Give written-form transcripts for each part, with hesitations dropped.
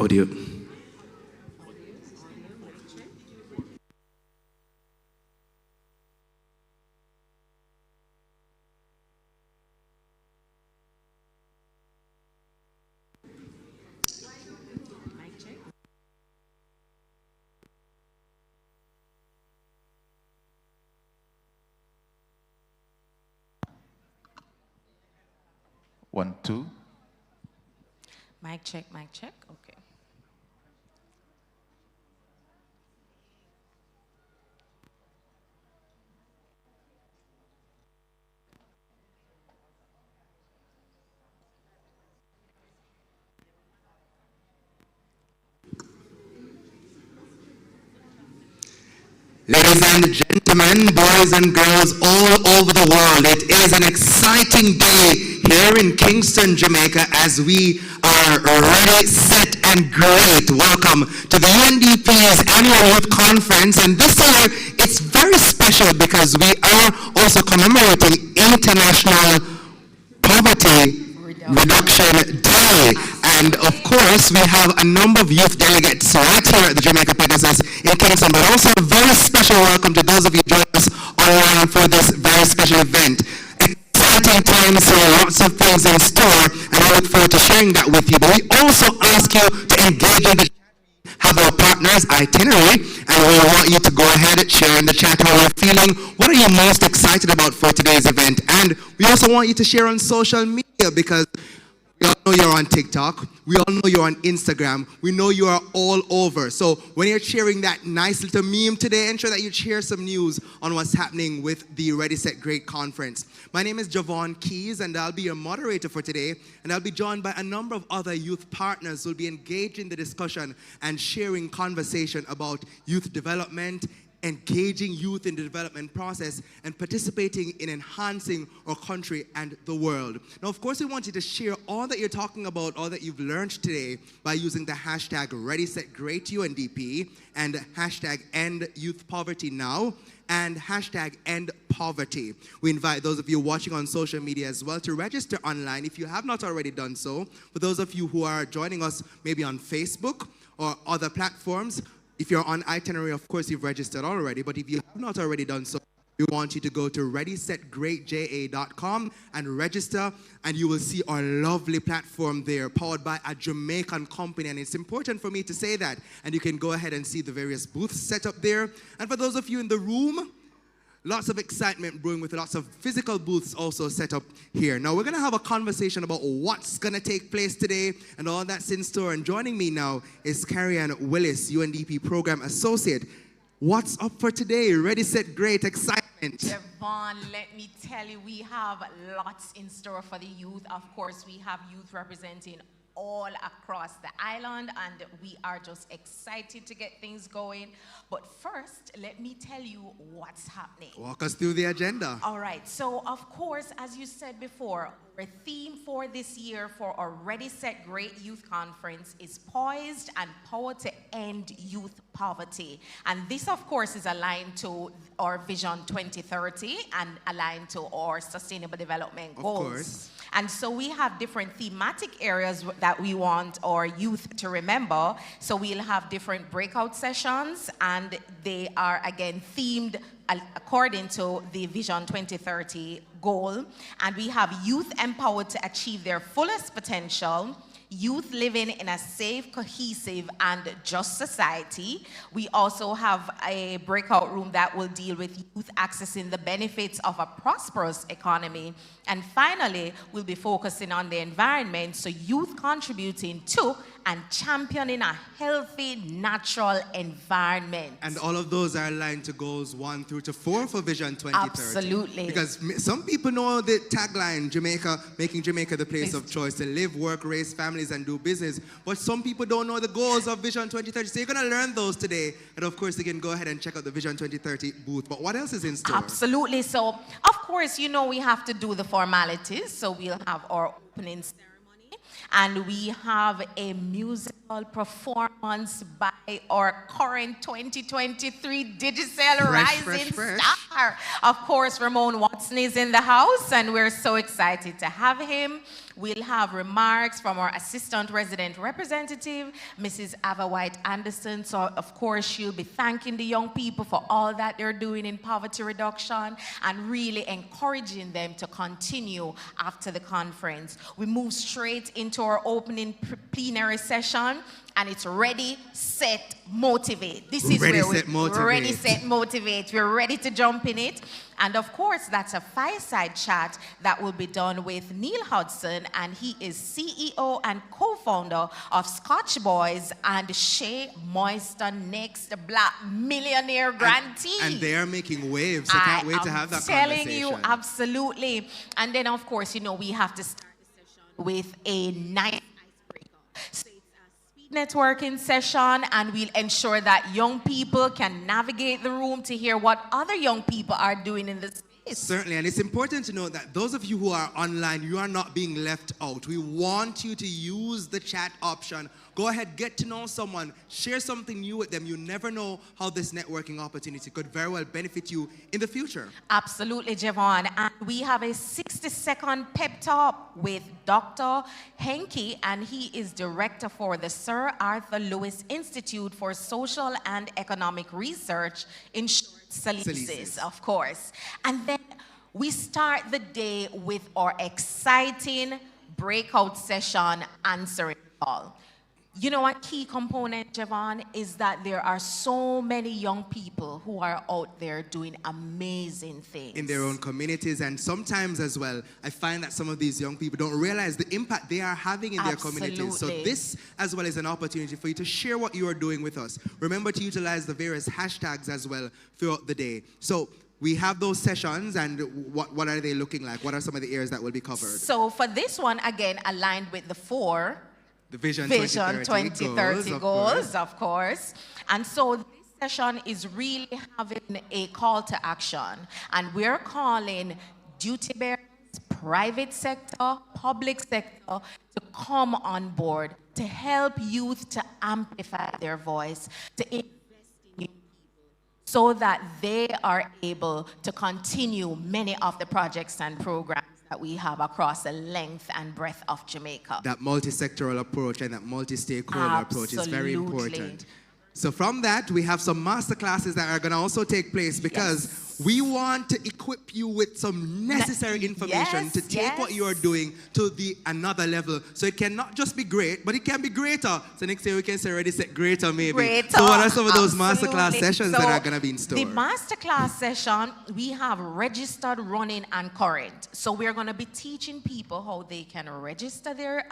Audio. One, two. Mic check, okay. Ladies and gentlemen, boys and girls all over the world, it is an exciting day here in Kingston, Jamaica, as we are ready, set, and great. Welcome to the UNDP's annual youth conference, and this year it's very special because we are also commemorating International Poverty Reduction Day. And of course, we have a number of youth delegates right here at the Jamaica Pegasus in Kingston, but also a very special welcome to those of you joining us online for this very special event. Exciting times here, lots of things in store, and I look forward to sharing that with you. But we also ask you to engage in the have our partners itinerary, and we want you to go ahead and share in the chat how you're feeling. What are you most excited about for today's event? And we also want you to share on social media, because we all know you're on TikTok. We all know you're on Instagram. We know you are all over. So when you're sharing that nice little meme today, ensure that you share some news on what's happening with the Ready, Set, Great conference. My name is Javon Keys, and I'll be your moderator for today. And I'll be joined by a number of other youth partners who will be engaged in the discussion and sharing conversation about youth development, engaging youth in the development process, and participating in enhancing our country and the world. Now, of course, we want you to share all that you're talking about, all that you've learned today by using the hashtag ReadySetGreatUNDP and hashtag EndYouthPovertyNow and hashtag EndPoverty. We invite those of you watching on social media as well to register online if you have not already done so. For those of you who are joining us maybe on Facebook or other platforms, if you're on itinerary, of course, you've registered already, but if you have not already done so, we want you to go to ReadySetGreatJA.com and register, and you will see our lovely platform there, powered by a Jamaican company, and it's important for me to say that, and you can go ahead and see the various booths set up there. And for those of you in the room, lots of excitement brewing with lots of physical booths also set up here. Now, we're going to have a conversation about what's going to take place today and all that's in store. And joining me now is Carrie-Ann Willis, UNDP Program Associate. What's up for today? Ready, set, great, excitement. Devon, let me tell you, we have lots in store for the youth. Of course, we have youth representing all across the island, and we are just excited to get things going. But first, let me tell you what's happening. Walk us through the agenda. All right, so of course, as you said before, our theme for this year for our Ready, Set, Great Youth Conference is Poised and Power to End Youth Poverty. And this, of course, is aligned to our Vision 2030 and aligned to our Sustainable Development Goals. Of course. And so we have different thematic areas that we want our youth to remember. So we'll have different breakout sessions, and they are, again, themed according to the Vision 2030 goal. And we have youth empowered to achieve their fullest potential, youth living in a safe, cohesive, and just society. We also have a breakout room that will deal with youth accessing the benefits of a prosperous economy. And finally, we'll be focusing on the environment, so youth contributing to and championing a healthy, natural environment. And all of those are aligned to goals 1 through to 4 for Vision 2030. Absolutely. Because some people know the tagline, Jamaica, making Jamaica the place of choice to live, work, raise families, and do business. But some people don't know the goals of Vision 2030. So you're going to learn those today. And of course, you can go ahead and check out the Vision 2030 booth. But what else is in store? Absolutely. So, of course, you know we have to do the formalities. So we'll have our opening ceremony. And we have a musical performance by our current 2023 Digicel Rising Star. Of course, Ramon Watson is in the house, and we're so excited to have him. We'll have remarks from our assistant resident representative, Mrs. Ava White Anderson. So, of course, she'll be thanking the young people for all that they're doing in poverty reduction and really encouraging them to continue after the conference. We move straight into our opening plenary session, and it's ready, set, motivate. This is Ready, where set, motivate. Ready, set, motivate. We're ready to jump in it. And of course, that's a fireside chat that will be done with Neil Hudson, and he is CEO and co-founder of Scotch Boys and Shea Moisture Next Black Millionaire Grantee. And they are making waves. I can't wait to have that conversation. I'm telling you, absolutely. And then, of course, you know, we have to start the session with a nice icebreaker. So networking session, and we'll ensure that young people can navigate the room to hear what other young people are doing in the space. Certainly, and it's important to know that those of you who are online, you are not being left out. We want you to use the chat option. Go ahead, get to know someone, share something new with them. You never know how this networking opportunity could very well benefit you in the future. Absolutely, Javon. And we have a 60-second pep talk with Dr. Henke, and he is director for the Sir Arthur Lewis Institute for Social and Economic Research, in short, SALISIS, of course. And then we start the day with our exciting breakout session answering call. You know, a key component, Javon, is that there are so many young people who are out there doing amazing things. In their own communities, and sometimes as well, I find that some of these young people don't realize the impact they are having in their communities. So this as well is an opportunity for you to share what you are doing with us. Remember to utilize the various hashtags as well throughout the day. So we have those sessions, and what are they looking like? What are some of the areas that will be covered? So for this one, again, aligned with the the Vision 2030 goals, of course. And so this session is really having a call to action. And we're calling duty bearers, private sector, public sector to come on board to help youth to amplify their voice, to invest in young people so that they are able to continue many of the projects and programs that we have across the length and breadth of Jamaica. That multi-sectoral approach and that multi-stakeholder approach is very important. So from that, we have some master classes that are going to also take place because we want to equip you with some necessary information to take what you are doing to the another level. So it cannot just be great, but it can be greater. So next year we can say already set greater maybe. Greater, so what are some of those masterclass sessions that are going to be in store? The masterclass session, we have registered, running, and current. So we're going to be teaching people how they can register their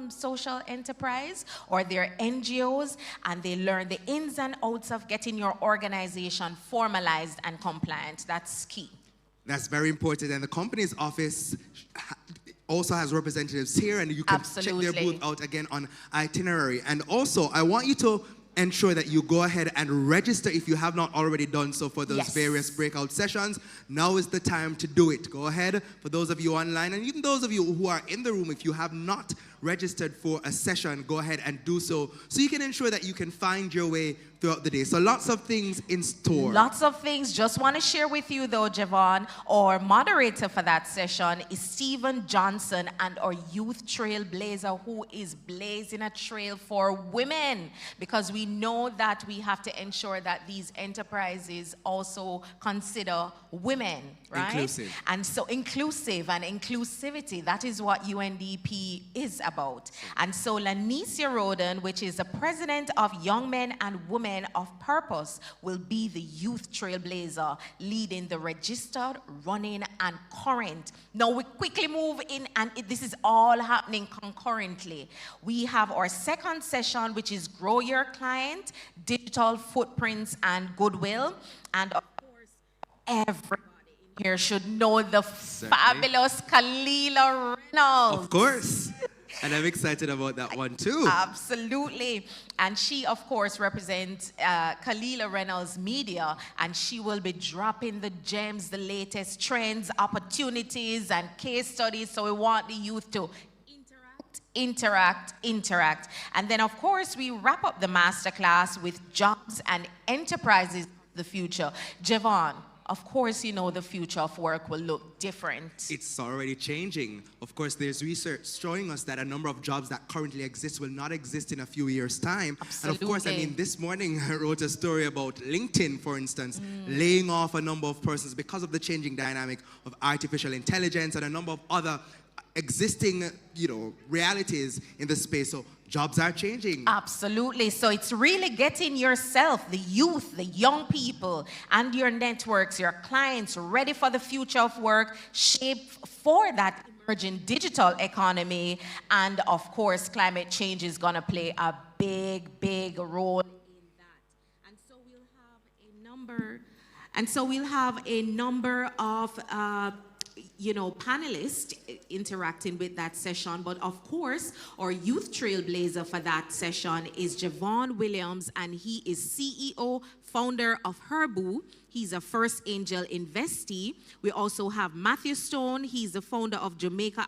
social enterprise or their NGOs, and they learn the ins and outs of getting your organization formalized and compliant. That's key. That's very important. And the company's office also has representatives here, and you can check their booth out again on itinerary. And also, I want you to ensure that you go ahead and register if you have not already done so for those various breakout sessions. Now is the time to do it. Go ahead, for those of you online, and even those of you who are in the room, if you have not registered for a session, go ahead and do so you can ensure that you can find your way throughout the day. So lots of things in store. Lots of things. Just want to share with you though, Javon, our moderator for that session is Stephen Johnson, and our youth trailblazer who is blazing a trail for women, because we know that we have to ensure that these enterprises also consider women, right? Inclusive. And so inclusive and inclusivity, that is what UNDP is about. And so Lanicia Roden, which is the president of Young Men and Women of Purpose, will be the youth trailblazer leading the registered, running, and current. Now we quickly move in, and this is all happening concurrently. We have our second session, which is Grow Your Client, Digital Footprints and Goodwill. And of course, everybody in here should know the fabulous Kalila Reynolds. Of course. And I'm excited about that one too. Absolutely. And she, of course, represents Kalila Reynolds Media, and she will be dropping the gems, the latest trends, opportunities, and case studies. So we want the youth to interact. And then, of course, we wrap up the masterclass with jobs and enterprises of the future. Javon, of course, you know, the future of work will look different. It's already changing. Of course, there's research showing us that a number of jobs that currently exist will not exist in a few years' time. Absolutely. And of course, I mean, this morning I wrote a story about LinkedIn, for instance, laying off a number of persons because of the changing dynamic of artificial intelligence and a number of other existing, you know, realities in the space. So jobs are changing. Absolutely. So it's really getting yourself, the youth, the young people, and your networks, your clients ready for the future of work, shaped for that emerging digital economy. And of course, climate change is going to play a big, big role in that. And so we'll have a number of panelists interacting with that session. But of course, our youth trailblazer for that session is Javon Williams, and he is CEO, founder of Herbu. He's a First Angel investee. We also have Matthew Stone. He's the founder of Jamaica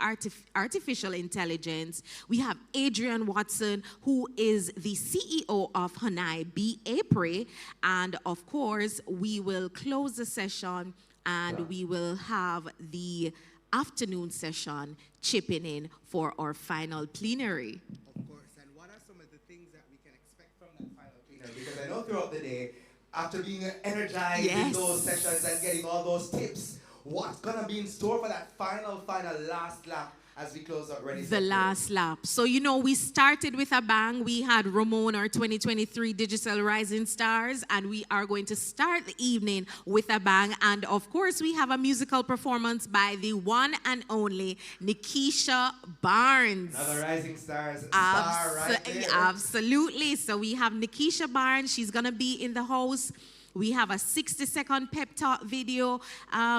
Artificial Intelligence. We have Adrian Watson, who is the CEO of Hanai B. Apre. And of course, we will close the session and we will have the afternoon session chipping in for our final plenary. Of course, and what are some of the things that we can expect from that final plenary? Because I know throughout the day, after being energized in those sessions and getting all those tips, what's gonna be in store for that final last lap as we close out ready? The last lap. So, you know, we started with a bang. We had Ramon, our 2023 Digital Rising Stars, and we are going to start the evening with a bang. And of course, we have a musical performance by the one and only Nikisha Barnes. Another Rising Stars star right there. Absolutely. So we have Nikisha Barnes. She's going to be in the house. We have a 60-second pep talk video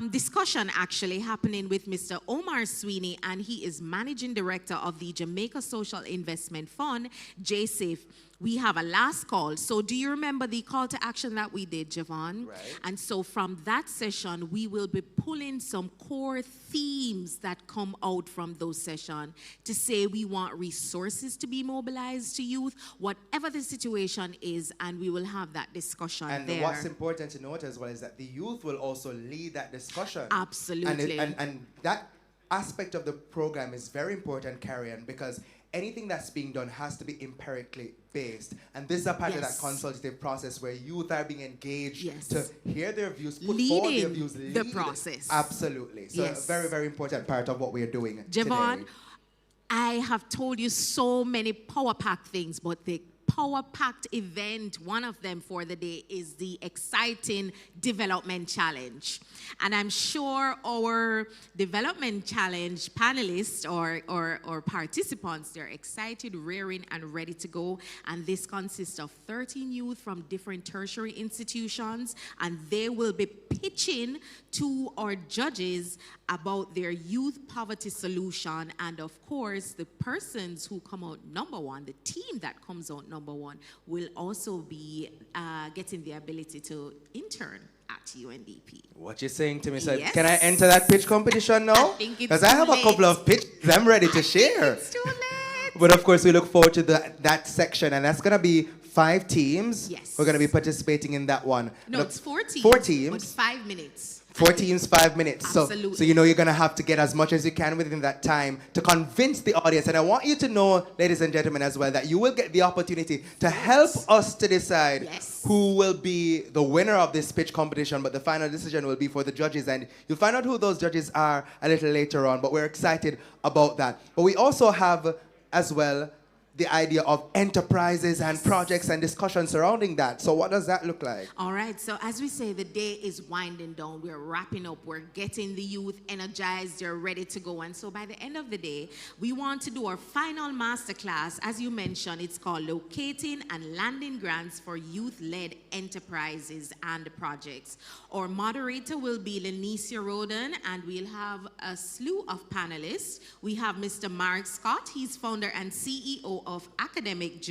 discussion actually happening with Mr. Omar Sweeney, and he is managing director of the Jamaica Social Investment Fund, JSAFE. We have a last call. So do you remember the call to action that we did, Javon? Right. And so from that session, we will be pulling some core themes that come out from those sessions to say we want resources to be mobilized to youth, whatever the situation is, and we will have that discussion and there. what's important to note as well is that the youth will also lead that discussion. Absolutely. And that aspect of the program is very important, Carrie-Ann, because anything that's being done has to be empirically based. And this is a part of that consultative process where youth are being engaged to hear their views, put forward their views, lead the process. Absolutely. So a very, very important part of what we're doing Javon, today. I have told you so many power-packed things, but the power-packed event, one of them for the day, is the exciting Development Challenge. And I'm sure our Development Challenge panelists or participants, they're excited, raring, and ready to go. And this consists of 13 youth from different tertiary institutions, and they will be pitching to our judges about their youth poverty solution. And of course, the persons who come out number one, the team that comes out number one, will also be getting the ability to intern at UNDP. What you're saying to me, sir? Yes. Can I enter that pitch competition now? I think it's because I have too a couple late. of pitches I'm ready to share. It's too late. But of course, we look forward to that section, and that's going to be 5 teams. Yes. We're going to be participating in that one. No, Look, it's 4 teams. 4 teams. But 5 minutes. 4 teams, 5 minutes. Absolutely. So you know you're going to have to get as much as you can within that time to convince the audience. And I want you to know, ladies and gentlemen, as well, that you will get the opportunity to help us to decide who will be the winner of this pitch competition. But the final decision will be for the judges. And you'll find out who those judges are a little later on. But we're excited about that. But we also have, as well, the idea of enterprises and projects and discussions surrounding that. So what does that look like? All right, so as we say, the day is winding down. We're wrapping up. We're getting the youth energized. They're ready to go. And so by the end of the day, we want to do our final masterclass. As you mentioned, it's called Locating and Landing Grants for Youth-Led Enterprises and Projects. Our moderator will be Lenicia Roden, and we'll have a slew of panelists. We have Mr. Mark Scott. He's founder and CEO of Academic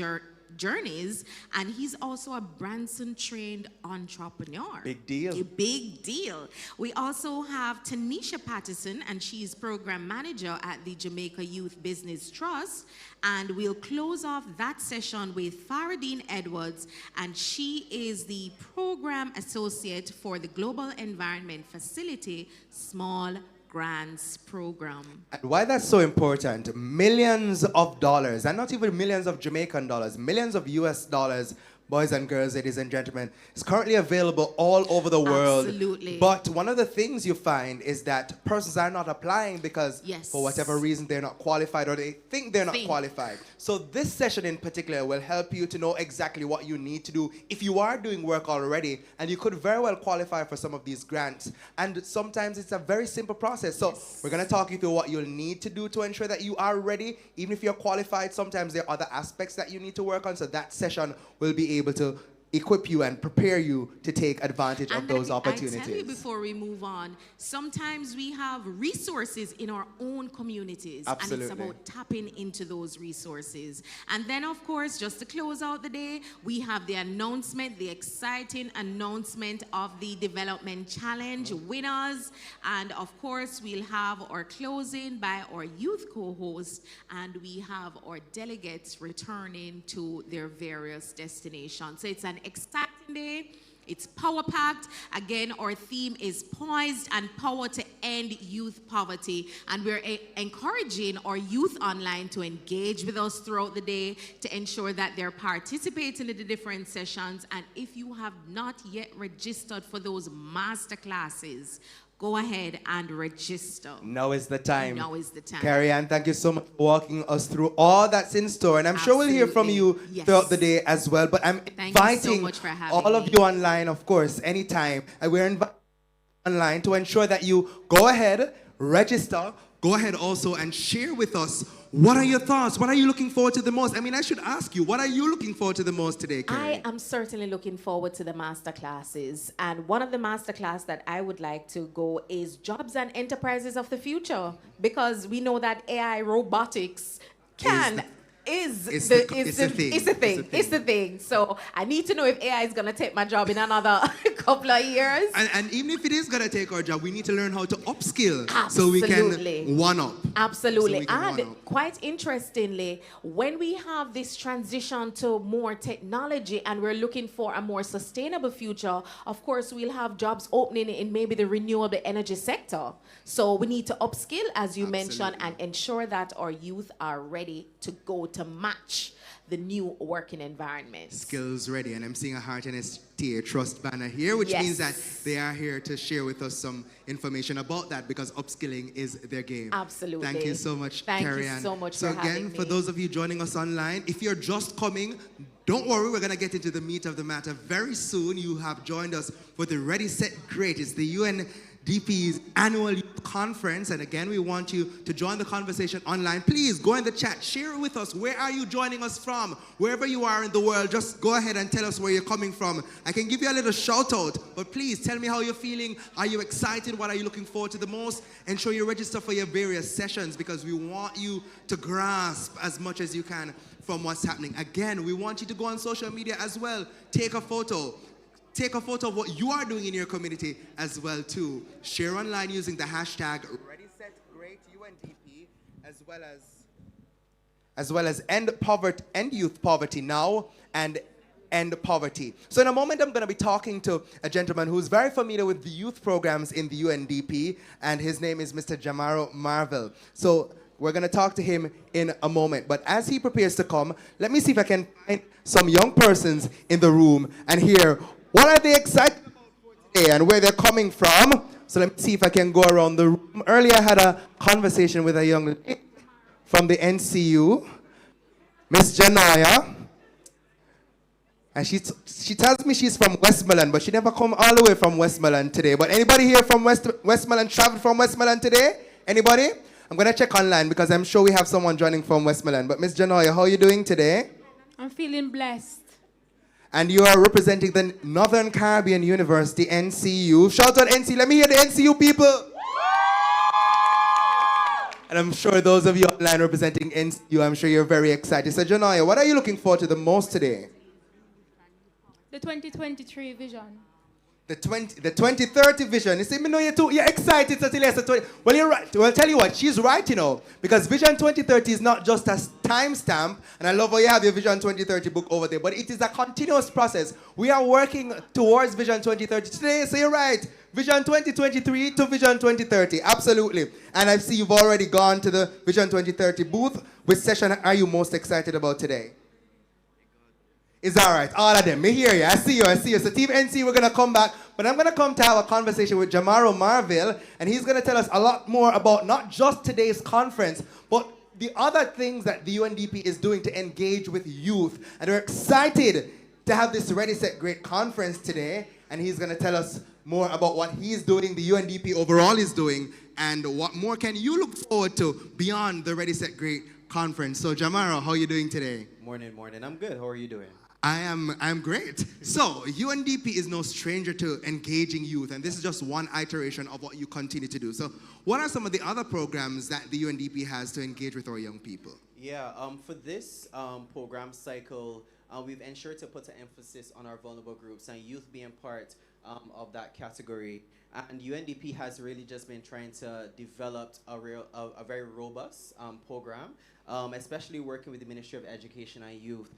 journeys. And he's also a Branson-trained entrepreneur. Big deal. A big deal. We also have Tanisha Patterson, and she's program manager at the Jamaica Youth Business Trust. And we'll close off that session with Faradine Edwards, and she is the program associate for the Global Environment Facility Small Grants Program. And why that's so important, millions of dollars, and not even millions of Jamaican dollars, millions of US dollars, boys and girls, ladies and gentlemen, is currently available all over the world. Absolutely. But one of the things you find is that persons are not applying because for whatever reason they're not qualified, or they think they're not qualified. So this session in particular will help you to know exactly what you need to do if you are doing work already, and you could very well qualify for some of these grants. And sometimes it's a very simple process. So we're going to talk you through what you'll need to do to ensure that you are ready. Even if you're qualified, sometimes there are other aspects that you need to work on. So that session will be able to equip you and prepare you to take advantage of those opportunities. I tell you before we move on, sometimes we have resources in our own communities. Absolutely. And it's about tapping into those resources. And then, of course, just to close out the day, we have the announcement, the exciting announcement of the Development Challenge winners. And, of course, we'll have our closing by our youth co-host, and we have our delegates returning to their various destinations. So it's an exciting day. It's power-packed. Again, our theme is Poised and Power to End Youth Poverty. And we're encouraging our youth online to engage with us throughout the day to ensure that they're participating in the different sessions. And if you have not yet registered for those master classes, go ahead and register. Now is the time. Now is the time. Carrie Ann, thank you so much for walking us through all that's in store. And I'm sure we'll hear from you throughout the day as well. But I'm inviting all of you online, of course, anytime. And we're inviting online to ensure that you go ahead, register. Go ahead also and share with us, what are your thoughts? What are you looking forward to the most? I mean, I should ask you, what are you looking forward to the most today, Carrie? I am certainly looking forward to the master classes. And one of the master classes that I would like to go is Jobs and Enterprises of the Future. Because we know that AI robotics It's the thing. So I need to know if AI is going to take my job in another couple of years. And even if it is going to take our job, we need to learn how to upskill. Absolutely. So we can one-up. Absolutely. And quite interestingly, when we have this transition to more technology and we're looking for a more sustainable future, of course, we'll have jobs opening in maybe the renewable energy sector. So we need to upskill, as you mentioned, and ensure that our youth are ready to go to match the new working environment. Skills ready. And I'm seeing a Heart and STA Trust banner here, which means that they are here to share with us some information about that, because upskilling is their game. Absolutely. Thank you so much, Carrie Ann. Thank you so much for having me. So again, for those of you joining us online, if you're just coming, don't worry, we're going to get into the meat of the matter very soon. You have joined us for the Ready, Set, Great. It's the UNDP's annual youth conference, and again, we want you to join the conversation online. Please go in the chat, share it with us. Where are you joining us from? Wherever you are in the world, just go ahead and tell us where you're coming from. I can give you a little shout out, but please tell me how you're feeling. Are you excited? What are you looking forward to the most? Ensure you register for your various sessions, because we want you to grasp as much as you can from what's happening. Again, we want you to go on social media as well. Take a photo. Take a photo of what you are doing in your community as well too. Share online using the hashtag ReadySetGreatUNDP, as well as end youth poverty now and end poverty. So in a moment, I'm going to be talking to a gentleman who's very familiar with the youth programs in the UNDP, and his name is Mr. Jamaro Marvel. So we're going to talk to him in a moment. But as he prepares to come, let me see if I can find some young persons in the room and hear what are they excited about for today and where they're coming from. So let me see if I can go around the room. Earlier I had a conversation with a young lady from the NCU, Miss Janaya. And she tells me she's from Westmoreland, but she never come all the way from Westmoreland today. But anybody here from Westmoreland, traveled from Westmoreland today? Anybody? I'm going to check online because I'm sure we have someone joining from Westmoreland. But Miss Janaya, how are you doing today? I'm feeling blessed. And you are representing the Northern Caribbean University, NCU. Shout out NCU. Let me hear the NCU people. And I'm sure those of you online representing NCU, I'm sure you're very excited. So, Janaya, what are you looking forward to the most today? The 2023 vision. The 2030 vision. You see, me know you're excited to tell us the 20. Well, you're right. Well, tell you what, she's right, you know, because Vision 2030 is not just a timestamp, and I love how you have your Vision 2030 book over there, but it is a continuous process. We are working towards Vision 2030 today, so you're right. Vision 2023 to Vision 2030, absolutely. And I see you've already gone to the Vision 2030 booth. Which session are you most excited about today? It's all right, all of them. Me hear you. I see you. So Team NC, we're going to come back, but I'm going to come to have a conversation with Jamaro Marville, and he's going to tell us a lot more about not just today's conference, but the other things that the UNDP is doing to engage with youth. And we're excited to have this Ready, Set, Great conference today, and he's going to tell us more about what he's doing, the UNDP overall is doing, and what more can you look forward to beyond the Ready, Set, Great conference. So Jamaro, how are you doing today? Morning. I'm good. How are you doing? I'm great. So, UNDP is no stranger to engaging youth, and this is just one iteration of what you continue to do. So, what are some of the other programs that the UNDP has to engage with our young people? Yeah, for this program cycle, we've ensured to put an emphasis on our vulnerable groups and youth being part of that category. And UNDP has really just been trying to develop a very robust program, especially working with the Ministry of Education and Youth,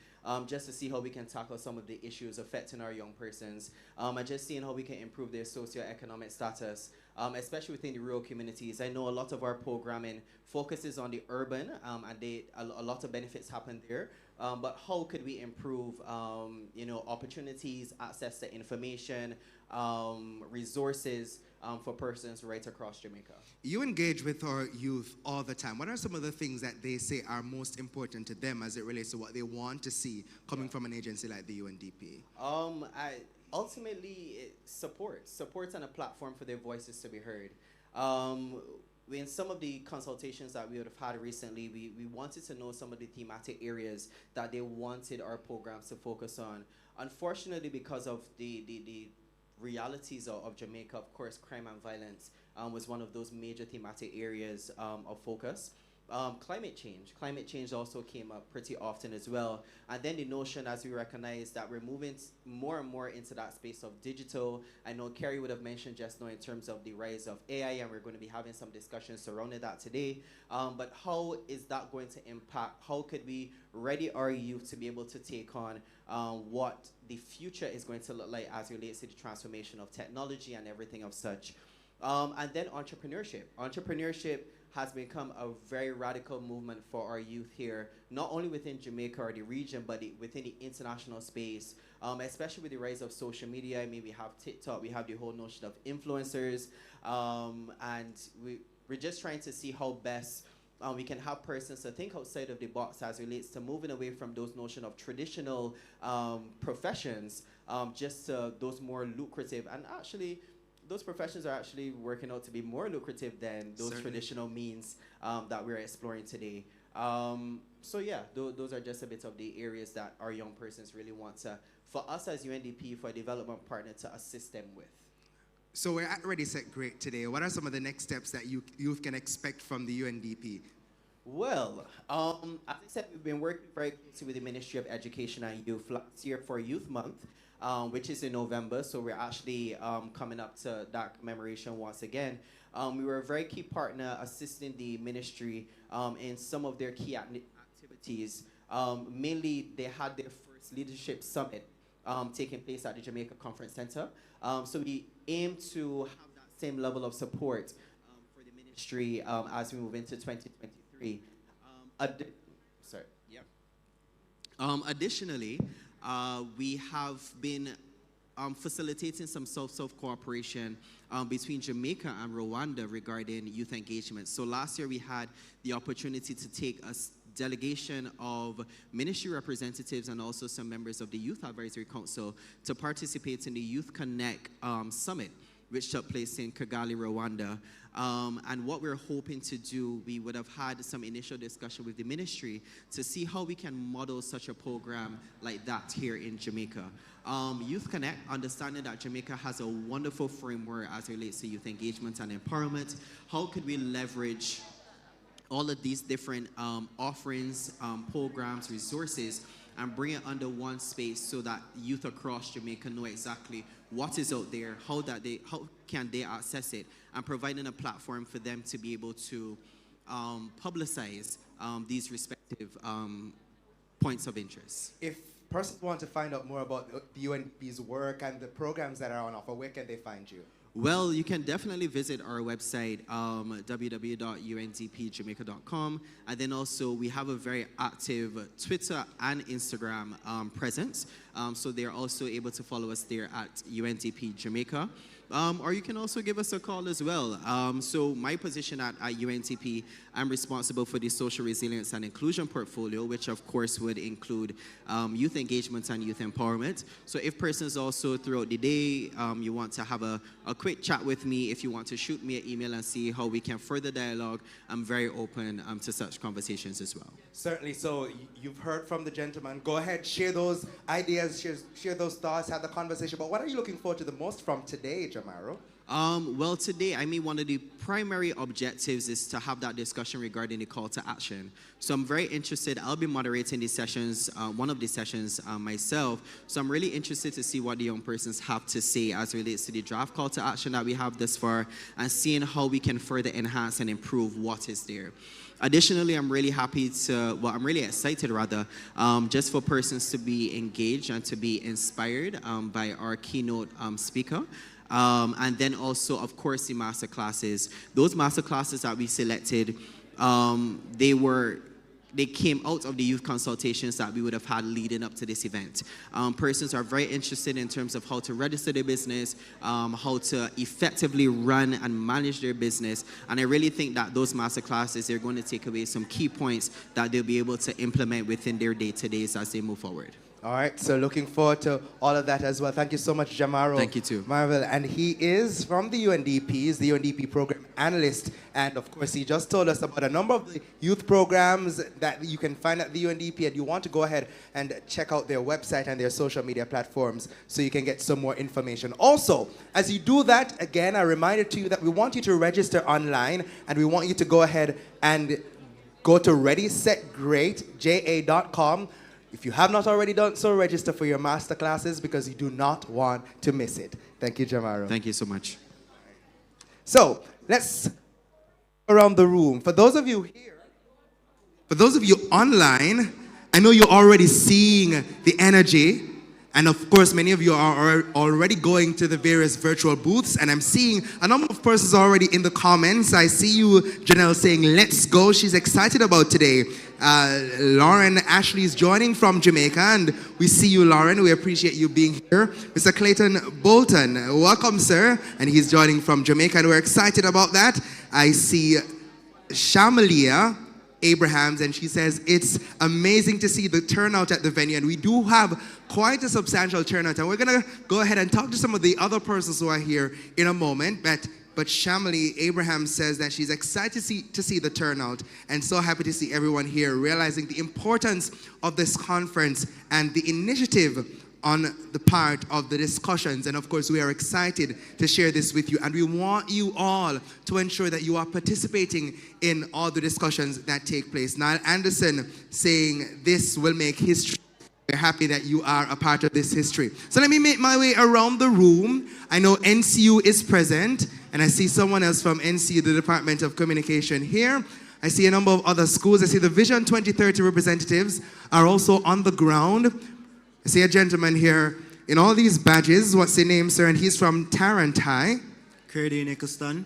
just to see how we can tackle some of the issues affecting our young persons, and just seeing how we can improve their socioeconomic status, especially within the rural communities. I know a lot of our programming focuses on the urban, and a lot of benefits happen there. But how could we improve, opportunities, access to information, resources for persons right across Jamaica? You engage with our youth all the time. What are some of the things that they say are most important to them as it relates to what they want to see coming from an agency like the UNDP? Ultimately, support and a platform for their voices to be heard. In some of the consultations that we would have had recently, we wanted to know some of the thematic areas that they wanted our programs to focus on. Unfortunately, because of the realities of Jamaica, of course, crime and violence was one of those major thematic areas of focus. Climate change also came up pretty often as well. And then the notion, as we recognize, that we're moving more and more into that space of digital. I know Kerry would have mentioned just now in terms of the rise of AI, and we're going to be having some discussions surrounding that today. But how is that going to impact? How could we ready our youth to be able to take on what the future is going to look like as it relates to the transformation of technology and everything of such? And then entrepreneurship. Entrepreneurship has become a very radical movement for our youth here, not only within Jamaica or the region, but within the international space, especially with the rise of social media. I mean, we have TikTok, we have the whole notion of influencers, and we're just trying to see how best we can have persons to think outside of the box as it relates to moving away from those notion of traditional professions, just to those more lucrative, and actually those professions are actually working out to be more lucrative than those traditional means that we're exploring today. So yeah, those are just a bit of the areas that our young persons really want for us as UNDP, for a development partner, to assist them with. So we're at Ready, Set, Great today. What are some of the next steps that youth can expect from the UNDP? Well, as I said, we've been working very closely with the Ministry of Education and Youth last year for Youth Month, which is in November. So we're actually coming up to that commemoration once again. We were a very key partner assisting the ministry in some of their key activities. Mainly, they had their first leadership summit taking place at the Jamaica Conference Center. So we aim to have that same level of support for the ministry as we move into 2023. Additionally, we have been facilitating some South-South cooperation between Jamaica and Rwanda regarding youth engagement. So last year we had the opportunity to take a delegation of ministry representatives and also some members of the Youth Advisory Council to participate in the Youth Connect Summit, which took place in Kigali, Rwanda. And what we're hoping to do, we would have had some initial discussion with the ministry to see how we can model such a program like that here in Jamaica. Youth Connect, understanding that Jamaica has a wonderful framework as it relates to youth engagement and empowerment. How could we leverage all of these different offerings, programs, resources, and bring it under one space so that youth across Jamaica know exactly what is out there, how can they access it, and providing a platform for them to be able to publicize these respective points of interest. If persons want to find out more about the UNDP's work and the programs that are on offer, where can they find you? Well, you can definitely visit our website, www.undpjamaica.com. And then also we have a very active Twitter and Instagram presence. So they're also able to follow us there at UNDP Jamaica. Or you can also give us a call as well. So my position at UNDP, I'm responsible for the social resilience and inclusion portfolio, which of course would include youth engagement and youth empowerment. So if persons also throughout the day, you want to have a quick chat with me, if you want to shoot me an email and see how we can further dialogue, I'm very open to such conversations as well. Certainly. So you've heard from the gentleman. Go ahead, share those ideas, share those thoughts, have the conversation. But what are you looking forward to the most from today, Jamaro? Well, today, I mean, one of the primary objectives is to have that discussion regarding the call to action. So I'm very interested. I'll be moderating these sessions, one of the sessions myself. So I'm really interested to see what the young persons have to say as it relates to the draft call to action that we have thus far, and seeing how we can further enhance and improve what is there. Additionally, I'm really excited rather, just for persons to be engaged and to be inspired by our keynote speaker. And then also, of course, the master classes. Those master classes that we selected, they came out of the youth consultations that we would have had leading up to this event. Persons are very interested in terms of how to register their business, how to effectively run and manage their business. And I really think that those master classes are going to take away some key points that they'll be able to implement within their day-to-days as they move forward. All right, so looking forward to all of that as well. Thank you so much, Jamaro. Thank you too. Marvel, and he is from the UNDP, he's the UNDP program analyst, and of course he just told us about a number of the youth programs that you can find at the UNDP, and you want to go ahead and check out their website and their social media platforms so you can get some more information. Also, as you do that, again, a reminder to you that we want you to register online, and we want you to go ahead and go to ReadySetGreatJA.com. If you have not already done so, register for your master classes because you do not want to miss it. Thank you, Jamaro. Thank you so much. So, let's around the room. For those of you here, For those of you online, I know you're already seeing the energy. And of course, many of you are already going to the various virtual booths. And I'm seeing a number of persons already in the comments. I see you, Janelle, saying, let's go. She's excited about today. Lauren Ashley is joining from Jamaica. And we see you, Lauren. We appreciate you being here. Mr. Clayton Bolton, welcome, sir. And he's joining from Jamaica. And we're excited about that. I see Shamalia Abrahams, and she says, it's amazing to see the turnout at the venue, and we do have quite a substantial turnout, and we're going to go ahead and talk to some of the other persons who are here in a moment, but Shamali Abraham says that she's excited to see the turnout and so happy to see everyone here, realizing the importance of this conference and the initiative on the part of the discussions. And of course, we are excited to share this with you. And we want you all to ensure that you are participating in all the discussions that take place. Niall Anderson saying this will make history. We're happy that you are a part of this history. So let me make my way around the room. I know NCU is present, and I see someone else from NCU, the Department of Communication here. I see a number of other schools. I see the Vision 2030 representatives are also on the ground. I see a gentleman here in all these badges. What's your name, sir? And he's from Tarrant High. Curdy Nicholson.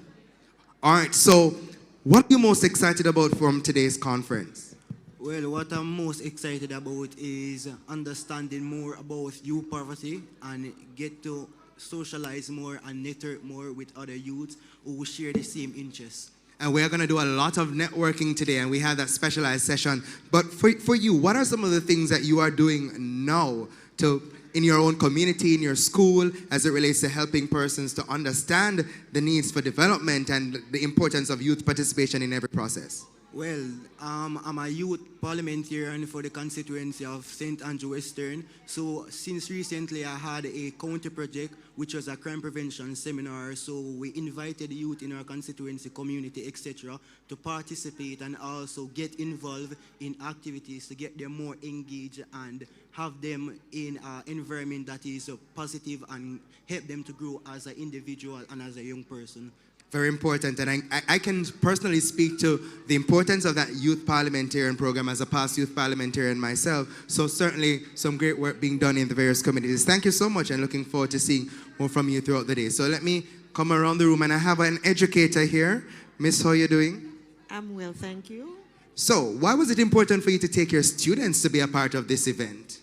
All right, so what are you most excited about from today's conference? Well, what I'm most excited about is understanding more about youth poverty and get to socialize more and network more with other youths who share the same interests. And we're going to do a lot of networking today, and we have that specialized session. But for you, what are some of the things that you are doing now in your own community, in your school, as it relates to helping persons to understand the needs for development and the importance of youth participation in every process? Well, I'm a youth parliamentarian for the constituency of St. Andrew Western. So since recently I had a county project, which was a crime prevention seminar. So we invited the youth in our constituency, community, etc., to participate and also get involved in activities to get them more engaged and have them in an environment that is positive and help them to grow as an individual and as a young person. Very important, and I can personally speak to the importance of that youth parliamentarian program as a past youth parliamentarian myself. So certainly some great work being done in the various communities. Thank you so much, and looking forward to seeing more from you throughout the day. So let me come around the room, and I have an educator here. Miss, how are you doing? I'm well, thank you. So why was it important for you to take your students to be a part of this event?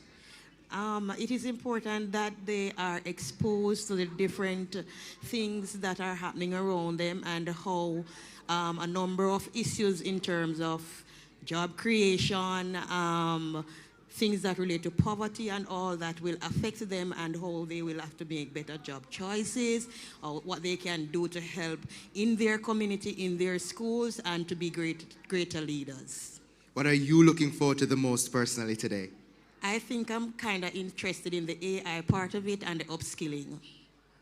It is important that they are exposed to the different things that are happening around them and how a number of issues in terms of job creation, things that relate to poverty and all that will affect them and how they will have to make better job choices, or what they can do to help in their community, in their schools, and to be greater leaders. What are you looking forward to the most personally today? I think I'm kind of interested in the AI part of it and the upskilling.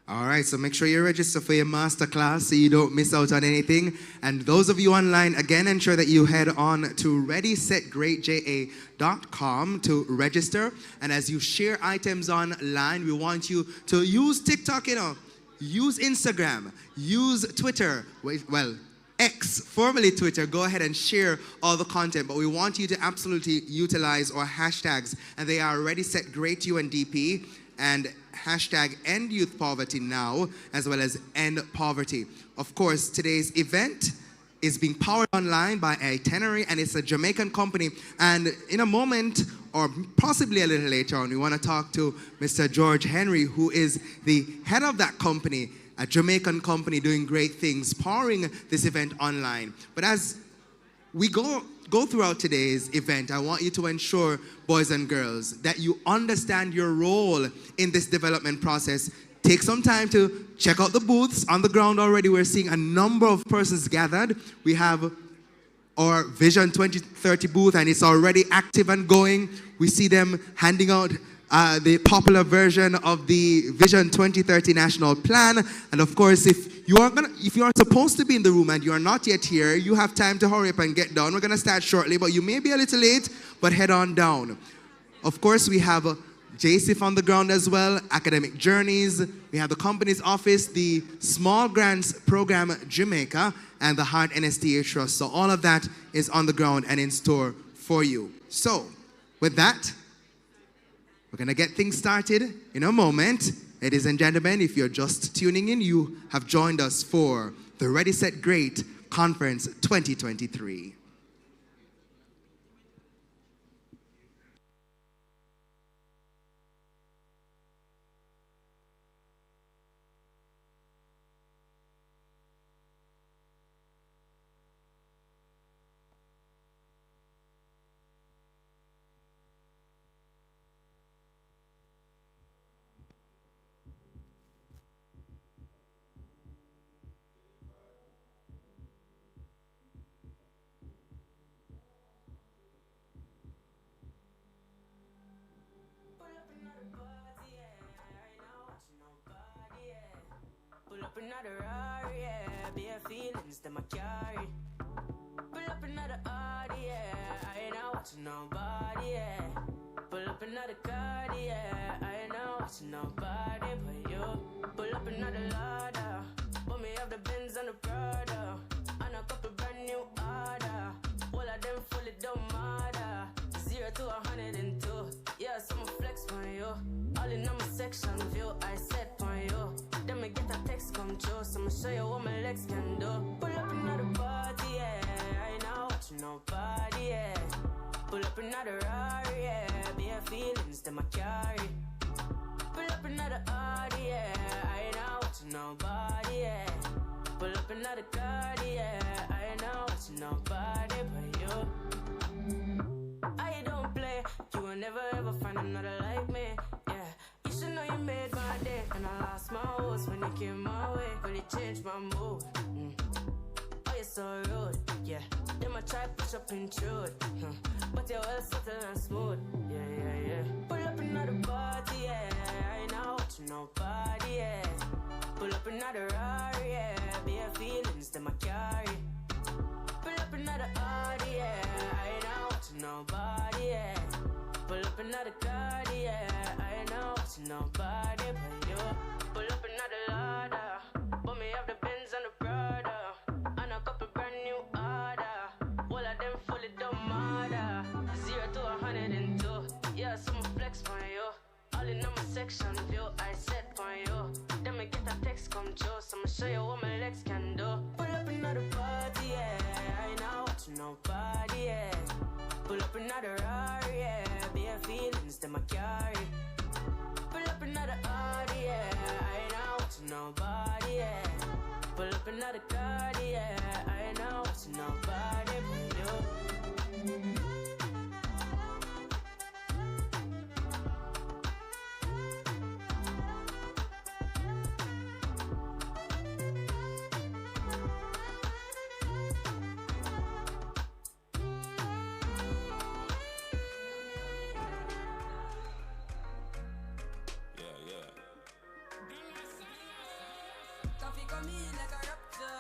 All right, so make sure you register for your master class so you don't miss out on anything. And those of you online, again, ensure that you head on to readysetgreatja.com to register. And as you share items online, we want you to use TikTok, use Instagram, use Twitter. Well, X, formerly Twitter, go ahead and share all the content, but we want you to absolutely utilize our hashtags, and they are ReadySetGreatUNDP and hashtag End Youth Poverty Now, as well as End Poverty. Of course, today's event is being powered online by Itinerary, and it's a Jamaican company. And in a moment, or possibly a little later on, we want to talk to Mr. George Henry, who is the head of that company, a Jamaican company doing great things, powering this event online. But as we go throughout today's event, I want you to ensure, boys and girls, that you understand your role in this development process. Take some time to check out the booths on the ground already. We're seeing a number of persons gathered. We have our Vision 2030 booth, and it's already active and going. We see them handing out the popular version of the Vision 2030 National Plan. And of course, if you are supposed to be in the room and you are not yet here, you have time to hurry up and get down. We're going to start shortly, but you may be a little late, but head on down. Of course, we have JCIF on the ground as well, Academic Journeys. We have the company's office, the Small Grants Program Jamaica, and the Heart NSTA Trust. So all of that is on the ground and in store for you. So with that, we're going to get things started in a moment. Ladies and gentlemen, if you're just tuning in, you have joined us for the Ready, Set, Great Conference 2023. Another Rari, yeah, bare feelings that I carry. Pull up another Audi, yeah, I ain't not watching nobody, yeah. Pull up another card, yeah, I ain't not watching nobody but you. Pull up another ladder, put me off the Benz and the Prada, and a couple brand new order. All of them fully don't matter. 0 to 102, yeah, so I'ma flex on you. All in on my section view, I set on you. Then me get a text come true, so I'ma show you what my legs can do. Pull up another party, yeah, I ain't not watching nobody, yeah. Pull up another Rari, yeah, bare feelings that I carry. Pull up another Audi, yeah, I ain't not watching nobody, yeah. Pull up another card, yeah, I ain't not watching nobody but you. I don't play, you will never ever find another like me, yeah. You should know you made my day, and I lost my horse when you came my way, but it changed my mood. Oh, you're so rude, yeah. Them I'ma try push up intrude. But you're well subtle and smooth. Yeah. Pull up another party, yeah. I ain't not watching nobody, yeah. Pull up another Rari, yeah. Bare feelings that I carry. Pull up another Audi, yeah. I ain't not watching nobody, yeah. Pull up another card, yeah. I ain't not watching nobody but you. Pull up another ladder. But me have the Benz and the Prada. And a couple brand new order. All of them fully don't matter. 0 to 102. Yeah, some flex for you. All in on my section view, I set for you. Then me get a text come true, so I'ma show you what my legs can do. Pull up another party, yeah. I ain't not watching nobody, yeah. Pull up another Rari, yeah. Bare feelings that I carry. Pull up another Audi, yeah. I ain't not watching nobody, yeah. Pull up another card, yeah. I ain't not watching nobody but you. Coffee come in like a raptor,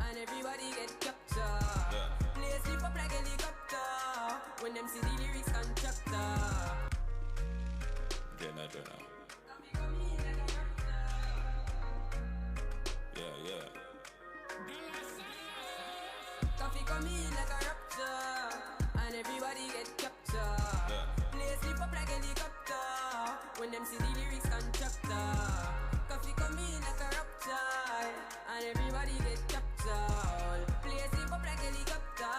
and everybody get captured. Play slip up like helicopter, when them see the lyrics constructor. Get that now. Coffee come in like a raptor. Yeah. Coffee come in like a raptor, and everybody get captured. Play slip up like helicopter, when them see the lyrics constructor. Coffee come in like a raptor, and everybody get captured. Play slip up like helicopter,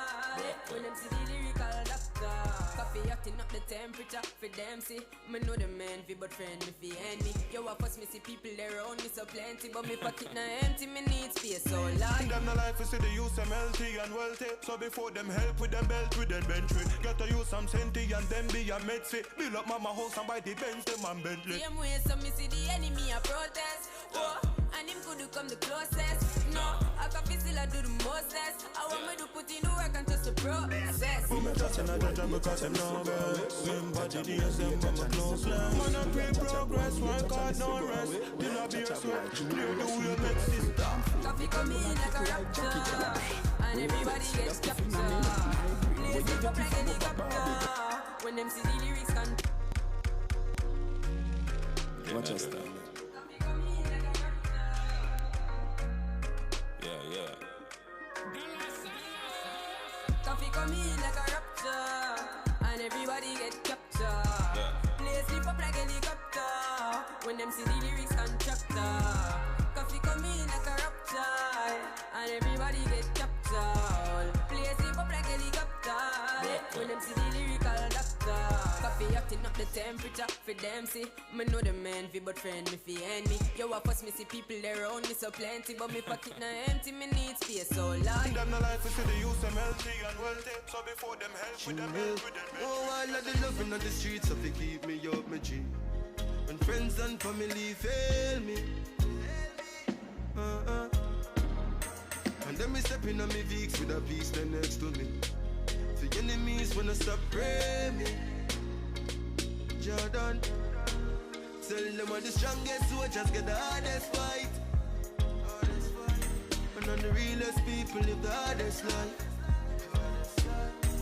when them see the lyrical doctor. Coffee acting up the temperature for them see. Me know the man fi but friend me fi enemy. Yo, of course me see people there around me so plenty, but me pocket na empty, me need space so large. Them no life is see the use them healthy and wealthy. So before them help with them belt with them Bentley, got to use some senti and them be a medsi. Build up mama house and buy the Benz them and Bentley. Same way so me see the enemy a protest. Oh, and him could come the closest. No, I can feel still I do the mostest. I want me to put in the work and just the process. Who me touch and I judge them because them no vex. Same body days them from a close lens. Man a pre-progress, work hard no rest. Till I be a sweat, clear the way make system. Coffee come in like a raptor, and everybody gets captured. Play slip up like helicopter, when them see the lyrics can. Watch us down. Yeah. Coffee come in like a raptor, and everybody get captured. Play slip up like helicopter, when them see the lyrics constructor. Coffee come in like a raptor, and everybody get captured. Play slip up like helicopter, when them see the lyrical doctor. Coffee acting up the temperature for them see. Me know the man fi but friend me fi enemy. Yo, of course me see people there around me so plenty, but me pocket na empty, me need space so large. Them no life is see the use them healthy and wealthy. So before them help with them help with them Bentley. Oh, I love the loving on the streets, so they keep me up, my G. When friends and family fail me, and then me stepping on me Vicks with a beast there next to me. The enemies wanna stop praying me. Jordan, tell them I'm the strongest soldiers get the hardest fight. And I'm the realest people live the hardest life.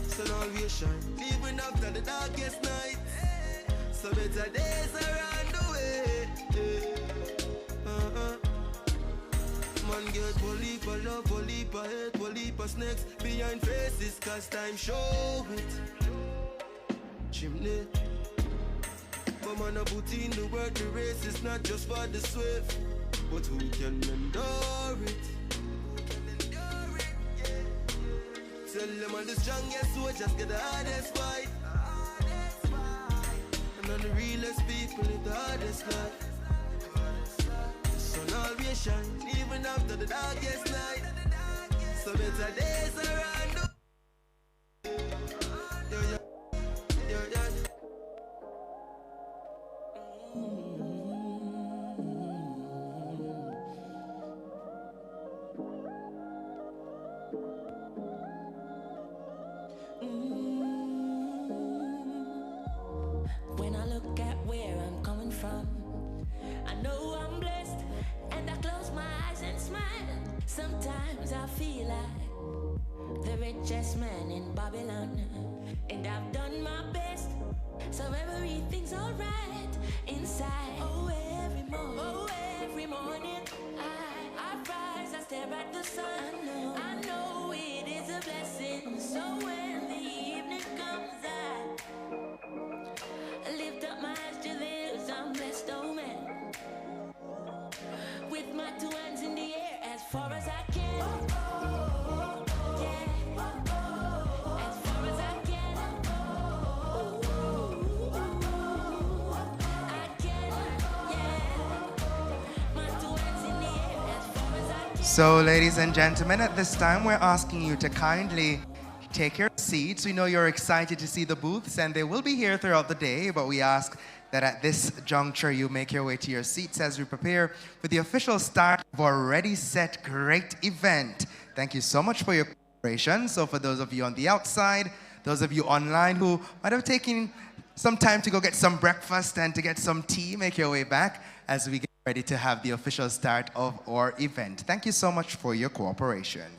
So now we shine, even after the darkest night. So better days around the way. Man get polipa love, polipa hate, polipa snakes behind faces, cause time show it. Chimney. But man, I put in the work, the race is not just for the swift, but who can endure it? Tell them I'm the strongest soldiers get the hardest fight. And I'm the realest people live the hardest life. So now we shine, even after the darkest night. So better days around the from. I know I'm blessed, and I close my eyes and smile. Sometimes I feel like the richest man in Babylon, and I've done my best, so everything's alright inside. Oh, every morning, I rise, I stare at the sun. I know it is a blessing, so when the evening comes, I lift up my eyes to the hills, I'm blessed, oh man. With my two hands in the air, as far as I can. So, ladies and gentlemen, at this time, we're asking you to kindly take your seats. We know you're excited to see the booths, and they will be here throughout the day, but we ask that at this juncture, you make your way to your seats as we prepare for the official start of our Ready, Set, Great event. Thank you so much for your cooperation. So for those of you on the outside, those of you online who might have taken some time to go get some breakfast and to get some tea, make your way back as we get ready to have the official start of our event. Thank you so much for your cooperation.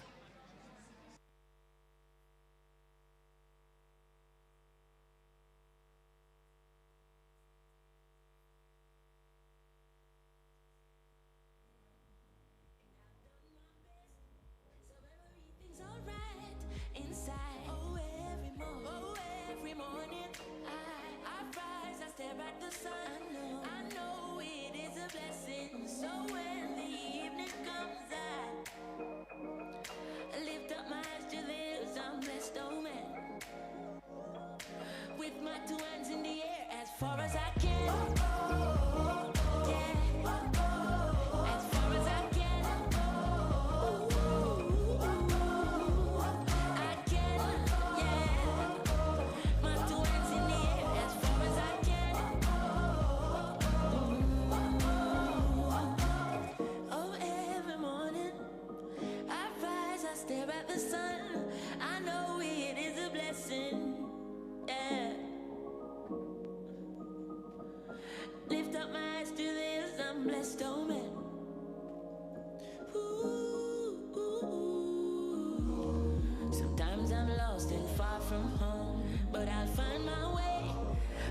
Sometimes I'm lost and far from home, but I'll find my way.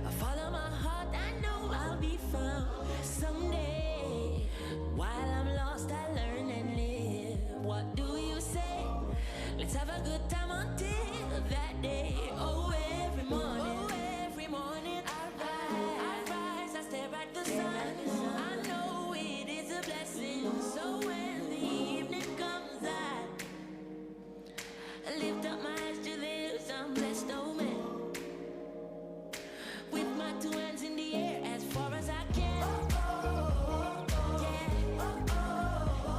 I follow my heart, I know I'll be found someday. While I'm lost, I learn and live. What do you say? Let's have a good time until that day. Oh, every morning, I rise, I stare at the sun. I know it is a blessing, so when the evening comes, I lift up my eyes to the hills, I'm blessed, oh man. With my two hands in the air, as far as I can.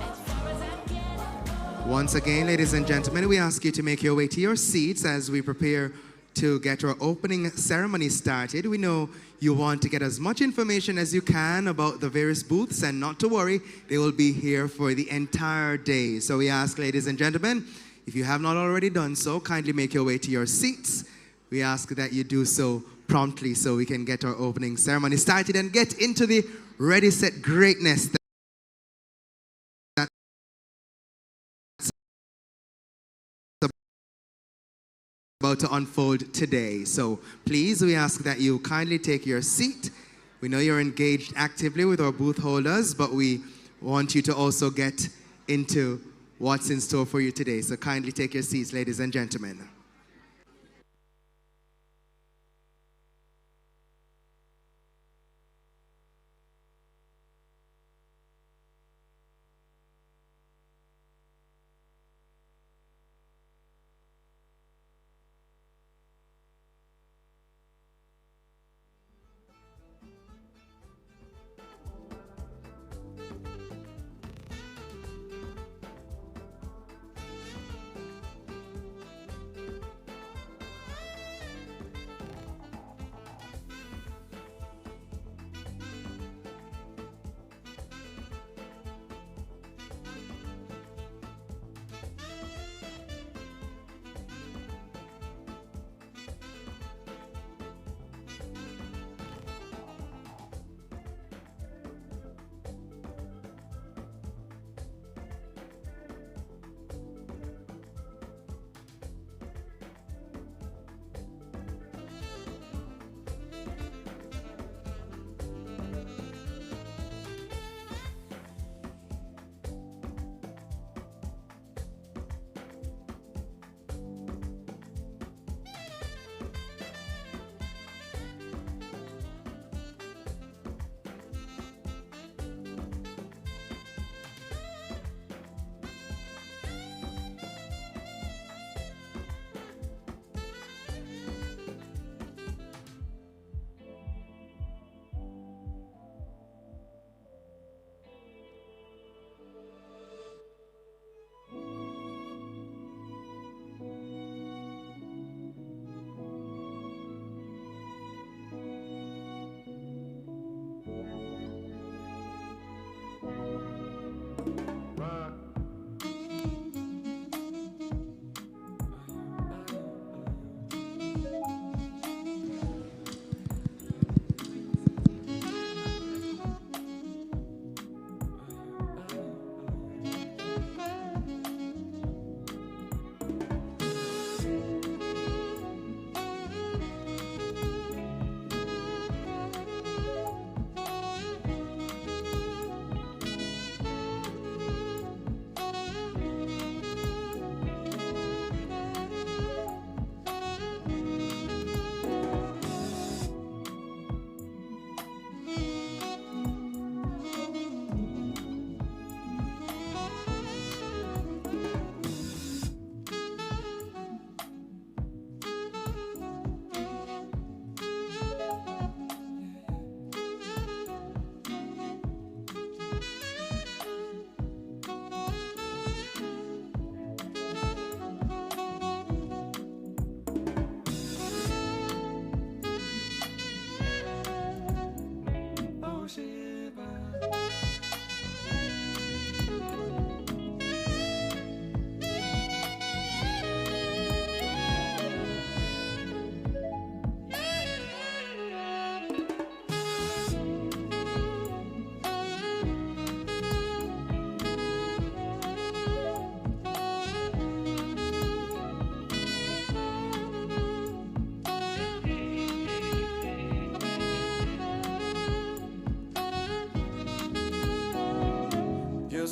As far as I can. Once again, ladies and gentlemen, we ask you to make your way to your seats as we prepare to get our opening ceremony started. We know you want to get as much information as you can about the various booths, and not to worry, they will be here for the entire day. So we ask, ladies and gentlemen, if you have not already done so, kindly make your way to your seats. We ask that you do so promptly so we can get our opening ceremony started and get into the Ready, Set, Greatness about to unfold today. So please, we ask that you kindly take your seat. We know you're engaged actively with our booth holders, but we want you to also get into what's in store for you today. So kindly take your seats, ladies and gentlemen.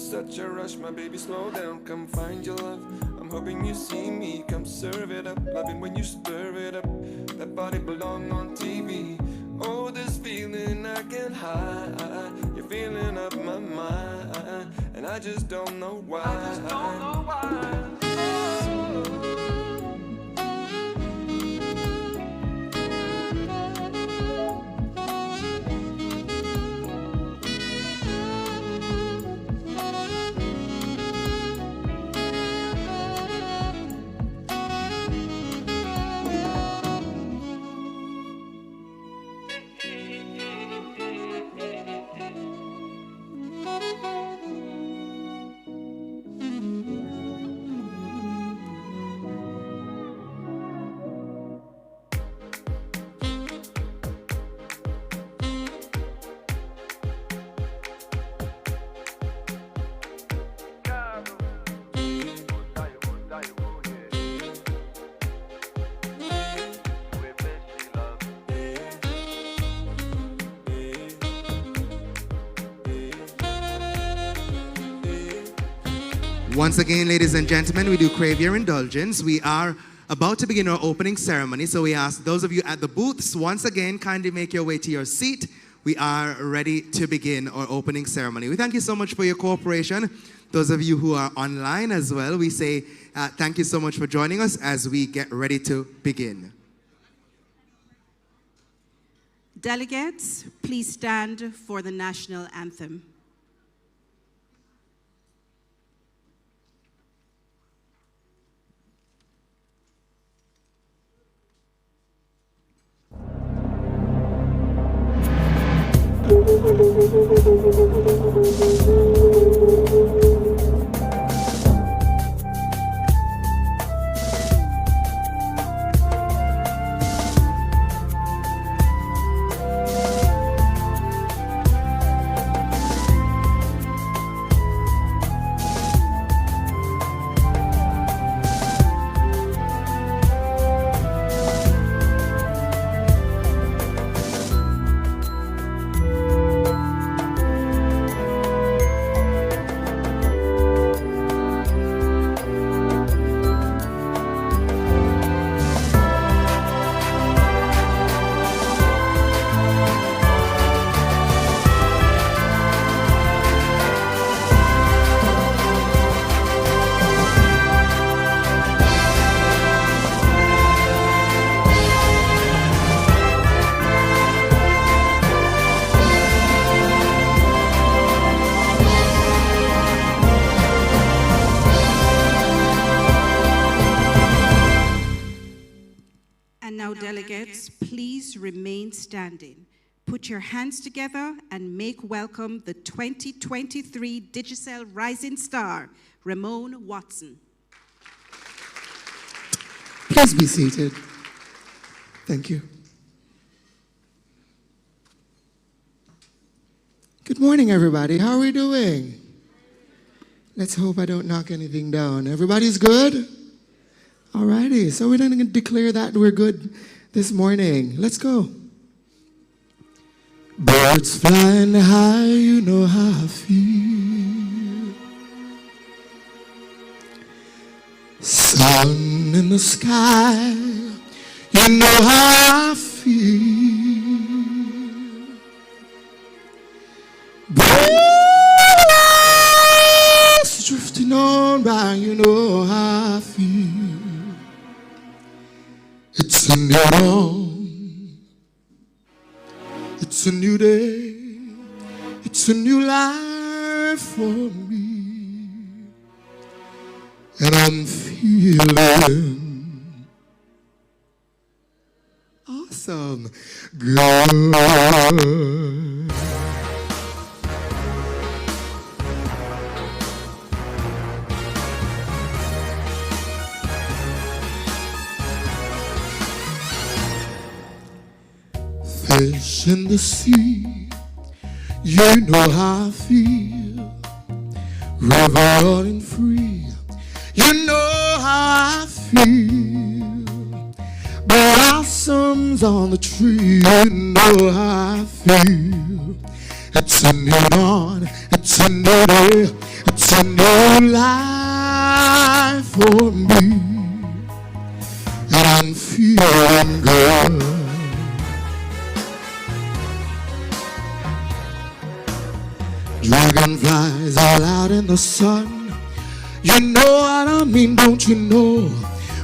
such a rush, my baby, slow down, come find your love. I'm hoping you see me, come serve it up. Loving when you stir it up, that body belong on TV. Oh, this feeling I can't hide. You're feeling up my mind, and I just don't know why. I just don't know why. Once again, ladies and gentlemen, we do crave your indulgence. We are about to begin our opening ceremony, so we ask those of you at the booths, once again, kindly make your way to your seat. We are ready to begin our opening ceremony. We thank you so much for your cooperation. Those of you who are online as well, we say thank you so much for joining us as we get ready to begin. Delegates, please stand for the national anthem. Delegates, please remain standing. Put your hands together and make welcome the 2023 Digicel Rising Star, Ramon Watson. Please be seated. Thank you. Good morning, everybody. How are we doing? Let's hope I don't knock anything down. Everybody's good? Alrighty, so we're going to declare that we're good this morning. Let's go. Birds flying high, you know how I feel. Sun in the sky, you know how I feel. Birds drifting on by, you know how I feel. It's a new dawn, it's a new day, it's a new life for me, and I'm feeling awesome, good. Fish in the sea, you know how I feel. River running free, you know how I feel. Blossoms on the tree, you know how I feel. It's a new dawn, it's a new day, it's It's a new life for me, and I'm feeling good. Dragonflies all out in the sun. You know what I mean, don't you know?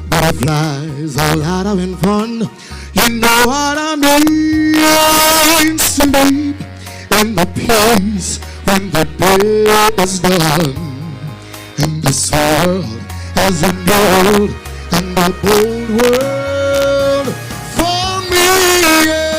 Butterflies all out having fun. You know what I mean? Sleep in the peace when the day is done. And this world has a new and a bold world for me. Yeah.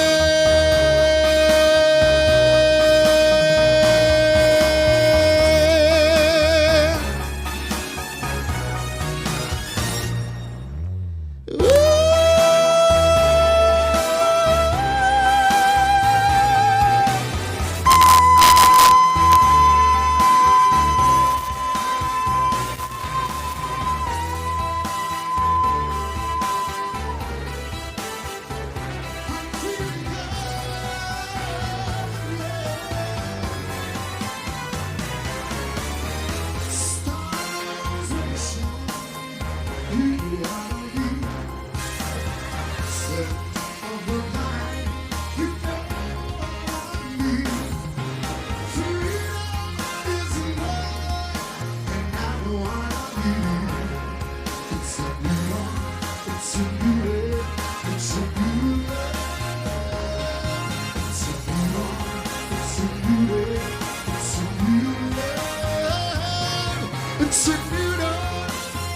It's a new day,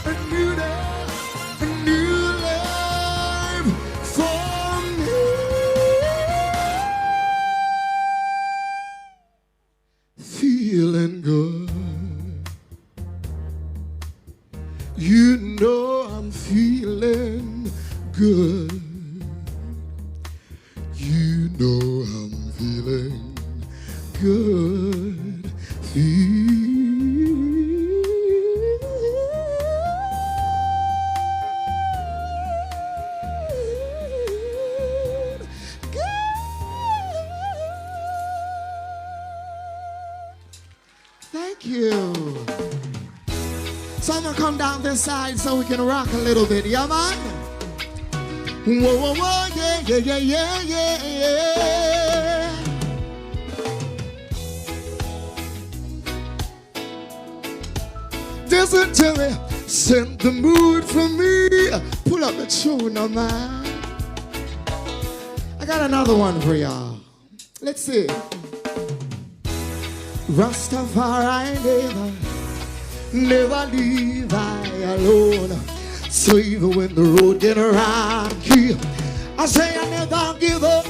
a new day, a new life for me. Feeling good. You know I'm feeling good. You know I'm feeling good. Thank you. So I'm gonna come down this side so we can rock a little bit, yeah man? Whoa, whoa, whoa, yeah, yeah, yeah, yeah, yeah, yeah. Listen to me, set the mood for me. Pull up the tune, oh man. I got another one for y'all. Let's see. Rastafari never leave I alone. So even when the road get rocky, I say I never give up.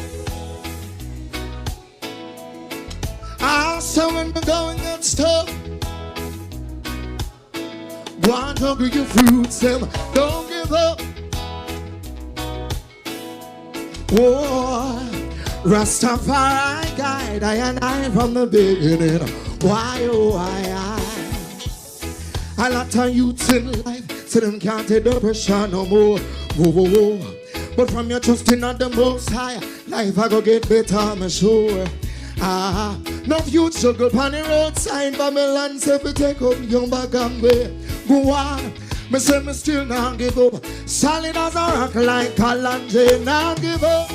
I say when the going gets tough, go and hungry your fruits, them don't give up. Oh, Rastafari guide I and I from the beginning. Why, oh, why, I lot of youths in life, so them can't take the pressure no more. Whoa, whoa, whoa. But from your trusting on the most high, life I go get better, I'm sure. No youth juggle on the roadside, Babylon say we take up young back and way. Go on, me say me still not give up. Solid as a rock like Kalanje, not give up.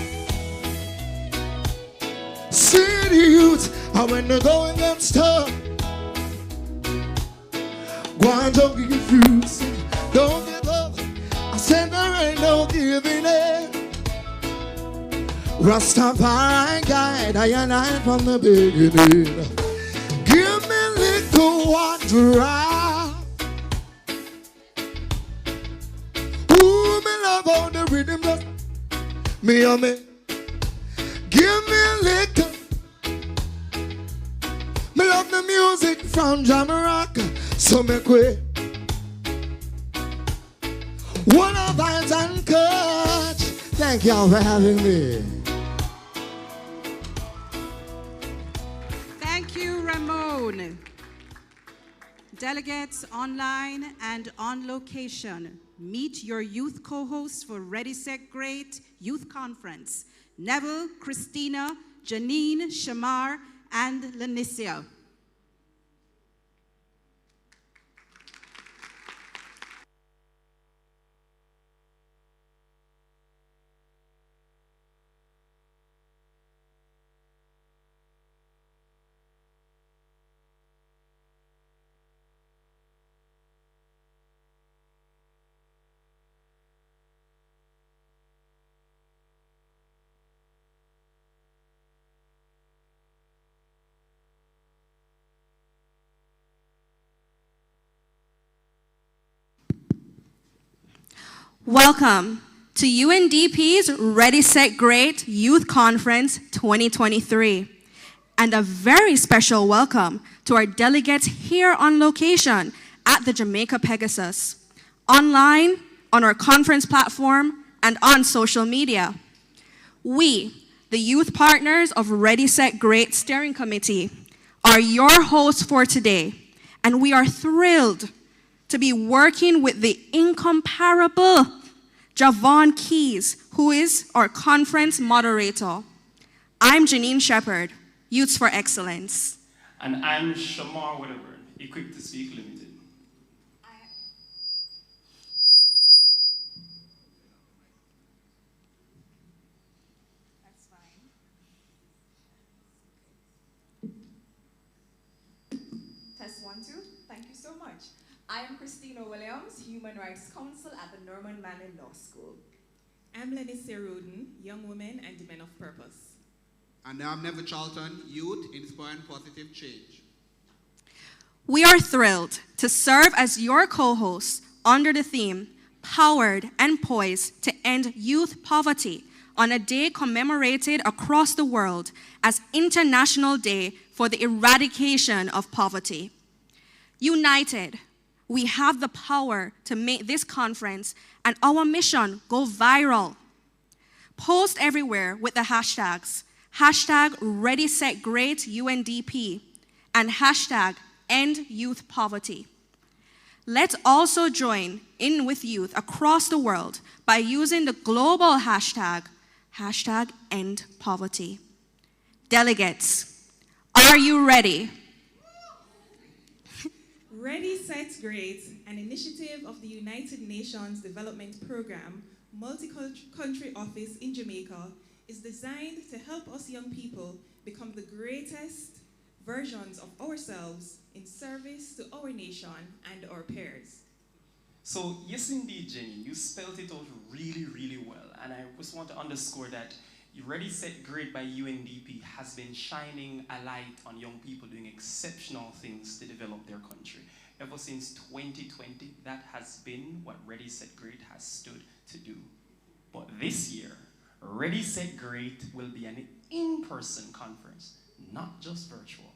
See the youth, and when the going gets tough, go and don't give fruits, don't give up. I said there ain't no giving in. Rastafari guide I and I from the beginning. Give me little one drop. Ooh, me love all the rhythm that me and me. Give me a little. Me love the music from Jamaica, so me quit. One of vibes and coach. Thank y'all for having me. Thank you, Ramon. Delegates online and on location, meet your youth co-hosts for Ready, Set, Great Youth Conference. Neville, Christina, Janine, Shamar, and Lanicia. Welcome to UNDP's Ready, Set, Great Youth Conference 2023. And a very special welcome to our delegates here on location at the Jamaica Pegasus, online, on our conference platform, and on social media. We, the youth partners of Ready, Set, Great Steering Committee, are your hosts for today, and we are thrilled to be working with the incomparable Javon Keys, who is our conference moderator. I'm Janine Shepherd, Youths for Excellence. And I'm Shamar Wedderburn, Equipped to Speak Limited. That's fine. Test 1, 2. Thank you so much. I am Christina Williams, Human Rights Counsel at the Norman Manley Law School. I'm Lenny Serudin, Young Women and Men of Purpose. And I'm Never Charlton, Youth Inspiring Positive Change. We are thrilled to serve as your co-hosts under the theme, Powered and Poised to End Youth Poverty, on a day commemorated across the world as International Day for the Eradication of Poverty. United, we have the power to make this conference and our mission go viral. Post everywhere with the hashtags, #ReadySetGreatUNDP and #EndYouthPoverty. Let's also join in with youth across the world by using the global hashtag, #EndPoverty. Delegates, are you ready? Ready, Set, Great, an initiative of the United Nations Development Program, multi-country office in Jamaica, is designed to help us young people become the greatest versions of ourselves in service to our nation and our peers. So yes indeed, Jenny, you spelled it out really, really well. And I just want to underscore that Ready, Set, Great by UNDP has been shining a light on young people doing exceptional things to develop their country. Ever since 2020, that has been what Ready, Set, Great has stood to do. But this year, Ready, Set, Great will be an in-person conference, not just virtual.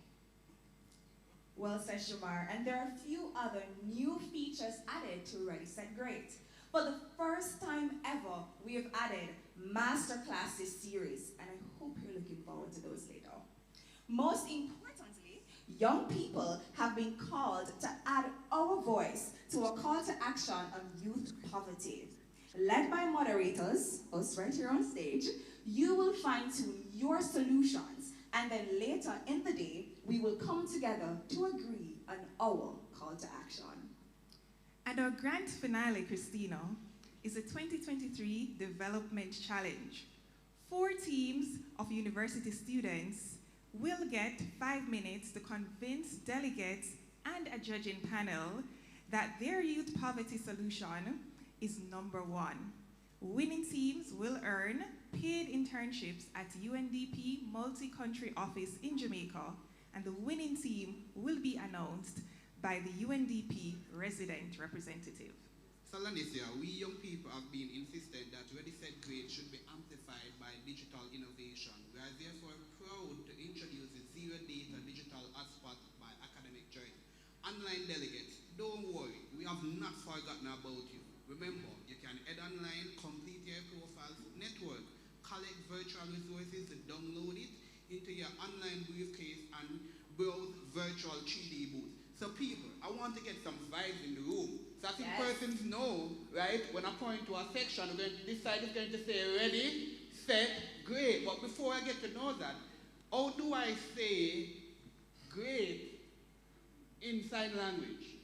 Well said, Shamar, and there are a few other new features added to Ready, Set, Great. For the first time ever, we have added masterclasses series, and I hope you're looking forward to those later. Most importantly, young people have been called to add our voice to a call to action on youth poverty. Led by moderators, us right here on stage, you will fine-tune your solutions, and then later in the day, we will come together to agree on our call to action. And our grand finale, Christina, is the 2023 Development Challenge. 4 teams of university students will get 5 minutes to convince delegates and a judging panel that their youth poverty solution is #1. Winning teams will earn paid internships at UNDP Multi-Country Office in Jamaica, and the winning team will be announced by the UNDP resident representative. So Lanicia, we young people have been insistent that Ready, Set, Great should be amplified by digital innovation. We are therefore proud to introduce the Zero Data Digital Hotspot by Academic Journey. Online delegates, don't worry, we have not forgotten about you. Remember, you can head online, complete your profiles, network, collect virtual resources, download it into your online briefcase, and browse virtual 3D booths. So people, I want to get some vibes in the room. So I think persons know, right, when I point to a section, this side is going to say ready, set, great. But before I get to know that, how do I say great in sign language?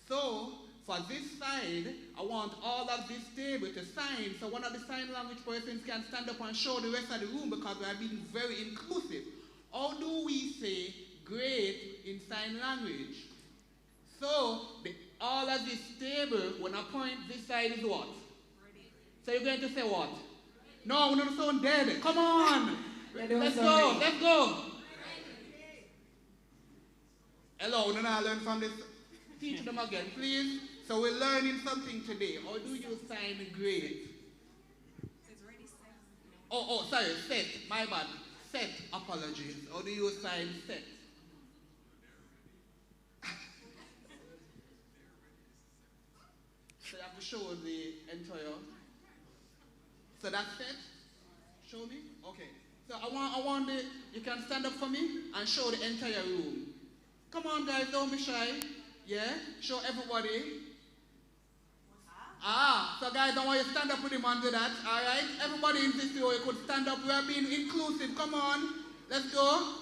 So, for this side, I want all of this table to sign, so one of the sign language persons can stand up and show the rest of the room, because we are being very inclusive. How do we say great in sign language? So, all of this table, when I point this side is what? Ready. So you're going to say what? Ready. No, we're not sound dead. Come on. Let's go. Ready. Let's go. Ready. Hello, we're not learn from this. Teach them again, please. So we're learning something today. How do you sign great? Oh, sorry, set. My bad. Set. Apologies. How do you sign set? So you have to show the entire. So that's set. Show me. Okay. So I want the. You can stand up for me and show the entire room. Come on, guys. Don't be shy. Yeah. Show everybody. So guys, I want you to stand up with him and do that. All right. Everybody in this row, you could stand up. We are being inclusive. Come on. Let's go.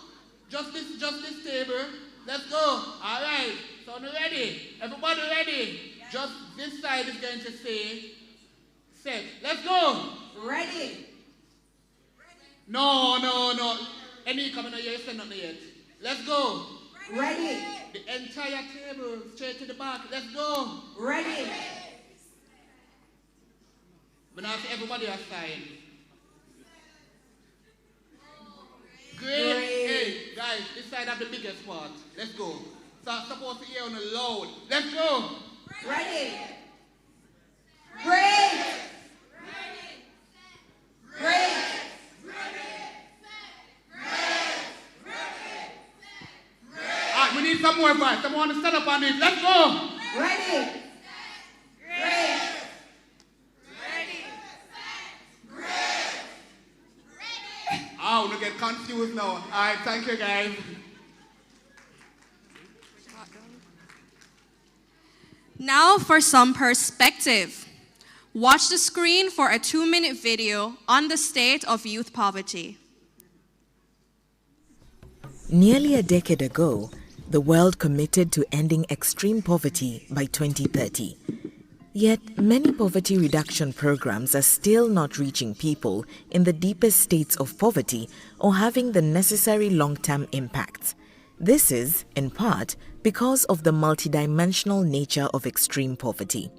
Just this table. Let's go. All right. So you ready? Everybody ready? Yes. Just this side is going to say set. Let's go. Ready. No. Any coming here, you said nothing yet. Let's go. Ready. The entire table, straight to the back. Let's go. Ready. But now see everybody aside. Great. Hey, guys, this side have the biggest part. Let's go. So I'm supposed to hear on the loud. Let's go. Ready. Great. Great. We need some more vibes. Someone to stand up on it. Let's go. Ready. Great. Oh, don't get confused now. All right, thank you, guys. Now for some perspective. Watch the screen for a 2-minute video on the state of youth poverty. Nearly a decade ago, the world committed to ending extreme poverty by 2030. Yet, many poverty reduction programs are still not reaching people in the deepest states of poverty or having the necessary long-term impacts. This is, in part, because of the multidimensional nature of extreme poverty.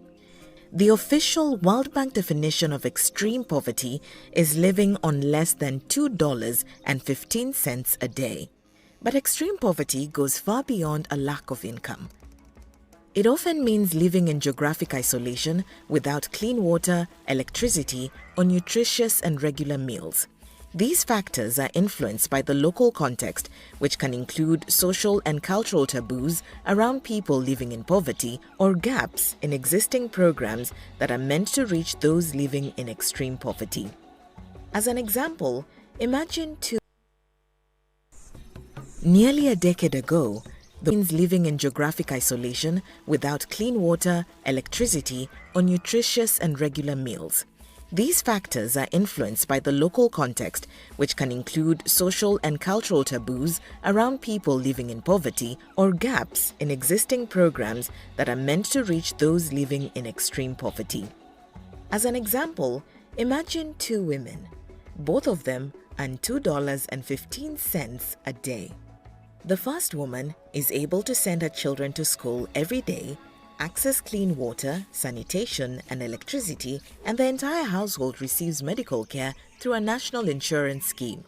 The official World Bank definition of extreme poverty is living on less than $2.15 a day. But extreme poverty goes far beyond a lack of income. It often means living in geographic isolation without clean water, electricity, or nutritious and regular meals. These factors are influenced by the local context, which can include social and cultural taboos around people living in poverty or gaps in existing programs that are meant to reach those living in extreme poverty. As an example, imagine Nearly a decade ago, means living in geographic isolation without clean water, electricity, or nutritious and regular meals. These factors are influenced by the local context, which can include social and cultural taboos around people living in poverty or gaps in existing programs that are meant to reach those living in extreme poverty. As an example, imagine 2 women. Both of them earn $2.15 a day. The first woman is able to send her children to school every day, access clean water, sanitation, and electricity, and the entire household receives medical care through a national insurance scheme.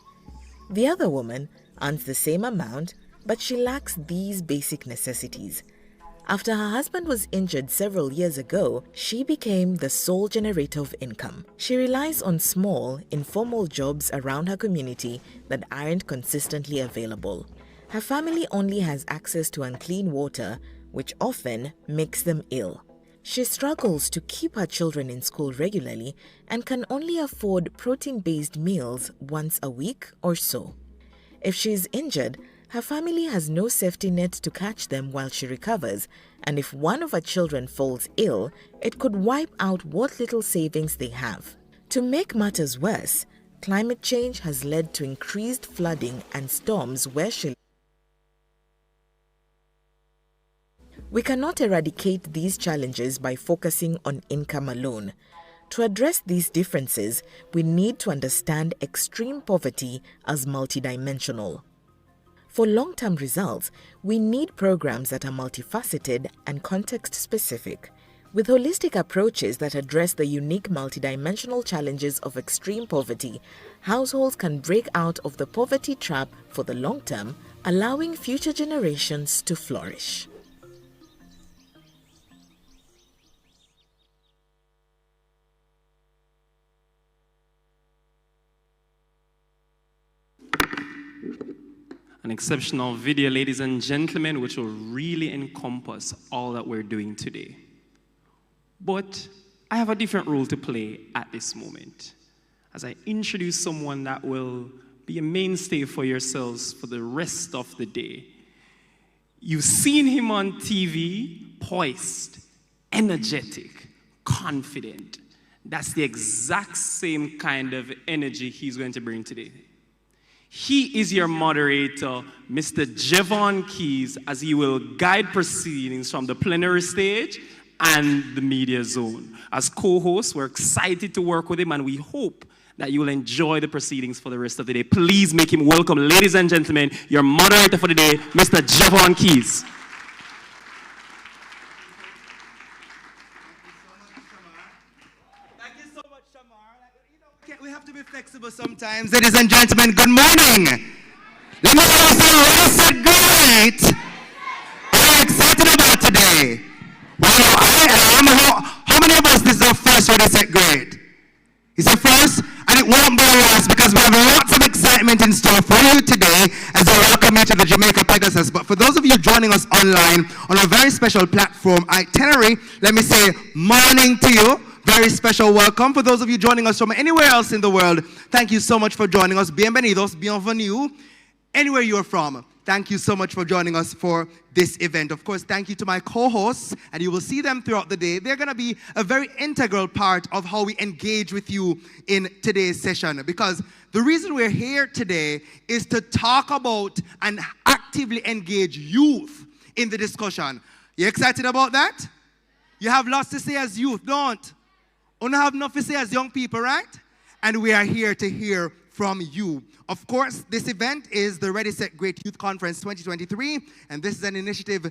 The other woman earns the same amount, but she lacks these basic necessities. After her husband was injured several years ago, she became the sole generator of income. She relies on small, informal jobs around her community that aren't consistently available. Her family only has access to unclean water, which often makes them ill. She struggles to keep her children in school regularly and can only afford protein-based meals once a week or so. If she is injured, her family has no safety net to catch them while she recovers, and if one of her children falls ill, it could wipe out what little savings they have. To make matters worse, climate change has led to increased flooding and storms where she lives. We cannot eradicate these challenges by focusing on income alone. To address these differences, we need to understand extreme poverty as multidimensional. For long-term results, we need programs that are multifaceted and context-specific. With holistic approaches that address the unique multidimensional challenges of extreme poverty, households can break out of the poverty trap for the long term, allowing future generations to flourish. An exceptional video, ladies and gentlemen, which will really encompass all that we're doing today. But I have a different role to play at this moment as I introduce someone that will be a mainstay for yourselves for the rest of the day. You've seen him on TV, poised, energetic, confident. That's the exact same kind of energy he's going to bring today. He is your moderator, Mr. Javon Keys, as he will guide proceedings from the plenary stage and the media zone. As co-hosts, we're excited to work with him, and we hope that you will enjoy the proceedings for the rest of the day. Please make him welcome, ladies and gentlemen, your moderator for the day, Mr. Javon Keys. We have to be flexible sometimes. Ladies and gentlemen, good morning. Let me hear you say, "Ready, set, great." Are you excited about today? Well, I am. How many of us, this is our first Ready, set, great? It's our first, and it won't be last because we have lots of excitement in store for you today as we welcome you to the Jamaica Pegasus. But for those of you joining us online on a very special platform itinerary, let me say morning to you. Very special welcome. For those of you joining us from anywhere else in the world, thank you so much for joining us. Bienvenidos, bienvenue, anywhere you're from. Thank you so much for joining us for this event. Of course, thank you to my co-hosts, and you will see them throughout the day. They're going to be a very integral part of how we engage with you in today's session, because the reason we're here today is to talk about and actively engage youth in the discussion. You excited about that? You have lots to say as youth, don't? Don't have nothing to say as young people, right? And we are here to hear from you. Of course, this event is the Ready, Set, Great Youth Conference 2023, and this is an initiative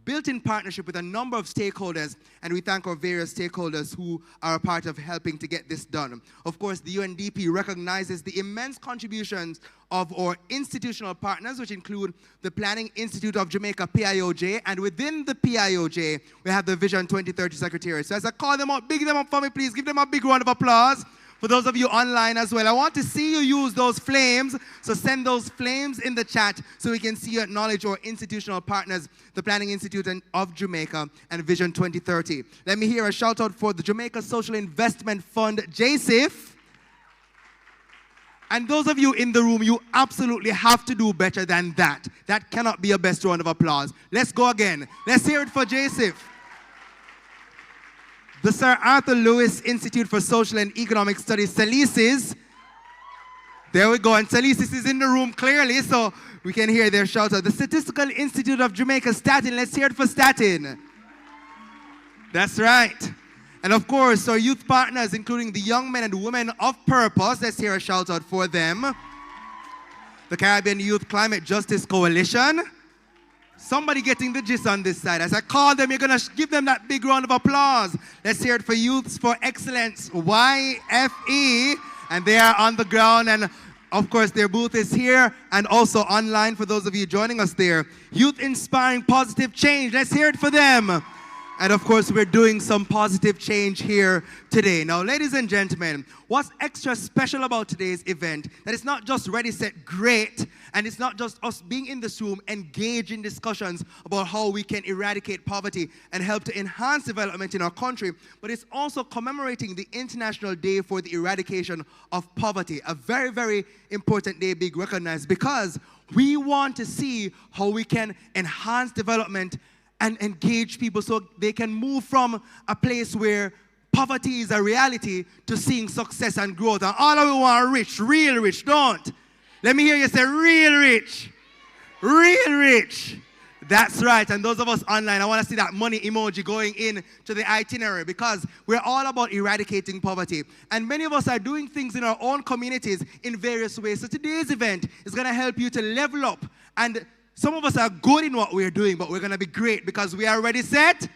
built in partnership with a number of stakeholders, and we thank our various stakeholders who are a part of helping to get this done. Of course, the UNDP recognizes the immense contributions of our institutional partners, which include the Planning Institute of Jamaica, PIOJ, and within the PIOJ, we have the Vision 2030 Secretariat. So as I call them out, big them up for me, please. Give them a big round of applause. For those of you online as well, I want to see you use those flames, so send those flames in the chat so we can see you acknowledge our institutional partners, the Planning Institute of Jamaica and Vision 2030. Let me hear a shout out for the Jamaica Social Investment Fund, JSIF. And those of you in the room, you absolutely have to do better than that. That cannot be a best round of applause. Let's go again. Let's hear it for JSIF. The Sir Arthur Lewis Institute for Social and Economic Studies, SALISIS. There we go, and SALISIS is in the room clearly, so we can hear their shout out. The Statistical Institute of Jamaica, Statin. Let's hear it for Statin. That's right. And of course, our youth partners, including the Young Men and Women of Purpose. Let's hear a shout out for them. The Caribbean Youth Climate Justice Coalition. Somebody getting the gist on this side. As I call them, you're going to give them that big round of applause. Let's hear it for Youths for Excellence, YFE. And they are on the ground. And of course, their booth is here and also online for those of you joining us there. Youth Inspiring Positive Change. Let's hear it for them. And of course, we're doing some positive change here today. Now, ladies and gentlemen, what's extra special about today's event, that it's not just Ready, Set, Great, and it's not just us being in this room, engaged in discussions about how we can eradicate poverty and help to enhance development in our country, but it's also commemorating the International Day for the Eradication of Poverty, a very, very important day being recognized because we want to see how we can enhance development and engage people so they can move from a place where poverty is a reality to seeing success and growth. And all of you want rich, real rich, don't? Let me hear you say real rich. Real rich. That's right. And those of us online, I want to see that money emoji going in to the itinerary because we're all about eradicating poverty. And many of us are doing things in our own communities in various ways. So today's event is going to help you to level up. And some of us are good in what we're doing, but we're going to be great because we are ready, set.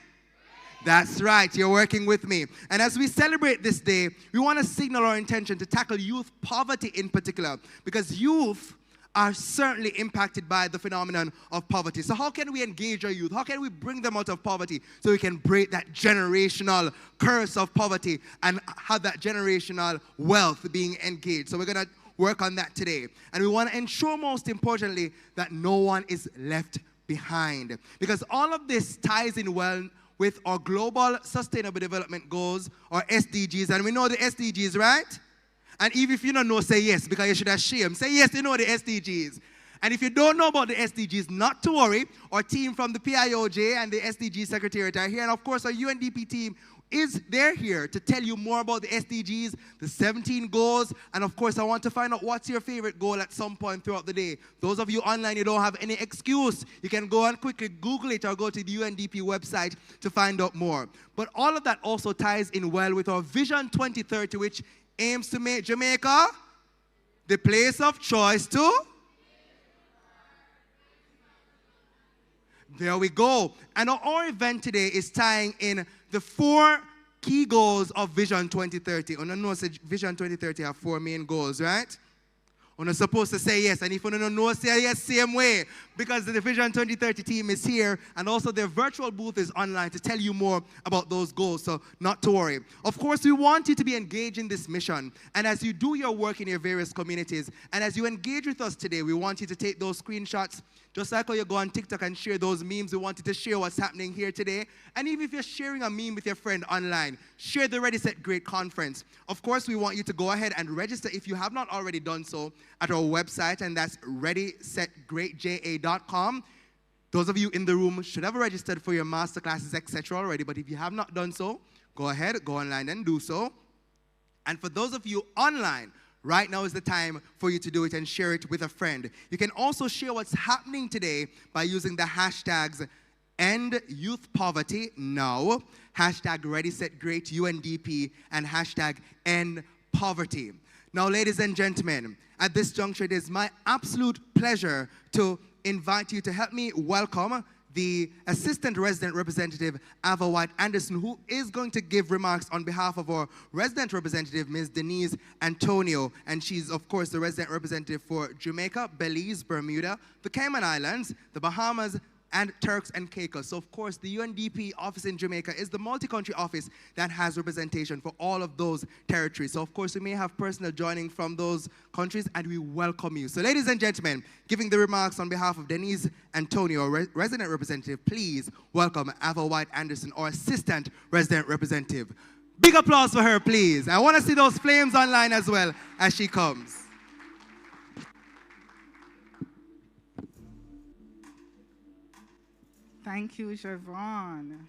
That's right. You're working with me. And as we celebrate this day, we want to signal our intention to tackle youth poverty in particular because youth are certainly impacted by the phenomenon of poverty. So how can we engage our youth? How can we bring them out of poverty so we can break that generational curse of poverty and have that generational wealth being engaged? So we're going to work on that today. And we want to ensure, most importantly, that no one is left behind. Because all of this ties in well with our Global Sustainable Development Goals, or SDGs. And we know the SDGs, right? And even if you don't know, say yes, because you should have shame. Say yes, you know the SDGs. And if you don't know about the SDGs, not to worry. Our team from the PIOJ and the SDG Secretariat are here. And of course, our UNDP team they're here to tell you more about the SDGs, the 17 goals, and of course, I want to find out what's your favorite goal at some point throughout the day. Those of you online, you don't have any excuse. You can go and quickly Google it or go to the UNDP website to find out more. But all of that also ties in well with our Vision 2030, which aims to make Jamaica the place of choice to. There we go. And our event today is tying in the 4 key goals of Vision 2030. And I know Vision 2030 have 4 main goals, right? You're supposed to say yes, and if you don't know, say yes same way, because the Vision 2030 team is here, and also their virtual booth is online to tell you more about those goals, so not to worry. Of course, we want you to be engaged in this mission, and as you do your work in your various communities, and as you engage with us today, we want you to take those screenshots, just like how you go on TikTok and share those memes. We want you to share what's happening here today. And even if you're sharing a meme with your friend online, share the Ready, Set, Great conference. Of course, we want you to go ahead and register if you have not already done so at our website, and that's readysetgreatja.com. Those of you in the room should have registered for your masterclasses, etc. already, but if you have not done so, go ahead, go online and do so. And for those of you online, right now is the time for you to do it and share it with a friend. You can also share what's happening today by using the hashtags End Youth Poverty Now, hashtag Ready, Set, Great UNDP, and hashtag End Poverty. Now, ladies and gentlemen, at this juncture, it is my absolute pleasure to invite you to help me welcome the Assistant Resident Representative, Ava White Anderson, who is going to give remarks on behalf of our Resident Representative, Ms. Denise Antonio. And she's, of course, the Resident Representative for Jamaica, Belize, Bermuda, the Cayman Islands, the Bahamas, and Turks and Caicos. So, of course, the UNDP office in Jamaica is the multi-country office that has representation for all of those territories. So, of course, we may have personnel joining from those countries, and we welcome you. So, ladies and gentlemen, giving the remarks on behalf of Denise Antonio, Resident Representative, please welcome Ava White Anderson, our Assistant Resident Representative. Big applause for her, please. I want to see those flames online as well as she comes. Thank you, Javon.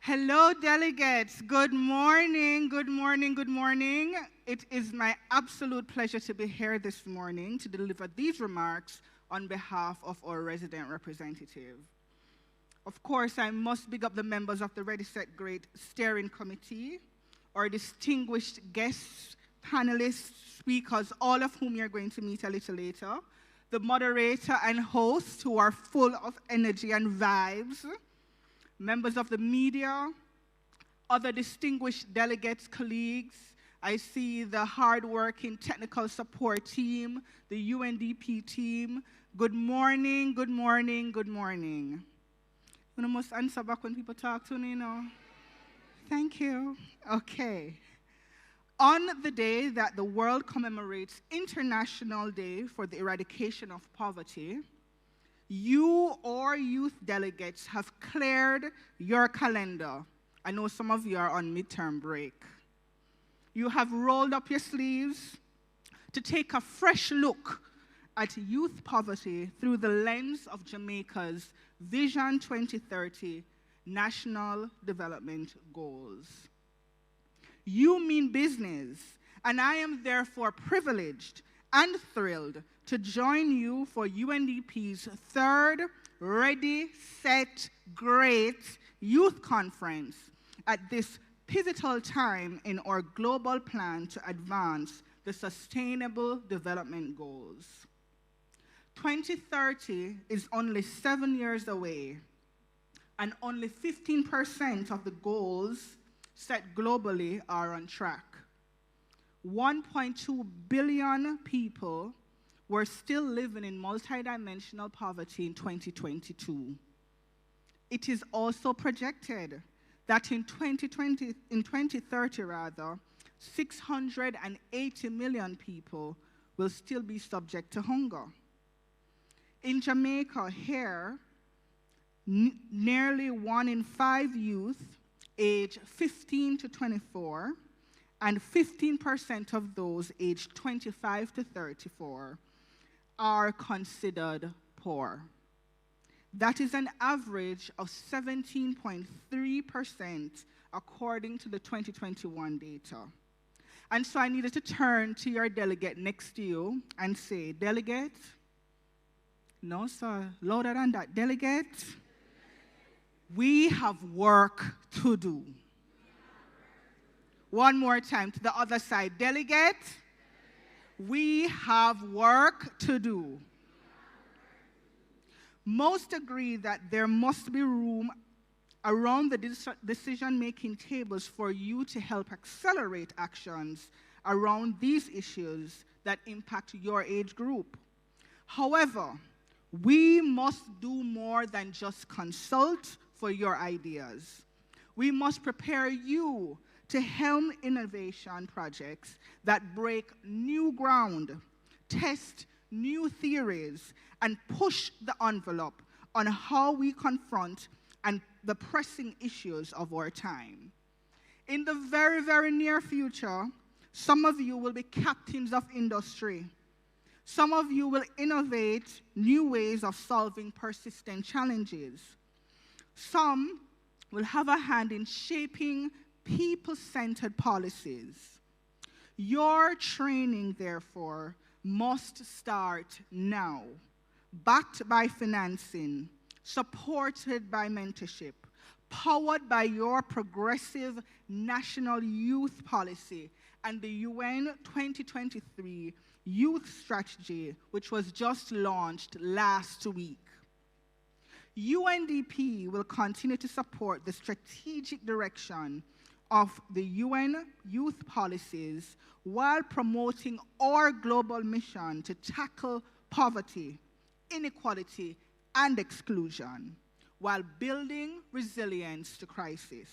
Hello, delegates. Good morning, good morning, good morning. It is my absolute pleasure to be here this morning to deliver these remarks on behalf of our resident representative. Of course, I must big up the members of the Ready, Set, Great Steering Committee, our distinguished guests, panelists, speakers, all of whom you're going to meet a little later, the moderator and hosts who are full of energy and vibes, members of the media, other distinguished delegates, colleagues. I see the hardworking technical support team, the UNDP team. Good morning, good morning, good morning. You must answer back when people talk to me, you know. Thank you. Okay. On the day that the world commemorates International Day for the Eradication of Poverty, you or youth delegates have cleared your calendar. I know some of you are on midterm break. You have rolled up your sleeves to take a fresh look at youth poverty through the lens of Jamaica's Vision 2030 National Development Goals. You mean business, and I am therefore privileged and thrilled to join you for UNDP's 3rd Ready, Set, Great Youth Conference at this pivotal time in our global plan to advance the Sustainable Development Goals. 2030 is only 7 years away, and only 15% of the goals set globally are on track. 1.2 billion people were still living in multidimensional poverty in 2022. It is also projected that in 2030 rather, 680 million people will still be subject to hunger. In Jamaica here, nearly 1 in 5 youth aged 15 to 24 and 15% of those aged 25 to 34 are considered poor. That is an average of 17.3% according to the 2021 data. And so I needed to turn to your delegate next to you and say, delegate, no sir, louder than that, delegate, we have work to do. One more time to the other side, delegate, we have work to do. Most agree that there must be room around the decision-making tables for you to help accelerate actions around these issues that impact your age group. However, we must do more than just consult for your ideas. We must prepare you to helm innovation projects that break new ground, test new theories, and push the envelope on how we confront and the pressing issues of our time. In the very, very near future, some of you will be captains of industry. Some of you will innovate new ways of solving persistent challenges. Some will have a hand in shaping people-centered policies. Your training, therefore, must start now, backed by financing, supported by mentorship, powered by your progressive national youth policy and the UN 2023 Youth Strategy, which was just launched last week. UNDP will continue to support the strategic direction of the UN youth policies while promoting our global mission to tackle poverty, inequality, and exclusion, while building resilience to crisis.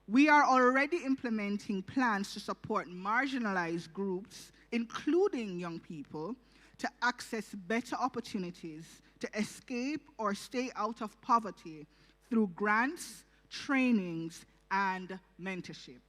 We are already implementing plans to support marginalized groups, including young people, to access better opportunities to escape or stay out of poverty through grants, trainings, and mentorship.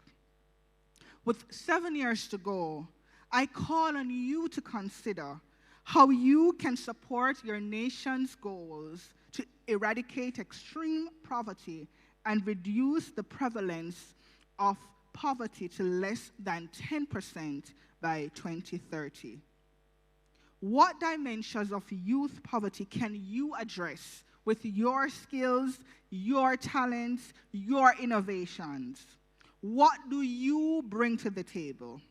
With 7 years to go, I call on you to consider how you can support your nation's goals to eradicate extreme poverty and reduce the prevalence of poverty to less than 10% by 2030. What dimensions of youth poverty can you address with your skills, your talents, your innovations? What do you bring to the table?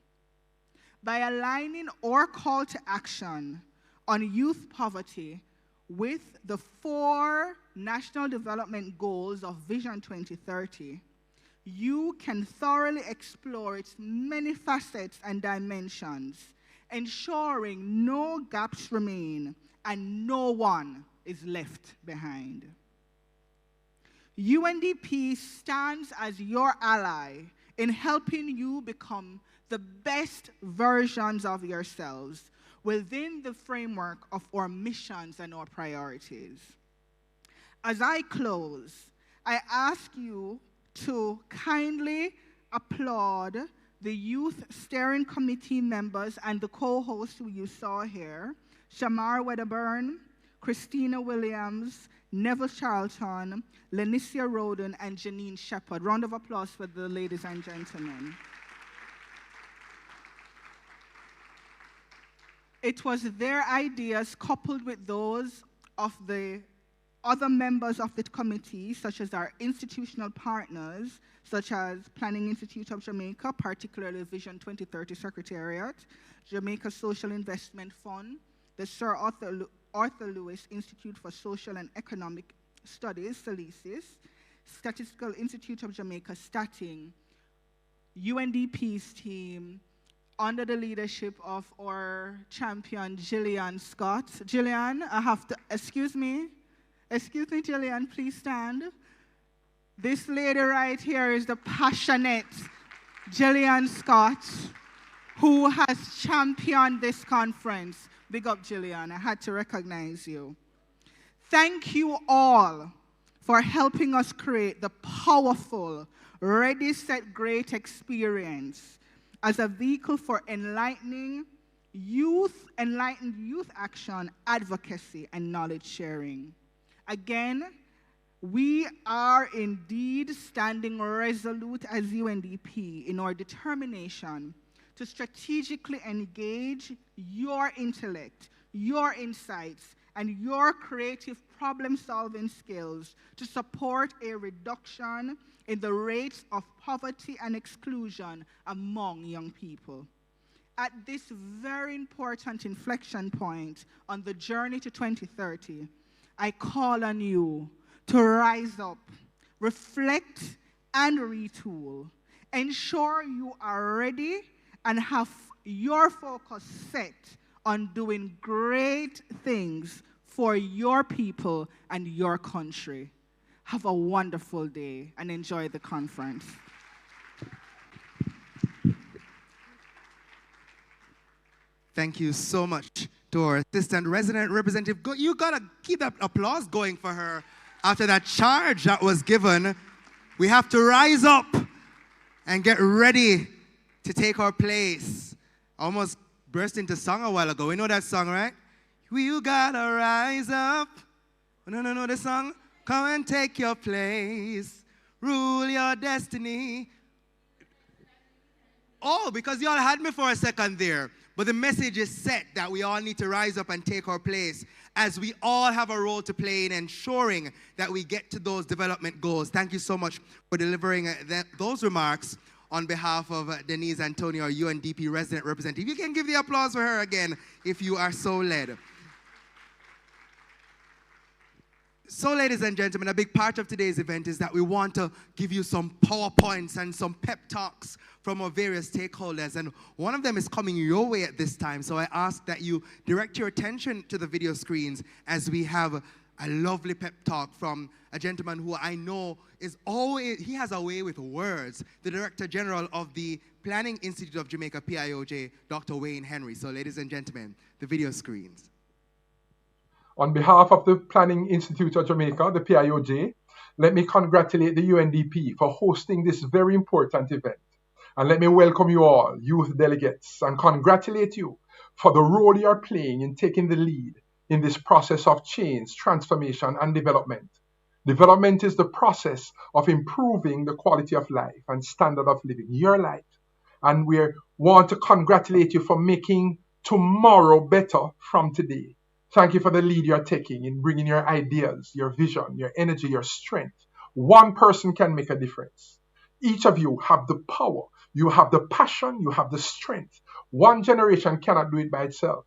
By aligning our call to action on youth poverty with the 4 National Development Goals of Vision 2030, you can thoroughly explore its many facets and dimensions, ensuring no gaps remain and no one is left behind. UNDP stands as your ally in helping you become the best versions of yourselves within the framework of our missions and our priorities. As I close, I ask you to kindly applaud the Youth Steering Committee members and the co-hosts who you saw here, Shamar Wedderburn, Christina Williams, Neville Charlton, Lenicia Roden, and Janine Shepard. Round of applause for the ladies and gentlemen. It was their ideas coupled with those of the other members of the committee, such as our institutional partners, such as Planning Institute of Jamaica, particularly Vision 2030 Secretariat, Jamaica Social Investment Fund, the Sir Arthur Lewis Institute for Social and Economic Studies, SALISIS, Statistical Institute of Jamaica, STATING, UNDP's team, under the leadership of our champion, Gillian Scott. Gillian, I have to, excuse me, Gillian, please stand. This lady right here is the passionate Jillian Scott, who has championed this conference. Big up, Jillian. I had to recognize you. Thank you all for helping us create the powerful Ready, Set, Great experience as a vehicle for enlightened youth action, advocacy, and knowledge sharing. Again, we are indeed standing resolute as UNDP in our determination to strategically engage your intellect, your insights, and your creative problem-solving skills to support a reduction in the rates of poverty and exclusion among young people. At this very important inflection point on the journey to 2030, I call on you to rise up, reflect, and retool. Ensure you are ready and have your focus set on doing great things for your people and your country. Have a wonderful day and enjoy the conference. Thank you so much to our assistant resident representative. You gotta keep that applause going for her after that charge that was given. We have to rise up and get ready to take our place. I almost burst into song a while ago. We know that song, right? You gotta rise up. No, the song. Come and take your place. Rule your destiny. Oh, because y'all had me for a second there. But the message is set that we all need to rise up and take our place as we all have a role to play in ensuring that we get to those development goals. Thank you so much for delivering those remarks on behalf of Denise Antonio, our UNDP resident representative. You can give the applause for her again if you are so led. So, ladies and gentlemen, a big part of today's event is that we want to give you some PowerPoints and some pep talks from our various stakeholders, and one of them is coming your way at this time. So I ask that you direct your attention to the video screens as we have a lovely pep talk from a gentleman who I know he has a way with words, the Director General of the Planning Institute of Jamaica, PIOJ, Dr. Wayne Henry. So, ladies and gentlemen, the video screens. On behalf of the Planning Institute of Jamaica, the PIOJ, let me congratulate the UNDP for hosting this very important event. And let me welcome you all, youth delegates, and congratulate you for the role you are playing in taking the lead in this process of change, transformation, and development. Development is the process of improving the quality of life and standard of living, your life. And we want to congratulate you for making tomorrow better from today. Thank you for the lead you're taking in bringing your ideas, your vision, your energy, your strength. One person can make a difference. Each of you have the power, you have the passion, you have the strength. One generation cannot do it by itself.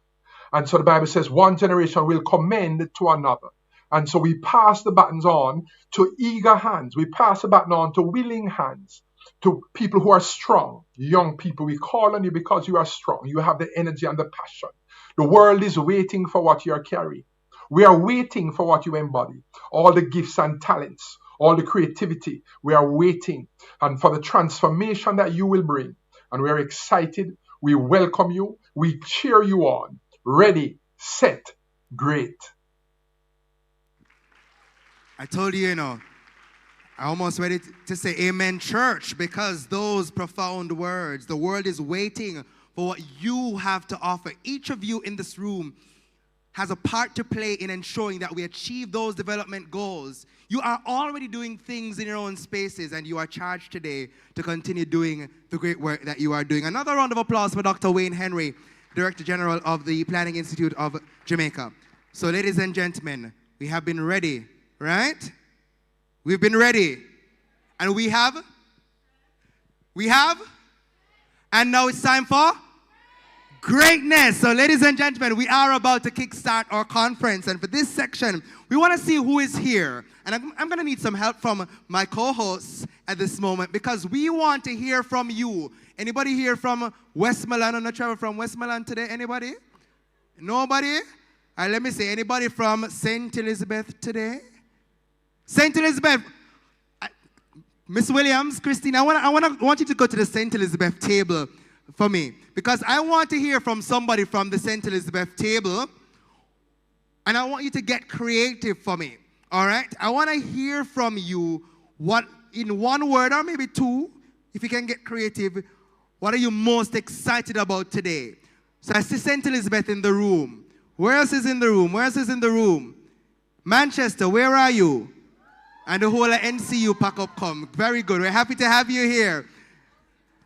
And so the Bible says one generation will commend to another. And so we pass the batons on to eager hands. We pass the baton on to willing hands, to people who are strong. Young people, we call on you because you are strong. You have the energy and the passion. The world is waiting for what you are carrying. We are waiting for what you embody. All the gifts and talents, all the creativity, we are waiting and for the transformation that you will bring. And we are excited. We welcome you. We cheer you on. Ready, set, great. I told you, I almost ready to say amen, church, because those profound words, the world is waiting for what you have to offer. Each of you in this room has a part to play in ensuring that we achieve those development goals. You are already doing things in your own spaces, and you are charged today to continue doing the great work that you are doing. Another round of applause for Dr. Wayne Henry, Director General of the Planning Institute of Jamaica. So, ladies and gentlemen, we have been ready, right? We've been ready. And we have, and now it's time for greatness. So, ladies and gentlemen, we are about to kickstart our conference. And for this section, we want to see who is here. And I'm going to need some help from my co-hosts at this moment because we want to hear from you. Anybody here from Westmoreland? I'm not traveling from Westmoreland today. Anybody? Nobody? All right, let me see. Anybody from St. Elizabeth today? St. Elizabeth. Miss Williams, Christine, I want you to go to the St. Elizabeth table for me, because I want to hear from somebody from the St. Elizabeth table, and I want you to get creative for me, all right? I want to hear from you what, in one word or maybe two, if you can get creative, what are you most excited about today? So I see St. Elizabeth in the room. Where else is in the room? Where else is in the room? Manchester, where are you? And the whole of NCU pack up come. Very good. We're happy to have you here.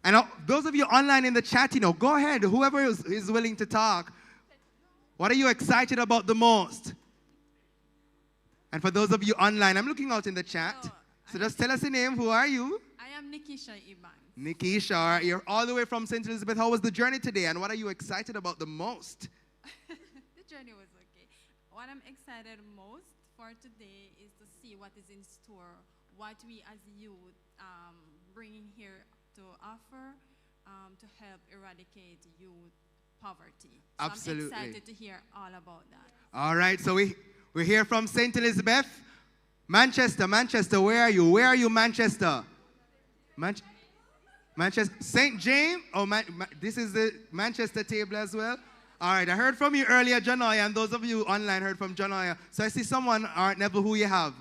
And those of you online in the chat, go ahead. Whoever is willing to talk. What are you excited about the most? And for those of you online, I'm looking out in the chat. So just tell us your name. Who are you? I am Nikisha Iban. Nikisha, you're all the way from St. Elizabeth. How was the journey today? And what are you excited about the most? The journey was okay. What I'm excited most for today is to see what is in store, what we as youth bringing here to offer to help eradicate youth poverty. So Absolutely. I'm excited to hear all about that. All right, so we're here from St. Elizabeth. Manchester, where are you? Where are you, Manchester? Manchester, St. James? Oh, this is the Manchester table as well. All right, I heard from you earlier, Janoya, and those of you online heard from Janoya. So I see someone, all right, Neville, who you have?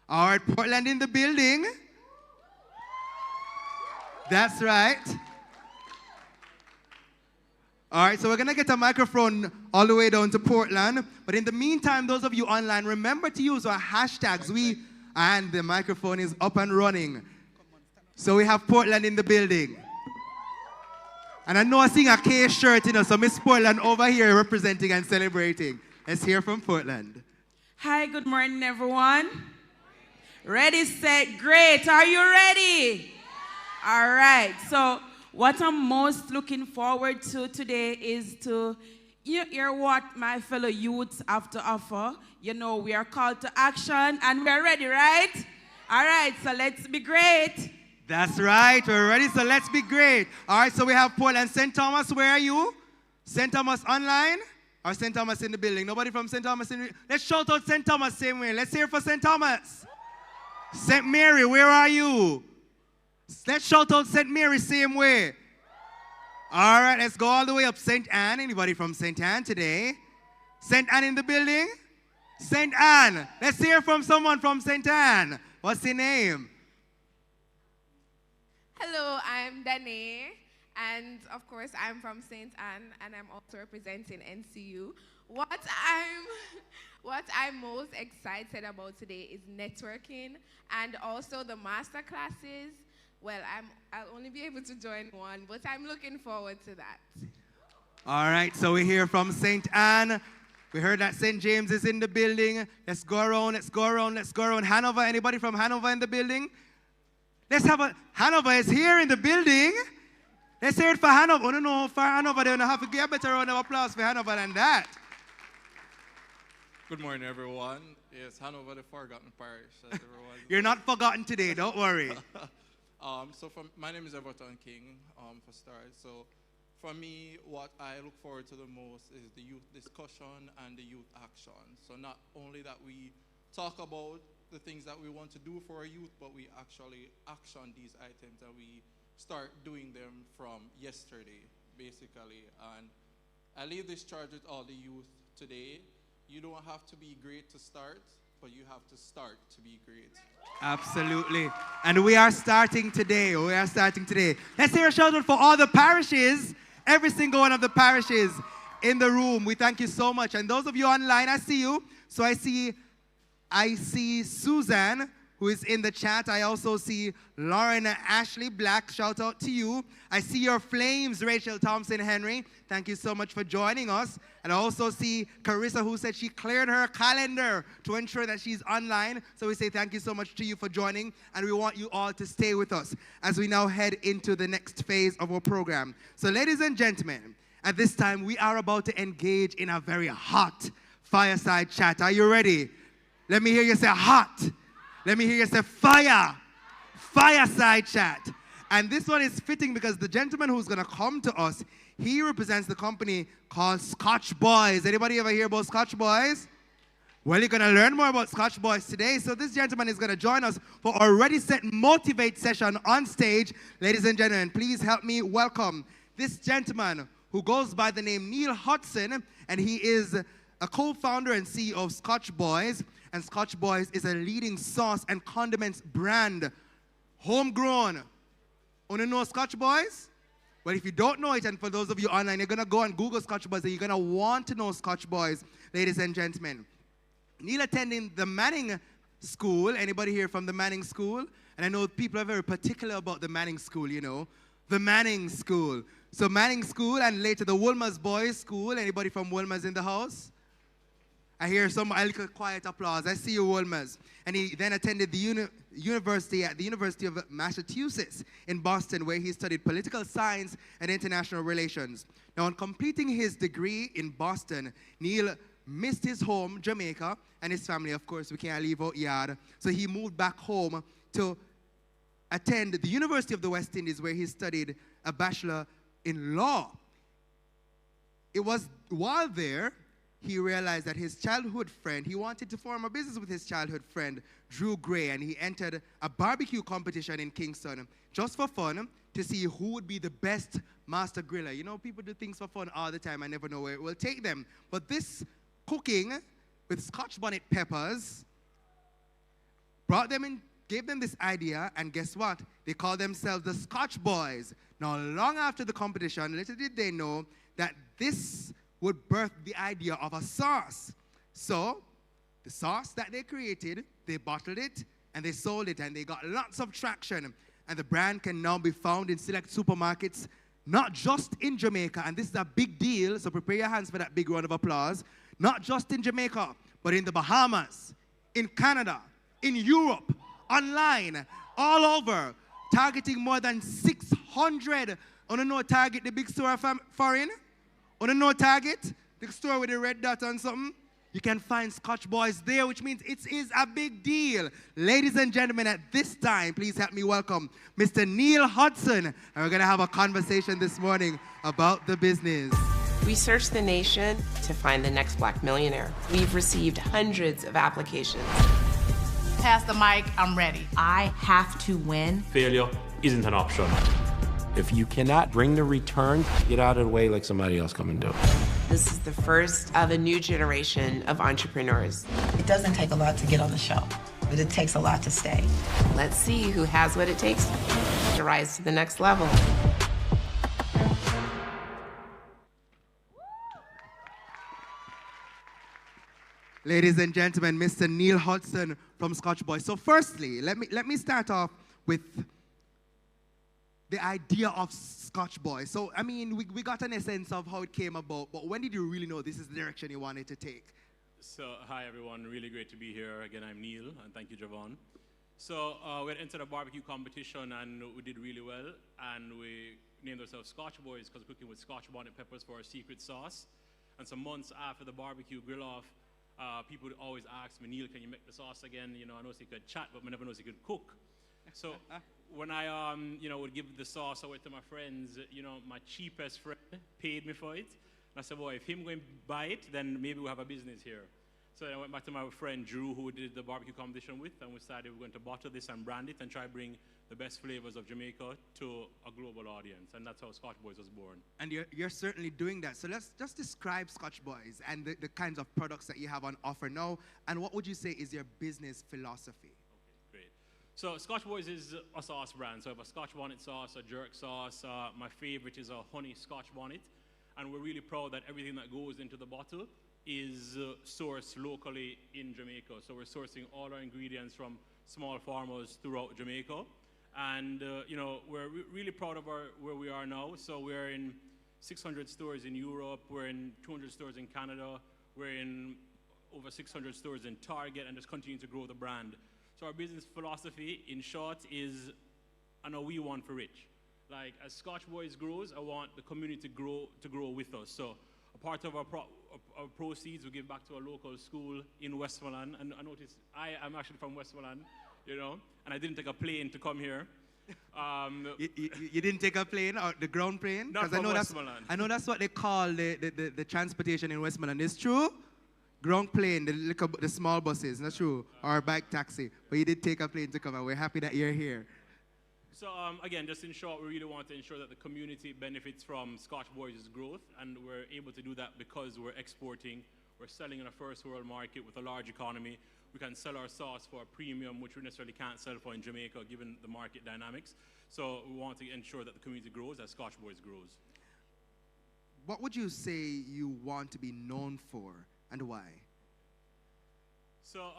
All right, Portland in the building. That's right. All right, so we're going to get a microphone all the way down to Portland. But in the meantime, those of you online, remember to use our hashtags. And the microphone is up and running. So we have Portland in the building. And I know I sing a K shirt, so Miss Portland over here representing and celebrating. Let's hear from Portland. Hi, good morning, everyone. Ready, set, great. Are you ready? All right. So what I'm most looking forward to today is to hear what my fellow youths have to offer. We are called to action, and we're ready, right? All right, so let's be great. That's right, we're ready, so let's be great. All right, so we have Portland. St. Thomas, where are you? St. Thomas online or St. Thomas in the building? Nobody from St. Thomas in the building? Let's shout out St. Thomas same way. Let's hear for St. Thomas. St. Mary, where are you? Let's shout out St. Mary same way. All right, let's go all the way up. St. Anne, anybody from St. Anne today? St. Anne in the building? St. Anne, let's hear from someone from St. Anne. What's your name? Hello, I'm Danae, and of course I'm from St. Anne, and I'm also representing NCU. What I'm most excited about today is networking and also the master classes. Well, I'll only be able to join one, but I'm looking forward to that. All right, so we're here from St. Anne. We heard that St. James is in the building. Let's go around, let's go around, let's go around. Hanover, anybody from Hanover in the building? Let's have Hanover is here in the building. Let's hear it for Hanover. Oh, no, for Hanover, they don't have to get a better round of applause for Hanover than that. Good morning, everyone. Yes, Hanover, the forgotten parish. As everyone You're not forgotten today, don't worry. My name is Everton King, for start. So for me, what I look forward to the most is the youth discussion and the youth action. So not only that we talk about the things that we want to do for our youth, but we actually action these items and we start doing them from yesterday, basically. And I leave this charge with all the youth today. You don't have to be great to start, but you have to start to be great. Absolutely. And we are starting today. Let's hear a shout out for all the parishes, every single one of the parishes in the room. We thank you so much. And those of you online, I see you. So I see Susan, who is in the chat. I also see Lauren Ashley Black. Shout out to you. I see your flames, Rachel Thompson Henry. Thank you so much for joining us. And I also see Carissa, who said she cleared her calendar to ensure that she's online. So we say thank you so much to you for joining. And we want you all to stay with us as we now head into the next phase of our program. So ladies and gentlemen, at this time, we are about to engage in a very hot fireside chat. Are you ready? Let me hear you say hot. Let me hear you say fire. Fireside chat. And this one is fitting because the gentleman who's going to come to us, he represents the company called Scotch Boys. Anybody ever hear about Scotch Boys? Well, you're going to learn more about Scotch Boys today. So this gentleman is going to join us for our Ready, Set, Motivate session on stage. Ladies and gentlemen, please help me welcome this gentleman who goes by the name Neil Hudson, and he is a co-founder and CEO of Scotch Boys. And Scotch Boys is a leading sauce and condiments brand, homegrown. Wanna know Scotch Boys? Well, if you don't know it, and for those of you online, you're going to go and Google Scotch Boys, and you're going to want to know Scotch Boys, ladies and gentlemen. Neil attending the Manning School. Anybody here from the Manning School? And I know people are very particular about the Manning School, you know. The Manning School. So Manning School and later the Wolmer's Boys School. Anybody from Wolmer's in the house? I hear some a little quiet applause. I see you, Wolmer's. And he then attended the University of Massachusetts in Boston, where he studied political science and international relations. Now, on completing his degree in Boston, Neil missed his home, Jamaica, and his family. Of course, we can't leave out yard. So he moved back home to attend the University of the West Indies, where he studied a bachelor in law. It was while there, he realized that his childhood friend, he wanted to form a business with his childhood friend, Drew Gray, and he entered a barbecue competition in Kingston just for fun to see who would be the best master griller. You know, people do things for fun all the time. I never know where it will take them. But this cooking with Scotch bonnet peppers brought them in, gave them this idea, and guess what? They called themselves the Scotch Boys. Now, long after the competition, little did they know that this would birth the idea of a sauce. So, the sauce that they created, they bottled it, and they sold it, and they got lots of traction. And the brand can now be found in select supermarkets, not just in Jamaica, and this is a big deal, so prepare your hands for that big round of applause. Not just in Jamaica, but in the Bahamas, in Canada, in Europe, online, all over, targeting more than 600. Wanna know Target, the big store foreign? Wanna know Target, the store with the red dot on something? You can find Scotch Boys there, which means it is a big deal. Ladies and gentlemen, at this time, please help me welcome Mr. Neil Hudson. And we're gonna have a conversation this morning about the business. We searched the nation to find the next Black millionaire. We've received hundreds of applications. Pass the mic, I'm ready. I have to win. Failure isn't an option. If you cannot bring the return, get out of the way, let somebody else come and do it. This is the first of a new generation of entrepreneurs. It doesn't take a lot to get on the show, but it takes a lot to stay. Let's see who has what it takes to rise to the next level. Ladies and gentlemen, Mr. Neil Hudson from Scotch Boys. So firstly, let me start off with the idea of Scotch Boys. So, I mean, we got an essence of how it came about, but when did you really know this is the direction you wanted to take? So, hi everyone, really great to be here. Again, I'm Neil, and thank you, Javon. So, we entered a barbecue competition, and we did really well, and we named ourselves Scotch Boys because we're cooking with Scotch bonnet peppers for our secret sauce. And some months after the barbecue grill-off, people would always ask me, Neil, can you make the sauce again? You know, I know he could chat, but I never know he could cook. So when I, would give the sauce away to my friends, my cheapest friend paid me for it. And I said, well, if him going to buy it, then maybe we'll have a business here. So I went back to my friend Drew, who did the barbecue competition with, and we decided we're going to bottle this and brand it and try to bring the best flavors of Jamaica to a global audience. And that's how Scotch Boys was born. And you're certainly doing that. So let's just describe Scotch Boys and the kinds of products that you have on offer now. And what would you say is your business philosophy? So Scotch Boys is a sauce brand. So I have a Scotch bonnet sauce, a jerk sauce. My favorite is a honey Scotch bonnet. And we're really proud that everything that goes into the bottle is sourced locally in Jamaica. So we're sourcing all our ingredients from small farmers throughout Jamaica. And, we're really proud of where we are now. So we're in 600 stores in Europe. We're in 200 stores in Canada. We're in over 600 stores in Target, and just continue to grow the brand. So our business philosophy, in short, is, I know we want for rich. Like, as Scotch Boys grows, I want the community to grow with us. So a part of our proceeds we give back to a local school in Westmoreland. And I noticed I'm actually from Westmoreland, and I didn't take a plane to come here. You didn't take a plane, or the ground plane? Not from Westmoreland. I know that's what they call the transportation in Westmoreland. It's true? ground plane, the small buses, not true, or a bike taxi, but you did take a plane to come, and we're happy that you're here. So again, just in short, we really want to ensure that the community benefits from Scotch Boys' growth, and we're able to do that because we're exporting, we're selling in a first world market with a large economy. We can sell our sauce for a premium, which we necessarily can't sell for in Jamaica, given the market dynamics. So we want to ensure that the community grows as Scotch Boys grows. What would you say you want to be known for, and why? So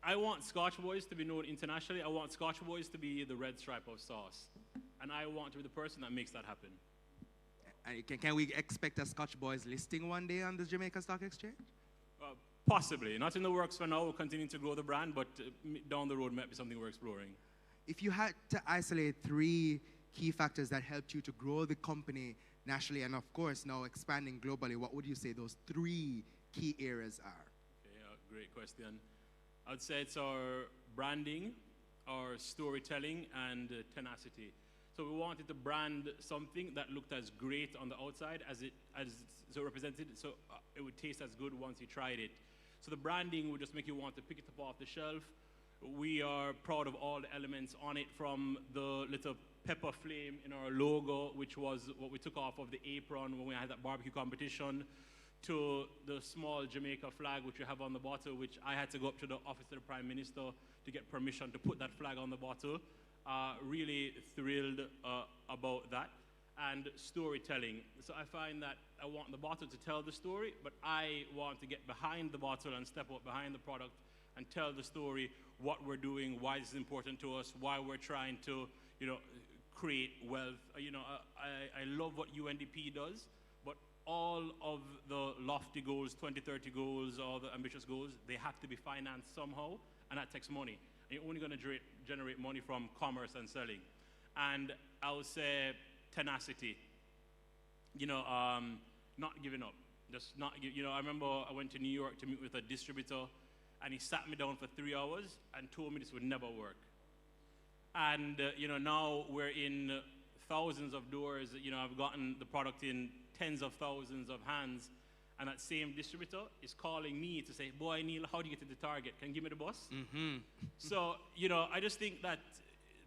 I want Scotch Boys to be known internationally. I want Scotch Boys to be the red stripe of sauce. And I want to be the person that makes that happen. And can we expect a Scotch Boys listing one day on the Jamaica Stock Exchange? Possibly. Not in the works for now. We're continuing to grow the brand, but down the road might be something we're exploring. If you had to isolate 3 key factors that helped you to grow the company nationally and, of course, now expanding globally, what would you say those 3 key areas are? Okay, great question. I'd say it's our branding, our storytelling, and tenacity. So we wanted to brand something that looked as great on the outside as it's represented, so it would taste as good once you tried it. So the branding would just make you want to pick it up off the shelf. We are proud of all the elements on it, from the little pepper flame in our logo, which was what we took off of the apron when we had that barbecue competition, to the small Jamaica flag, which we have on the bottle, which I had to go up to the office of the Prime Minister to get permission to put that flag on the bottle. Really thrilled about that. And storytelling. So I find that I want the bottle to tell the story, but I want to get behind the bottle and step up behind the product and tell the story, what we're doing, why this is important to us, why we're trying to, create wealth. I love what UNDP does, but all of the lofty goals, 2030 goals, all the ambitious goals, they have to be financed somehow, and that takes money. And you're only going to generate money from commerce and selling. And I would say tenacity. Not giving up. Just not, I remember I went to New York to meet with a distributor, and he sat me down for 3 hours and told me this would never work. And, now we're in thousands of doors. I've gotten the product in tens of thousands of hands, and that same distributor is calling me to say, boy, Neil, how do you get to the target? Can you give me the bus? Mm-hmm. So, I just think that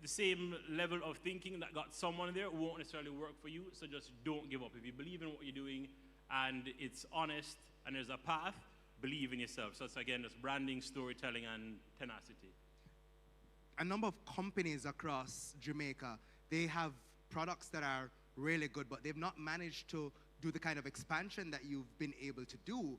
the same level of thinking that got someone there won't necessarily work for you, so just don't give up. If you believe in what you're doing and it's honest and there's a path, believe in yourself. So it's, again, just branding, storytelling, and tenacity. A number of companies across Jamaica, they have products that are really good, but they've not managed to do the kind of expansion that you've been able to do.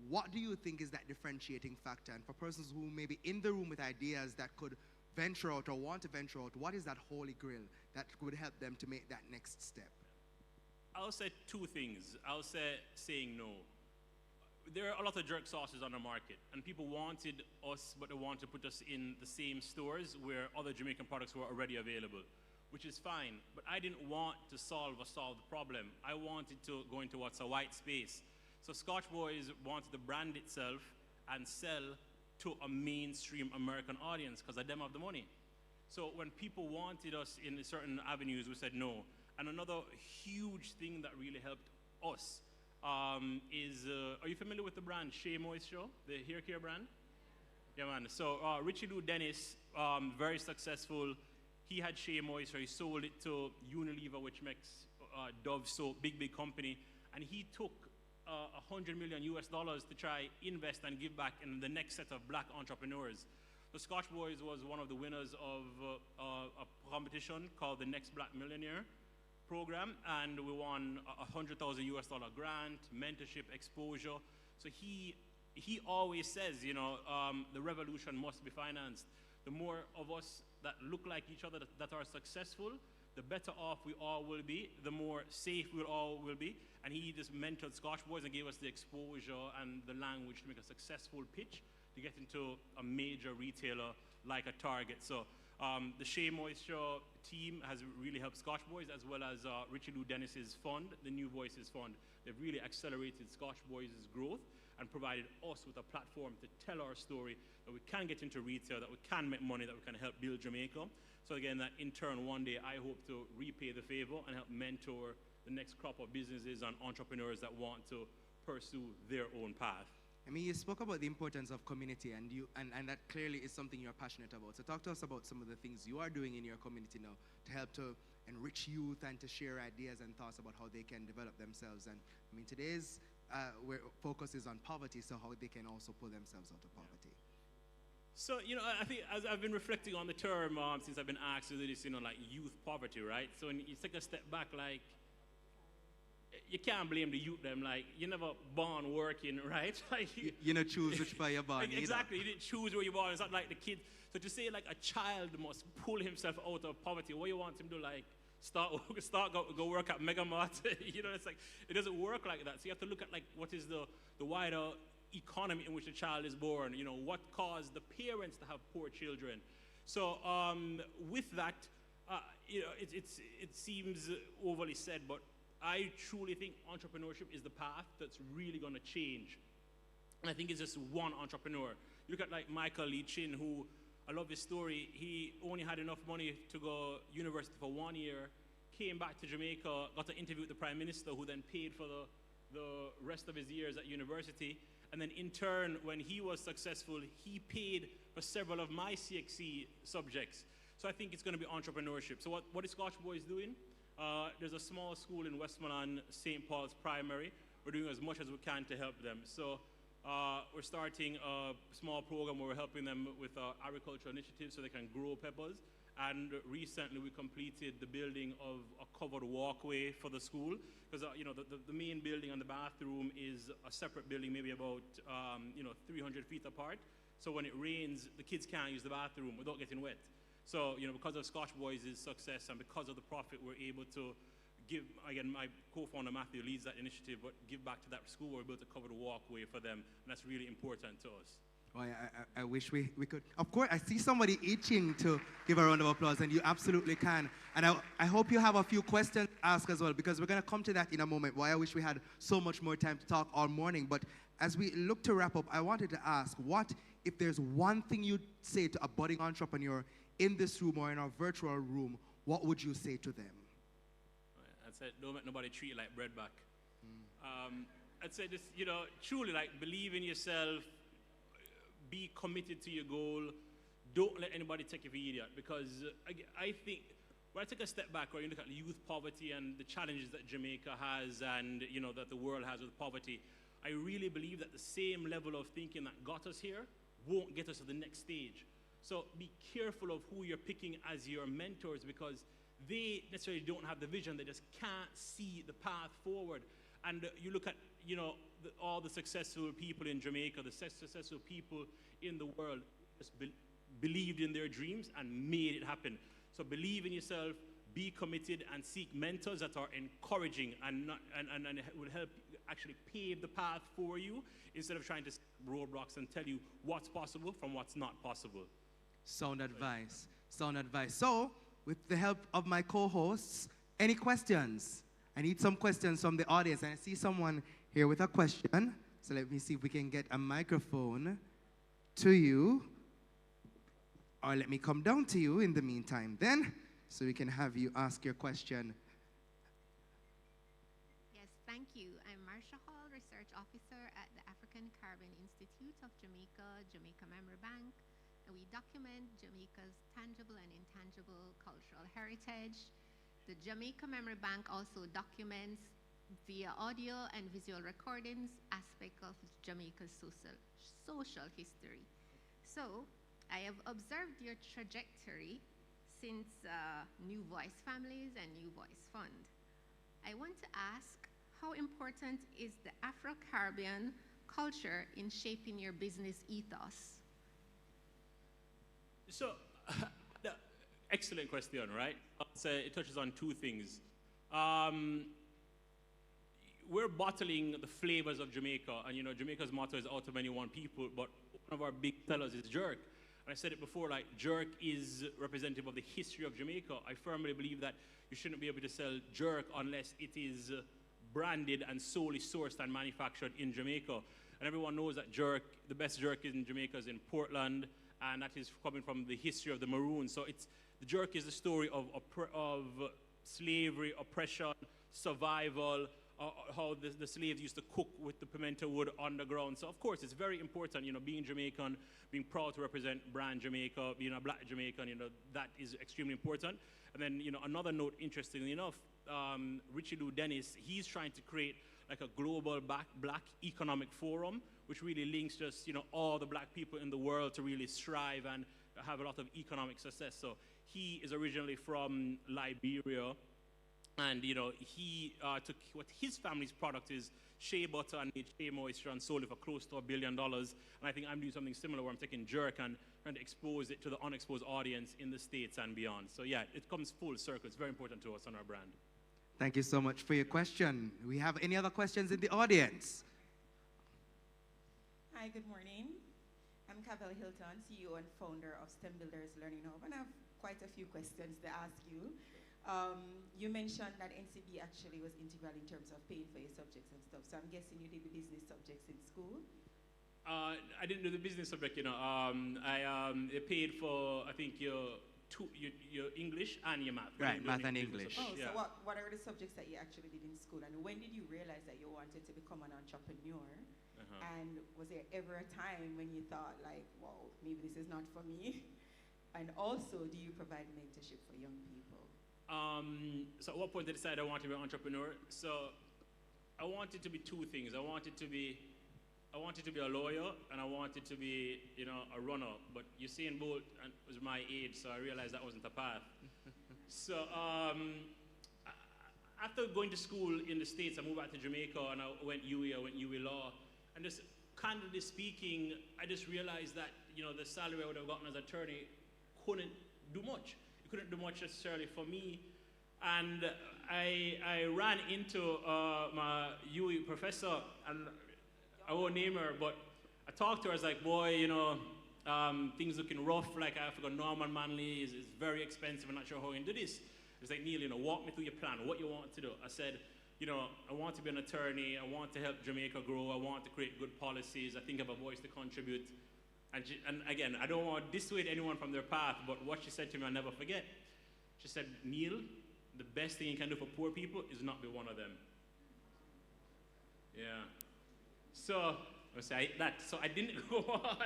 What do you think is that differentiating factor? And for persons who may be in the room with ideas that could venture out or want to venture out, what is that holy grail that would help them to make that next step? I'll say 2 things. I'll say saying no. There are a lot of jerk sauces on the market, and people wanted us, but they wanted to put us in the same stores where other Jamaican products were already available, which is fine. But I didn't want to solve the problem. I wanted to go into what's a white space. So Scotch Boys wanted to brand itself and sell to a mainstream American audience because they don't have the money. So when people wanted us in certain avenues, we said no. And another huge thing that really helped us is, are you familiar with the brand Shea Moisture, the hair care brand? Yeah, man. So Richie Lou Dennis, very successful. He had Shea Moisture. He sold it to Unilever, which makes Dove soap, big company. And he took $100 million to try invest and give back in the next set of black entrepreneurs. The Scotch Boys was one of the winners of a competition called the Next Black Millionaire program, and we won a $100,000 grant, mentorship, exposure. So he always says, the revolution must be financed. The more of us that look like each other, that are successful, the better off we all will be, the more safe we all will be. And he just mentored Scotch Boys and gave us the exposure and the language to make a successful pitch to get into a major retailer like a Target. So the Shea Moisture team has really helped Scotch Boys, as well as Richie Lou Dennis's fund, the New Voices Fund. They've really accelerated Scotch Boys' growth and provided us with a platform to tell our story, that we can get into retail, that we can make money, that we can help build Jamaica. So again, that in turn, one day, I hope to repay the favor and help mentor the next crop of businesses and entrepreneurs that want to pursue their own path. I mean, you spoke about the importance of community, and that clearly is something you're passionate about. So talk to us about some of the things you are doing in your community now to help to enrich youth and to share ideas and thoughts about how they can develop themselves. And I mean, today's focus is on poverty, so how they can also pull themselves out of poverty. So, you know, I think as I've been reflecting on the term since I've been asked to do this, you know, like youth poverty, right? So when you take a step back, like, you can't blame the youth them, like, you're never born working, right? Like, you know, choose which way you're born. Like, exactly, you didn't choose where you're born. It's not like the kid. So to say like a child must pull himself out of poverty, what you want him to do, like, go work at Mega Mart? You know, it's like, it doesn't work like that. So you have to look at like what is the wider economy in which the child is born. You know, what caused the parents to have poor children. So with that, you know, it seems overly said, but I truly think entrepreneurship is the path that's really going to change. And I think it's just one entrepreneur. You look at like Michael Lee Chin, who, I love his story. He only had enough money to go university for 1 year, came back to Jamaica, got an interview with the Prime Minister, who then paid for the rest of his years at university. And then in turn, when he was successful, he paid for several of my CXC subjects. So I think it's going to be entrepreneurship. So what is Scotch Boys doing? There's a small school in Westmoreland, St. Paul's Primary. We're doing as much as we can to help them. So we're starting a small program where we're helping them with agricultural initiatives so they can grow peppers. And recently we completed the building of a covered walkway for the school, because you know, the main building and the bathroom is a separate building, maybe about 300 feet apart. So when it rains, the kids can't use the bathroom without getting wet. So, you know, because of Scotch Boys' success and because of the profit, we're able to give, again, my co-founder Matthew leads that initiative, but give back to that school. We're able to cover the walkway for them, and that's really important to us. Oh, I wish we could. Of course, I see somebody itching to give a round of applause, and you absolutely can. And I hope you have a few questions to ask as well, because we're going to come to that in a moment. Why I wish we had so much more time to talk all morning. But as we look to wrap up, I wanted to ask, what if there's one thing you'd say to a budding entrepreneur in this room or in our virtual room, what would you say to them? I'd say, don't let nobody treat you like bread back. I'd say just, you know, truly, like, believe in yourself, be committed to your goal, don't let anybody take you for idiot, because I think, when I take a step back, where you look at youth poverty and the challenges that Jamaica has and, you know, that the world has with poverty, I really believe that the same level of thinking that got us here won't get us to the next stage. So be careful of who you're picking as your mentors, because they necessarily don't have the vision. They just can't see the path forward. And you look at, you know, all the successful people in Jamaica, the successful people in the world, just believed in their dreams and made it happen. So believe in yourself, be committed, and seek mentors that are encouraging and will help actually pave the path for you, instead of trying to set roadblocks and tell you what's possible from what's not possible. Sound advice. Sound advice. So, with the help of my co-hosts, any questions? I need some questions from the audience, and I see someone here with a question. So let me see if we can get a microphone to you. Or let me come down to you in the meantime then, so we can have you ask your question. Yes, thank you. I'm Marsha Hall, Research Officer at the African Caribbean Institute of Jamaica, Jamaica Memory Bank. And we document Jamaica's tangible and intangible cultural heritage. The Jamaica Memory Bank also documents via audio and visual recordings aspects of Jamaica's social history. So, I have observed your trajectory since New Voice Families and New Voice Fund. I want to ask, how important is the Afro-Caribbean culture in shaping your business ethos? So, excellent question, right? So it touches on two things. We're bottling the flavors of Jamaica, and you know, Jamaica's motto is out of many one people, but one of our big sellers is jerk. And I said it before, like, jerk is representative of the history of Jamaica. I firmly believe that you shouldn't be able to sell jerk unless it is branded and solely sourced and manufactured in Jamaica. And everyone knows that jerk, the best jerk in Jamaica is in Portland, and that is coming from the history of the Maroons. So the jerk is the story of slavery, oppression, survival, how the slaves used to cook with the pimento wood on the ground. So of course, it's very important, being Jamaican, being proud to represent brand Jamaica, being a black Jamaican, that is extremely important. And then, another note, interestingly enough, Richie Lou Dennis, he's trying to create like a global black economic forum, which really links just, all the black people in the world to really strive and have a lot of economic success. So he is originally from Liberia, and he took what his family's product is, shea butter and shea moisture, and sold it for close to $1 billion. And I think I'm doing something similar where I'm taking jerk and trying to expose it to the unexposed audience in the States and beyond. So yeah, it comes full circle. It's very important to us on our brand. Thank you so much for your question. We have any other questions in the audience? Hi, good morning. I'm Cavell Hilton, CEO and founder of STEM Builders Learning Hub, and I have quite a few questions to ask you. You mentioned that NCB actually was integral in terms of paying for your subjects and stuff, so I'm guessing you did the business subjects in school? I didn't do the business subject, I paid for, I think, your English and your math. Right, math and English. Oh, so what are the subjects that you actually did in school, and when did you realize that you wanted to become an entrepreneur? And was there ever a time when you thought like, wow, maybe this is not for me? And also, do you provide mentorship for young people? So at what point did I decide I wanted to be an entrepreneur? So I wanted to be two things. I wanted to be a lawyer, and I wanted to be, a runner. But Usain Bolt was my age, so I realized that wasn't the path. So after going to school in the States, I moved back to Jamaica, and I went UWE Law. And just candidly speaking, I just realized that, the salary I would have gotten as an attorney couldn't do much. It couldn't do much necessarily for me. And I ran into my UE professor, and I won't name her, but I talked to her. I was like, boy, things looking rough. Like, I forgot Norman Manley is very expensive. I'm not sure how you can do this. It's like, Neil, walk me through your plan, what you want to do. I said, I want to be an attorney. I want to help Jamaica grow. I want to create good policies. I think I have a voice to contribute. And again, I don't want to dissuade anyone from their path, but what she said to me, I'll never forget. She said, Neil, the best thing you can do for poor people is not be one of them. Yeah. So I didn't go on.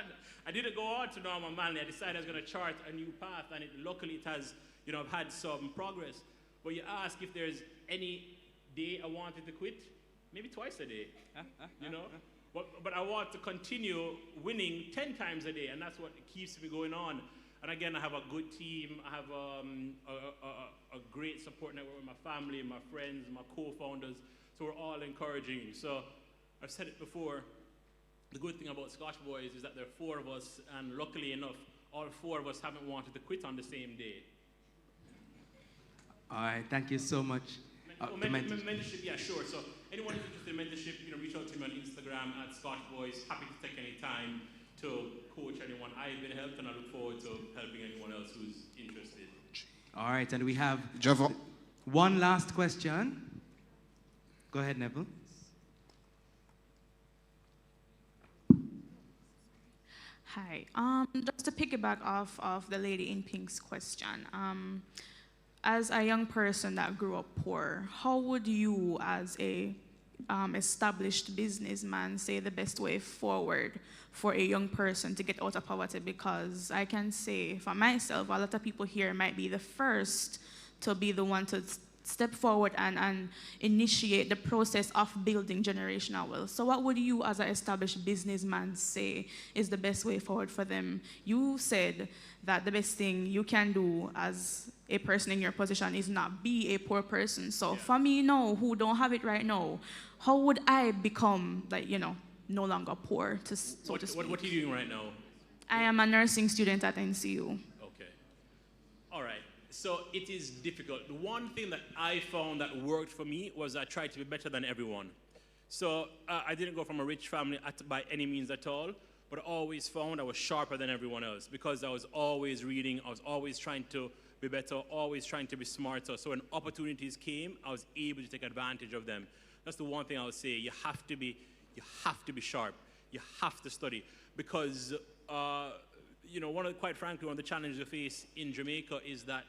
I didn't go on to Norman Manley. I decided I was going to chart a new path, and luckily it has, I've had some progress. But you ask if there's any day I wanted to quit, maybe twice a day, But I want to continue winning 10 times a day, and that's what keeps me going on. And again, I have a good team. I have a great support network with my family, my friends, my co-founders. So we're all encouraging. So I've said it before, the good thing about Scotch Boys is that there are 4 of us, and luckily enough, all 4 of us haven't wanted to quit on the same day. All right, thank you so much. Mentorship, yeah, sure. So anyone who's interested in mentorship, reach out to me on Instagram at Scotch Boys. Happy to take any time to coach anyone. I've been helped, and I look forward to helping anyone else who's interested. All right, and we have one last question. Go ahead, Neville. Hi. Just to piggyback off of the lady in pink's question, as a young person that grew up poor, how would you, as a established businessman, say the best way forward for a young person to get out of poverty? Because I can say for myself, a lot of people here might be the first to be the one to step forward and initiate the process of building generational wealth. So what would you as an established businessman say is the best way forward for them? You said that the best thing you can do as a person in your position is not be a poor person. So for me now, who don't have it right now, how would I become, no longer poor, so to speak? What are you doing right now? I am a nursing student at NCU. Okay. All right. So it is difficult. The one thing that I found that worked for me was I tried to be better than everyone. So I didn't go from a rich family by any means at all, but I always found I was sharper than everyone else because I was always reading, I was always trying to be better, always trying to be smarter. So when opportunities came, I was able to take advantage of them. That's the one thing I would say. You have to be sharp. You have to study because, quite frankly, one of the challenges we face in Jamaica is that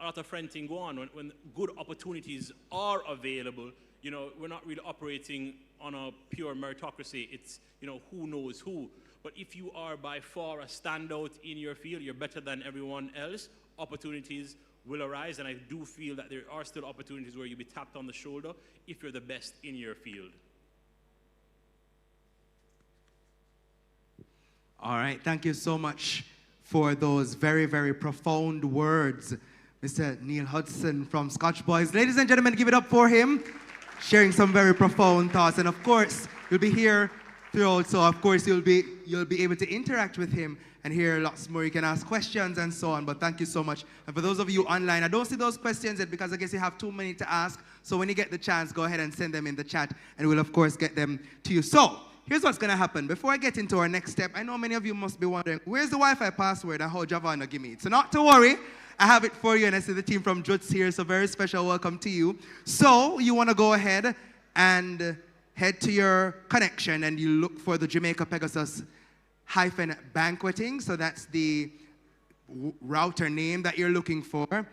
a lot of fronting go on. When good opportunities are available, you know, we're not really operating on a pure meritocracy. It's, you know, who knows who. But if you are by far a standout in your field, you're better than everyone else, opportunities will arise. And I do feel that there are still opportunities where you'll be tapped on the shoulder if you're the best in your field. All right, thank you so much for those very, very profound words, Mr. Neil Hudson from Scotch Boys. Ladies and gentlemen, give it up for him, sharing some very profound thoughts. And of course, you'll be here throughout, so of course you'll be able to interact with him and hear lots more. You can ask questions and so on, but thank you so much. And for those of you online, I don't see those questions yet because I guess you have too many to ask. So when you get the chance, go ahead and send them in the chat, and we'll of course get them to you. So here's what's going to happen. Before I get into our next step, I know many of you must be wondering, where's the Wi-Fi password and how Javon give me it? So not to worry, I have it for you, and I see the team from Jutz here, so very special welcome to you. So you want to go ahead and head to your connection, and you look for the Jamaica Pegasus -banqueting. So that's the router name that you're looking for.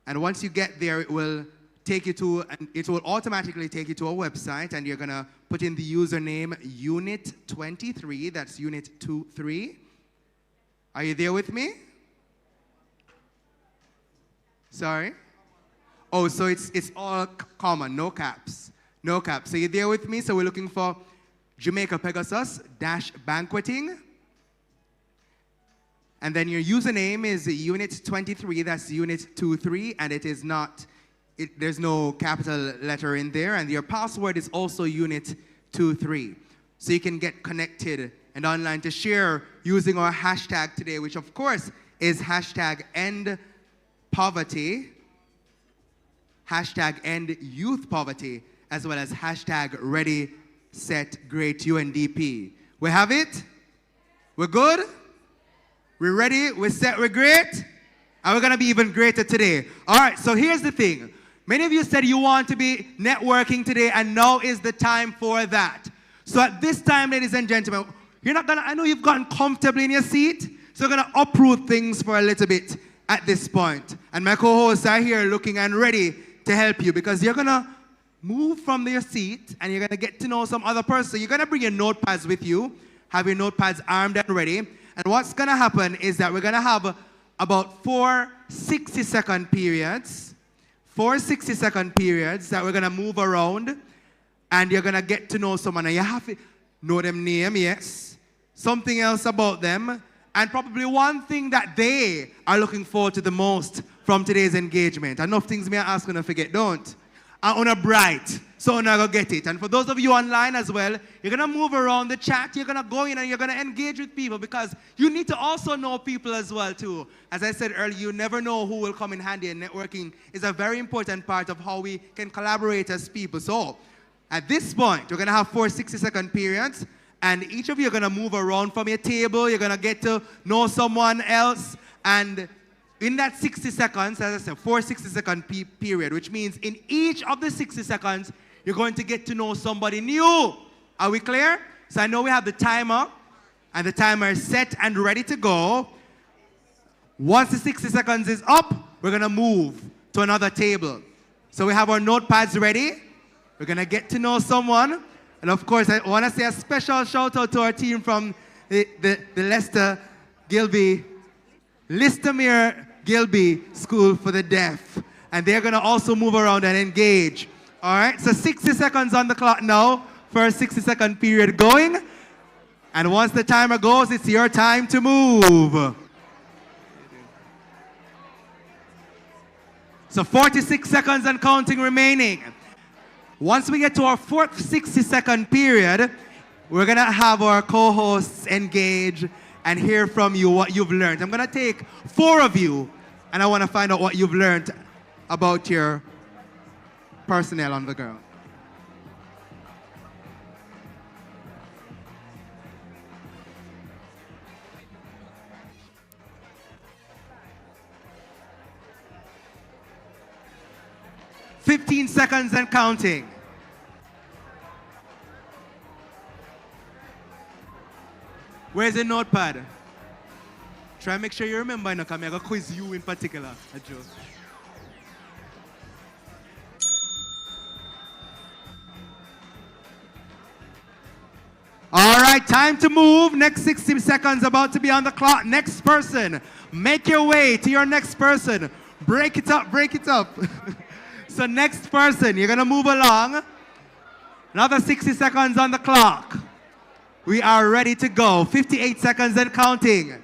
And once you get there, it will take you to, and it will automatically take you to a website, and you're gonna put in the username unit23, that's unit23. Are you there with me? Sorry? Oh, so it's all common, no caps. No caps. So you're there with me? So we're looking for Jamaica Pegasus -banqueting. And then your username is unit23, that's unit23, and it is not, there's no capital letter in there, and your password is also unit23. So you can get connected and online to share using our hashtag today, which of course is #EndPoverty, #EndYouthPoverty, as well as #ReadySetGreatUNDP. We have it? We're good? We're ready? We're set? We're great? And we're going to be even greater today. All right, so here's the thing. Many of you said you want to be networking today, and now is the time for that. So at this time, ladies and gentlemen, you're not going to, I know you've gotten comfortably in your seat, so we're going to uproot things for a little bit at this point. And my co-hosts are here looking and ready to help you, because you're going to move from your seat and you're going to get to know some other person. You're going to bring your notepads with you, have your notepads armed and ready. And what's going to happen is that we're going to have about 4 60-second periods, 4 60-second periods that we're going to move around, and you're going to get to know someone. And you have to know them name, yes, something else about them, and probably one thing that they are looking forward to the most from today's engagement. Enough things me ask when I forget, don't. And on a bright, so now go get it. And for those of you online as well, you're going to move around the chat, you're going to go in and you're going to engage with people, because you need to also know people as well too. As I said earlier, you never know who will come in handy, and networking is a very important part of how we can collaborate as people. So at this point, you're going to have 4 60-second periods, and each of you are going to move around from your table. You're going to get to know someone else, and in that 60 seconds, as I said, 4 60-second period, which means in each of the 60 seconds, you're going to get to know somebody new. Are we clear? So I know we have the timer, and the timer is set and ready to go. Once the 60 seconds is up, we're going to move to another table. So we have our notepads ready. We're going to get to know someone. And of course, I want to say a special shout out to our team from the Leicester Listomere Gilby School for the Deaf. And they're going to also move around and engage. All right, so 60 seconds on the clock now. First 60-second period going. And once the timer goes, it's your time to move. So 46 seconds and counting remaining. Once we get to our 4th 60-second period, we're going to have our co-hosts engage and hear from you what you've learned. I'm going to take 4 of you, and I want to find out what you've learned about your personnel on the ground. "15 seconds and counting. Where's the notepad? Try and make sure you remember, because I'm going to quiz you in particular. A joke. All right, time to move. Next 60 seconds about to be on the clock. Next person. Make your way to your next person. Break it up, break it up. So next person, you're going to move along. Another 60 seconds on the clock. We are ready to go. 58 seconds and counting.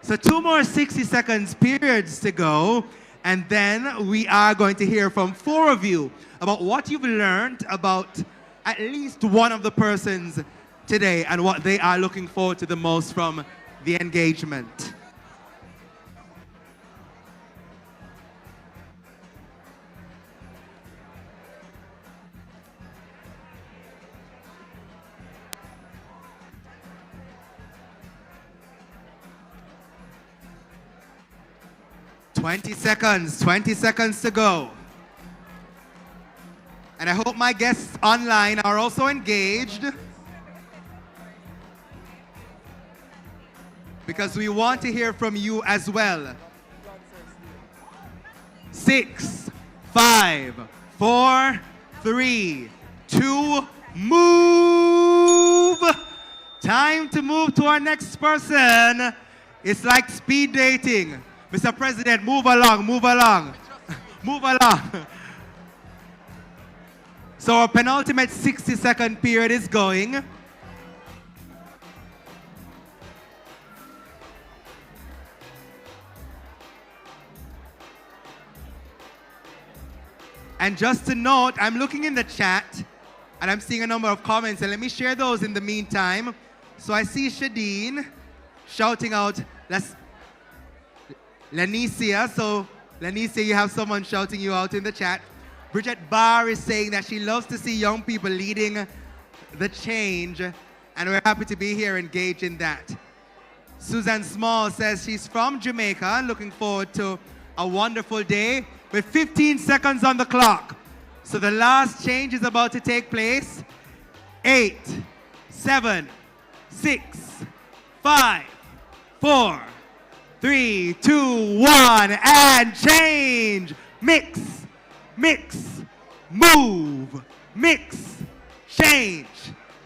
So 2 more 60 seconds periods to go. And then we are going to hear from 4 of you about what you've learned about at least one of the persons today and what they are looking forward to the most from the engagement. $20 seconds to go. And I hope my guests online are also engaged, because we want to hear from you as well. 6, 5, 4, 3, 2, move! Time to move to our next person. It's like speed dating. Mr. President, move along, move along, move along. So our penultimate 60-second period is going. And just to note, I'm looking in the chat and I'm seeing a number of comments, and let me share those in the meantime. So I see Shadeen shouting out, Lanicia. So Lanicia, you have someone shouting you out in the chat. Bridget Barr is saying that she loves to see young people leading the change, and we're happy to be here engaged in that. Susan Small says she's from Jamaica, looking forward to a wonderful day with 15 seconds on the clock. So the last change is about to take place. 8, 7, 6, 5, 4, 3, 2, 1, and change. Mix, mix, move, mix, change,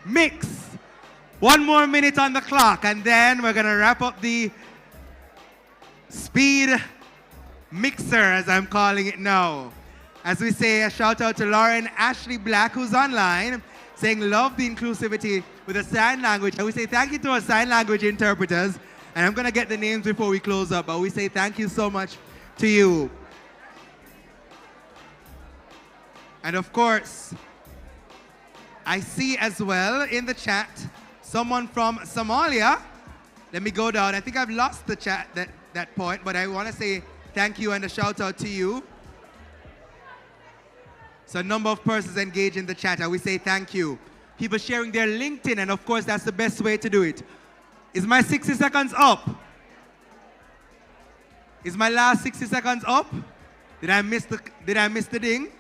mix. 1 more minute on the clock, and then we're gonna wrap up the speed mixer, as I'm calling it now. As we say, a shout out to Lauren Ashley Black, who's online, saying love the inclusivity with the sign language. And we say thank you to our sign language interpreters. And I'm going to get the names before we close up, but we say thank you so much to you. And of course, I see as well in the chat someone from Somalia. Let me go down. I think I've lost the chat that point, but I want to say thank you and a shout out to you. So a number of persons engaged in the chat, and we say thank you. People sharing their LinkedIn, and of course that's the best way to do it. Is my 60 seconds up? Is my last 60 seconds up? Did I miss the ding?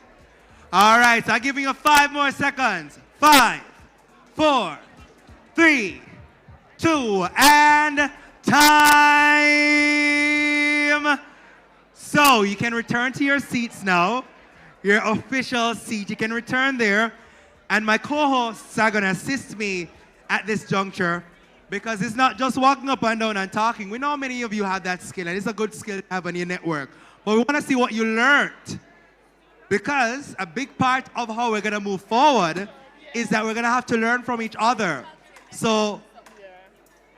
All right, so I'm giving you 5 more seconds. 5, 4, 3, 2, and time. So you can return to your seats now. Your official seat, you can return there. And my co-hosts are gonna assist me at this juncture, because it's not just walking up and down and talking. We know many of you have that skill, and it's a good skill to have on your network. But we want to see what you learned. Because a big part of how we're going to move forward is that we're going to have to learn from each other. So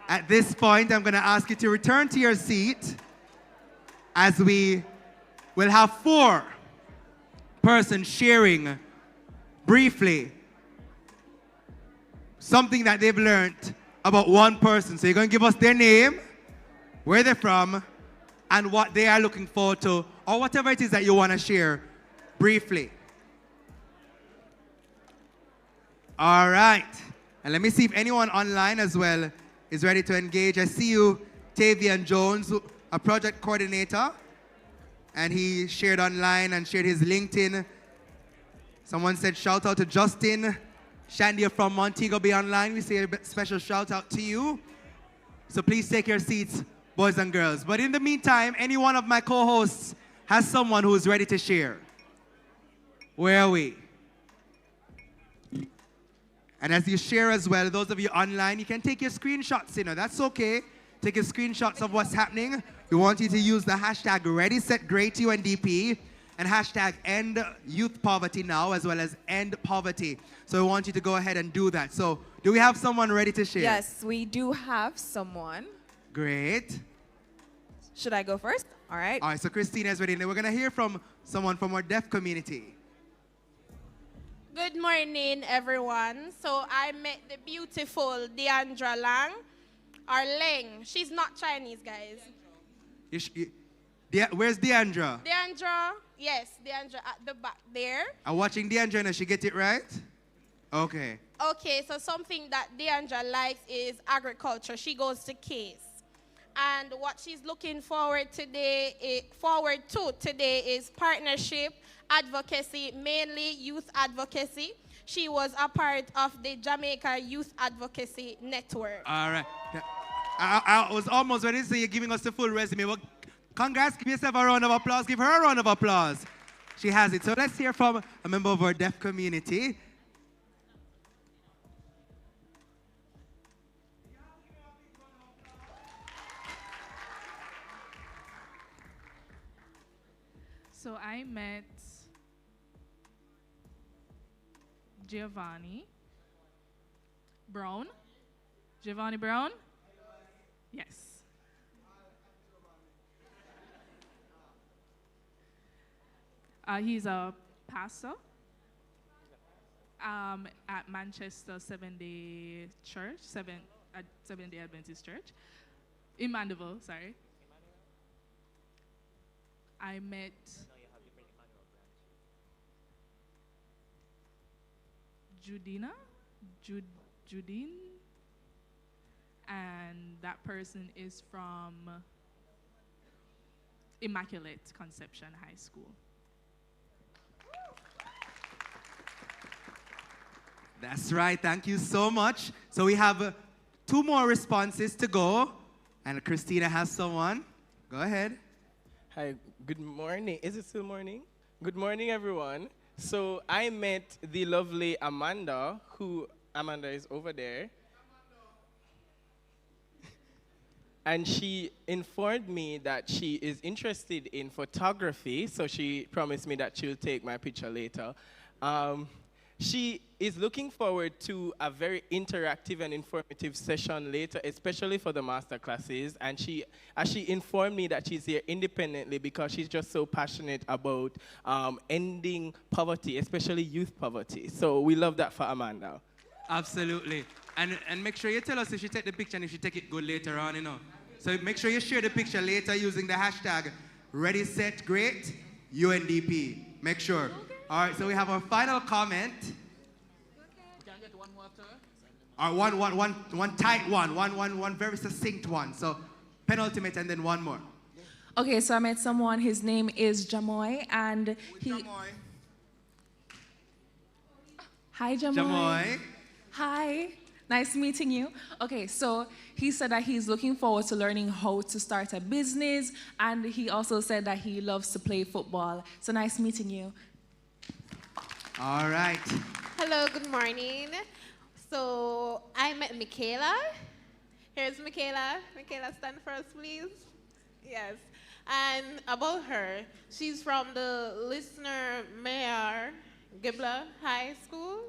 at this point, I'm going to ask you to return to your seat, as we will have 4 persons sharing briefly something that they've learned about one person. So you're going to give us their name, where they're from, and what they are looking forward to, or whatever it is that you want to share briefly. All right. And let me see if anyone online as well is ready to engage. I see you, Tavian Jones, a project coordinator, and he shared online and shared his LinkedIn. Someone said shout out to Justin. Shandia from Montego Bay online. We say a special shout out to you. So please take your seats boys and girls. But in the meantime, any one of my co-hosts has someone who's ready to share. Where are we? And as you share as well, those of you online, you can take your screenshots, that's okay. Take your screenshots of what's happening. We want you to use the hashtag ReadySetGreatUNDP and hashtag End Youth Poverty Now, as well as End Poverty. So we want you to go ahead and do that. So do we have someone ready to share? Yes, we do have someone. Great. Should I go first? All right. All right, so Christina is ready. And we're going to hear from someone from our deaf community. Good morning, everyone. So I met the beautiful Deandra Lang, or Leng. She's not Chinese, guys. Where's Deandra? Deandra, yes, Deandra at the back there. I'm watching Deandra. Does she get it right? Okay. Okay, so something that Deandra likes is agriculture. She goes to Case. And what she's looking forward to today is partnership, advocacy, mainly youth advocacy. She was a part of the Jamaica Youth Advocacy Network. All right. I was almost ready to say you're giving us the full resume. Well, congrats. Give yourself a round of applause. Give her a round of applause. She has it. So let's hear from a member of our deaf community. So I met Giovanni Brown. Giovanni Brown? Yes. He's a pastor at Manchester Seventh-day Church, Seventh-day Adventist Church, in Mandeville, sorry. I met Judine, and that person is from Immaculate Conception High School. That's right. Thank you so much. So we have 2 more responses to go, and Christina has someone. Go ahead. Hi, good morning. Is it still morning? Good morning, everyone. So I met the lovely Amanda, Amanda is over there. And she informed me that she is interested in photography, so she promised me that she'll take my picture later. She is looking forward to a very interactive and informative session later, especially for the master classes. And she informed me that she's here independently because she's just so passionate about ending poverty, especially youth poverty. So we love that for Amanda. Absolutely. And make sure you tell us if she take the picture and if she take it good later on, So make sure you share the picture later using the hashtag ReadySetGreatUNDP. Make sure. All right, so we have our final comment. One tight one very succinct one. So penultimate and then one more. Okay, so I met someone, his name is Jamoy, and Hi, Jamoy. Jamoy. Hi, nice meeting you. Okay, so he said that he's looking forward to learning how to start a business, and he also said that he loves to play football. So nice meeting you. All right. Hello, good morning. So I met Michaela. Here's Michaela. Michaela, stand for us, please. Yes. And about her, she's from the Listener Mayor Gibla High School.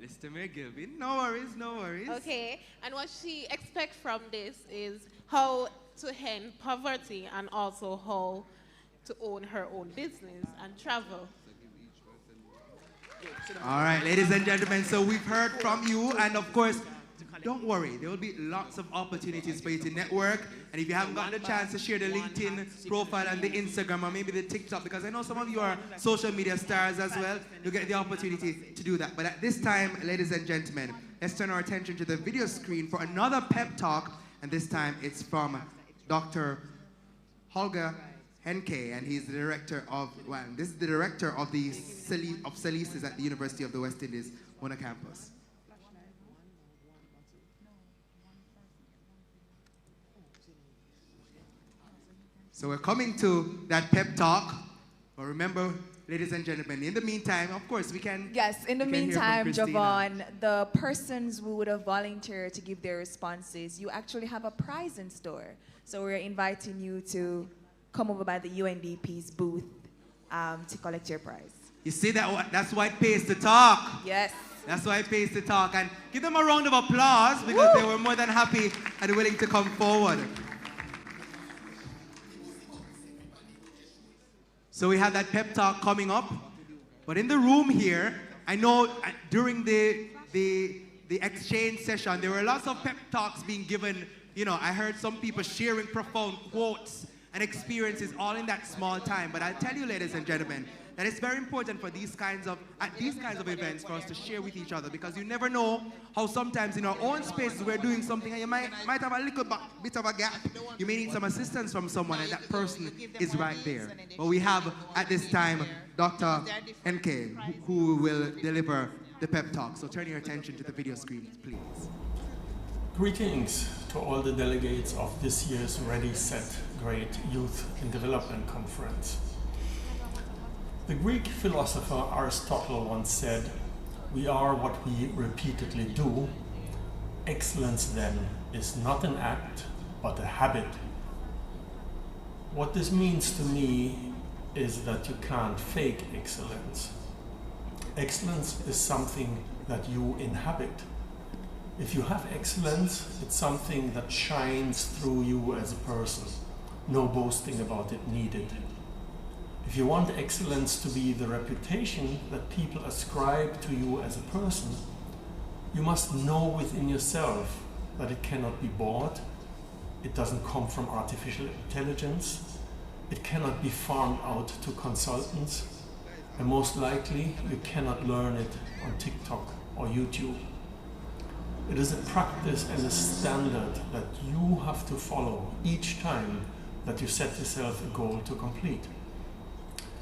Listener Mayor Gibla. No worries, no worries. Okay. And what she expects from this is how to end poverty and also how to own her own business and travel. All right, ladies and gentlemen, so we've heard from you, and of course, don't worry, there will be lots of opportunities for you to network, and if you haven't gotten the chance to share the LinkedIn profile and the Instagram or maybe the TikTok, because I know some of you are social media stars as well, you'll get the opportunity to do that. But at this time, ladies and gentlemen, let's turn our attention to the video screen for another pep talk, and this time it's from Dr. Holger Henke, and he's the director of, this is the director of the Salises at the University of the West Indies, Mona campus. So we're coming to that pep talk. But remember, ladies and gentlemen, in the meantime, of course, we can. Yes, in the meantime, Javon, the persons who would have volunteered to give their responses, you actually have a prize in store. So we're inviting you to come over by the UNDP's booth to collect your prize. You see, that's why it pays to talk. Yes. That's why it pays to talk. And give them a round of applause because they were more than happy and willing to come forward. So we have that pep talk coming up. But in the room here, I know during the exchange session, there were lots of pep talks being given. You know, I heard some people sharing profound quotes and experiences all in that small time. But I'll tell you, ladies and gentlemen, that it's very important for these kinds of events for us to share with each other, because you never know how sometimes in our own spaces we're doing something and you might have a little bit of a gap. You may need some assistance from someone and that person is right there. But we have at this time Dr. NK who will deliver the pep talk. So turn your attention to the video screen, please. Greetings to all the delegates of this year's Ready, Set, Great Youth in Development Conference. The Greek philosopher Aristotle once said, "We are what we repeatedly do. Excellence then is not an act, but a habit." What this means to me is that you can't fake excellence. Excellence is something that you inhabit. If you have excellence, it's something that shines through you as a person. No boasting about it needed. If you want excellence to be the reputation that people ascribe to you as a person, you must know within yourself that it cannot be bought, it doesn't come from artificial intelligence, it cannot be farmed out to consultants, and most likely you cannot learn it on TikTok or YouTube. It is a practice and a standard that you have to follow each time that you set yourself a goal to complete.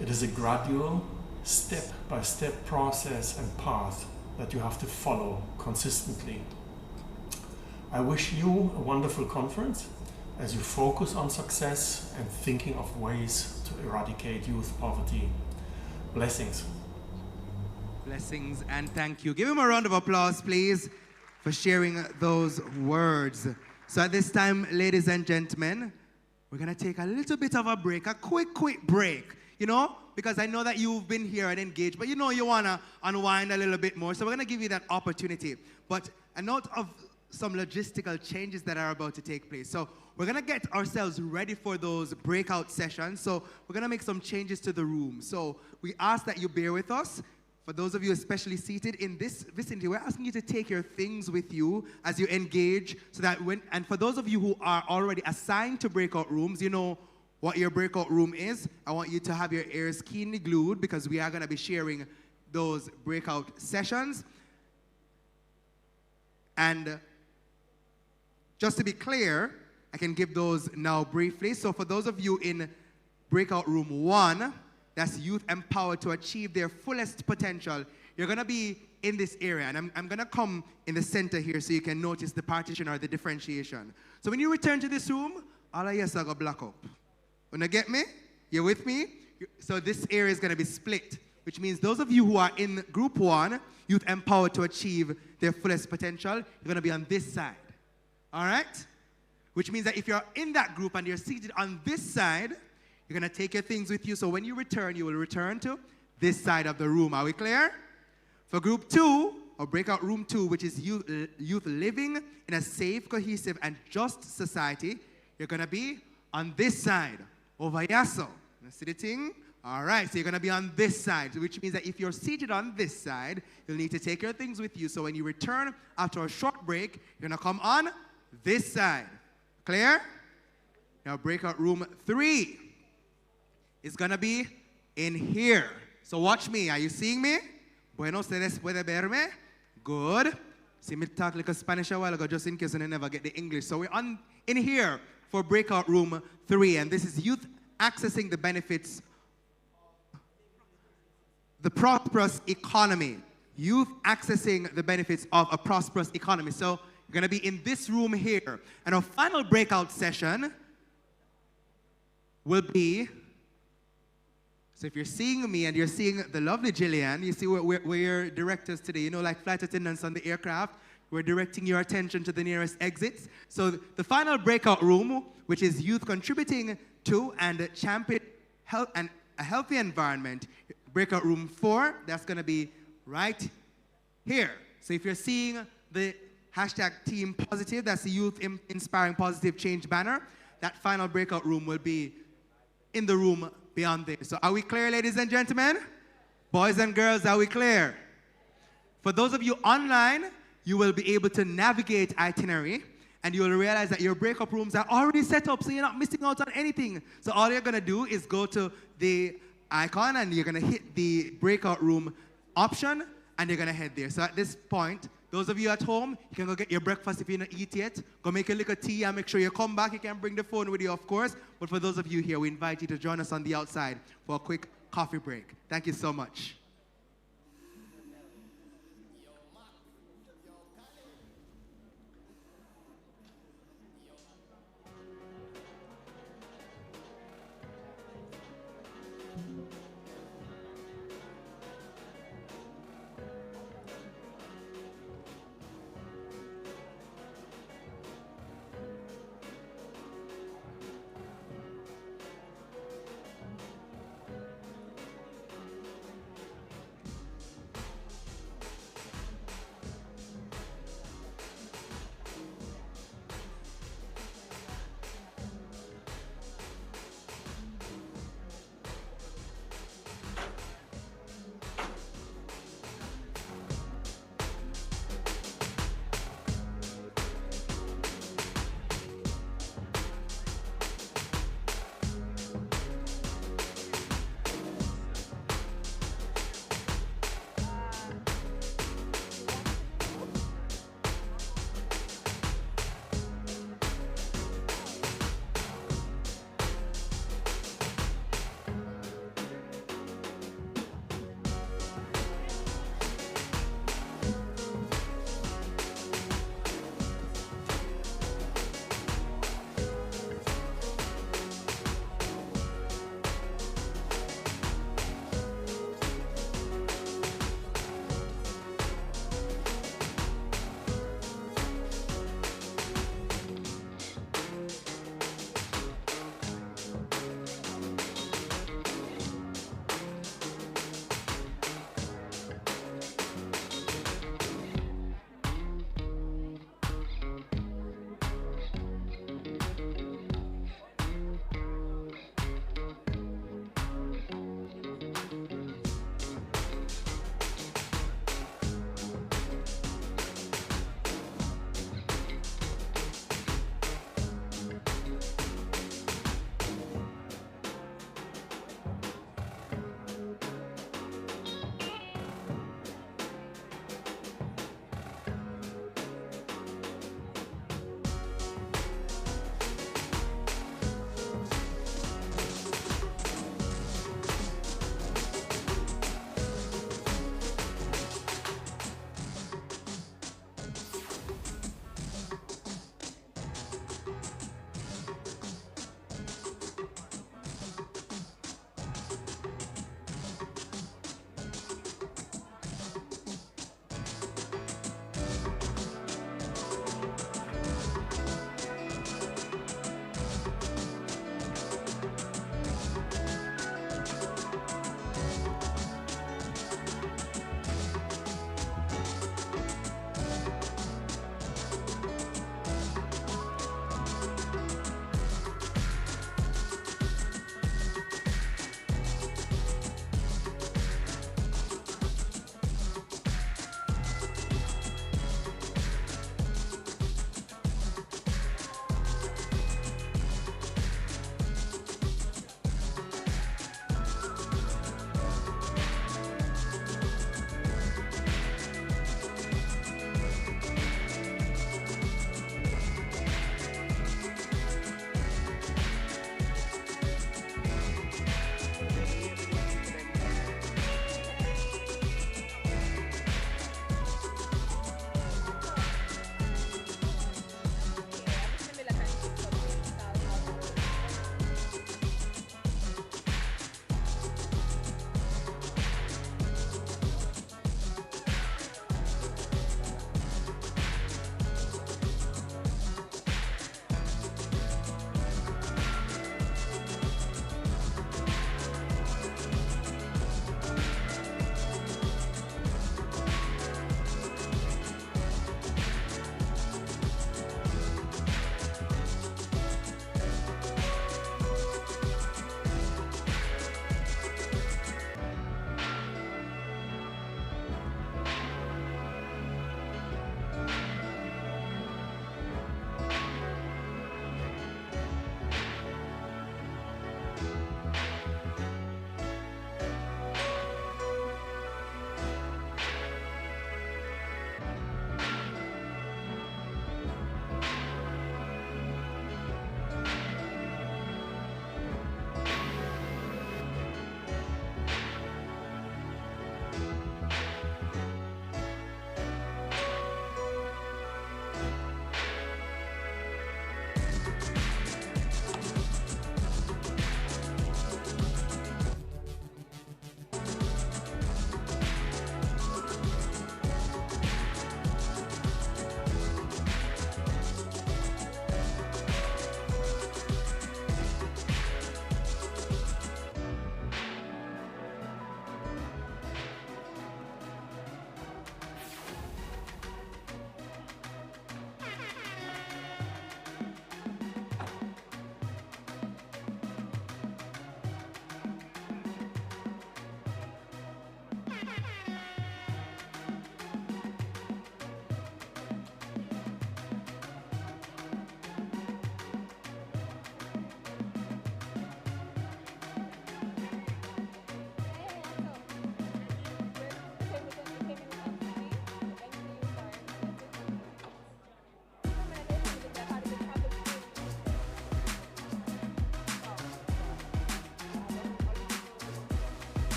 It is a gradual, step-by-step process and path that you have to follow consistently. I wish you a wonderful conference as you focus on success and thinking of ways to eradicate youth poverty. Blessings. Blessings and thank you. Give him a round of applause, please, for sharing those words. So at this time, ladies and gentlemen, we're going to take a little bit of a break, a quick break. You know, because I know that you've been here and engaged, but you know you want to unwind a little bit more. So we're going to give you that opportunity. But a note of some logistical changes that are about to take place. So we're going to get ourselves ready for those breakout sessions. So we're going to make some changes to the room. So we ask that you bear with us. For those of you especially seated in this vicinity, we're asking you to take your things with you as you engage, so that and for those of you who are already assigned to breakout rooms, you know what your breakout room is. I want you to have your ears keenly glued because we are going to be sharing those breakout sessions. And just to be clear, I can give those now briefly. So for those of you in breakout room 1, that's youth empowered to achieve their fullest potential, you're going to be in this area. And I'm going to come in the center here so you can notice the partition or the differentiation. So when you return to this room, all of you are going to block up. Wanna get me? You with me? So this area is going to be split, which means those of you who are in group 1, youth empowered to achieve their fullest potential, you're going to be on this side. All right? Which means that if you're in that group and you're seated on this side, you're going to take your things with you. So when you return, you will return to this side of the room. Are we clear? For group 2, or breakout room 2, which is youth living in a safe, cohesive, and just society, you're going to be on this side. Over here, so. You see the thing? All right, so you're going to be on this side, which means that if you're seated on this side, you'll need to take your things with you. So when you return after a short break, you're going to come on this side. Clear? Now, breakout room 3 is going to be in here. So watch me. Are you seeing me? Bueno, ustedes pueden verme? Good. See me talk like a Spanish a while ago, just in case I never get the English. So we're in here for breakout room 3, and this is youth accessing the benefits, the prosperous economy. Youth accessing the benefits of a prosperous economy. So you're going to be in this room here. And our final breakout session will be, so if you're seeing me and you're seeing the lovely Jillian, you see we're your directors today, you know, like flight attendants on the aircraft, we're directing your attention to the nearest exits. So the final breakout room, which is youth contributing to and champion health and a healthy environment, breakout room 4, that's gonna be right here. So if you're seeing the hashtag Team Positive, that's the Youth Inspiring Positive Change banner, that final breakout room will be in the room beyond there. So are we clear, ladies and gentlemen? Boys and girls, are we clear? For those of you online, you will be able to navigate itinerary, and you will realize that your breakout rooms are already set up, so you're not missing out on anything. So all you're gonna do is go to the icon, and you're gonna hit the breakout room option, and you're gonna head there. So at this point, those of you at home, you can go get your breakfast if you don't eat yet. Go make a little tea and make sure you come back. You can bring the phone with you, of course. But for those of you here, we invite you to join us on the outside for a quick coffee break. Thank you so much.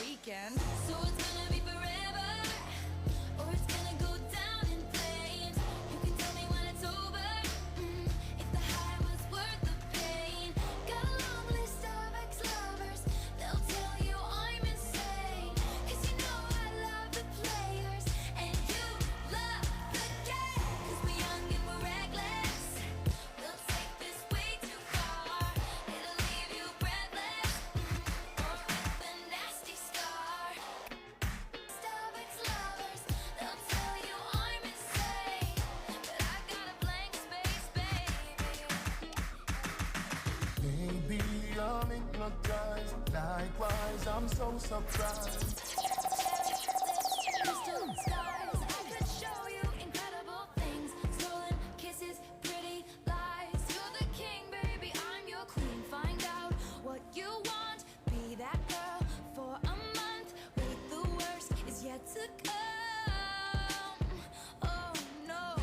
weekend. So it's gonna be forever, or it's gonna go down in flames. You can tell me when it's over, if the high was worth the pain. Got a long list of ex-lovers, they'll tell you I'm insane. 'Cause you know I love the players, and you love the game. 'Cause we're young and we're reckless, we'll take this way too far. It'll leave you breathless, or with a nasty scar. Of ex-lovers, they'll tell you I'm insane, but I got a blank space, baby. Baby, I'm hypnotized. Likewise, I'm so surprised. Crystal skies, I could show you incredible things. Stolen kisses, pretty lies. You're the king, baby, I'm your queen. Find out what you want, be that girl for a month. Wait, the worst is yet to come. Oh no,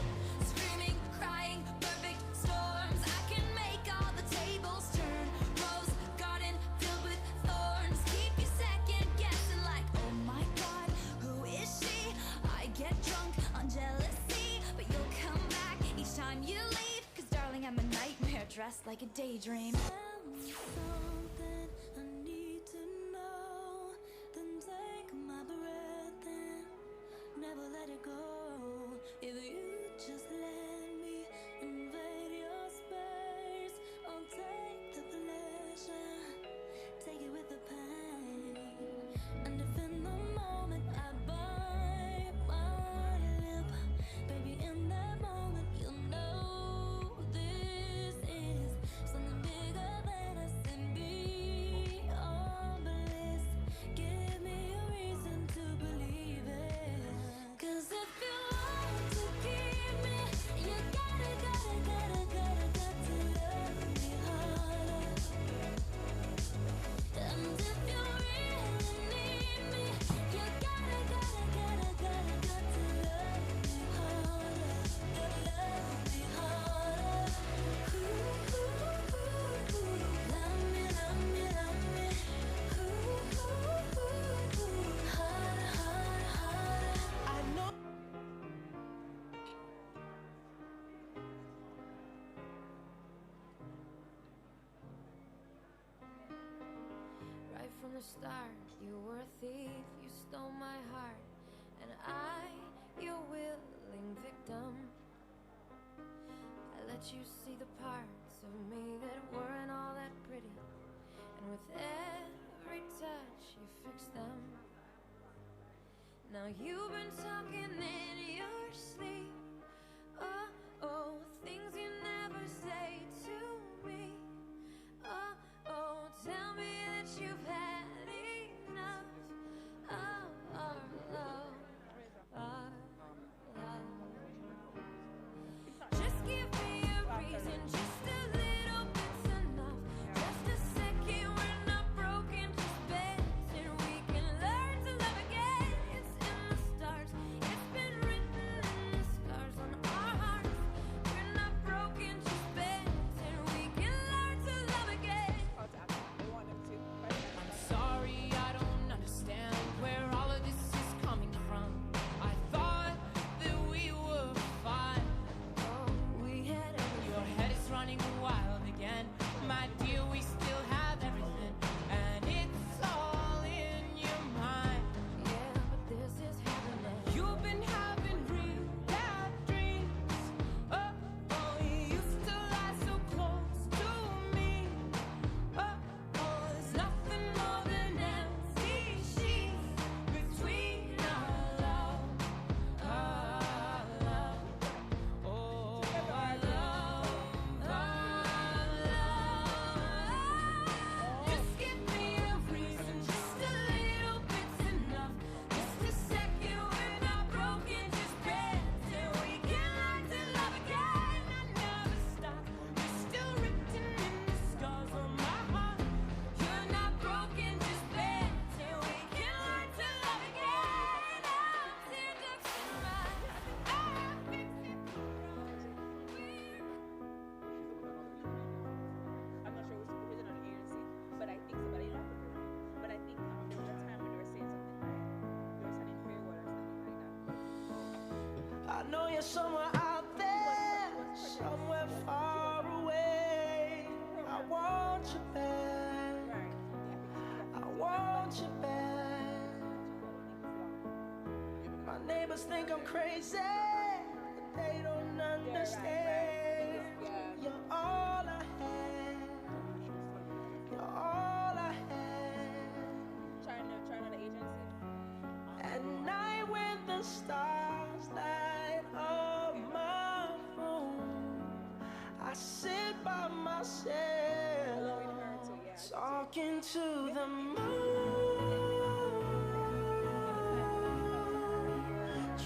screaming, crying, perfect storms. I can make all the tables turn. Rose garden filled with thorns. Keep you second guessing like, oh my god, who is she? I get drunk on jealousy, but you'll come back each time you leave. 'Cause darling, I'm a nightmare dressed like a daydream. Tell me something I need to know, then take my breath and never let it go. If you just let me invade your space, I'll take the pleasure, take it with the pain. And if in the moment I bite my lip, baby, in that moment you'll know this is something bigger than us and beyond bliss. Give me a reason to believe it. 'Cause if you want to keep me, you gotta to love me harder. And if you really need me, you gotta to love me harder. Love me harder. Love me, love me, love me. Harder, harder, harder. I know. Right from the start, you were a thief, you stole my heart, and I, your willing victim. I let you see the parts of me that weren't all that pretty, and with every touch you fixed them. Now you've been talking in your sleep, oh, things you never say to me. Oh, tell me that you've had enough of our love, Just give me a reason, just a little bit's enough. Just a second, we're not broken, just bends, and we can learn to love again. It's in the stars, it's been written in the know you're somewhere out there, somewhere far away. I want you back. I want you back. My neighbors think I'm crazy, but they don't understand. You're all I have. You're all I have. Trying to agency. At night when the stars light up my room, I sit by myself, talking to the moon,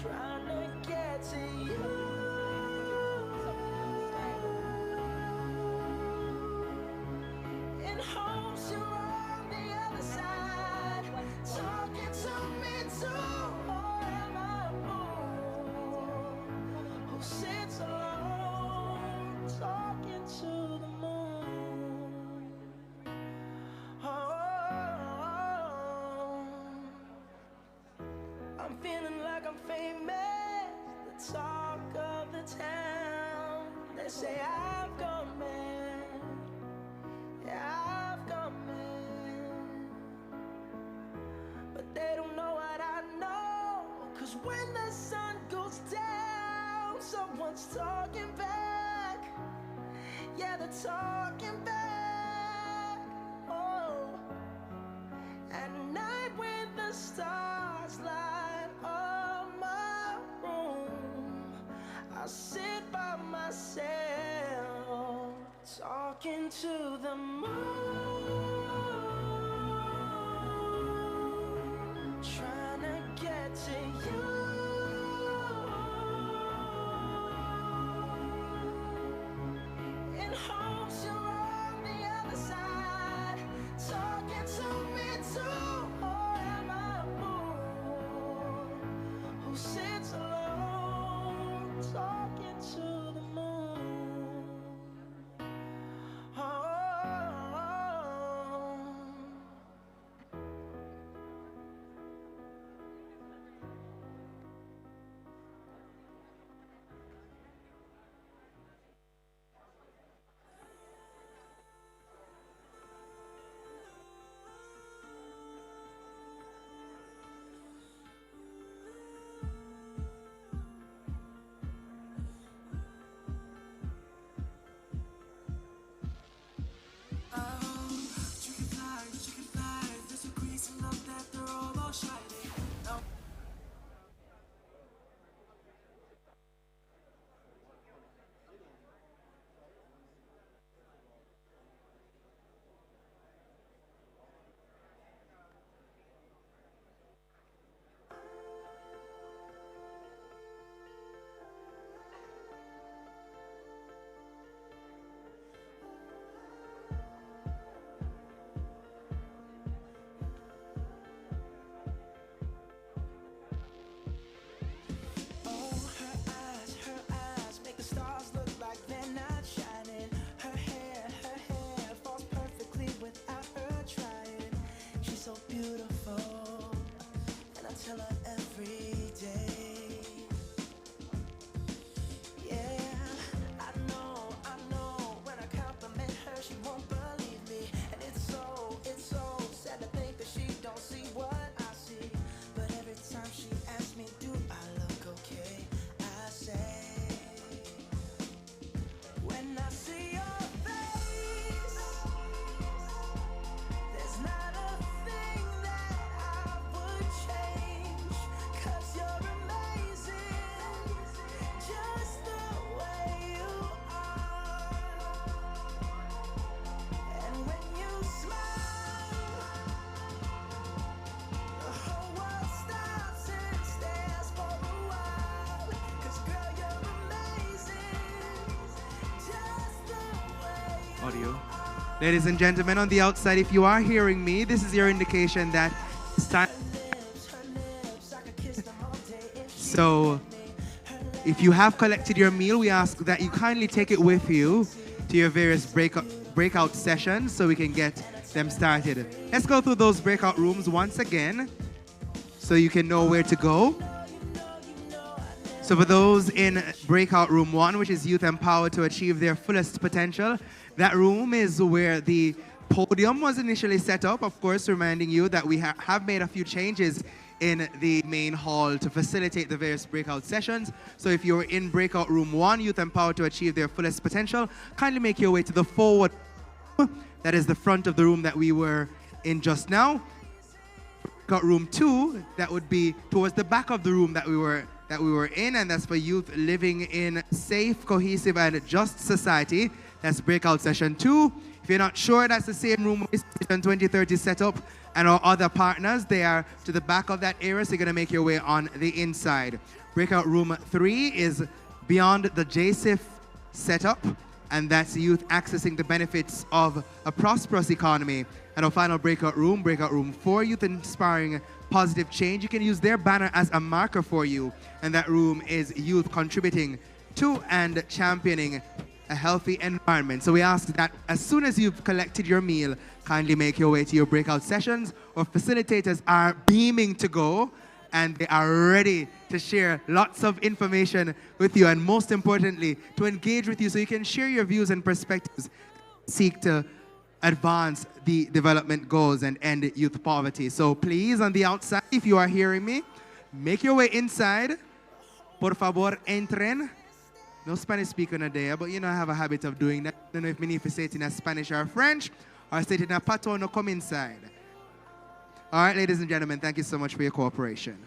trying to get to you. In hopes you're on the other side, talking to me too. Or am I a fool who sits alone, talking to the moon? Oh, I'm feeling like I'm famous, the talk of the town. They say I've gone mad. Yeah, I've gone mad. But they don't know what I know. 'Cause when the sun goes down, someone's talking back. Yeah, they're talking back. Oh, at night when the stars light up my room, I sit by myself, talking to the moon, trying to get to you. In hopes you're on the other side, talking to me too. Or am I a fool who sits alone, talking to the moon? Oh. Audio. Ladies and gentlemen, on the outside, if you are hearing me, this is your indication that it's time. So, if you have collected your meal, we ask that you kindly take it with you to your various breakout sessions so we can get them started. Let's go through those breakout rooms once again so you can know where to go. So for those in breakout room 1, which is Youth Empowered to Achieve Their Fullest Potential, that room is where the podium was initially set up. Of course, reminding you that we have made a few changes in the main hall to facilitate the various breakout sessions. So if you're in breakout room 1, Youth Empowered to Achieve Their Fullest Potential, kindly make your way to the forward. That is the front of the room that we were in just now. Breakout room 2, that would be towards the back of the room that we were in, and that's for youth living in safe, cohesive, and just society. That's breakout session 2. If you're not sure, that's the same room Vision 2030 set up, and our other partners, they are to the back of that area, so you're going to make your way on the inside. Breakout room 3 is beyond the JSIF setup, and that's youth accessing the benefits of a prosperous economy. And our final breakout room 4, youth inspiring positive change. You can use their banner as a marker for you, and that room is youth contributing to and championing a healthy environment. So we ask that as soon as you've collected your meal, kindly make your way to your breakout sessions. Our facilitators are beaming to go, and they are ready to share lots of information with you, and most importantly, to engage with you so you can share your views and perspectives, seek to advance the development goals and end youth poverty. So please, on the outside, if you are hearing me, make your way inside. Por favor, entren. No Spanish speaker in there, but you know I have a habit of doing that. I don't know if I need to say it in Spanish or French, or say it in a pato, no come inside. All right, ladies and gentlemen, thank you so much for your cooperation.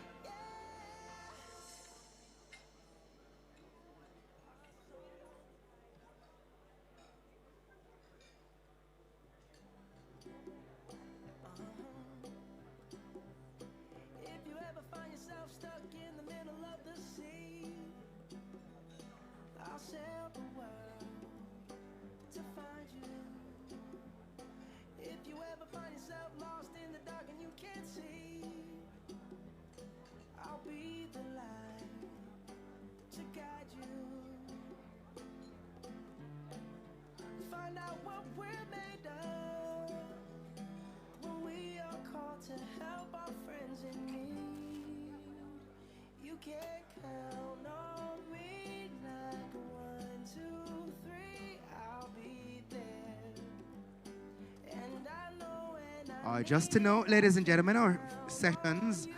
Just to note, ladies and gentlemen, our sessions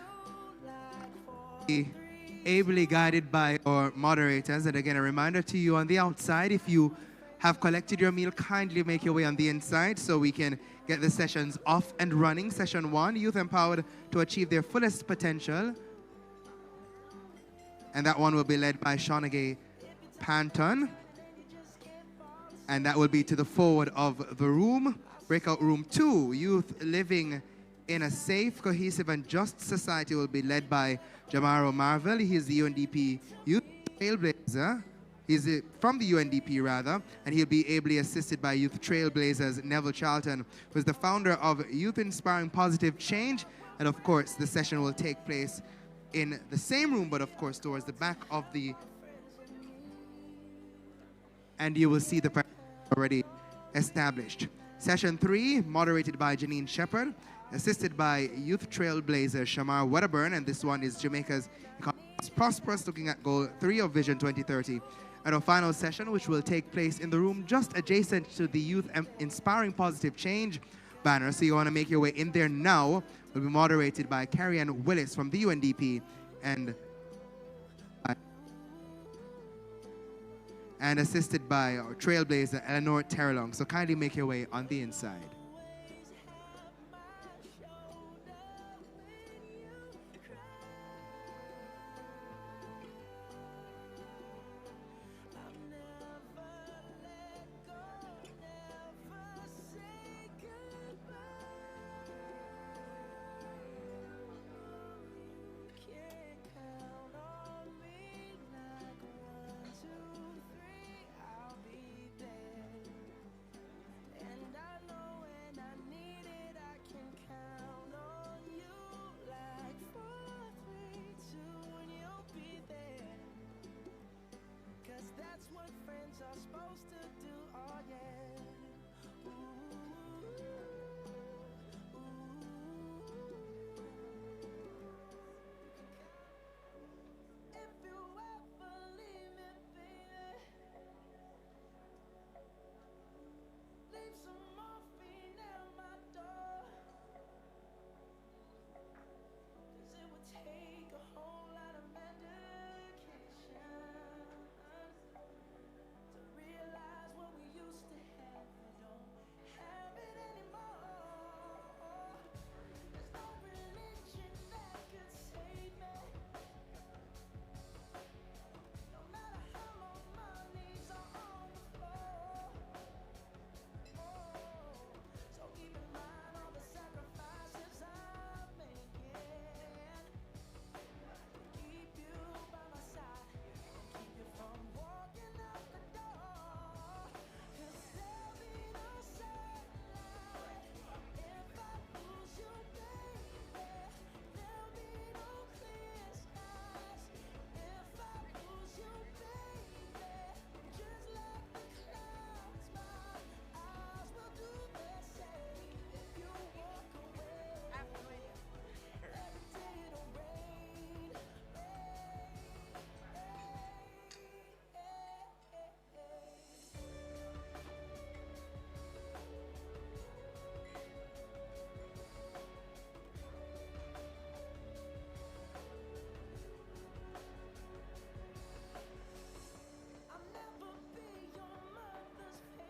are ably guided by our moderators. And again, a reminder to you on the outside, if you have collected your meal, kindly make your way on the inside so we can get the sessions off and running. Session 1, Youth Empowered to Achieve Their Fullest Potential. And that one will be led by Shawnagay Panton. And that will be to the forward of the room. Breakout room 2, Youth Living in a Safe, Cohesive, and Just Society will be led by Jamaro Marvel. He is the UNDP Youth Trailblazer. He's from the UNDP, rather, and he'll be ably assisted by Youth Trailblazers Neville Charlton, who is the founder of Youth Inspiring Positive Change. And of course, the session will take place in the same room, but of course, towards the back of the... And you will see the already established. Session 3, moderated by Janine Shepherd, assisted by Youth Trailblazer Shamar Wedderburn, and this one is Jamaica's Prosperous, looking at Goal 3 of Vision 2030. And our final session, which will take place in the room just adjacent to the Youth Inspiring Positive Change banner, so you want to make your way in there now, will be moderated by Carrie Ann Willis from the UNDP and assisted by our Trailblazer Eleanor Terrelong. So kindly make your way on the inside.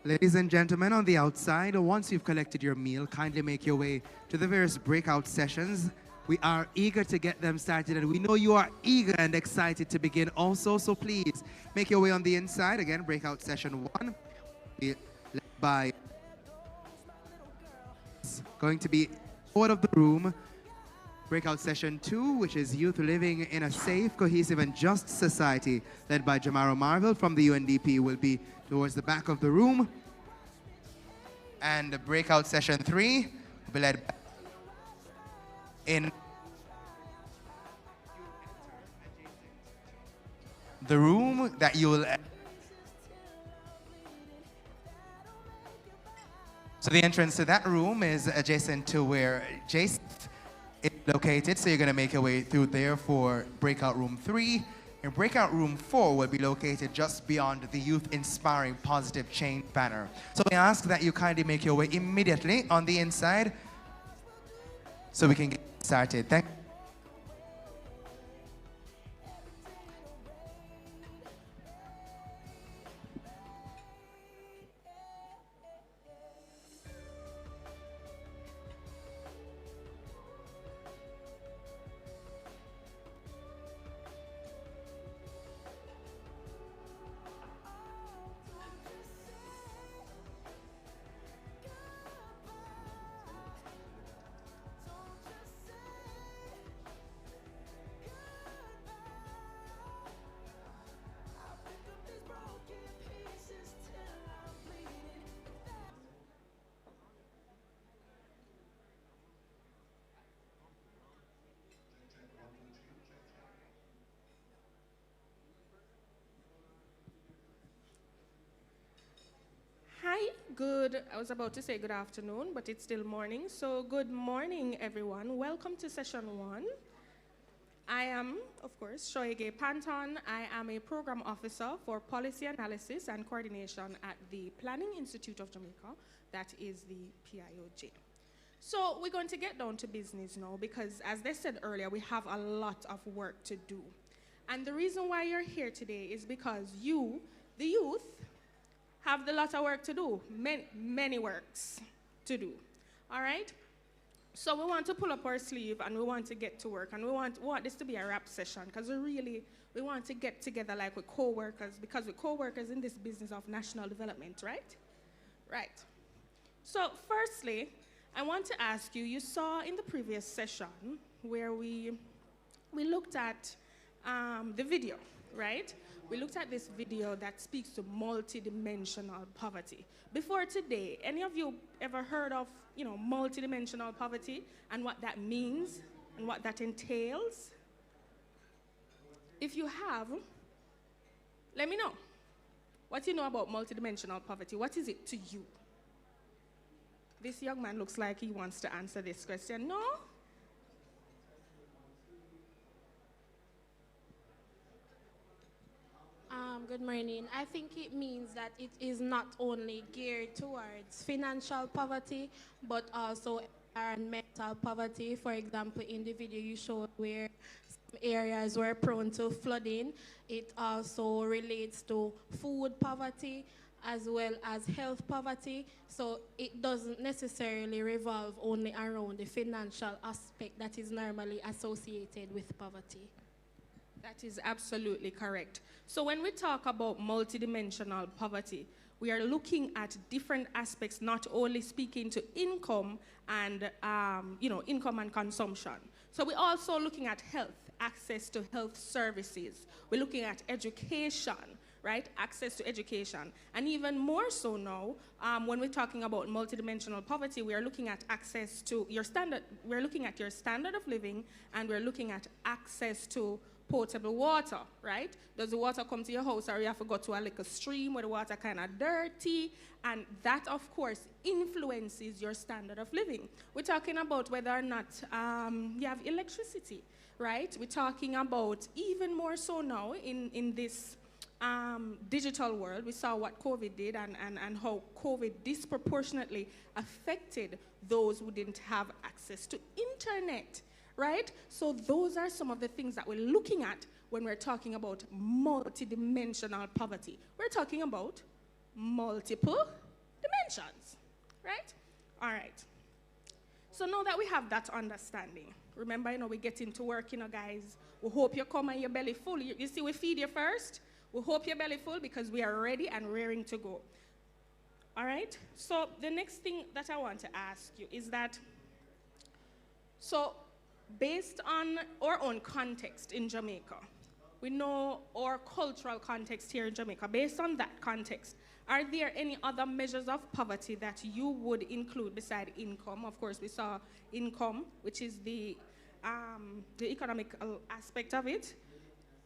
Ladies and gentlemen, on the outside, once you've collected your meal, kindly make your way to the various breakout sessions. We are eager to get them started, and we know you are eager and excited to begin also, so please make your way on the inside. Again, breakout session 1, led by going to be out of the room. Breakout session 2, which is youth living in a safe, cohesive, and just society, led by Jamaro Marville from the UNDP, will be towards the back of the room. And breakout session 3 will be led by in the room that you will. So the entrance to that room is adjacent to where Jason is located. So you're going to make your way through there for breakout room 3. And breakout room 4 will be located just beyond the Youth Inspiring Positive Change banner. So we ask that you kindly make your way immediately on the inside so we can get started. Thank you. Hi, I was about to say good afternoon, but it's still morning. So good morning, everyone. Welcome to session 1. I am, of course, Shoyege Panton. I am a program officer for policy analysis and coordination at the Planning Institute of Jamaica, that is the PIOJ. So we're going to get down to business now because, as they said earlier, we have a lot of work to do. And the reason why you're here today is because you, the youth, have a lot of work to do, many works to do, all right? So we want to pull up our sleeve and we want to get to work, and we want this to be a rap session because we want to get together like with co-workers, because we're co-workers in this business of national development, right? Right. So firstly, I want to ask you, you saw in the previous session where we looked at the video, right? We looked at this video that speaks to multidimensional poverty. Before today, any of you ever heard of, multidimensional poverty and what that means and what that entails? If you have, let me know. What do you know about multidimensional poverty? What is it to you? This young man looks like he wants to answer this question. No? Good morning. I think it means that it is not only geared towards financial poverty, but also environmental poverty. For example, in the video you showed where some areas were prone to flooding, it also relates to food poverty as well as health poverty. So it doesn't necessarily revolve only around the financial aspect that is normally associated with poverty. That is absolutely correct. So when we talk about multidimensional poverty, we are looking at different aspects, not only speaking to income and, income and consumption. So we're also looking at health, access to health services. We're looking at education, right? Access to education. And even more so now, when we're talking about multidimensional poverty, we are looking at access to your standard, we're looking at your standard of living, and we're looking at access to potable water, right? Does the water come to your house, or you have to go to a little stream where the water kind of dirty? And that, of course, influences your standard of living. We're talking about whether or not you have electricity, right? We're talking about, even more so now in this digital world, we saw what COVID did and how COVID disproportionately affected those who didn't have access to internet. Right? So those are some of the things that we're looking at when we're talking about multidimensional poverty. We're talking about multiple dimensions, right? All right. So now that we have that understanding, remember, we get into work, guys. We hope you come and your belly full. You see, we feed you first. We hope your belly full because we are ready and raring to go. All right? So the next thing that I want to ask you is that, so based on our own context in Jamaica, we know our cultural context here in Jamaica. Based on that context, are there any other measures of poverty that you would include beside income? Of course, we saw income, which is the economic aspect of it.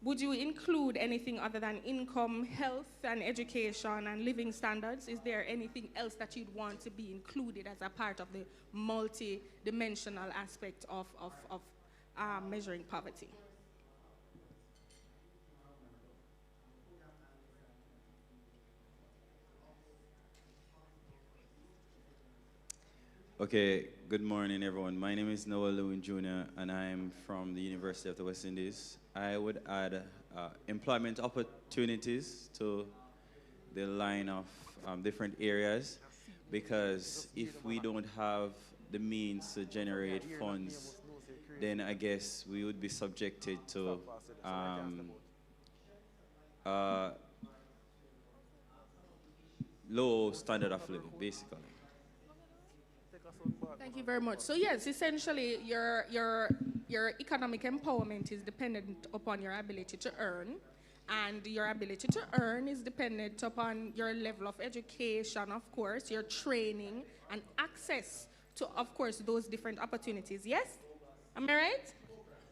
Would you include anything other than income, health, and education, and living standards? Is there anything else that you'd want to be included as a part of the multi-dimensional aspect of measuring poverty? Okay, good morning, everyone. My name is Noah Lewin Jr., and I'm from the University of the West Indies. I would add employment opportunities to the line of different areas, because if we don't have the means to generate funds, then I guess we would be subjected to low standard of living, basically. Thank you very much. So yes, essentially, your economic empowerment is dependent upon your ability to earn, and your ability to earn is dependent upon your level of education, of course, your training, and access to, of course, those different opportunities. Yes? Am I right?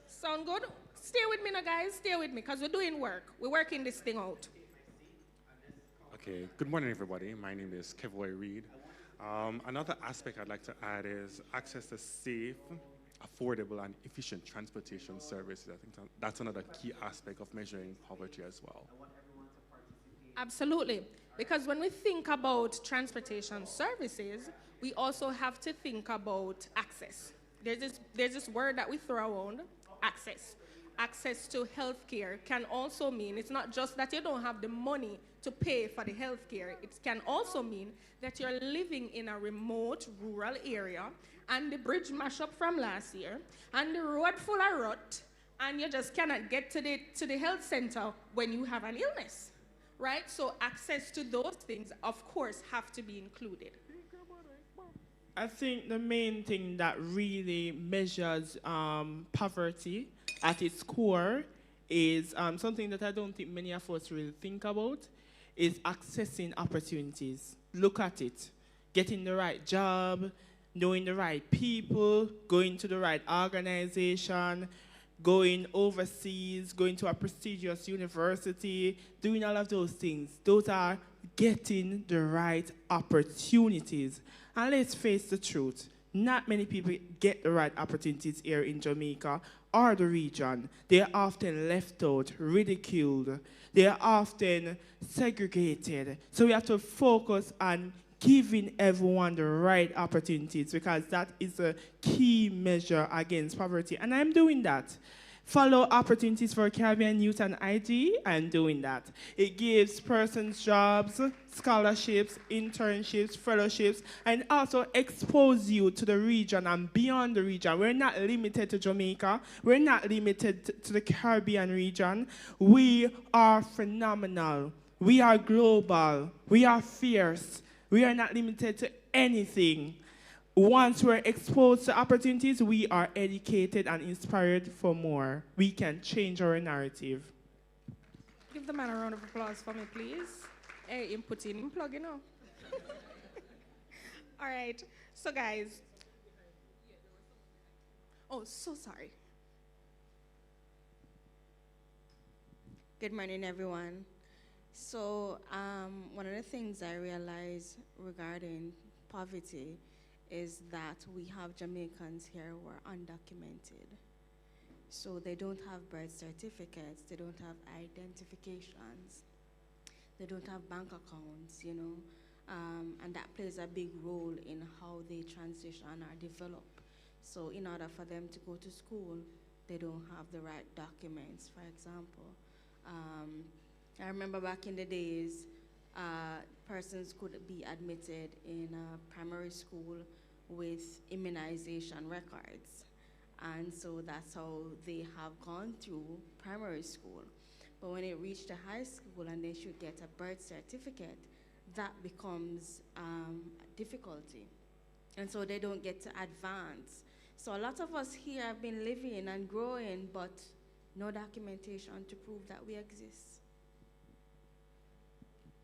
Sound good? Stay with me now, guys. Stay with me, because we're doing work. We're working this thing out. Okay, good morning, everybody. My name is Kevoy Reed. Another aspect I'd like to add is access to safe, affordable, and efficient transportation services. I think that's another key aspect of measuring poverty as well. Absolutely. Because when we think about transportation services, we also have to think about access. There's this word that we throw around, access. Access to healthcare can also mean, it's not just that you don't have the money to pay for the healthcare. It can also mean that you're living in a remote rural area and the bridge mashed up from last year and the road full of rut, and you just cannot get to the health center when you have an illness, right? So access to those things, of course, have to be included. I think the main thing that really measures poverty at its core is something that I don't think many of us really think about, is accessing opportunities. Look at it. Getting the right job, knowing the right people, going to the right organization, going overseas, going to a prestigious university, doing all of those things. Those are getting the right opportunities. And let's face the truth, not many people get the right opportunities here in Jamaica or the region. They are often left out, ridiculed. They are often segregated. So we have to focus on giving everyone the right opportunities, because that is a key measure against poverty. And I'm doing that. Follow opportunities for Caribbean youth and ID, I'm doing that. It gives persons jobs, scholarships, internships, fellowships, and also expose you to the region and beyond the region. We're not limited to Jamaica. We're not limited to the Caribbean region. We are phenomenal. We are global. We are fierce. We are not limited to anything. Once we're exposed to opportunities, we are educated and inspired for more. We can change our narrative. Give the man a round of applause for me, please. Hey, input in, plug, All right. So, guys. Oh, so sorry. Good morning, everyone. So, one of the things I realized regarding poverty is that we have Jamaicans here who are undocumented. So they don't have birth certificates, they don't have identifications, they don't have bank accounts, and that plays a big role in how they transition or develop. So in order for them to go to school, they don't have the right documents, for example. I remember back in the days, persons could be admitted in a primary school with immunization records. And so that's how they have gone through primary school. But when it reached the high school and they should get a birth certificate, that becomes a difficulty. And so they don't get to advance. So a lot of us here have been living and growing, but no documentation to prove that we exist.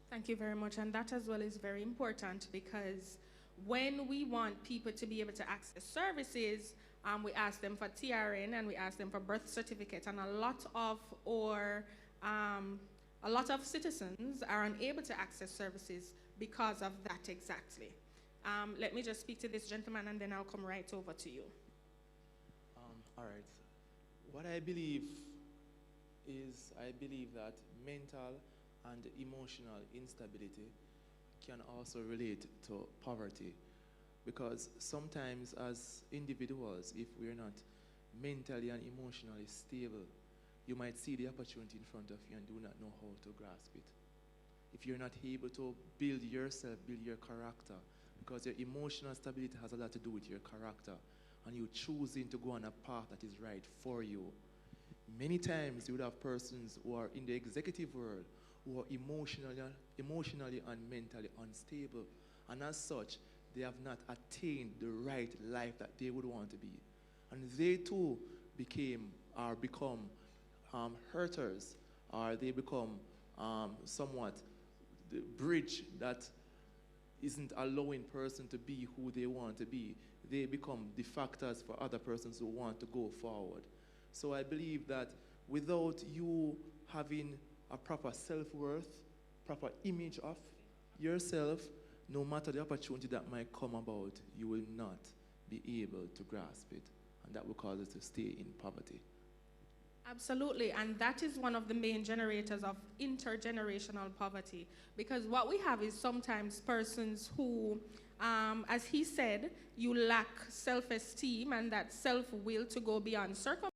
Thank you very much. And that as well is very important, because when we want people to be able to access services, we ask them for TRN and we ask them for birth certificate, and a lot of citizens are unable to access services because of that exactly. Let me just speak to this gentleman and then I'll come right over to you. All right. What I believe is, I believe that mental and emotional instability can also relate to poverty. Because sometimes as individuals, if we're not mentally and emotionally stable, you might see the opportunity in front of you and do not know how to grasp it. If you're not able to build yourself, build your character, because your emotional stability has a lot to do with your character, and you choosing to go on a path that is right for you. Many times you would have persons who are in the executive world who are emotionally and mentally unstable, and as such, they have not attained the right life that they would want to be. And they too become hurters, or they become somewhat the bridge that isn't allowing person to be who they want to be. They become the factors for other persons who want to go forward. So I believe that without you having a proper self-worth, proper image of yourself, no matter the opportunity that might come about, you will not be able to grasp it. And that will cause us to stay in poverty. Absolutely, and that is one of the main generators of intergenerational poverty, because what we have is sometimes persons who, as he said, you lack self-esteem and that self-will to go beyond circumstances.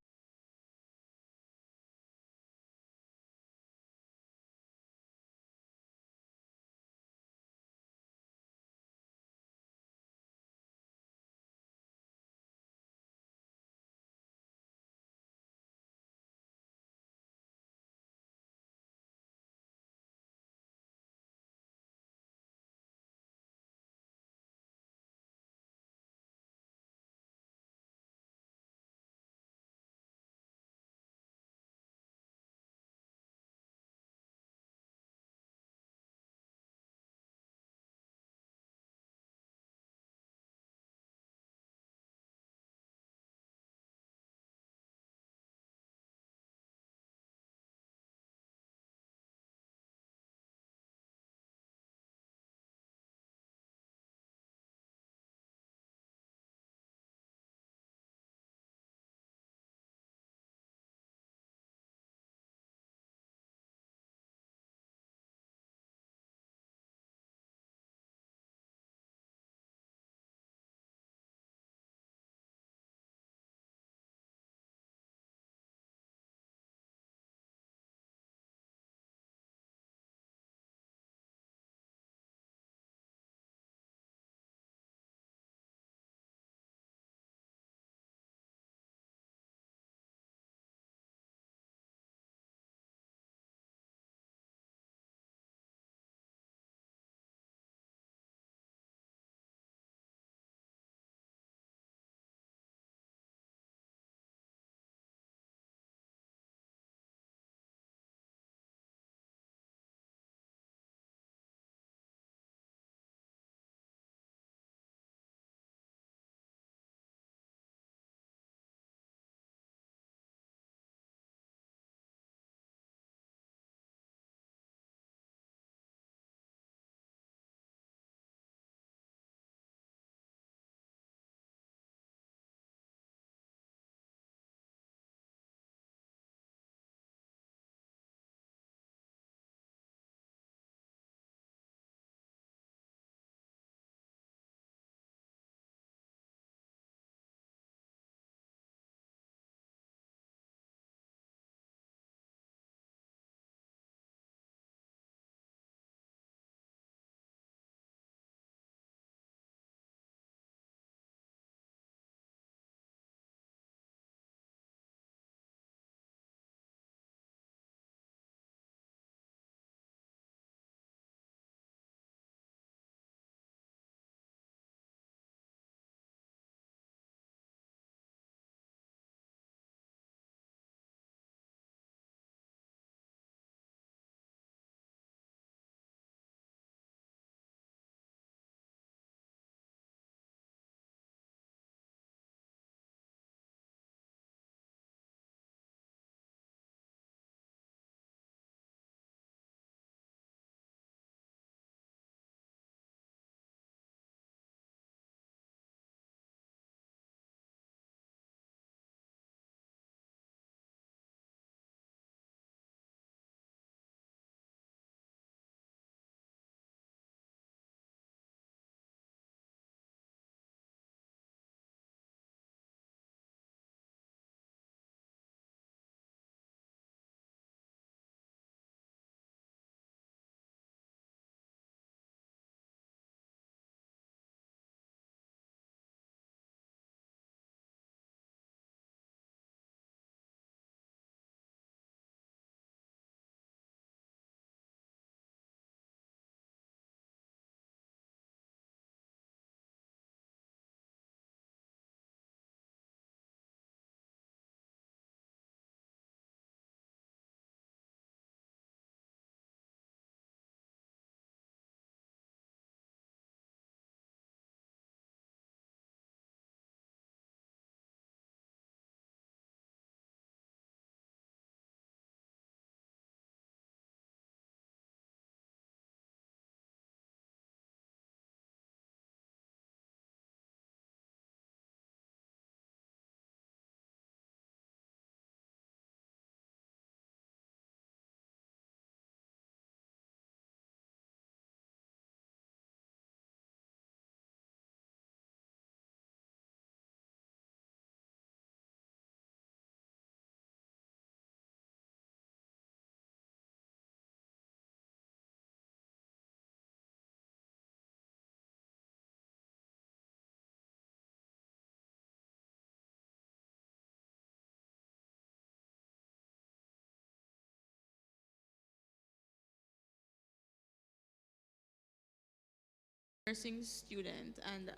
nursing student, and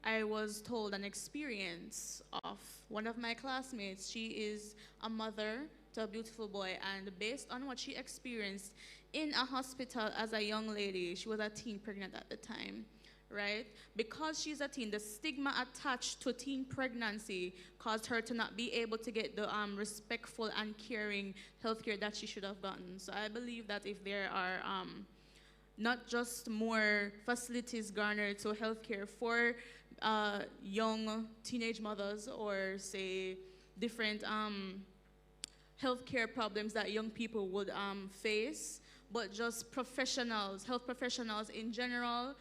I was told an experience of one of my classmates. She is a mother to a beautiful boy, and based on what she experienced in a hospital as a young lady, she was a teen pregnant at the time, right? Because she's a teen, the stigma attached to teen pregnancy caused her to not be able to get the respectful and caring healthcare that she should have gotten. So I believe that if there are not just more facilities garnered to healthcare for young teenage mothers, or say different healthcare problems that young people would face, but just professionals, health professionals in general,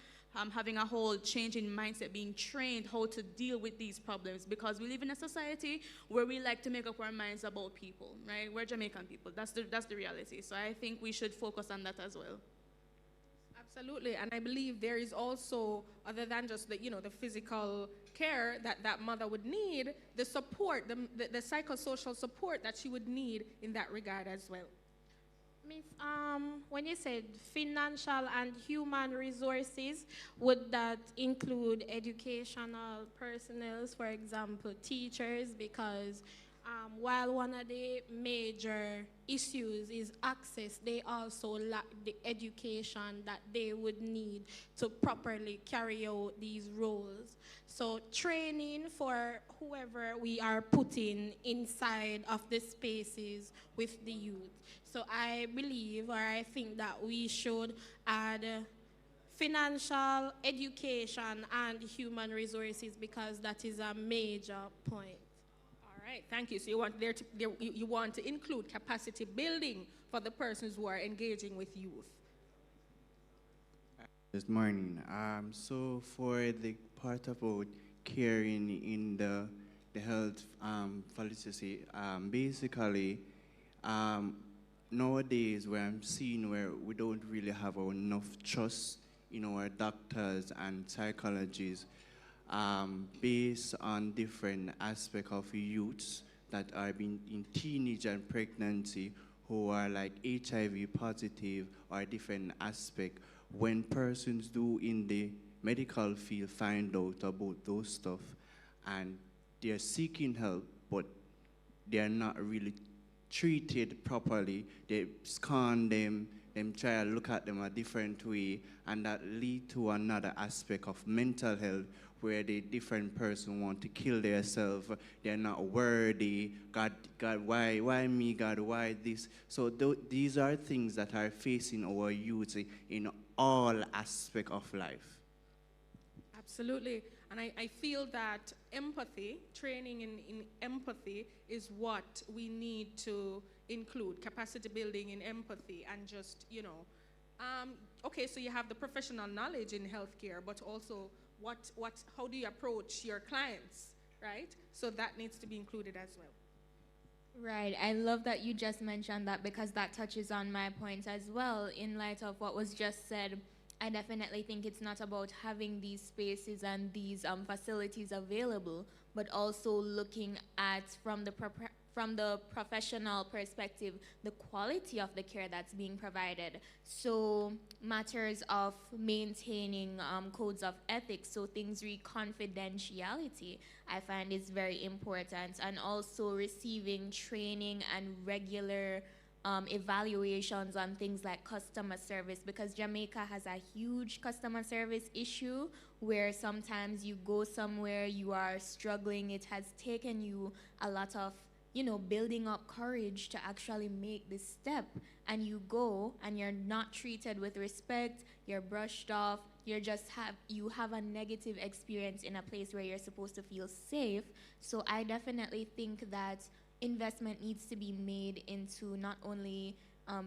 having a whole change in mindset, being trained how to deal with these problems, because we live in a society where we like to make up our minds about people, right? We're Jamaican people. That's the reality. So I think we should focus on that as well. Absolutely, and I believe there is also, other than just the physical care that that mother would need, the support, the psychosocial support that she would need in that regard as well. Miss, when you said financial and human resources, would that include educational personnel, for example, teachers? Because while one of the major issues is access, they also lack the education that they would need to properly carry out these roles. So training for whoever we are putting inside of the spaces with the youth. So I believe, or I think that we should add financial, education, and human resources, because that is a major point. All right, thank you. So you want you want to include capacity building for the persons who are engaging with youth. Good morning. So for the part about caring in the health policy, basically, nowadays where I'm seeing where we don't really have enough trust in our doctors and psychologists, based on different aspects of youths that are being in teenage and pregnancy, who are like HIV positive or different aspects. When persons do in the medical field find out about those stuff, and they're seeking help, but they're not really treated properly, they scorn them try to look at them a different way, and that lead to another aspect of mental health, where the different person want to kill themselves, they're not worthy, God, why me, God, why this? So these are things that are facing our youth in all aspects of life. Absolutely, and I feel that empathy, training in empathy is what we need to include, capacity building in empathy, and just, okay, so you have the professional knowledge in healthcare, but also how do you approach your clients, right? So that needs to be included as well. Right. I love that you just mentioned that, because that touches on my point as well. In light of what was just said, I definitely think it's not about having these spaces and these facilities available, but also looking at, from the professional perspective, the quality of the care that's being provided. So matters of maintaining codes of ethics, so things re confidentiality, I find is very important, and also receiving training and regular evaluations on things like customer service, because Jamaica has a huge customer service issue, where sometimes you go somewhere, you are struggling, it has taken you a lot of building up courage to actually make this step, and you go and you're not treated with respect, you're brushed off, you have a negative experience in a place where you're supposed to feel safe. So I definitely think that investment needs to be made into not only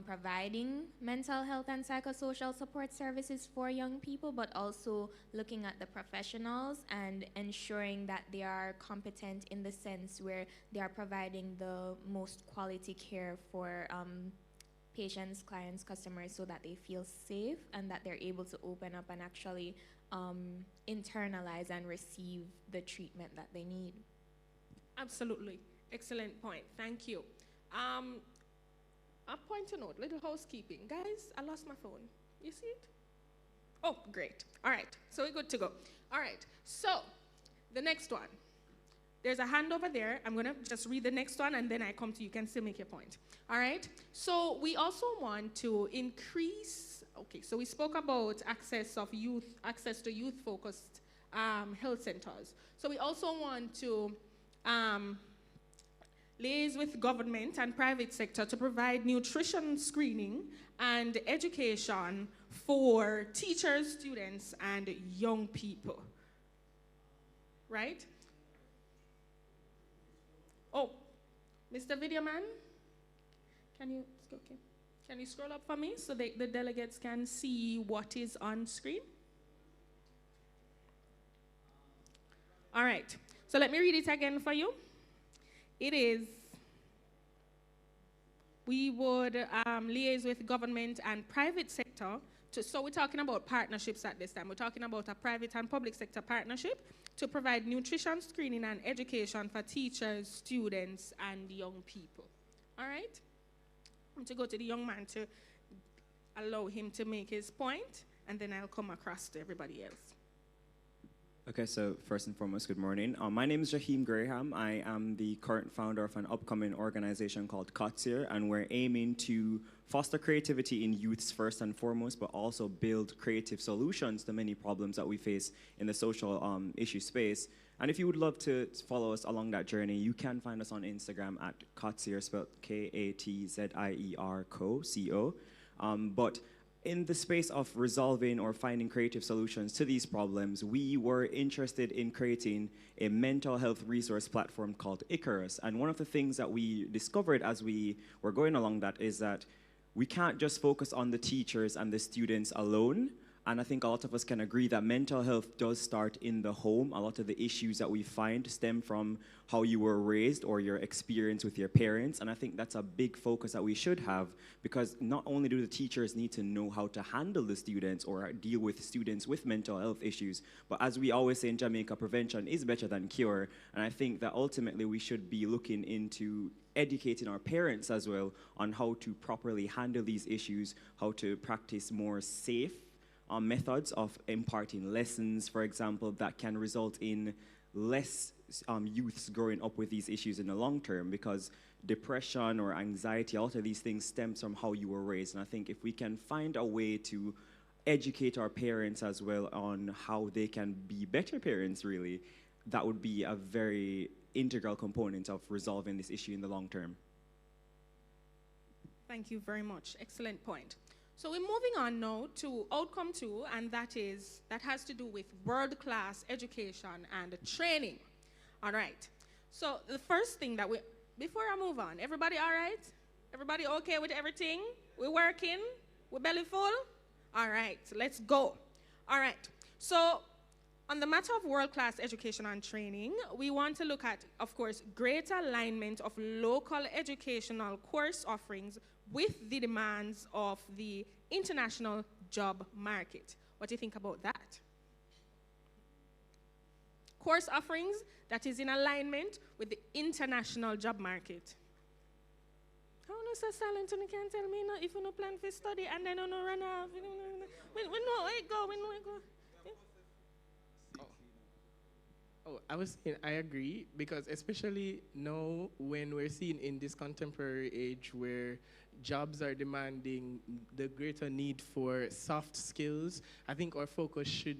providing mental health and psychosocial support services for young people, but also looking at the professionals and ensuring that they are competent in the sense where they are providing the most quality care for patients, clients, customers, so that they feel safe and that they're able to open up and actually internalize and receive the treatment that they need. Absolutely. Excellent point. Thank you. A point to note, little housekeeping. Guys, I lost my phone. You see it? Oh, great. All right, so we're good to go. All right, so the next one. There's a hand over there. I'm going to just read the next one, and then I come to you. You can still make your point. All right? So we also want to increase, okay, so we spoke about access to youth-focused health centers. So we also want to liaise with government and private sector to provide nutrition screening and education for teachers, students, and young people. Right? Oh, Mr. Video Man, can you scroll up for me so the delegates can see what is on screen? All right, so let me read it again for you. It is, we would liaise with government and private sector. So we're talking about partnerships at this time. We're talking about a private and public sector partnership to provide nutrition screening and education for teachers, students, and young people. All right? I'm going to go to the young man to allow him to make his point, and then I'll come across to everybody else. Okay, so first and foremost, good morning. My name is Jaheem Graham. I am the current founder of an upcoming organization called COTSIR, and we're aiming to foster creativity in youths first and foremost, but also build creative solutions to many problems that we face in the social issue space. And if you would love to follow us along that journey, you can find us on Instagram at COTSIR, spelled KATZIER, but in the space of resolving or finding creative solutions to these problems, we were interested in creating a mental health resource platform called Icarus. And one of the things that we discovered as we were going along that is that we can't just focus on the teachers and the students alone. And I think a lot of us can agree that mental health does start in the home. A lot of the issues that we find stem from how you were raised or your experience with your parents. And I think that's a big focus that we should have, because not only do the teachers need to know how to handle the students or deal with students with mental health issues, but as we always say in Jamaica, prevention is better than cure. And I think that ultimately we should be looking into educating our parents as well on how to properly handle these issues, how to practice more safe methods of imparting lessons, for example, that can result in less youths growing up with these issues in the long term, because depression or anxiety, all of these things stems from how you were raised. And I think if we can find a way to educate our parents as well on how they can be better parents, really, that would be a very integral component of resolving this issue in the long term. Thank you very much. Excellent point. So we're moving on now to outcome 2, and that has to do with world-class education and training. All right. So the first thing that before I move on, everybody all right? Everybody okay with everything? We're working? We're belly full? All right, let's go. All right. So on the matter of world-class education and training, we want to look at, of course, greater alignment of local educational course offerings with the demands of the international job market. What do you think about that? Course offerings that is in alignment with the international job market. How no so silent and you can't tell me no, if you no plan for study and then you no run off. We know where it go, we know where it go. Oh, I was saying I agree, because especially now when we're seeing in this contemporary age where jobs are demanding the greater need for soft skills, I think our focus should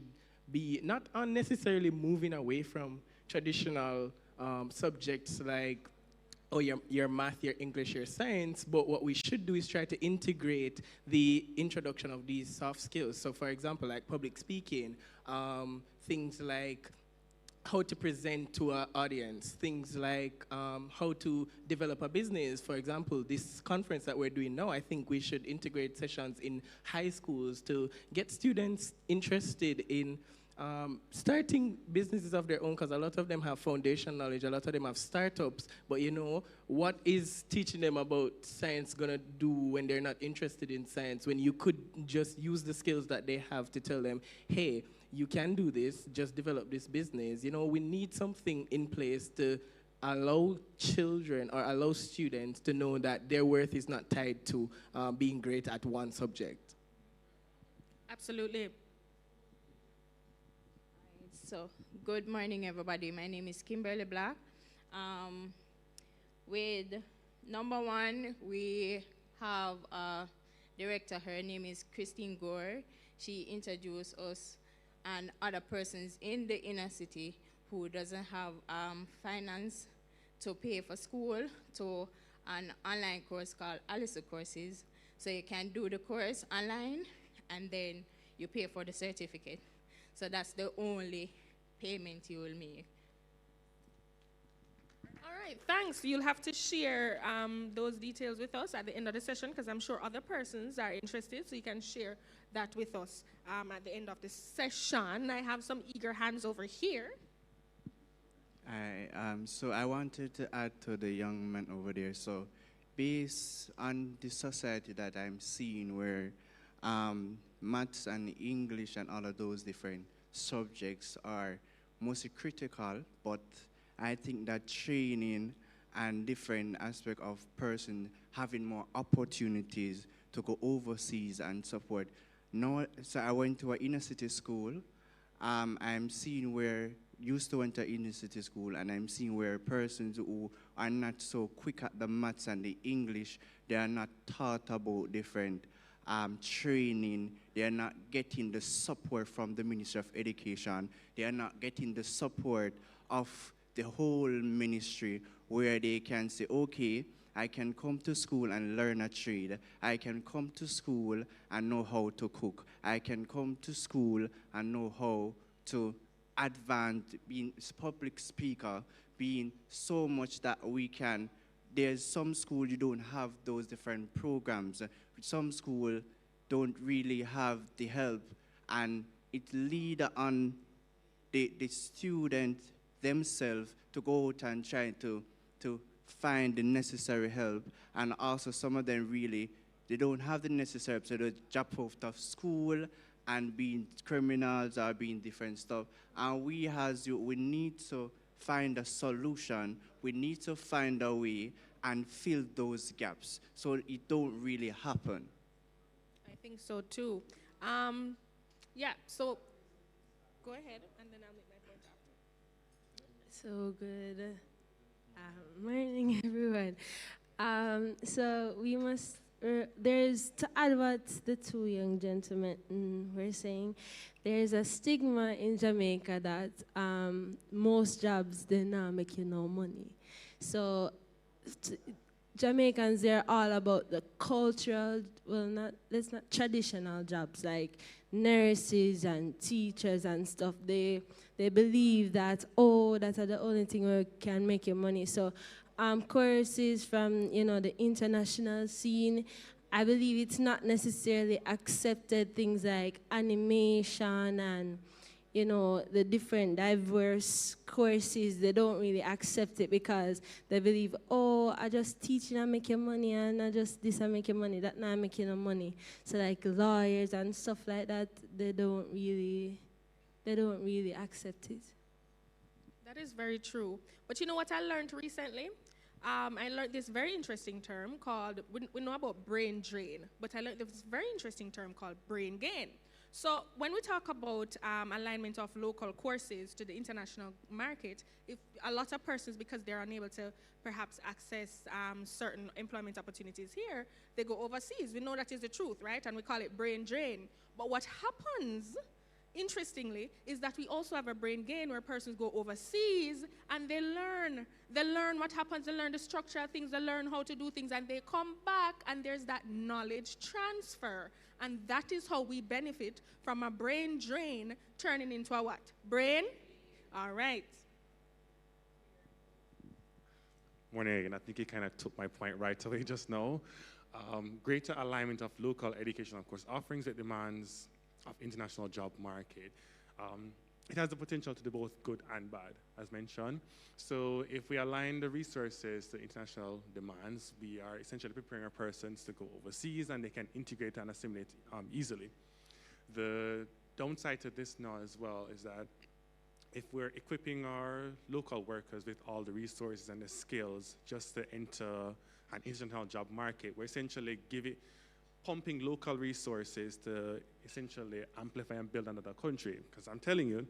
be not unnecessarily moving away from traditional subjects like your math, your English, your science, but what we should do is try to integrate the introduction of these soft skills. So for example, like public speaking, things like how to present to our audience, things like how to develop a business. For example, this conference that we're doing now, I think we should integrate sessions in high schools to get students interested in starting businesses of their own, because a lot of them have foundation knowledge, a lot of them have startups, but you know, what is teaching them about science gonna do when they're not interested in science, when you could just use the skills that they have to tell them, hey, you can do this, just develop this business. You know, we need something in place to allow children or allow students to know that their worth is not tied to being great at one subject. Absolutely. So, good morning, everybody. My name is Kimberly Black. With number one, we have a director. Her name is Christine Gore. She introduced us and other persons in the inner city who doesn't have finance to pay for school to an online course called Alice Courses. So you can do the course online and then you pay for the certificate. So that's the only payment you will make. All right, thanks. You'll have to share those details with us at the end of the session because I'm sure other persons are interested, so you can share that with us at the end of the session. I have some eager hands over here. So I wanted to add to the young man over there. So based on the society that I'm seeing where maths and English and all of those different subjects are mostly critical, but I think that training and different aspect of person having more opportunities to go overseas and support. Now, so I went to an inner city school. I'm seeing where used to went to inner city school, and I'm seeing where persons who are not so quick at the maths and the English, they are not taught about different training. They are not getting the support from the Ministry of Education. They are not getting the support of the whole ministry where they can say, okay, I can come to school and learn a trade. I can come to school and know how to cook. I can come to school and know how to advance being public speaker, being so much that we can. There's some school you don't have those different programs. Some school don't really have the help, and it lead on the student themselves to go out and try to find the necessary help. And also some of them really, they don't have the necessary help, so they drop out of school and being criminals or being different stuff. And we as you, we need to find a solution. We need to find a way and fill those gaps so it don't really happen. I think so too. Yeah, so go ahead and then I'll make my point after. So good morning, everyone. So we must, there's, to add what the two young gentlemen were saying, there's a stigma in Jamaica that most jobs, they're not making no money. So Jamaicans, they're all about the cultural, let's not traditional jobs like nurses and teachers and stuff. They believe that, oh, that's the only thing where can make you money. So courses from, the international scene, I believe it's not necessarily accepted. Things like animation and, the different diverse courses, they don't really accept it because they believe, oh, I just teaching and making money, and I just this and making money, that not making no money. So like lawyers and stuff like that, they don't really accept it. That is very true. But you know what I learned recently? I learned this very interesting term called, we know about brain drain, but I learned this very interesting term called brain gain. So when we talk about alignment of local courses to the international market, if a lot of persons, because they're unable to perhaps access certain employment opportunities here, they go overseas. We know that is the truth, right? And we call it brain drain. But what happens, interestingly, is that we also have a brain gain where persons go overseas and they learn what happens, they learn the structure of things, they learn how to do things, and they come back and there's that knowledge transfer. And that is how we benefit from a brain drain turning into a what? Brain? All right. Morning, and I think you kind of took my point right away just now. Greater alignment of local education, of course, offerings that demands of international job market. It has the potential to do both good and bad, as mentioned. So if we align the resources to international demands, we are essentially preparing our persons to go overseas and they can integrate and assimilate easily. The downside to this now as well is that if we're equipping our local workers with all the resources and the skills just to enter an international job market, we're essentially pumping local resources to essentially amplify and build another country. Because I'm telling you,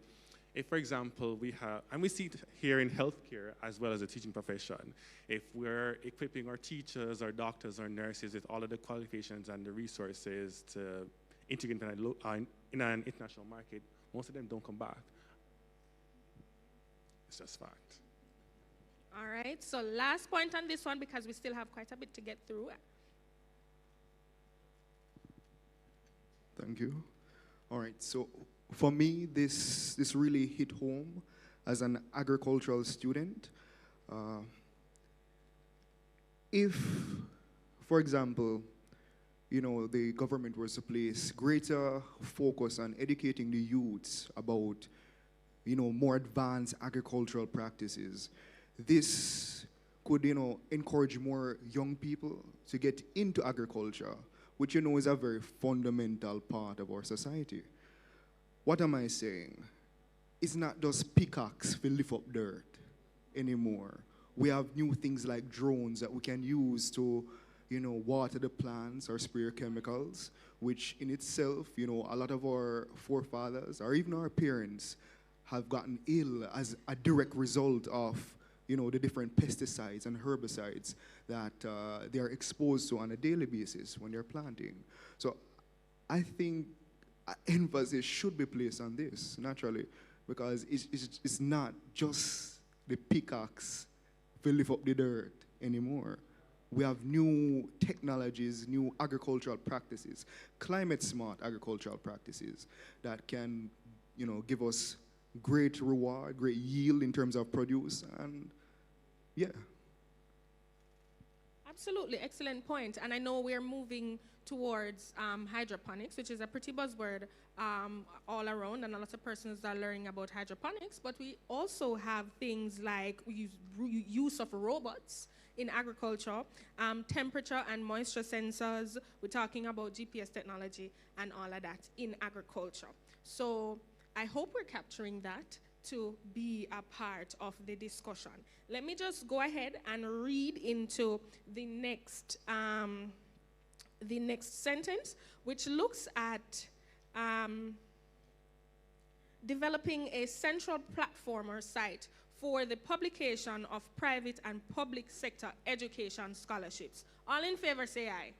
If, for example, we have, and we see it here in healthcare as well as the teaching profession, if we're equipping our teachers, our doctors, our nurses with all of the qualifications and the resources to integrate in an international market, most of them don't come back. It's just fact. All right, so last point on this one, because we still have quite a bit to get through. Thank you. All right, so for me, this really hit home as an agricultural student. If, for example, the government was to place greater focus on educating the youths about, more advanced agricultural practices, this could, encourage more young people to get into agriculture, which, is a very fundamental part of our society. What am I saying? It's not just pickaxe to lift up dirt anymore. We have new things like drones that we can use to, water the plants or spray chemicals, which in itself, a lot of our forefathers or even our parents have gotten ill as a direct result of, the different pesticides and herbicides that they are exposed to on a daily basis when they're planting. So I think emphasis should be placed on this, naturally, because it's not just the pickaxe to lift up the dirt anymore. We have new technologies, new agricultural practices, climate-smart agricultural practices that can, give us great reward, great yield in terms of produce, and yeah. Absolutely, excellent point. And I know we're moving towards hydroponics, which is a pretty buzzword all around, and a lot of persons are learning about hydroponics, but we also have things like use of robots in agriculture, temperature and moisture sensors. We're talking about GPS technology and all of that in agriculture. So I hope we're capturing that to be a part of the discussion. Let me just go ahead and read into the next sentence, which looks at developing a central platform or site for the publication of private and public sector education scholarships. All in favor, say aye.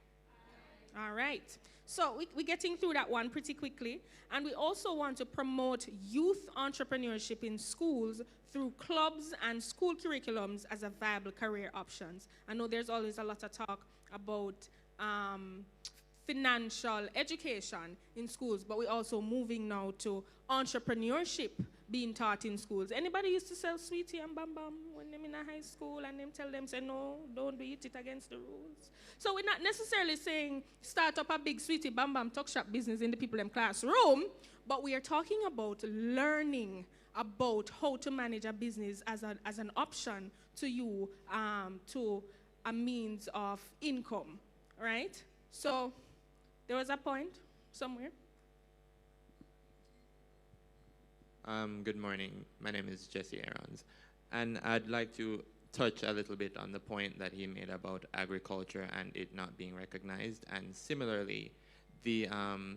Aye. All right. So we're getting through that one pretty quickly. And we also want to promote youth entrepreneurship in schools through clubs and school curriculums as a viable career options. I know there's always a lot of talk about financial education in schools, but we're also moving now to entrepreneurship being taught in schools. Anybody used to sell sweetie and bam bam when they're in a high school and them tell them, say, no, don't do it, it's against the rules. So we're not necessarily saying start up a big sweetie bam bam tuck shop business in the people in classroom, but we are talking about learning about how to manage a business as an option to you, to a means of income, right? So there was a point somewhere. Good morning. My name is Jesse Aarons, and I'd like to touch a little bit on the point that he made about agriculture and it not being recognized. And similarly, the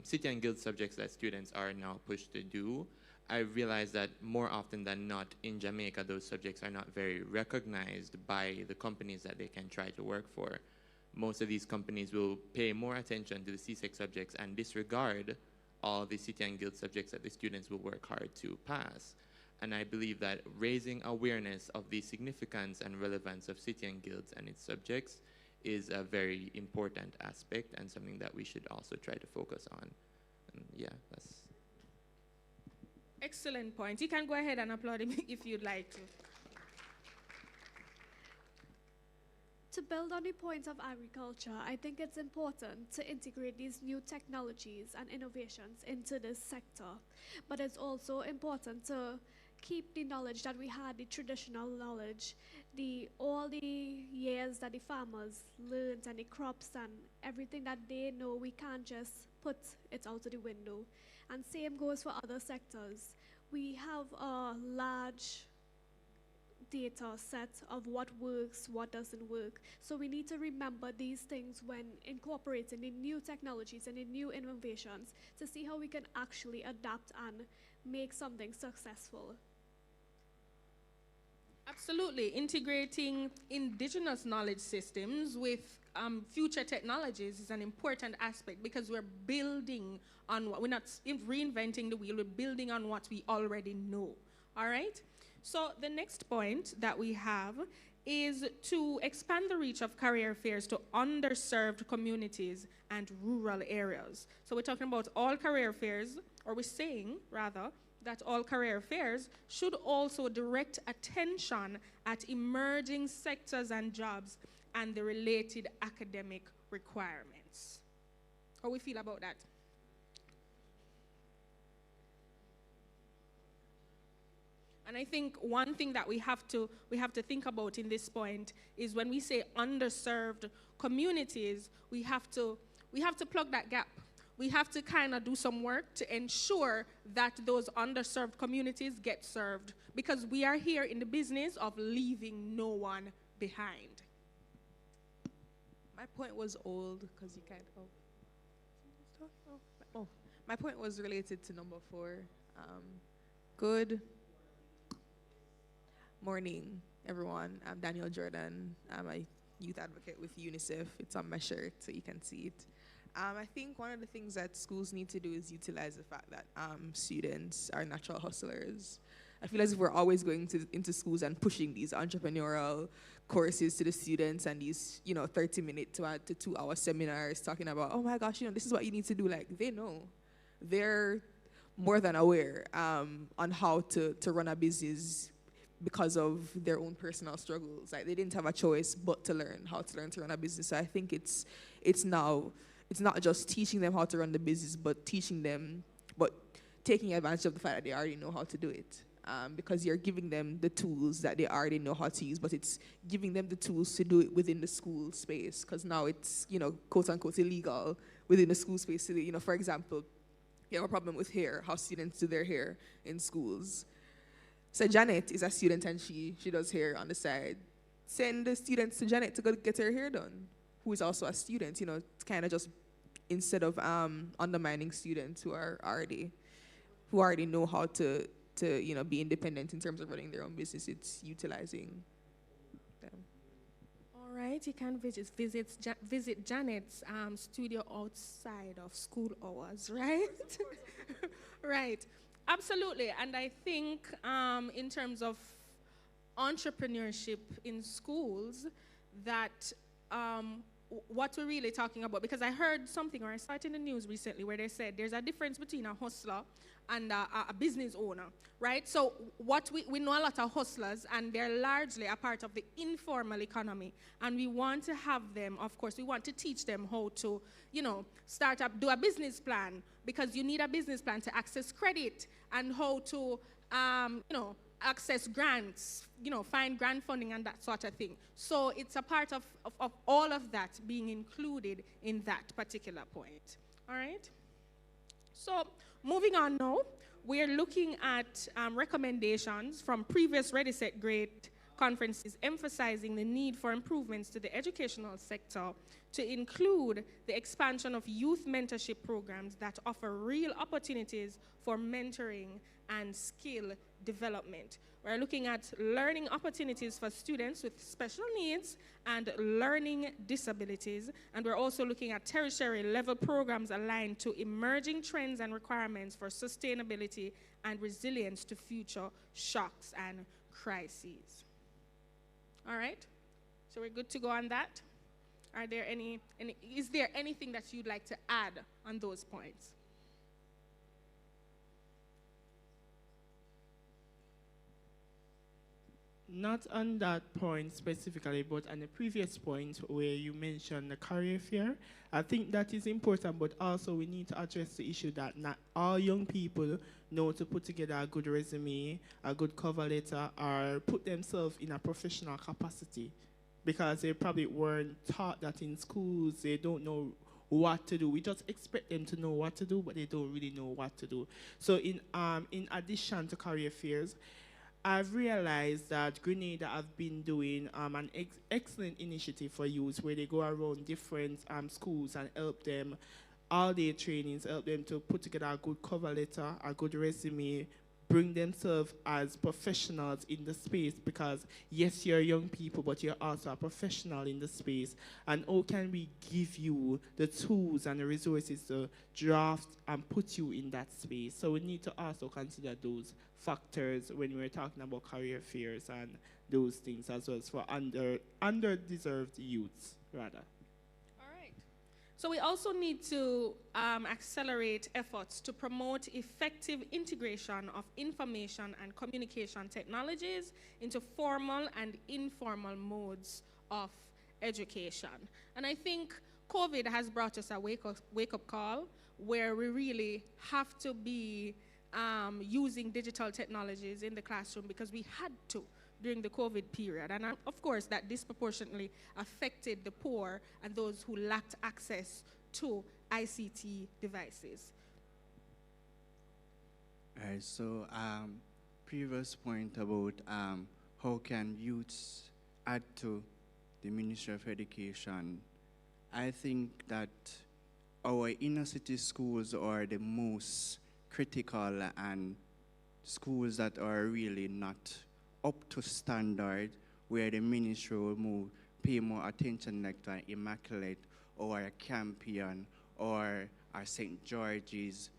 city and guild subjects that students are now pushed to do, I realize that more often than not in Jamaica, those subjects are not very recognized by the companies that they can try to work for. Most of these companies will pay more attention to the CSEC subjects and disregard all the city and guild subjects that the students will work hard to pass. And I believe that raising awareness of the significance and relevance of city and guilds and its subjects is a very important aspect and something that we should also try to focus on. And yeah, that's... Excellent point. You can go ahead and applaud him if you'd like to. To build on the point of agriculture, I think it's important to integrate these new technologies and innovations into this sector. But it's also important to keep the knowledge that we had, the traditional knowledge, all the years that the farmers learned and the crops and everything that they know, we can't just put it out of the window. And same goes for other sectors. We have a large data set of what works, what doesn't work. So we need to remember these things when incorporating in new technologies and in new innovations to see how we can actually adapt and make something successful. Absolutely. Integrating indigenous knowledge systems with future technologies is an important aspect because we're building on what, we're not reinventing the wheel, we're building on what we already know. All right? So the next point that we have is to expand the reach of career fairs to underserved communities and rural areas. So we're talking about all career fairs, or we're saying, rather, that all career fairs should also direct attention at emerging sectors and jobs and the related academic requirements. How we feel about that? And I think one thing that we have to think about in this point is when we say underserved communities, we have to plug that gap. We have to kind of do some work to ensure that those underserved communities get served, because we are here in the business of leaving no one behind. My point was old because you can't. Oh, my point was related to number 4. Good morning, everyone. I'm Daniel Jordan. I'm a youth advocate with UNICEF. It's on my shirt, so you can see it. I think one of the things that schools need to do is utilize the fact that students are natural hustlers. I feel as if we're always going into schools and pushing these entrepreneurial courses to the students and these, 30-minute to 2-hour seminars talking about, oh my gosh, this is what you need to do. Like, they know. They're more than aware on how to run a business because of their own personal struggles. Like, they didn't have a choice but to learn how to run a business. So I think it's not just teaching them how to run the business, but taking advantage of the fact that they already know how to do it. Because you're giving them the tools that they already know how to use, but it's giving them the tools to do it within the school space. Because now it's, quote unquote, illegal within the school space. So, for example, you have a problem with hair, how students do their hair in schools. So Janet is a student and she does hair on the side. Send the students to Janet to go get her hair done, who is also a student, kind of just instead of undermining students who already know how to be independent in terms of running their own business. It's utilizing them. All right, you can visit Janet's studio outside of school hours, right? Right, absolutely. And I think in terms of entrepreneurship in schools, that what we're really talking about, because I heard something, or I saw it in the news recently, where they said there's a difference between a hustler and a business owner, right? So what we know a lot of hustlers, and they're largely a part of the informal economy, and we want to have them, of course, we want to teach them how to, start up, do a business plan, because you need a business plan to access credit, and how to, access grants, find grant funding and that sort of thing. So it's a part of all of that being included in that particular point. All right? So moving on now, we're looking at recommendations from previous Ready, Set, Great conferences emphasizing the need for improvements to the educational sector to include the expansion of youth mentorship programs that offer real opportunities for mentoring and skill development. We're looking at learning opportunities for students with special needs and learning disabilities, and we're also looking at tertiary level programs aligned to emerging trends and requirements for sustainability and resilience to future shocks and crises. All right, so we're good to go on that. Are there is there anything that you'd like to add on those points? Not on that point specifically, but on the previous point where you mentioned the career fair, I think that is important, but also we need to address the issue that not all young people know to put together a good resume, a good cover letter, or put themselves in a professional capacity, because they probably weren't taught that in schools. They don't know what to do. We just expect them to know what to do, but they don't really know what to do. So in addition to career fairs, I've realized that Grenada have been doing an excellent initiative for youth where they go around different schools and help them, all-day trainings, help them to put together a good cover letter, a good resume, bring themselves as professionals in the space, because yes, you're young people, but you're also a professional in the space. And how can we give you the tools and the resources to draft and put you in that space? So we need to also consider those factors when we're talking about career fairs and those things as well as for underdeserved youths, rather. So we also need to accelerate efforts to promote effective integration of information and communication technologies into formal and informal modes of education. And I think COVID has brought us a wake-up call where we really have to be using digital technologies in the classroom because we had to during the COVID period. And of course, that disproportionately affected the poor and those who lacked access to ICT devices. All right, so previous point about how can youths add to the Ministry of Education. I think that our inner city schools are the most critical and schools that are really not up to standard, where the ministry will pay more attention like to Immaculate or a Campion or a St. George's.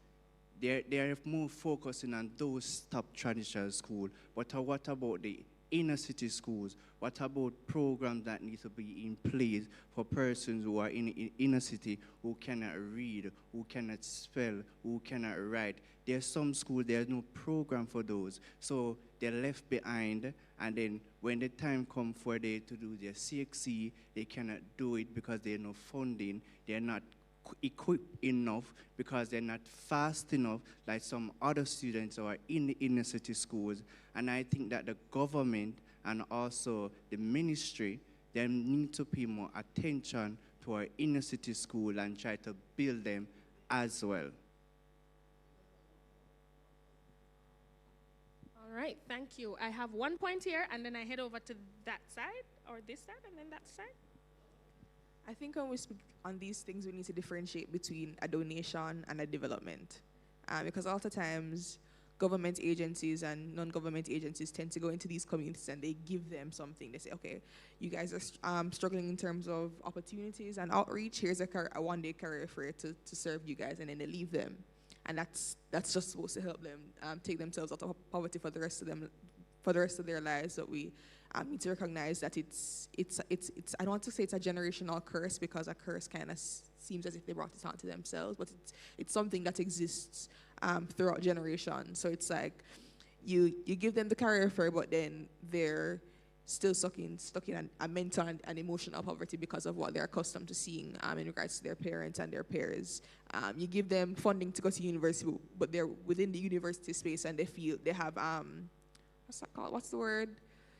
They're more focusing on those top traditional schools. But what about the inner city schools? What about programs that need to be in place for persons who are in inner city who cannot read, who cannot spell, who cannot write? There's some schools, there's no program for those. So they're left behind, and then when the time comes for them to do their CXC, they cannot do it because there's no funding. They're not equipped enough because they're not fast enough like some other students who are in the inner city schools. And I think that the government and also the ministry, they need to pay more attention to our inner city school and try to build them as well. All right, thank you. I have one point here, and then I head over to that side, or this side, and then that side. I think when we speak on these things, we need to differentiate between a donation and a development. Because oftentimes, government agencies and non-government agencies tend to go into these communities and they give them something. They say, okay, you guys are struggling in terms of opportunities and outreach. Here's a one-day career fair to serve you guys, and then they leave them. And that's just supposed to help them take themselves out of poverty for the rest of their lives. That we need to recognize that it's I don't want to say it's a generational curse, because a curse kind of seems as if they brought it onto themselves, but it's something that exists throughout generations. So it's like you give them the career fair, but then they're still stuck in a mental and emotional poverty because of what they're accustomed to seeing in regards to their parents and their peers. You give them funding to go to university, but they're within the university space and they feel they have what's that called? What's the word?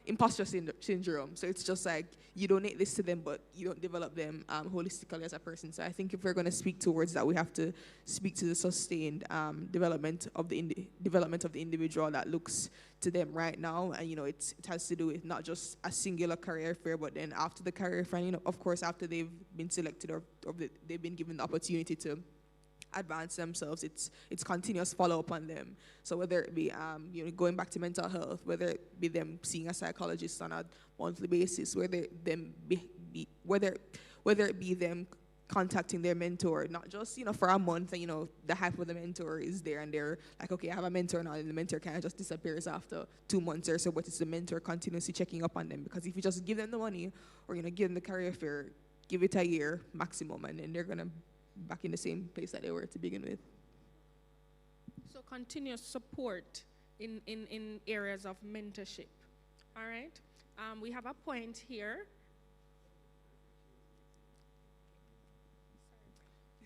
Imposter syndrome. So it's just like you donate this to them, but you don't develop them holistically as a person. So I think if we're going to speak towards that, we have to speak to the sustained development of the individual that looks to them right now. And it has to do with not just a singular career fair, but then after the career fair, of course, after they've been selected or they've been given the opportunity to advance themselves, it's continuous follow-up on them. So whether it be going back to mental health, whether it be them seeing a psychologist on a monthly basis, whether it be them contacting their mentor, not just for a month, and the hype of the mentor is there and they're like, okay, I have a mentor now, and the mentor kind of just disappears after 2 months or so, but it's the mentor continuously checking up on them. Because if you just give them the money or give them the career fair, give it a year maximum, and then they're gonna back in the same place that they were to begin with. So continuous support in areas of mentorship. All right. We have a point here.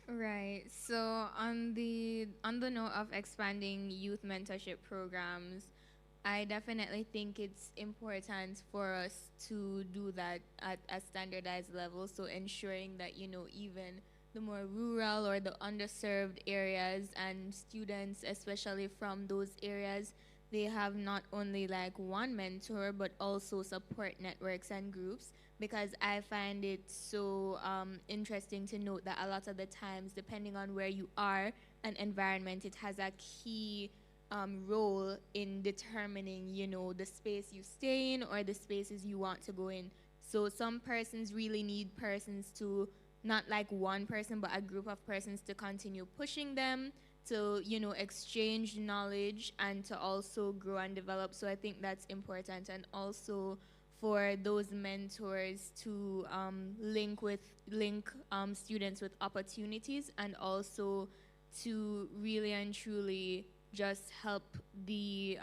Right. So on the note of expanding youth mentorship programs, I definitely think it's important for us to do that at a standardized level. So ensuring that even the more rural or the underserved areas and students, especially from those areas, they have not only like one mentor, but also support networks and groups, because I find it so interesting to note that a lot of the times, depending on where you are and environment, it has a key role in determining, you know, the space you stay in or the spaces you want to go in. So some persons really need persons to, not like one person, but a group of persons to continue pushing them, to, you know, exchange knowledge and to also grow and develop. So I think that's important. And also for those mentors to link students with opportunities, and also to really and truly just help the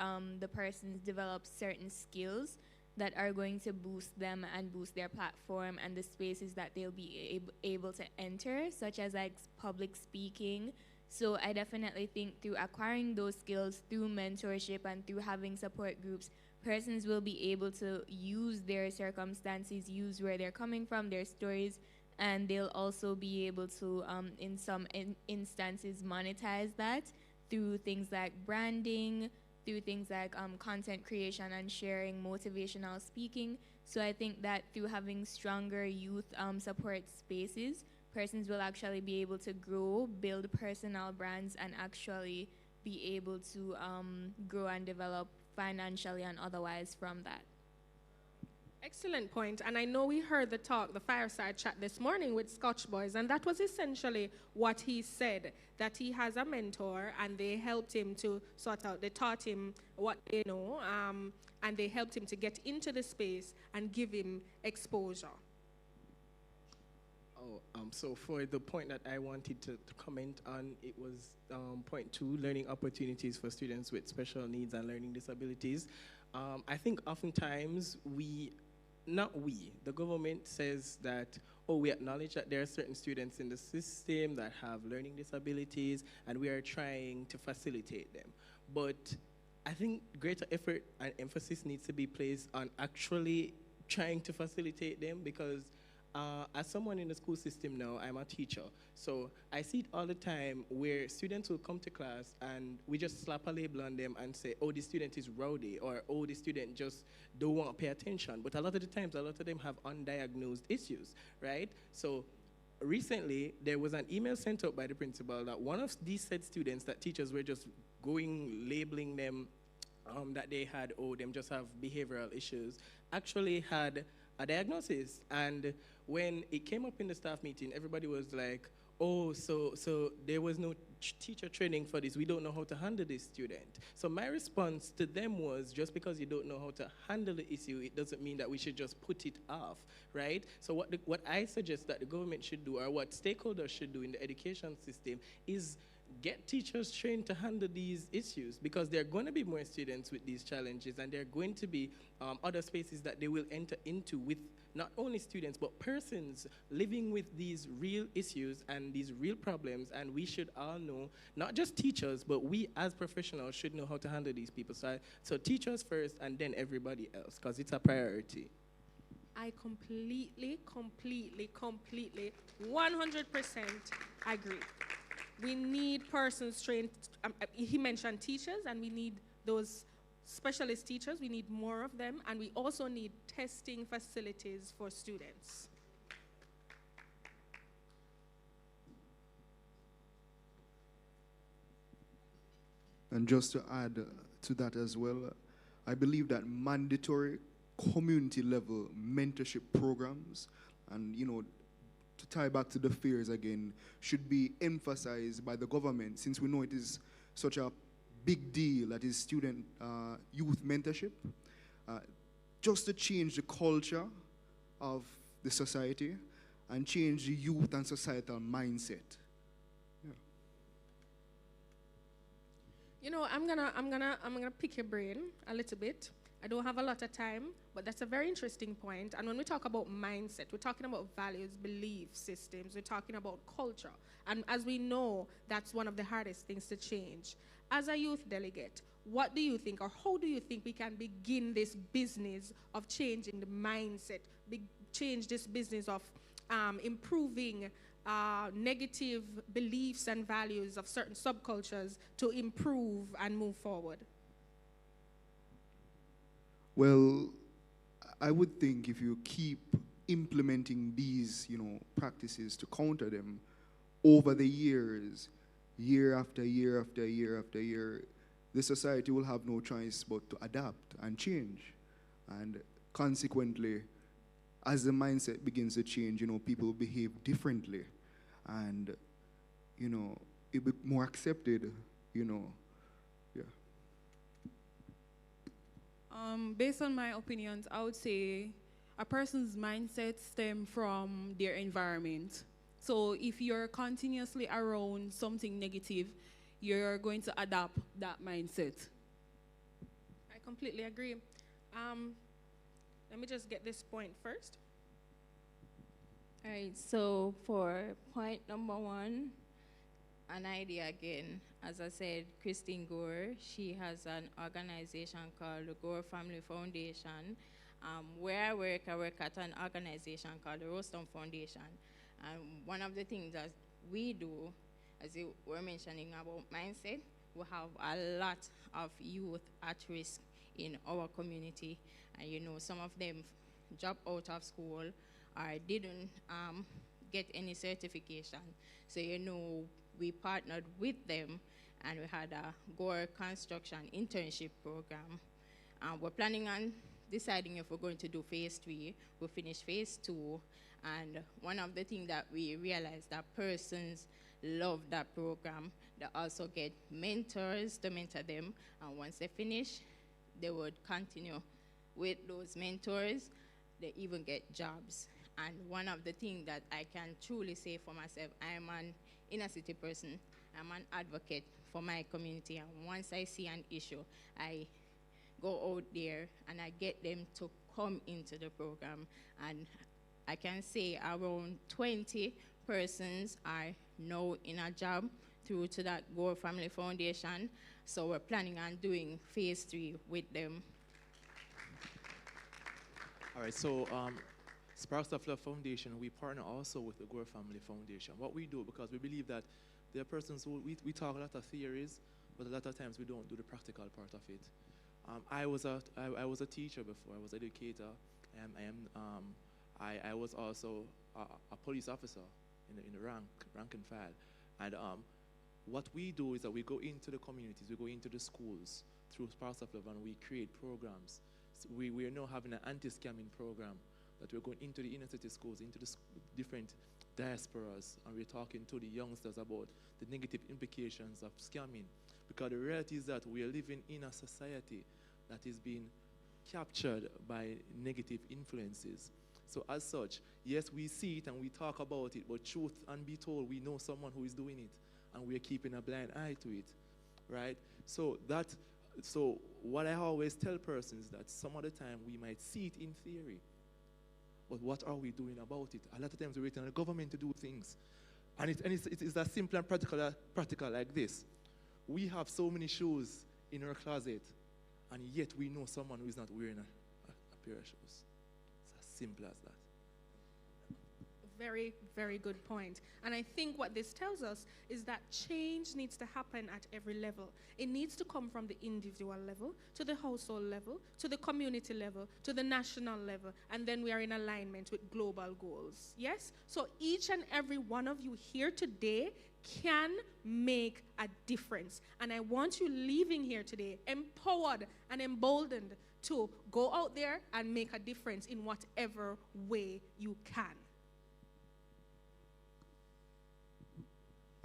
persons develop certain skills that are going to boost them and boost their platform and the spaces that they'll be able to enter, such as like public speaking. So I definitely think through acquiring those skills, through mentorship and through having support groups, persons will be able to use their circumstances, use where they're coming from, their stories, and they'll also be able to, in some instances, monetize that through things like branding, through things like content creation and sharing, motivational speaking. So I think that through having stronger youth support spaces, persons will actually be able to grow, build personal brands, and actually be able to grow and develop financially and otherwise from that. Excellent point. And I know we heard the talk, the fireside chat this morning with Scotch Boys, and that was essentially what he said, that he has a mentor and they helped him to sort out, they taught him what they know, and they helped him to get into the space and give him exposure. So for the point that I wanted to comment on, it was point 2, learning opportunities for students with special needs and learning disabilities. I think oftentimes the government says that, oh, we acknowledge that there are certain students in the system that have learning disabilities and we are trying to facilitate them. But I think greater effort and emphasis needs to be placed on actually trying to facilitate them, because as someone in the school system now, I'm a teacher. So I see it all the time where students will come to class and we just slap a label on them and say, oh, this student is rowdy, or oh, this student just don't want to pay attention. But a lot of the times, a lot of them have undiagnosed issues, right? So recently, there was an email sent out by the principal that one of these said students that teachers were just labeling them that they had, oh, them just have behavioral issues, actually had a diagnosis. And when it came up in the staff meeting, everybody was like, oh, so there was no teacher training for this. We don't know how to handle this student. So my response to them was, just because you don't know how to handle the issue, it doesn't mean that we should just put it off, right? So what I suggest that the government should do, or what stakeholders should do in the education system, is get teachers trained to handle these issues, because there are going to be more students with these challenges, and there are going to be other spaces that they will enter into with not only students, but persons living with these real issues and these real problems. And we should all know, not just teachers, but we as professionals should know how to handle these people. So teachers first, and then everybody else, because it's a priority. I completely, 100% agree. We need persons trained. He mentioned teachers, and we need those specialist teachers. We need more of them, and we also need testing facilities for students. And just to add to that as well, I believe that mandatory community level mentorship programs, and to tie back to the fears again, should be emphasized by the government, since we know it is such a big deal, that is student youth mentorship, just to change the culture of the society and change the youth and societal mindset. I'm gonna pick your brain a little bit. I don't have a lot of time, but that's a very interesting point. And when we talk about mindset, we're talking about values, belief systems, we're talking about culture. And as we know, that's one of the hardest things to change. As a youth delegate, what do you think, or how do you think we can begin this business of changing the mindset, change this business of improving negative beliefs and values of certain subcultures to improve and move forward? Well, I would think if you keep implementing these, practices to counter them over the years, year after year after year after year, the society will have no choice but to adapt and change. And consequently, as the mindset begins to change, people behave differently. And, it be more accepted, yeah. Based on my opinions, I would say a person's mindset stems from their environment. So if you're continuously around something negative, you're going to adopt that mindset. I completely agree. Let me just get this point first. All right, so for point number one, an idea again. As I said, Christine Gore, she has an organization called the Gore Family Foundation. Where I work at an organization called the Rostam Foundation. And one of the things that we do, as you were mentioning about mindset, we have a lot of youth at risk in our community. And some of them drop out of school or didn't get any certification. So we partnered with them and we had a Gore construction internship program. We're planning on deciding if we're going to do phase 3. We'll finish phase 2. And one of the things that we realized that persons love that program. They also get mentors to mentor them. And once they finish, they would continue with those mentors. They even get jobs. And one of the things that I can truly say for myself, I'm an inner city person. I'm an advocate for my community. And once I see an issue, I go out there and I get them to come into the program. And I can say around 20 persons are now in a job through to that Gore Family Foundation. So we're planning on doing phase 3 with them. All right, so Sparks of Love Foundation, we partner also with the Gore Family Foundation. What we do, because we believe that there are persons who, we talk a lot of theories, but a lot of times we don't do the practical part of it. I was a teacher before, I was an educator, I was also a police officer in the rank and file. And what we do is that we go into the communities, we go into the schools through Sparks of Love, and we create programs. So we are now having an anti-scamming program that we're going into the inner city schools, into the different diasporas, and we're talking to the youngsters about the negative implications of scamming. Because the reality is that we are living in a society that is being captured by negative influences. So as such, yes, we see it and we talk about it, but truth and be told, we know someone who is doing it, and we are keeping a blind eye to it, right? So what I always tell persons that some of the time we might see it in theory, but what are we doing about it? A lot of times we're waiting on the government to do things. And it's as simple and practical like this. We have so many shoes in our closet, and yet we know someone who is not wearing a pair of shoes. It's as simple as that. Very, very good point. And I think what this tells us is that change needs to happen at every level. It needs to come from the individual level, to the household level, to the community level, to the national level, and then we are in alignment with global goals. Yes? So each and every one of you here today can make a difference. And I want you leaving here today empowered and emboldened to go out there and make a difference in whatever way you can.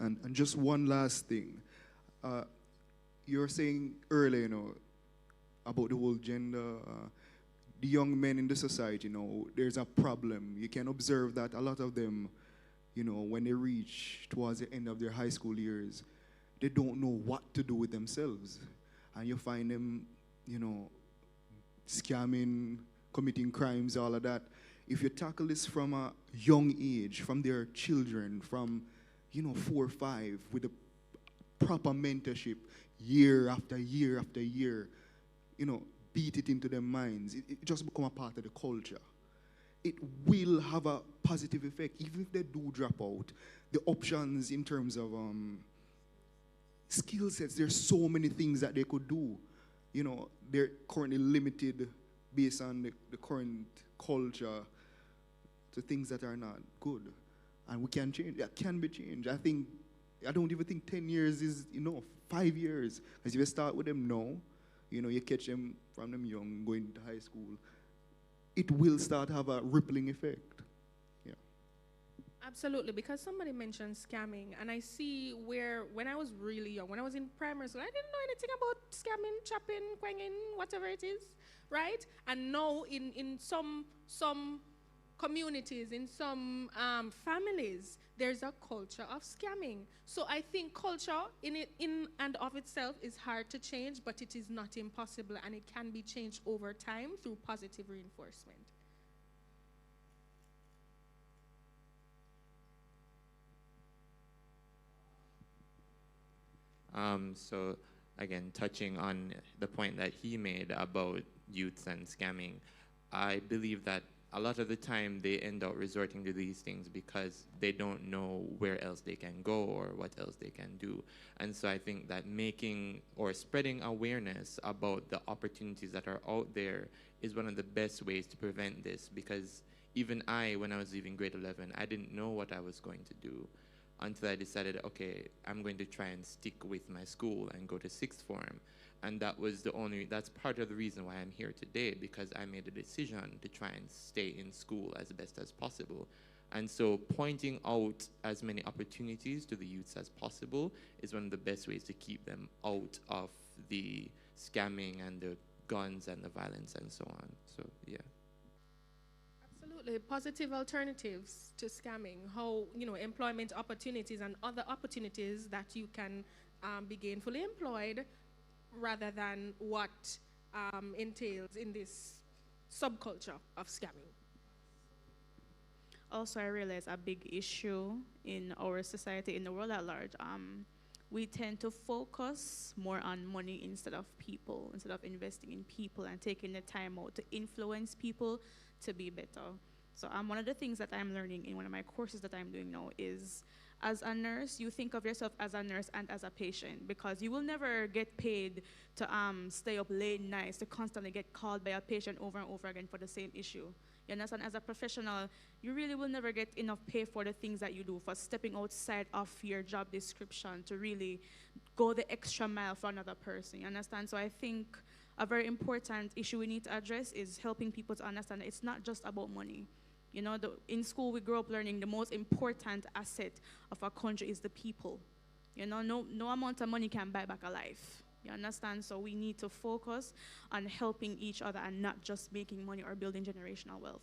And just one last thing. You were saying earlier, about the whole gender, the young men in the society, there's a problem. You can observe that a lot of them, when they reach towards the end of their high school years, they don't know what to do with themselves. And you find them, scamming, committing crimes, all of that. If you tackle this from a young age, from their children, from 4 or 5, with a proper mentorship, year after year after year, beat it into their minds. It just become a part of the culture. It will have a positive effect, even if they do drop out. The options in terms of skill sets, there's so many things that they could do. They're currently limited based on the current culture to things that are not good. And we can change. That can be changed. I don't even think 10 years is enough. 5 years. Because if you start with them now, you catch them from them young, going to high school, it will start to have a rippling effect. Yeah. Absolutely, because somebody mentioned scamming, and I see where, when I was really young, when I was in primary school, I didn't know anything about scamming, chopping, quanging, whatever it is, right? And now in some communities, in some families, there's a culture of scamming. So I think culture in and of itself is hard to change, but it is not impossible, and it can be changed over time through positive reinforcement. So again, touching on the point that he made about youths and scamming, I believe that a lot of the time they end up resorting to these things because they don't know where else they can go or what else they can do. And so I think that making or spreading awareness about the opportunities that are out there is one of the best ways to prevent this, because even when I was leaving grade 11, I didn't know what I was going to do until I decided, okay, I'm going to try and stick with my school and go to sixth form. And that's part of the reason why I'm here today, because I made a decision to try and stay in school as best as possible. And so pointing out as many opportunities to the youths as possible is one of the best ways to keep them out of the scamming and the guns and the violence and so on. So, yeah. Absolutely, positive alternatives to scamming, how, employment opportunities and other opportunities that you can be gainfully employed rather than what entails in this subculture of scamming. Also, I realize a big issue in our society, in the world at large, we tend to focus more on money instead of people, instead of investing in people and taking the time out to influence people to be better. So one of the things that I'm learning in one of my courses that I'm doing now is, as a nurse, you think of yourself as a nurse and as a patient, because you will never get paid to stay up late nights, to constantly get called by a patient over and over again for the same issue. You understand? As a professional, you really will never get enough pay for the things that you do, for stepping outside of your job description to really go the extra mile for another person. You understand? So I think a very important issue we need to address is helping people to understand that it's not just about money. In school we grow up learning the most important asset of a country is the people. No amount of money can buy back a life. You understand? So we need to focus on helping each other and not just making money or building generational wealth.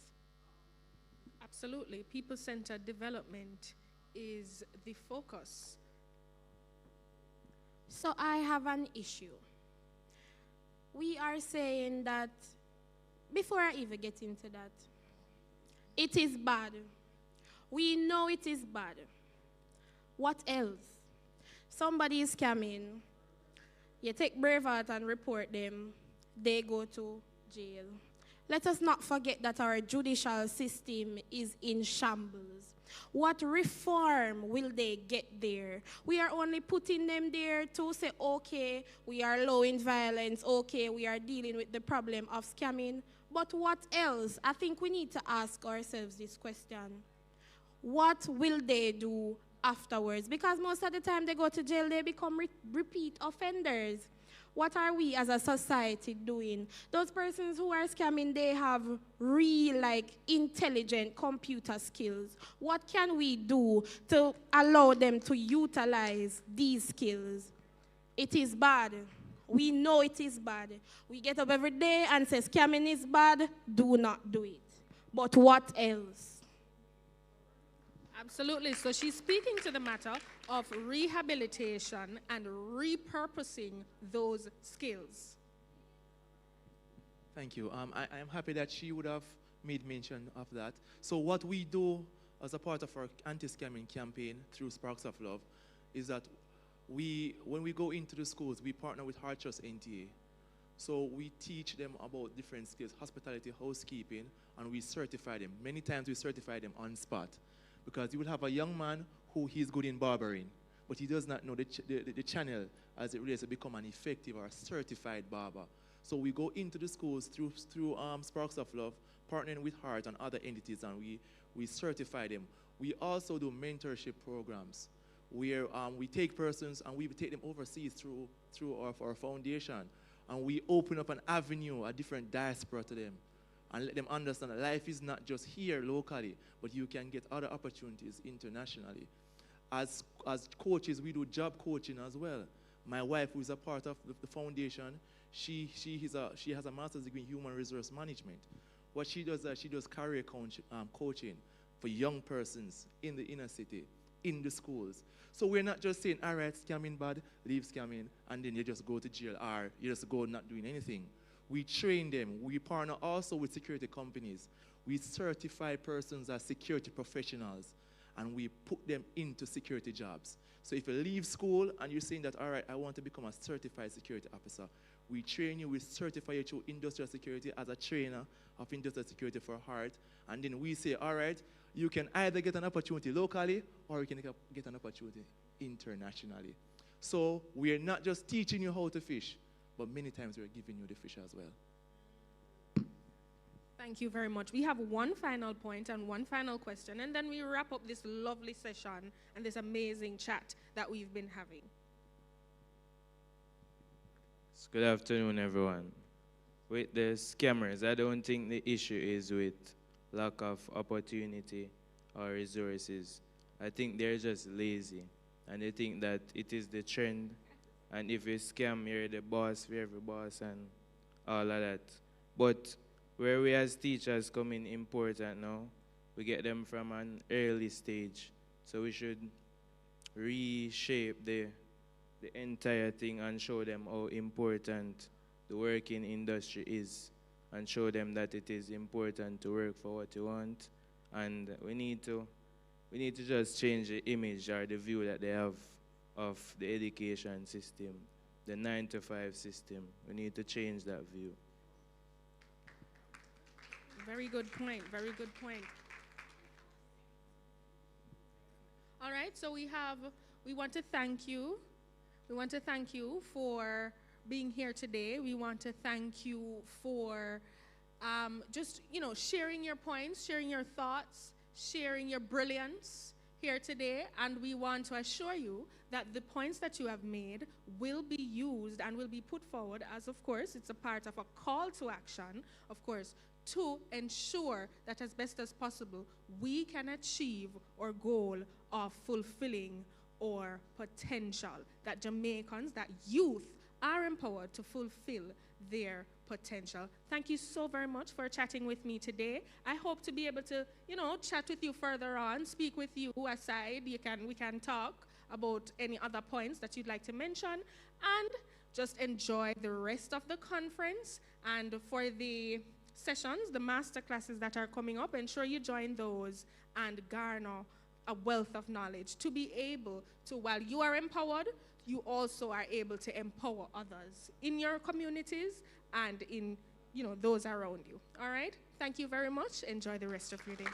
Absolutely. People-centered development is the focus. So I have an issue. We are saying that, before I even get into that, it is bad. We know it is bad. What else? Somebody is scamming. You take Braveheart and report them. They go to jail. Let us not forget that our judicial system is in shambles. What reform will they get there? We are only putting them there to say, okay, we are low in violence, okay, we are dealing with the problem of scamming. But what else? I think we need to ask ourselves this question. What will they do afterwards? Because most of the time they go to jail, they become repeat offenders. What are we as a society doing? Those persons who are scamming, they have real, intelligent computer skills. What can we do to allow them to utilize these skills? It is bad. We know it is bad. We get up every day and say scamming is bad. Do not do it. But what else? Absolutely. So she's speaking to the matter of rehabilitation and repurposing those skills. Thank you. I am happy that she would have made mention of that. So what we do as a part of our anti-scamming campaign through Sparks of Love is that when we go into the schools, we partner with Heart Trust NTA. So we teach them about different skills, hospitality, housekeeping, and we certify them. Many times we certify them on spot. Because you will have a young man who he's good in barbering, but he does not know the channel as it relates to become an effective or a certified barber. So we go into the schools through Sparks of Love, partnering with Heart and other entities, and we certify them. We also do mentorship programs where we take persons and we take them overseas through our foundation, and we open up an avenue, a different diaspora to them, and let them understand that life is not just here locally, but you can get other opportunities internationally. As coaches, we do job coaching as well. My wife, who is a part of the foundation, she has a master's degree in human resource management. What she does is she does career coaching for young persons in the inner city, in the schools. So we're not just saying, all right, scamming bad, leave scamming, and then you just go to jail, or you just go not doing anything. We train them. We partner also with security companies. We certify persons as security professionals, and we put them into security jobs. So if you leave school and you're saying that, all right, I want to become a certified security officer, we train you, we certify you through industrial security as a trainer of industrial security for Heart, and then we say, all right, you can either get an opportunity locally or you can get an opportunity internationally. So we are not just teaching you how to fish, but many times we're giving you the fish as well. Thank you very much. We have one final point and one final question, and then we wrap up this lovely session and this amazing chat that we've been having. Good afternoon, everyone. With the scammers, I don't think the issue is with lack of opportunity or resources. I think they're just lazy, and they think that it is the trend, and if you scam, you're the boss, we're the boss, and all of that. But where we as teachers come in important now, we get them from an early stage. So we should reshape the entire thing and show them how important the working industry is, and show them that it is important to work for what you want. And we need to just change the image or the view that they have of the education system, the 9-to-5 system. We need to change that view. Very good point, very good point. All right, so we want to thank you. We want to thank you for being here today. We want to thank you for just, sharing your points, sharing your thoughts, sharing your brilliance here today. And we want to assure you that the points that you have made will be used and will be put forward as, of course, it's a part of a call to action, of course, to ensure that as best as possible, we can achieve our goal of fulfilling our potential, that Jamaicans, that youth are empowered to fulfill their potential. Thank you so very much for chatting with me today. I hope to be able to, chat with you further on, speak with you aside. We can talk about any other points that you'd like to mention, and just enjoy the rest of the conference. And for the sessions, the master classes that are coming up, ensure you join those and garner a wealth of knowledge to be able to, while you are empowered, you also are able to empower others in your communities and in, those around you. All right? Thank you very much. Enjoy the rest of your day.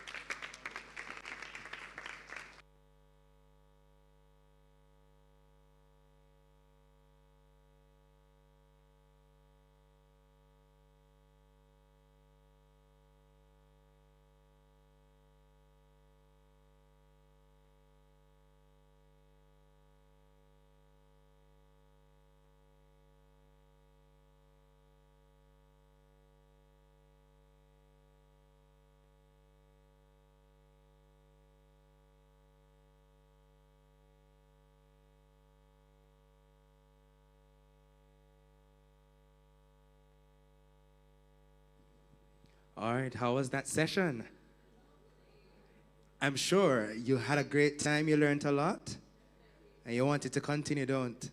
All right, how was that session? I'm sure you had a great time, you learned a lot, and you wanted to continue, don't?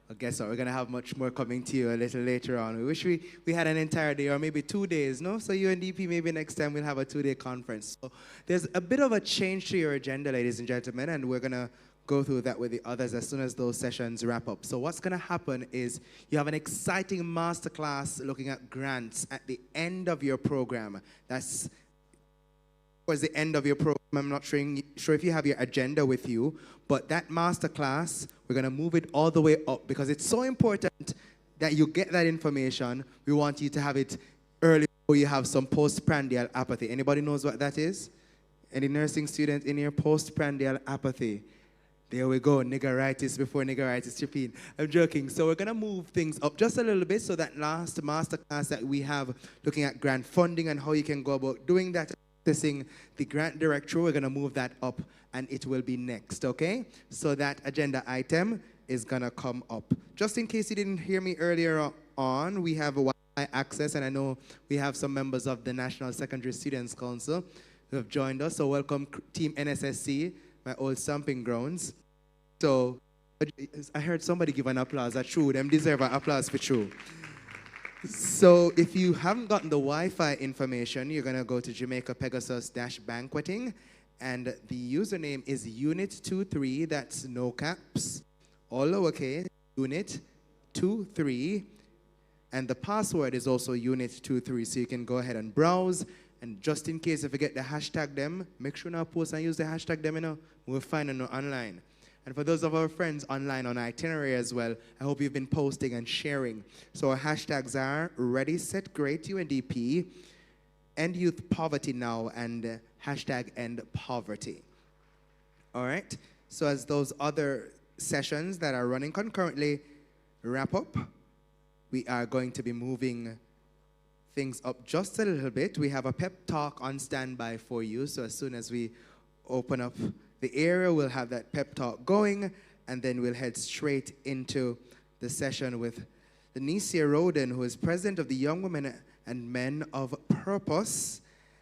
Well, guess what, we're gonna have much more coming to you a little later on. We wish we had an entire day or maybe 2 days, no? So UNDP, maybe next time we'll have a 2-day conference. So there's a bit of a change to your agenda, ladies and gentlemen, and we're gonna go through that with the others as soon as those sessions wrap up. So what's going to happen is you have an exciting masterclass looking at grants at the end of your program. That's towards the end of your program. I'm not sure if you have your agenda with you, but that masterclass, we're going to move it all the way up because it's so important that you get that information, we want you to have it early before you have some postprandial apathy. Anybody knows what that is? Any nursing student in here? Postprandial apathy. There we go, niggeritis before niggeritis tripping. I'm joking. So we're going to move things up just a little bit so that last masterclass that we have looking at grant funding and how you can go about doing that, accessing the grant directory, we're going to move that up and it will be next, okay? So that agenda item is going to come up. Just in case you didn't hear me earlier on, we have a Wi-Fi access, and I know we have some members of the National Secondary Students Council who have joined us. So welcome Team NSSC, my old stomping grounds. So I heard somebody give an applause. That's true. Them deserve an applause for true. So if you haven't gotten the Wi-Fi information, you're going to go to Jamaica Pegasus-banqueting, and the username is unit23. That's no caps, all lowercase, unit23. And the password is also unit23. So you can go ahead and browse. And just in case if you get the hashtag them, make sure now post and use the hashtag them, you know. We'll find them online. And for those of our friends online on itinerary as well, I hope you've been posting and sharing. So our hashtags are Ready, Set, Great, UNDP, End Youth Poverty Now, and hashtag End Poverty. All right? So as those other sessions that are running concurrently wrap up, we are going to be moving things up just a little bit. We have a pep talk on standby for you. So as soon as we open up the area, we'll have that pep talk going, and then we'll head straight into the session with Denicia Roden, who is president of the Young Women and Men of Purpose,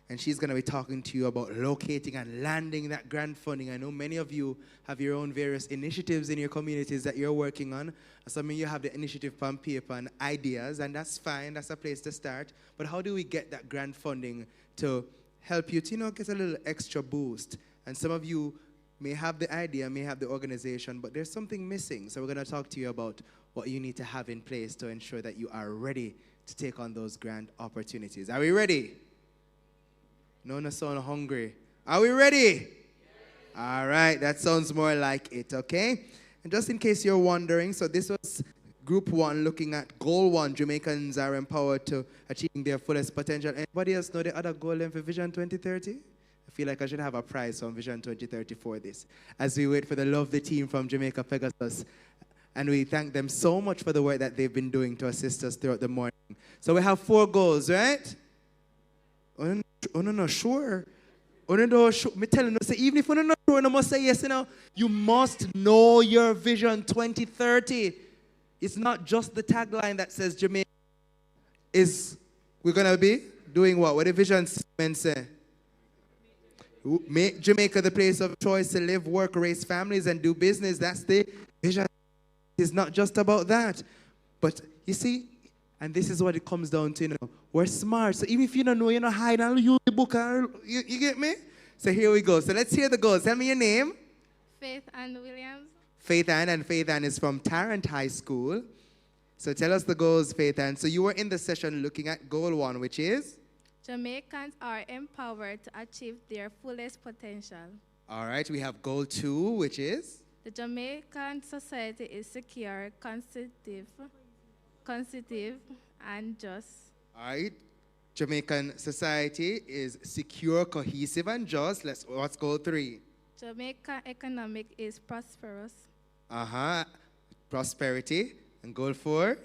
and she's going to be talking to you about locating and landing that grant funding. I know many of you have your own various initiatives in your communities that you're working on. Some of you have the initiative on paper and ideas, and that's fine. That's a place to start. But how do we get that grant funding to help you to, get a little extra boost? And some of you may have the idea, may have the organization, but there's something missing. So we're going to talk to you about what you need to have in place to ensure that you are ready to take on those grant opportunities. Are we ready? No, no sound hungry. Are we ready? All right, that sounds more like it, okay? And just in case you're wondering, so this was Group 1 looking at Goal 1. Jamaicans are empowered to achieving their fullest potential. Anybody else know the other goal then for Vision 2030? I feel like I should have a prize from Vision 2030 for this. As we wait for the lovely team from Jamaica Pegasus. And we thank them so much for the work that they've been doing to assist us throughout the morning. So we have 4 goals, right? Oh, no, sure. Oh, no, sure. Me telling you, say, even if you're not sure, you must say yes, you must know your Vision 2030. It's not just the tagline that says Jamaica we're going to be doing what? What the vision statement say? Make Jamaica the place of choice to live, work, raise families, and do business. That's the vision. It's not just about that. But you see, and this is what it comes down to, we're smart. So even if you don't know, you're not hiding, I'll use the book. You get me? So here we go. So let's hear the goals. Tell me your name. Faith Ann Williams. Faith Ann, and Faith Ann is from Tarrant High School. So tell us the goals, Faith Ann. So you were in the session looking at Goal 1, which is? Jamaicans are empowered to achieve their fullest potential. All right, we have Goal 2, which is? The Jamaican society is secure, constitutive, and just. All right, Jamaican society is secure, cohesive, and just. What's Goal 3? Jamaican economic is prosperous. Prosperity. And Goal 4?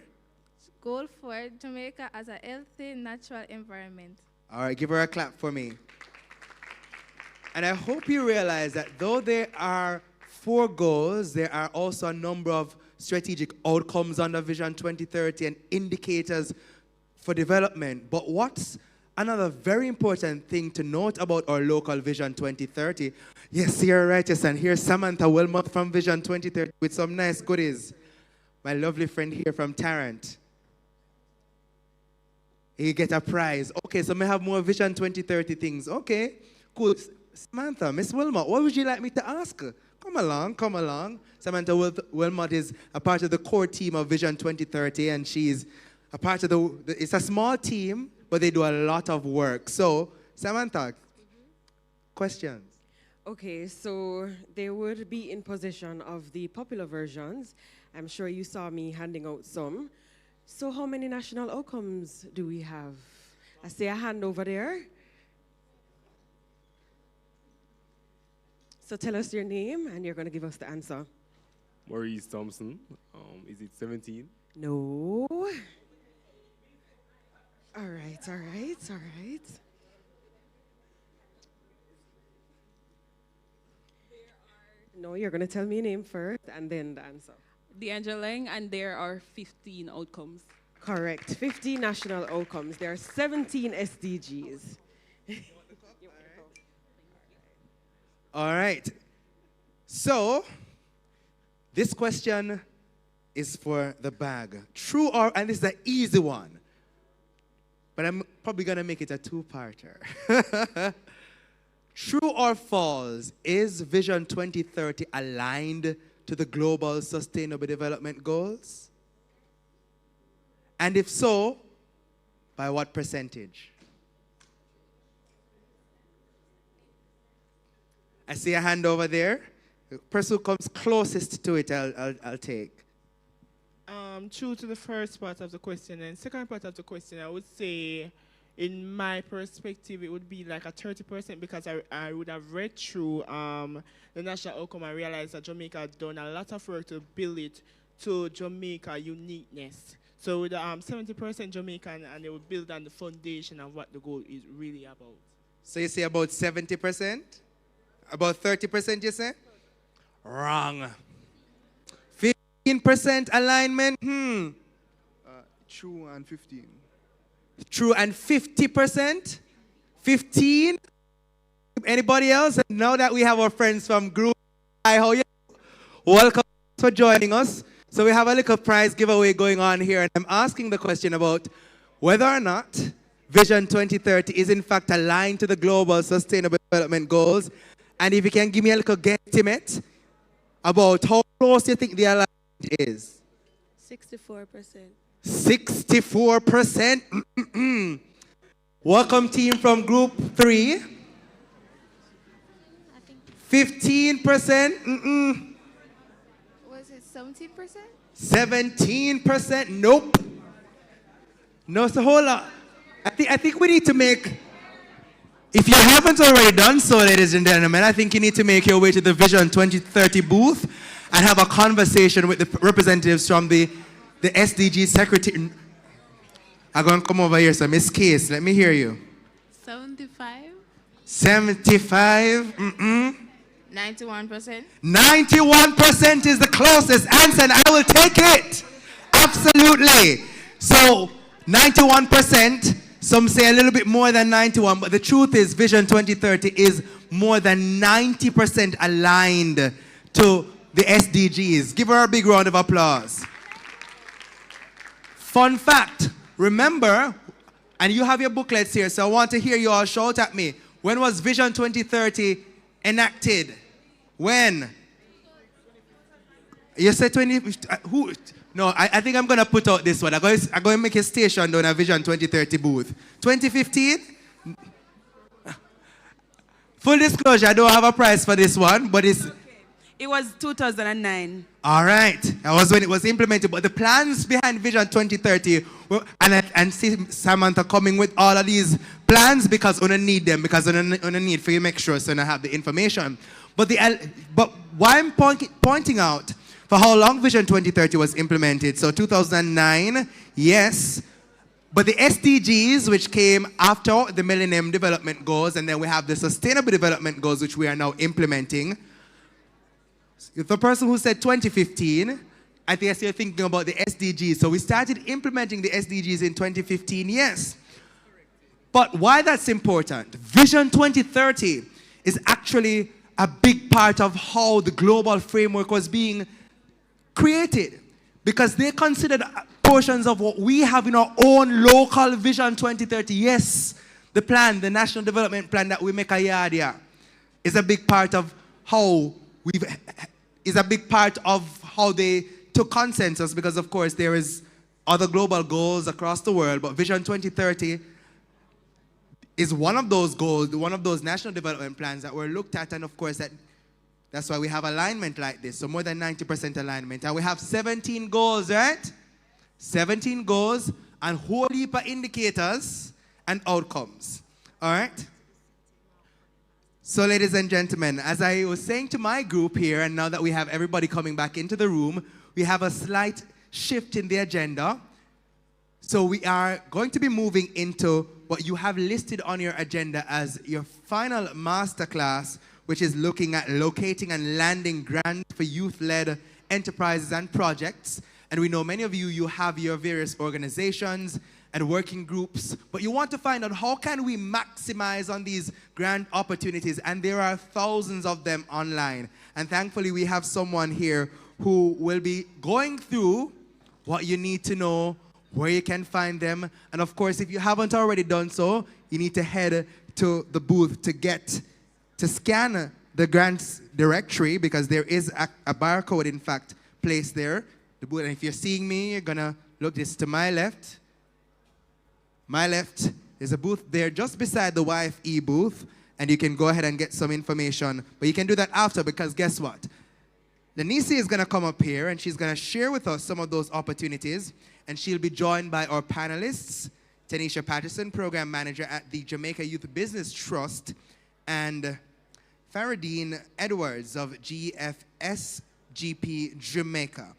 Goal 4, Jamaica as a healthy, natural environment. All right, give her a clap for me. And I hope you realize that though there are 4 goals, there are also a number of strategic outcomes under Vision 2030 and indicators for development. But what's another very important thing to note about our local Vision 2030? Yes, you're right, yes, and here's Samantha Wilmot from Vision 2030 with some nice goodies. My lovely friend here from Tarrant. You get a prize. Okay, so may have more Vision 2030 things. Okay, cool. Samantha, Miss Wilmot, what would you like me to ask her? Come along, come along. Samantha Wilmot is a part of the core team of Vision 2030, and she's a part of it's a small team, but they do a lot of work. So, Samantha, questions? Okay, so they would be in possession of the popular versions. I'm sure you saw me handing out some. So how many national outcomes do we have? I see a hand over there. So tell us your name, and you're going to give us the answer. Maurice Thompson. Is it 17? No. All right, all right, all right. No, you're going to tell me your name first, and then the answer. D'Angelo Lang, and there are 15 outcomes. Correct. 15 national outcomes. There are 17 SDGs. All right. So, this question is for the bag. True or, and this is an easy one, but I'm probably going to make it a two-parter. True or false, is Vision 2030 aligned to the Global Sustainable Development Goals? And if so, by what percentage? I see a hand over there. The person who comes closest to it, I'll take. True to the first part of the question, and second part of the question, I would say, in my perspective, it would be like a 30% because I would have read through the national outcome and realized that Jamaica had done a lot of work to build it to Jamaica uniqueness. So with 70% Jamaican, and they would build on the foundation of what the goal is really about. So you say about 70%? About 30%, you say? Wrong. 15% alignment? True and 15. True and 50%? 15? Anybody else? And now that we have our friends from Group I, how you? Welcome for joining us. So we have a little prize giveaway going on here, and I'm asking the question about whether or not Vision 2030 is in fact aligned to the Global Sustainable Development Goals, and if you can give me a little guesstimate about how close you think the alignment is. 64%. 64%. Welcome team from Group 3. 15%. Was it 17%? 17%. Nope. No, it's a whole lot. I think we need to make, if you haven't already done so, ladies and gentlemen, I think you need to make your way to the Vision 2030 booth and have a conversation with the representatives from the SDG Secretary. I'm going to come over here, so Miss Case, let me hear you. 75. 75. 91%. 91% is the closest answer, and I will take it. Absolutely. So, 91%, some say a little bit more than 91, but the truth is Vision 2030 is more than 90% aligned to the SDGs. Give her a big round of applause. Fun fact, remember, and you have your booklets here, so I want to hear you all shout at me. When was Vision 2030 enacted? When? You said 20, who? No, I think I'm going to put out this one. I'm going to make a station down a Vision 2030 booth. 2015? Full disclosure, I don't have a prize for this one, but it's... It was 2009. All right. That was when it was implemented. But the plans behind Vision 2030, and see Samantha coming with all of these plans because we need them, because we need for you to make sure so you have the information. But why I'm pointing out for how long Vision 2030 was implemented. So 2009, yes. But the SDGs, which came after the Millennium Development Goals, and then we have the Sustainable Development Goals, which we are now implementing. The person who said 2015, I think you're thinking about the SDGs. So we started implementing the SDGs in 2015, yes. But why that's important? Vision 2030 is actually a big part of how the global framework was being created, because they considered portions of what we have in our own local Vision 2030. Yes, the plan, the National Development Plan that we make a yard here, is a big part of how they took consensus, because of course there is other global goals across the world, but Vision 2030 is one of those goals, one of those national development plans that were looked at, and of course that's why we have alignment like this, so more than 90% alignment. And we have 17 goals, right? 17 goals, and whole heap of indicators and outcomes. All right? So, ladies and gentlemen, as I was saying to my group here, and now that we have everybody coming back into the room, we have a slight shift in the agenda. So we are going to be moving into what you have listed on your agenda as your final masterclass, which is looking at locating and landing grants for youth-led enterprises and projects. And we know many of you, you have your various organizations and working groups, but you want to find out how can we maximize on these grant opportunities, and there are thousands of them online. And thankfully, we have someone here who will be going through what you need to know, where you can find them, and of course, if you haven't already done so, you need to head to the booth to scan the grants directory, because there is a barcode, in fact, placed there. The booth, and if you're seeing me, you're gonna look this to my left. My left, there's a booth there just beside the YFE booth, and you can go ahead and get some information. But you can do that after, because guess what? Lenisi is going to come up here, and she's going to share with us some of those opportunities, and she'll be joined by our panelists, Tanisha Patterson, Program Manager at the Jamaica Youth Business Trust, and Faradine Edwards of GFSGP Jamaica.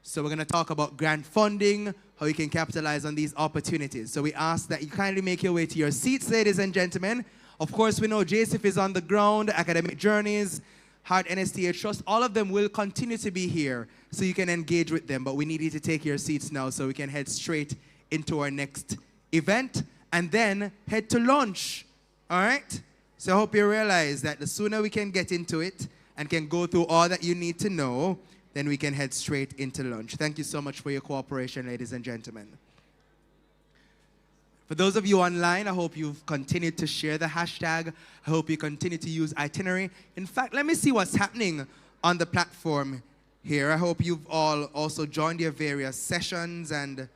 So we're going to talk about grant funding, how you can capitalize on these opportunities. So we ask that you kindly make your way to your seats, ladies and gentlemen. Of course, we know JSIF is on the ground, Academic Journeys, Heart NSTA Trust, all of them will continue to be here so you can engage with them. But we need you to take your seats now so we can head straight into our next event and then head to lunch. All right? So I hope you realize that the sooner we can get into it and can go through all that you need to know, then we can head straight into lunch. Thank you so much for your cooperation, ladies and gentlemen. For those of you online, I hope you've continued to share the hashtag. I hope you continue to use itinerary. In fact, let me see what's happening on the platform here. I hope you've all also joined your various sessions and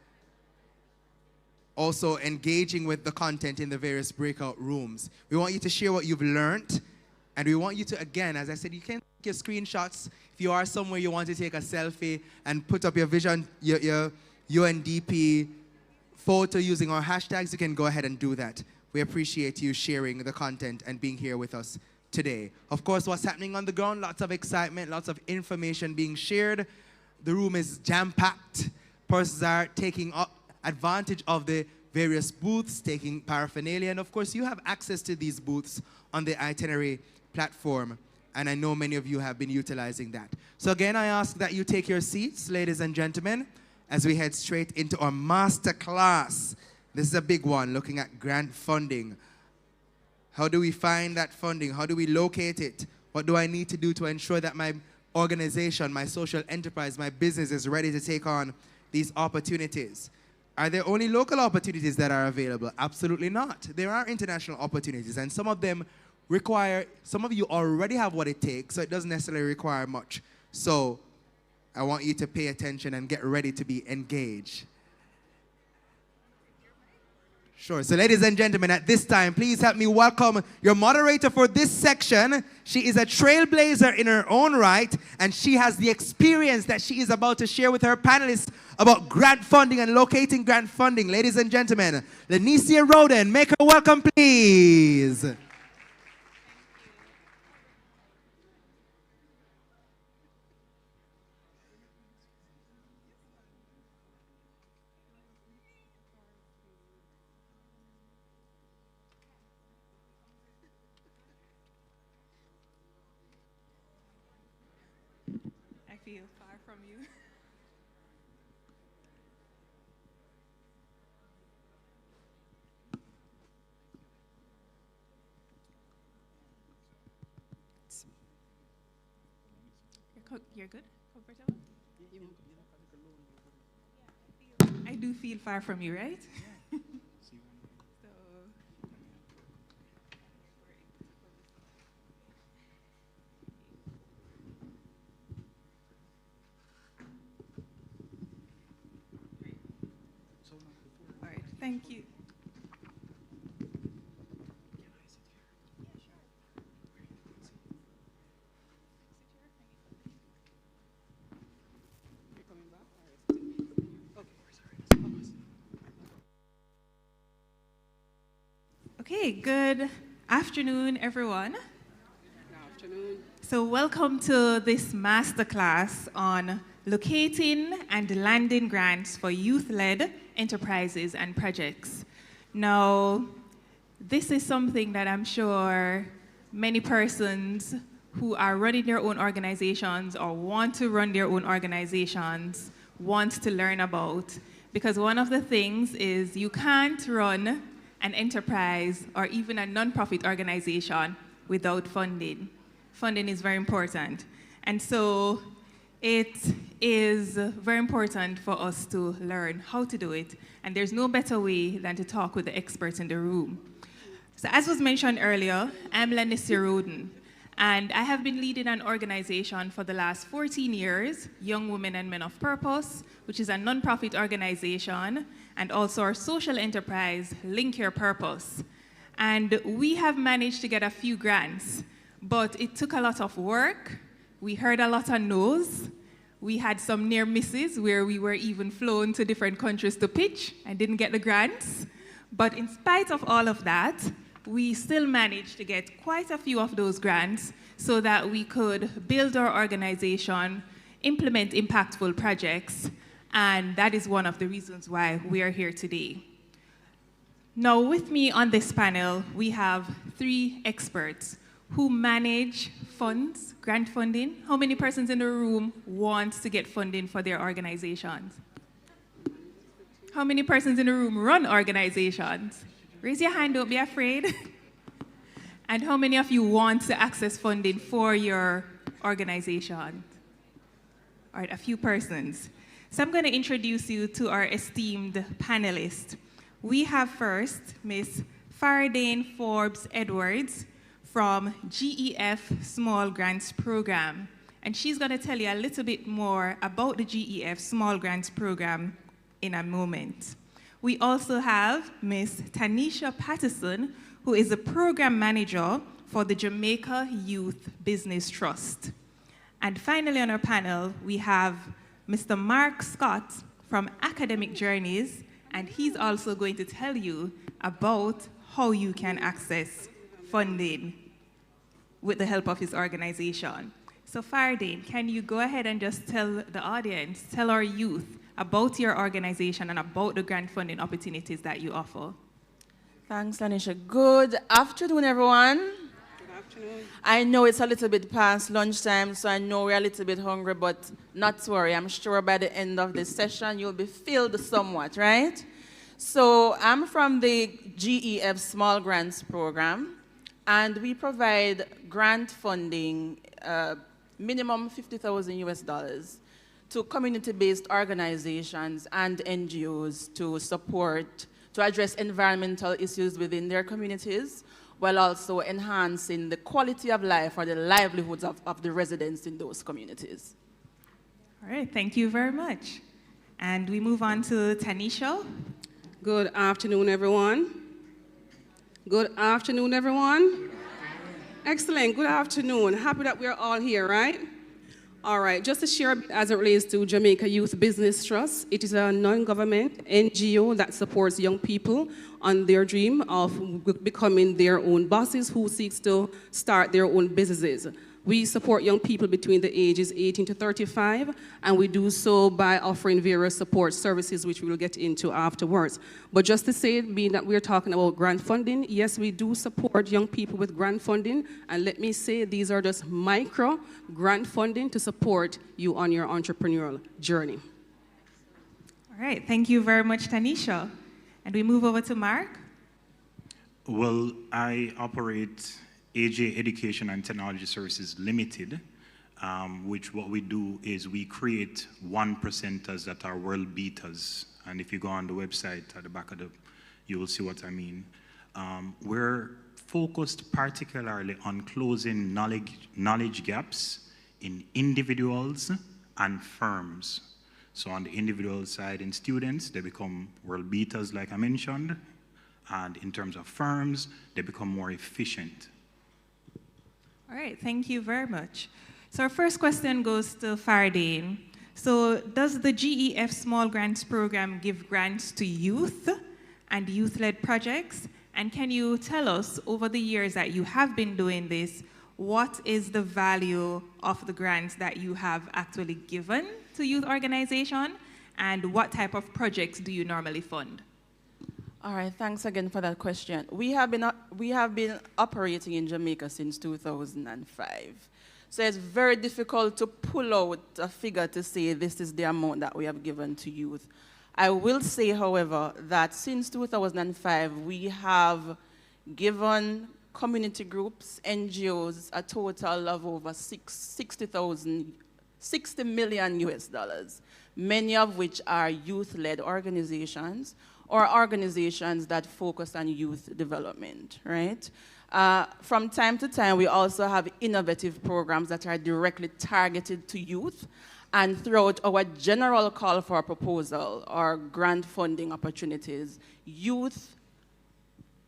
also engaging with the content in the various breakout rooms. We want you to share what you've learned, and we want you to, again, as I said, you can take your screenshots. If you are somewhere you want to take a selfie and put up your vision, your UNDP photo using our hashtags, you can go ahead and do that. We appreciate you sharing the content and being here with us today. Of course, what's happening on the ground, lots of excitement, lots of information being shared. The room is jam-packed. Persons are taking advantage of the various booths, taking paraphernalia, and of course, you have access to these booths on the itinerary platform. And I know many of you have been utilizing that. So again, I ask that you take your seats, ladies and gentlemen, as we head straight into our master class. This is a big one, looking at grant funding. How do we find that funding? How do we locate it? What do I need to do to ensure that my organization, my social enterprise, my business is ready to take on these opportunities? Are there only local opportunities that are available? Absolutely not. There are international opportunities, and some of them require, some of you already have what it takes, so it doesn't necessarily require much. So I want you to pay attention and get ready to be engaged. Sure. So ladies and gentlemen, at this time, please help me welcome your moderator for this section. She is a trailblazer in her own right, and she has the experience that she is about to share with her panelists about grant funding and locating grant funding. Ladies and gentlemen, Lenicia Roden, make her welcome, please. I feel far from you. You're good? Comfortable? I do feel far from you, right? So, all right, thank you. Okay, good afternoon, everyone. Good afternoon. So welcome to this masterclass on locating and landing grants for youth-led enterprises and projects. Now, this is something that I'm sure many persons who are running their own organizations or want to run their own organizations want to learn about. Because one of the things is you can't run an enterprise or even a nonprofit organization without funding. Funding is very important. And so it is very important for us to learn how to do it. And there's no better way than to talk with the experts in the room. So as was mentioned earlier, I'm Lanissia Roden. And I have been leading an organization for the last 14 years, Young Women and Men of Purpose, which is a nonprofit organization, and also our social enterprise, Link Your Purpose. And we have managed to get a few grants, but it took a lot of work. We heard a lot of no's. We had some near misses where we were even flown to different countries to pitch and didn't get the grants. But in spite of all of that, we still managed to get quite a few of those grants so that we could build our organization, implement impactful projects, and that is one of the reasons why we are here today. Now, with me on this panel, we have 3 experts who manage funds, grant funding. How many persons in the room want to get funding for their organizations? How many persons in the room run organizations? Raise your hand, don't be afraid. And how many of you want to access funding for your organization? All right, a few persons. So I'm going to introduce you to our esteemed panelists. We have first Ms. Faradane Forbes Edwards from GEF Small Grants Program. And she's going to tell you a little bit more about the GEF Small Grants Program in a moment. We also have Ms. Tanisha Patterson, who is a program manager for the Jamaica Youth Business Trust. And finally on our panel, we have Mr. Mark Scott from Academic Journeys, and he's also going to tell you about how you can access funding with the help of his organization. So Faradane, can you go ahead and just tell the audience, tell our youth about your organization and about the grant funding opportunities that you offer? Thanks, Lanisha. Good afternoon, everyone. Good afternoon. I know it's a little bit past lunchtime, so I know we're a little bit hungry, but not to worry. I'm sure by the end of this session, you'll be filled somewhat, right? So I'm from the GEF Small Grants Program, and we provide grant funding, minimum $50,000 US, to community-based organizations and NGOs to support, to address environmental issues within their communities, while also enhancing the quality of life or the livelihoods of the residents in those communities. All right, thank you very much. And we move on to Tanisha. Good afternoon, everyone. Good afternoon, everyone. Excellent, good afternoon. Happy that we're all here, right? All right, just to share as it relates to Jamaica Youth Business Trust, it is a non-government NGO that supports young people on their dream of becoming their own bosses who seeks to start their own businesses. We support young people between the ages 18 to 35, and we do so by offering various support services, which we will get into afterwards. But just to say, being that we're talking about grant funding, yes, we do support young people with grant funding, and let me say these are just micro grant funding to support you on your entrepreneurial journey. All right, thank you very much, Tanisha. And we move over to Mark. Well, I operate AJ Education and Technology Services Limited, which what we do is we create 1%ers that are world beaters. And if you go on the website at the back of you will see what I mean. We're focused particularly on closing knowledge gaps in individuals and firms. So on the individual side, in students, they become world beaters, like I mentioned. And in terms of firms, they become more efficient. All right, thank you very much. So our first question goes to Faradane. So does the GEF Small Grants Program give grants to youth and youth-led projects? And can you tell us, over the years that you have been doing this, what is the value of the grants that you have actually given to youth organization, and what type of projects do you normally fund? All right, thanks again for that question. We have been operating in Jamaica since 2005. So it's very difficult to pull out a figure to say this is the amount that we have given to youth. I will say, however, that since 2005, we have given community groups, NGOs, a total of over 60 million US dollars, many of which are youth-led organizations or organizations that focus on youth development, right? From time to time, we also have innovative programs that are directly targeted to youth. And throughout our general call for proposal or grant funding opportunities, youth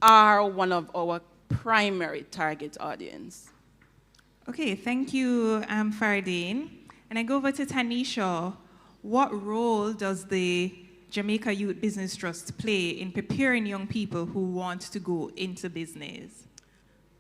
are one of our primary target audience. Okay, thank you, Faradine. And I go over to Tanisha. What role does the Jamaica Youth Business Trust play in preparing young people who want to go into business?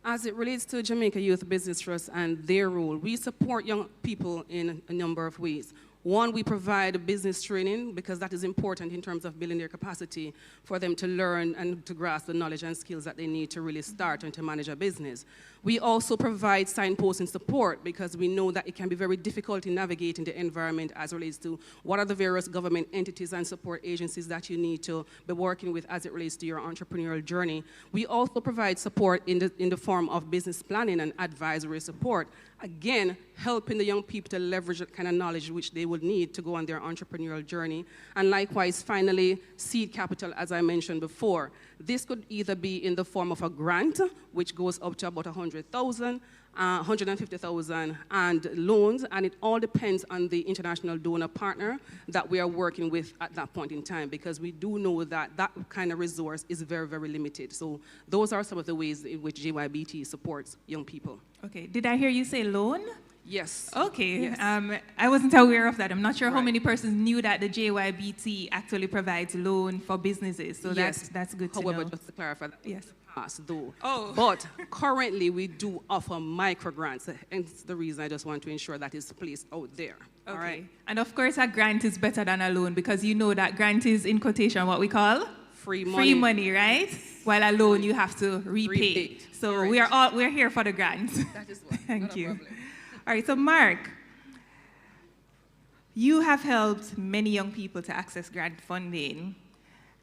As it relates to Jamaica Youth Business Trust and their role, we support young people in a number of ways. One, we provide business training because that is important in terms of building their capacity for them to learn and to grasp the knowledge and skills that they need to really start and to manage a business. We also provide signposting support because we know that it can be very difficult in navigating the environment as it relates to what are the various government entities and support agencies that you need to be working with as it relates to your entrepreneurial journey. We also provide support in the form of business planning and advisory support. Again, helping the young people to leverage the kind of knowledge which they would need to go on their entrepreneurial journey. And likewise, finally, seed capital, as I mentioned before. This could either be in the form of a grant, which goes up to about 100,000, 150,000, and loans, and it all depends on the international donor partner that we are working with at that point in time, because we do know that that kind of resource is very, very limited. So those are some of the ways in which JYBT supports young people. Okay, did I hear you say loan? Yes. Okay, Yes. I wasn't aware of that. I'm not sure how many persons knew that the JYBT actually provides loan for businesses, so Yes. that's good to However, know. just to clarify, that yes. past though. Oh. But currently we do offer micro grants, and it's the reason I just want to ensure that is placed out there. Okay. All right. And of course, a grant is better than a loan because you know that grant is, in quotation, what we call free money. Free money, right? While a loan you have to repay. So we're here for the grant. That is what. Thank you. All right, so Mark, you have helped many young people to access grant funding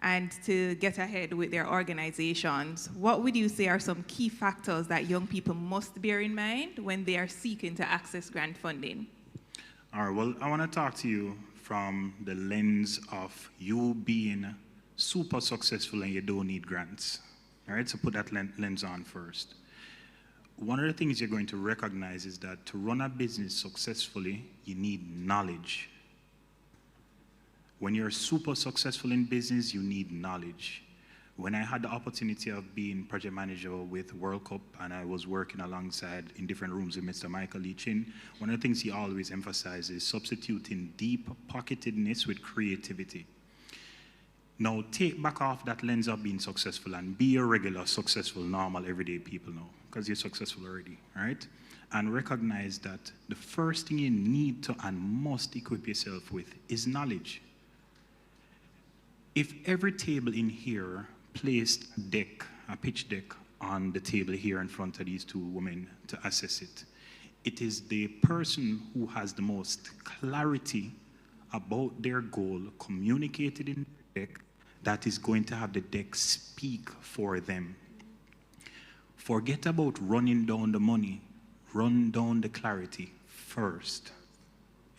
and to get ahead with their organizations. What would you say are some key factors that young people must bear in mind when they are seeking to access grant funding? All right, well, I want to talk to you from the lens of you being super successful and you don't need grants. All right, so put that lens on first. One of the things you're going to recognize is that to run a business successfully, you need knowledge. When you're super successful in business, you need knowledge. When I had the opportunity of being project manager with World Cup and I was working alongside in different rooms with Mr. Michael Lee Chin, one of the things he always emphasizes is substituting deep pocketedness with creativity. Now, take back off that lens of being successful and be a regular, successful, normal, everyday people now, because you're successful already, right? And recognize that the first thing you need to and must equip yourself with is knowledge. If every table in here placed a pitch deck on the table here in front of these two women to assess it, it is the person who has the most clarity about their goal communicated in the deck that is going to have the deck speak for them. Forget about running down the money, run down the clarity first.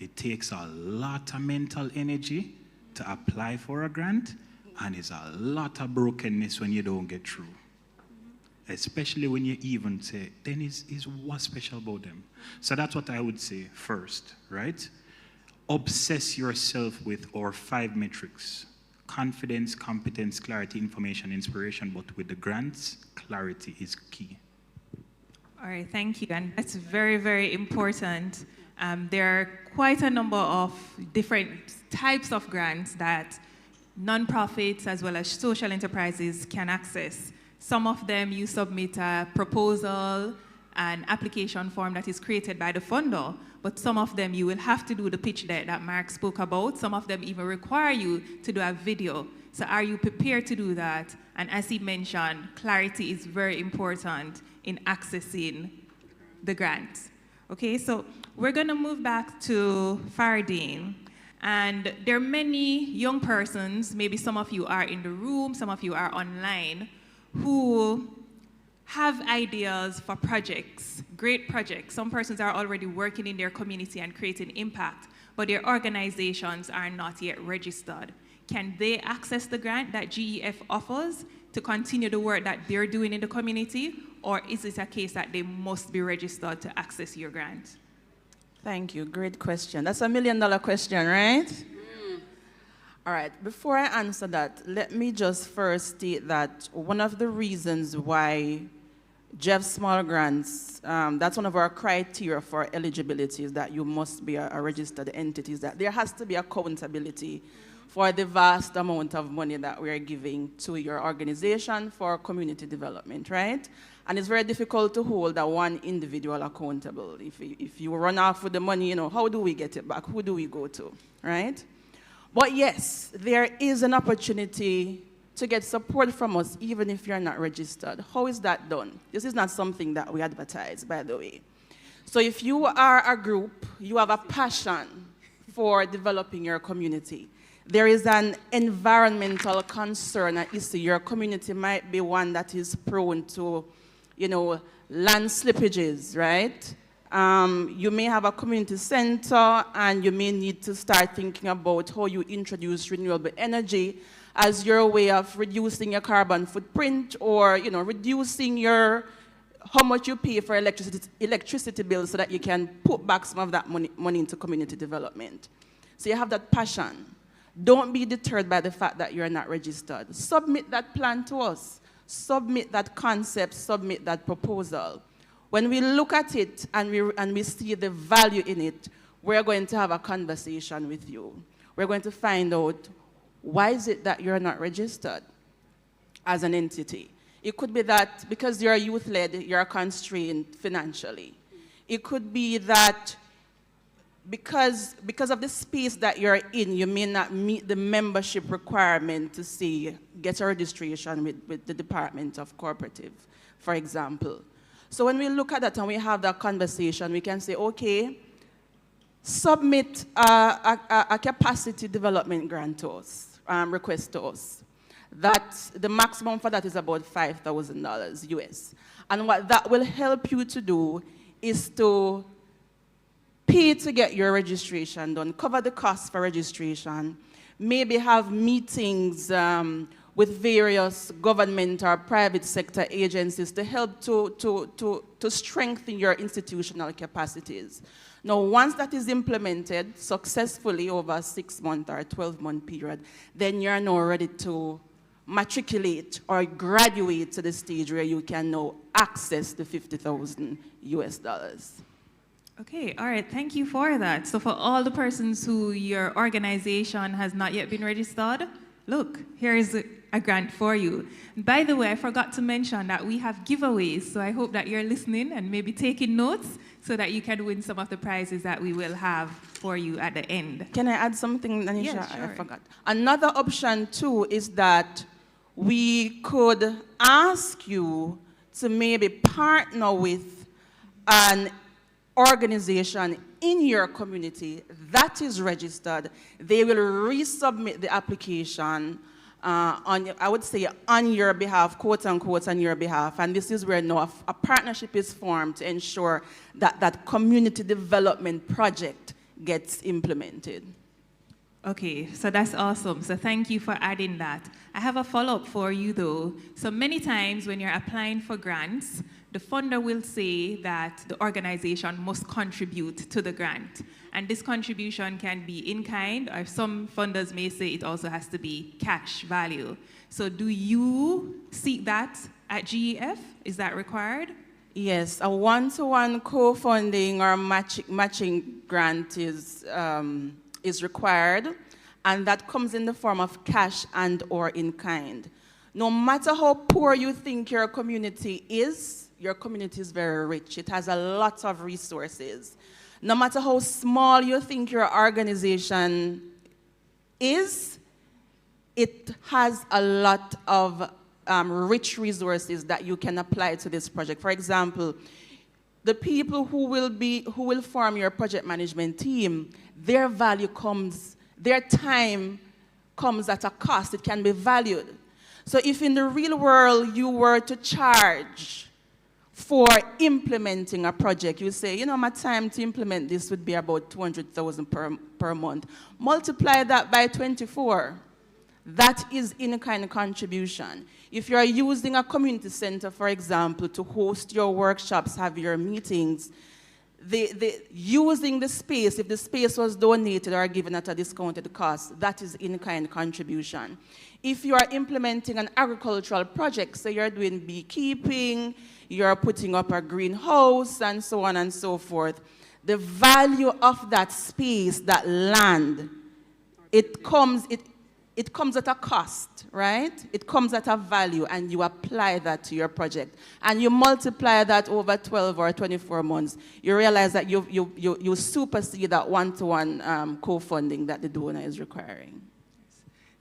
It takes a lot of mental energy to apply for a grant, and it's a lot of brokenness when you don't get through. Especially when you even say, then is what's special about them? So that's what I would say first, right? Obsess yourself with our 5 metrics: confidence, competence, clarity, information, inspiration. But with the grants, clarity is key. All right, thank you. And that's very, very important. There are quite a number of different types of grants that nonprofits as well as social enterprises can access. Some of them you submit a proposal, an application form that is created by the funder, but some of them you will have to do the pitch deck that Mark spoke about. Some of them even require you to do a video. So are you prepared to do that? And as he mentioned, clarity is very important in accessing the grant. Okay, so we're gonna move back to Fardine. And there are many young persons, maybe some of you are in the room, some of you are online, who have ideas for projects, great projects. Some persons are already working in their community and creating impact, but their organizations are not yet registered. Can they access the grant that GEF offers to continue the work that they're doing in the community, or is it a case that they must be registered to access your grant? Thank you, great question. That's $1 million question, right? All right, before I answer that, let me just first state that one of the reasons why GEF Small Grants, that's one of our criteria for eligibility, is that you must be a registered entity, is that there has to be accountability for the vast amount of money that we are giving to your organization for community development, right? And it's very difficult to hold that one individual accountable. If you run off with the money, how do we get it back? Who do we go to, right? But yes, there is an opportunity to get support from us even if you're not registered. How is that done? This is not something that we advertise, by the way. So if you are a group, you have a passion for developing your community, there is an environmental concern at issue. Your community might be one that is prone to, land slippages, right? You may have a community center and you may need to start thinking about how you introduce renewable energy as your way of reducing your carbon footprint or, reducing how much you pay for electricity bills so that you can put back some of that money into community development. So you have that passion. Don't be deterred by the fact that you're not registered. Submit that plan to us. Submit that concept, submit that proposal. When we look at it and we see the value in it, we're going to have a conversation with you. We're going to find out why is it that you're not registered as an entity. It could be that because you're youth-led, you're constrained financially. It could be that because of the space that you're in, you may not meet the membership requirement to say, get a registration with the Department of Cooperative, for example. So when we look at that and we have that conversation, we can say, okay, submit a capacity development grant to us, request to us. The maximum for that is about $5,000 US. And what that will help you to do is to pay to get your registration done, cover the costs for registration, maybe have meetings with various government or private sector agencies to help to strengthen your institutional capacities. Now, once that is implemented successfully over a 6-month or 12-month period, then you're now ready to matriculate or graduate to the stage where you can now access the $50,000 US. Okay, all right, thank you for that. So for all the persons who your organization has not yet been registered, look, here is a grant for you. By the way, I forgot to mention that we have giveaways, so I hope that you're listening and maybe taking notes so that you can win some of the prizes that we will have for you at the end. Can I add something, Anisha? Yes, sure. I forgot. Another option, too, is that we could ask you to maybe partner with an organization in your community that is registered. They will resubmit the application I would say on your behalf, quote unquote, on your behalf. And this is where now a partnership is formed to ensure that that community development project gets implemented. Okay, so that's awesome. So thank you for adding that. I have a follow-up for you though. So many times when you're applying for grants, the funder will say that the organization must contribute to the grant. And this contribution can be in kind, or some funders may say it also has to be cash value. So do you seek that at GEF? Is that required? Yes, a one-to-one co-funding or matching grant is required, and that comes in the form of cash and or in kind. No matter how poor you think your community is very rich. It has a lot of resources. No matter how small you think your organization is, it has a lot of rich resources that you can apply to this project. For example, the people who will form your project management team, their time comes at a cost. It can be valued. So if in the real world you were to charge for implementing a project, you say, you know, my time to implement this would be about 200,000 per month. Multiply that by 24. That is in-kind contribution. If you're using a community center, for example, to host your workshops, have your meetings, using the space, if the space was donated or given at a discounted cost, that is in-kind contribution. If you are implementing an agricultural project, so you're doing beekeeping, you're putting up a greenhouse, and so on and so forth, the value of that space, that land, it comes at a cost, right? It comes at a value, and you apply that to your project. And you multiply that over 12 or 24 months. You realize that you supersede that one-to-one co-funding that the donor is requiring.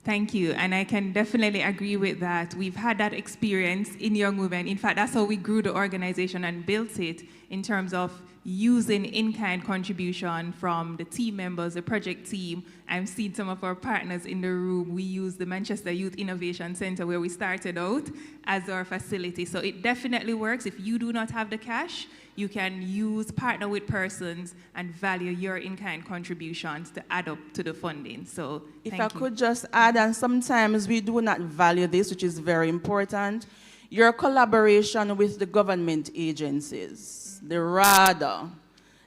Thank you, and I can definitely agree with that. We've had that experience in Young Women. In fact, that's how we grew the organization and built it in terms of using in-kind contribution from the team members, the project team. I've seen some of our partners in the room. We use the Manchester Youth Innovation Center where we started out as our facility. So it definitely works. If you do not have the cash, you can partner with persons and value your in-kind contributions to add up to the funding. So if I could just add, and sometimes we do not value this, which is very important, your collaboration with the government agencies, the RADA,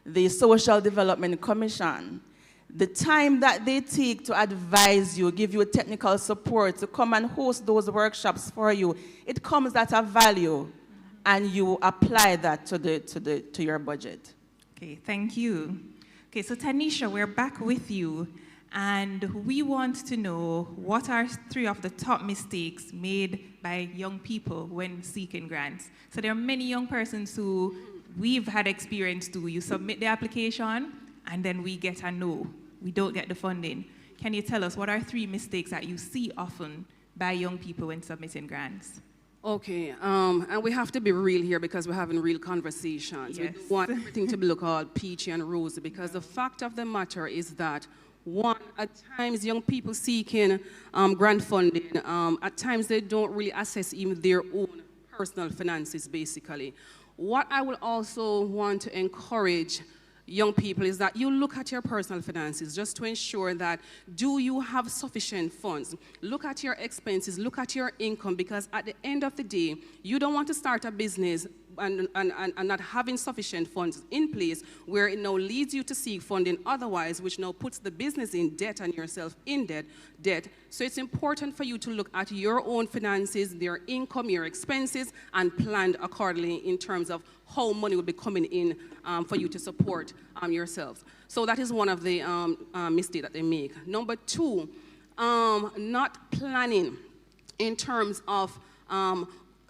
the Social Development Commission, the time that they take to advise you, give you technical support, to come and host those workshops for you, it comes at a value, and you apply that to your budget. Okay, thank you. Okay, so Tanisha, we're back with you, and we want to know what are 3 of the top mistakes made by young people when seeking grants. So there are many young persons who we've had experience to. You submit the application, and then we get a no. We don't get the funding. Can you tell us what are 3 mistakes that you see often by young people when submitting grants? Okay, and we have to be real here because we're having real conversations. Yes. We don't want everything to look all peachy and rosy, because the fact of the matter is that, one, at times young people seeking grant funding, at times they don't really assess even their own personal finances, basically. What I will also want to encourage young people is that you look at your personal finances just to ensure that, do you have sufficient funds? Look at your expenses, look at your income, because at the end of the day, you don't want to start a business and not having sufficient funds in place, where it now leads you to seek funding otherwise, which now puts the business in debt and yourself in debt. So it's important for you to look at your own finances, their income, your expenses, and plan accordingly in terms of how money will be coming in for you to support yourselves. So that is one of the mistakes that they make. Number 2, not planning in terms of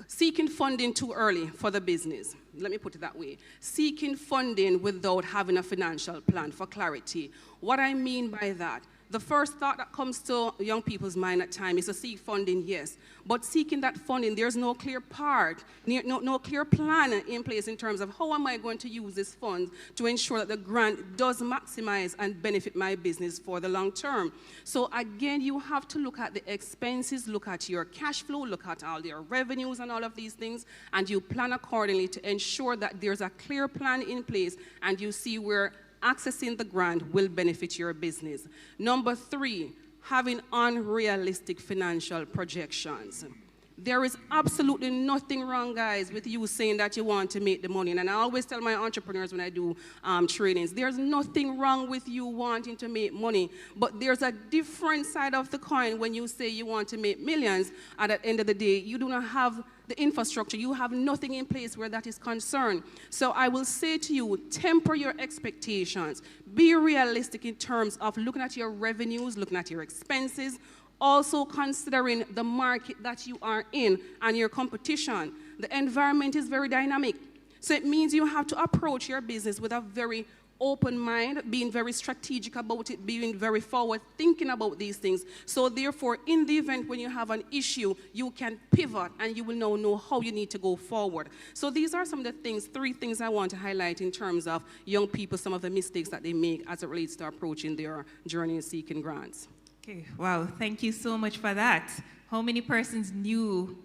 seeking funding too early for the business. Let me put it that way. Seeking funding without having a financial plan. For clarity, what I mean by that, the first thought that comes to young people's mind at times is to seek funding, yes. But seeking that funding, there's no clear part, no clear plan in place in terms of how am I going to use this fund to ensure that the grant does maximize and benefit my business for the long term. So again, you have to look at the expenses, look at your cash flow, look at all your revenues and all of these things, and you plan accordingly to ensure that there's a clear plan in place and you see where accessing the grant will benefit your business. Number 3, having unrealistic financial projections. There is absolutely nothing wrong, guys, with you saying that you want to make the money. And I always tell my entrepreneurs when I do trainings, there's nothing wrong with you wanting to make money. But there's a different side of the coin when you say you want to make millions. And at the end of the day, you do not have the infrastructure. You have nothing in place where that is concerned. So I will say to you, temper your expectations. Be realistic in terms of looking at your revenues, looking at your expenses, Also considering the market that you are in and your competition. The environment is very dynamic. So it means you have to approach your business with a very open mind, being very strategic about it, being very forward thinking about these things. So therefore, in the event when you have an issue, you can pivot and you will now know how you need to go forward. So these are some of the things, 3 things I want to highlight in terms of young people, some of the mistakes that they make as it relates to approaching their journey in seeking grants. Okay, wow, thank you so much for that. How many persons knew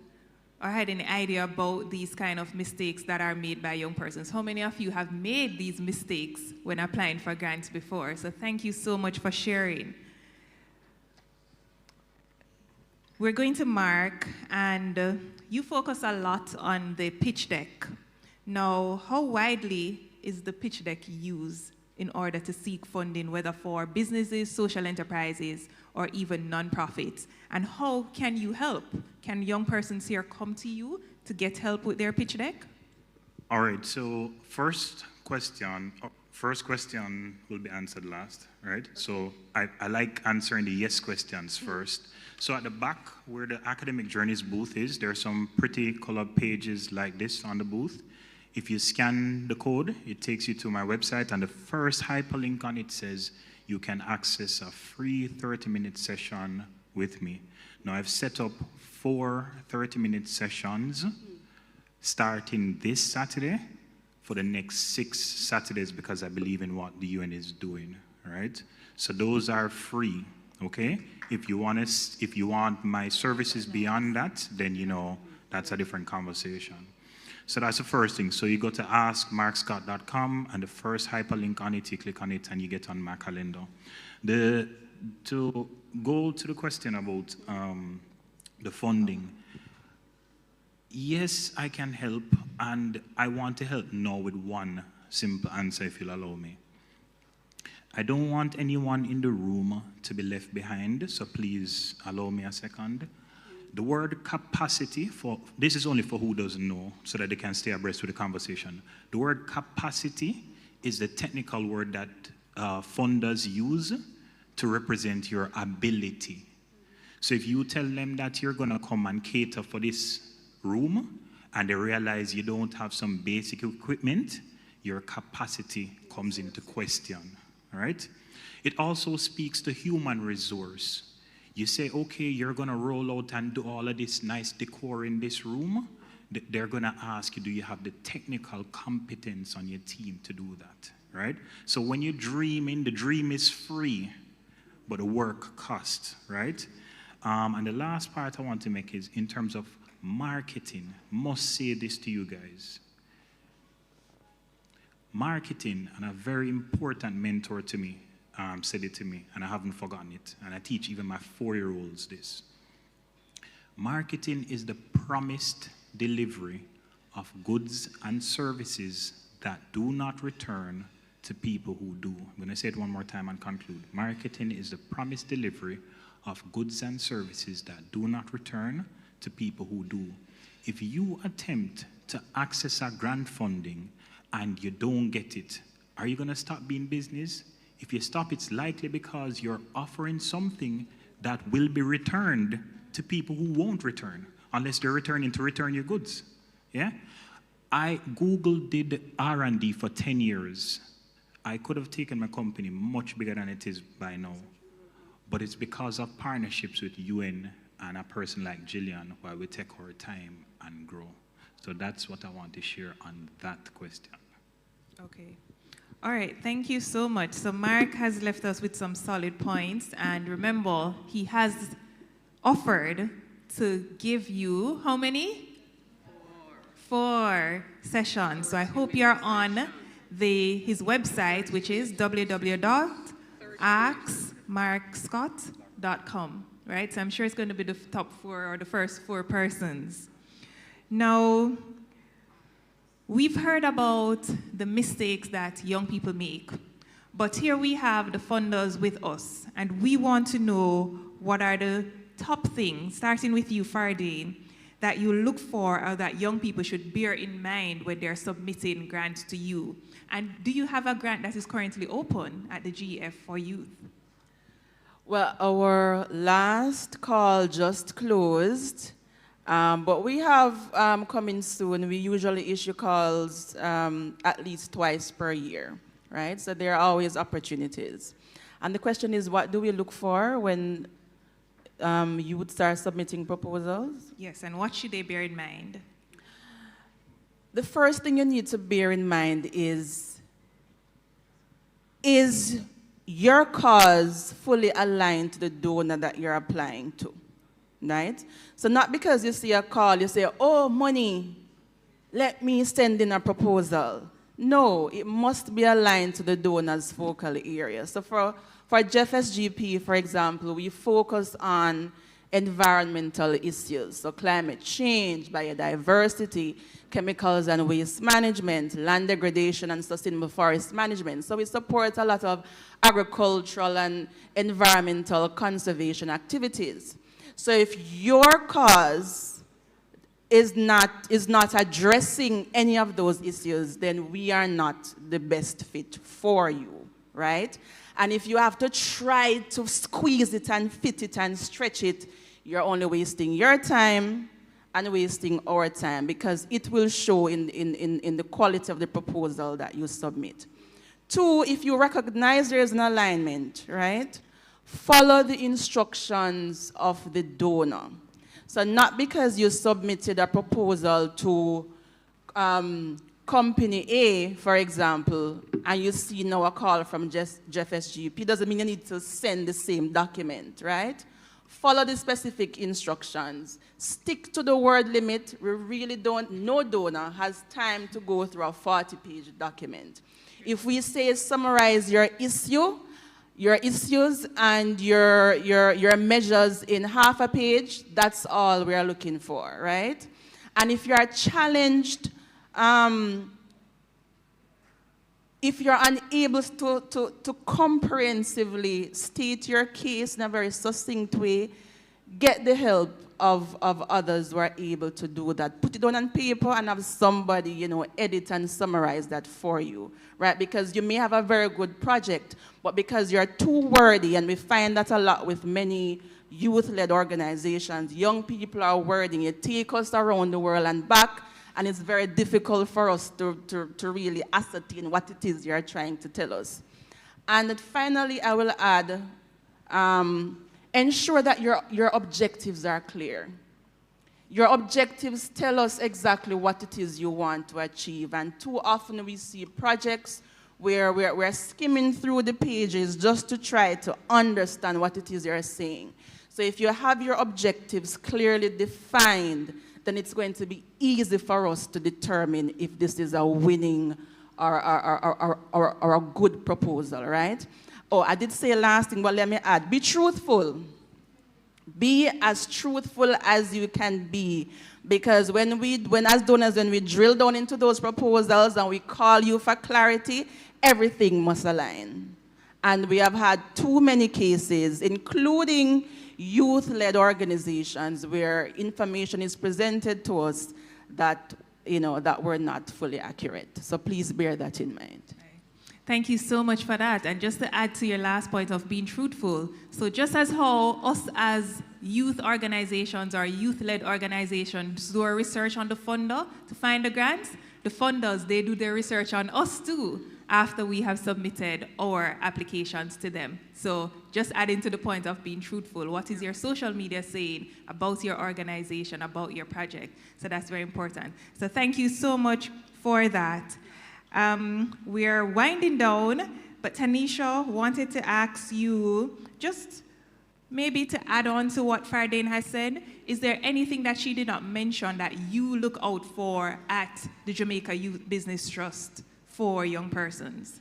or had any idea about these kind of mistakes that are made by young persons? How many of you have made these mistakes when applying for grants before? So thank you so much for sharing. We're going to Mark, and you focus a lot on the pitch deck. Now, how widely is the pitch deck used in order to seek funding, whether for businesses, social enterprises, or even nonprofits? And how can you help? Can young persons here come to you to get help with their pitch deck? All right, so first question will be answered last, right? So I like answering the yes questions first. So at the back where the academic journeys booth is, there are some pretty colored pages like this on the booth. If you scan the code, it takes you to my website, and the first hyperlink on it says you can access a free 30-minute session with me. Now, I've set up 4 30-minute sessions starting this Saturday for the next 6 Saturdays because I believe in what the UN is doing, right? So those are free, okay? If you want my services beyond that, then, you know, that's a different conversation. So that's the first thing. So you go to askmarkscott.com, and the first hyperlink on it, you click on it, and you get on my calendar. To go to the question about the funding, yes, I can help, and I want to help now with one simple answer, if you'll allow me. I don't want anyone in the room to be left behind, so please allow me a second. The word capacity, this is only for who doesn't know, so that they can stay abreast with the conversation. The word capacity is the technical word that funders use to represent your ability. So if you tell them that you're gonna come and cater for this room, and they realize you don't have some basic equipment, your capacity comes into question, all right? It also speaks to human resource. You say, okay, you're gonna roll out and do all of this nice decor in this room. They're gonna ask you, do you have the technical competence on your team to do that, right? So when you're dreaming, the dream is free, but the work costs, right? And the last part I want to make is in terms of marketing. Must say this to you guys. Marketing, and a very important mentor to me, said it to me, and I haven't forgotten it. And I teach even my 4-year-olds this. Marketing is the promised delivery of goods and services that do not return to people who do. I'm going to say it one more time and conclude. Marketing is the promised delivery of goods and services that do not return to people who do. If you attempt to access a grant funding and you don't get it, are you going to stop being business? If you stop, it's likely because you're offering something that will be returned to people who won't return, unless they're returning to return your goods. Yeah? Google did R&D for 10 years. I could have taken my company much bigger than it is by now. But it's because of partnerships with UN and a person like Gillian where we take our time and grow. So that's what I want to share on that question. Okay. All right, thank you so much. So Mark has left us with some solid points, and remember, he has offered to give you how many? 4 sessions. So I hope you're on his website, which is www.askmarkscott.com, right? So I'm sure it's going to be the top 4 or the first 4 persons. Now, we've heard about the mistakes that young people make, but here we have the funders with us, and we want to know what are the top things, starting with you, Fardeen, that you look for or that young people should bear in mind when they're submitting grants to you. And do you have a grant that is currently open at the GF for youth? Well, our last call just closed, but we have coming soon. We usually issue calls at least twice per year, right? So there are always opportunities. And the question is, what do we look for when you would start submitting proposals? Yes, and what should they bear in mind? The first thing you need to bear in mind is your cause fully aligned to the donor that you're applying to, right? So not because you see a call, you say, oh, money, let me send in a proposal. No, it must be aligned to the donor's focal area. So for JFSGP, for example, we focus on environmental issues, so climate change, biodiversity, chemicals and waste management, land degradation and sustainable forest management. So we support a lot of agricultural and environmental conservation activities. So if your cause is not addressing any of those issues, then we are not the best fit for you, right? And if you have to try to squeeze it and fit it and stretch it, you're only wasting your time and wasting our time, because it will show in the quality of the proposal that you submit. Two, if you recognize there is an alignment, right, follow the instructions of the donor. So not because you submitted a proposal to Company A, for example, and you see now a call from JFSGP, doesn't mean you need to send the same document, right? Follow the specific instructions. Stick to the word limit. We really don't, no donor has time to go through a 40-page document. If we say summarize your issue, your issues and your measures in half a page, that's all we are looking for, right? And if you are challenged, if you're unable to comprehensively state your case in a very succinct way, get the help of others who are able to do that. Put it down on paper and have somebody, you know, edit and summarize that for you, right? Because you may have a very good project, but because you're too wordy, and we find that a lot with many youth-led organizations, young people are wordy. It takes us around the world and back, and it's very difficult for us to really ascertain what it is you're trying to tell us. And finally, I will add, ensure that your objectives are clear. Your objectives tell us exactly what it is you want to achieve. And too often we see projects where we're skimming through the pages just to try to understand what it is you're saying. So if you have your objectives clearly defined, then it's going to be easy for us to determine if this is a winning or a good proposal, right? Oh, I did say last thing, but let me add, be truthful. Be as truthful as you can be, because when as donors, when we drill down into those proposals and we call you for clarity, everything must align. And we have had too many cases, including youth-led organizations, where information is presented to us that, you know, that were not fully accurate. So please bear that in mind. Thank you so much for that. And just to add to your last point of being truthful, so just as how us as youth organizations or youth-led organizations do our research on the funder to find the grants, the funders, they do their research on us too after we have submitted our applications to them. So just adding to the point of being truthful, what is your social media saying about your organization, about your project? So that's very important. So thank you so much for that. We're winding down, but Tanisha wanted to ask you, just maybe to add on to what Fardane has said, is there anything that she did not mention that you look out for at the Jamaica Youth Business Trust for young persons?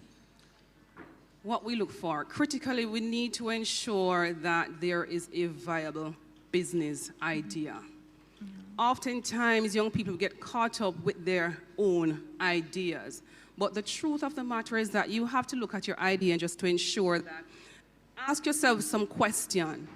What we look for, critically, we need to ensure that there is a viable business idea. Oftentimes, young people get caught up with their own ideas. But the truth of the matter is that you have to look at your idea just to ensure that, ask yourself some question.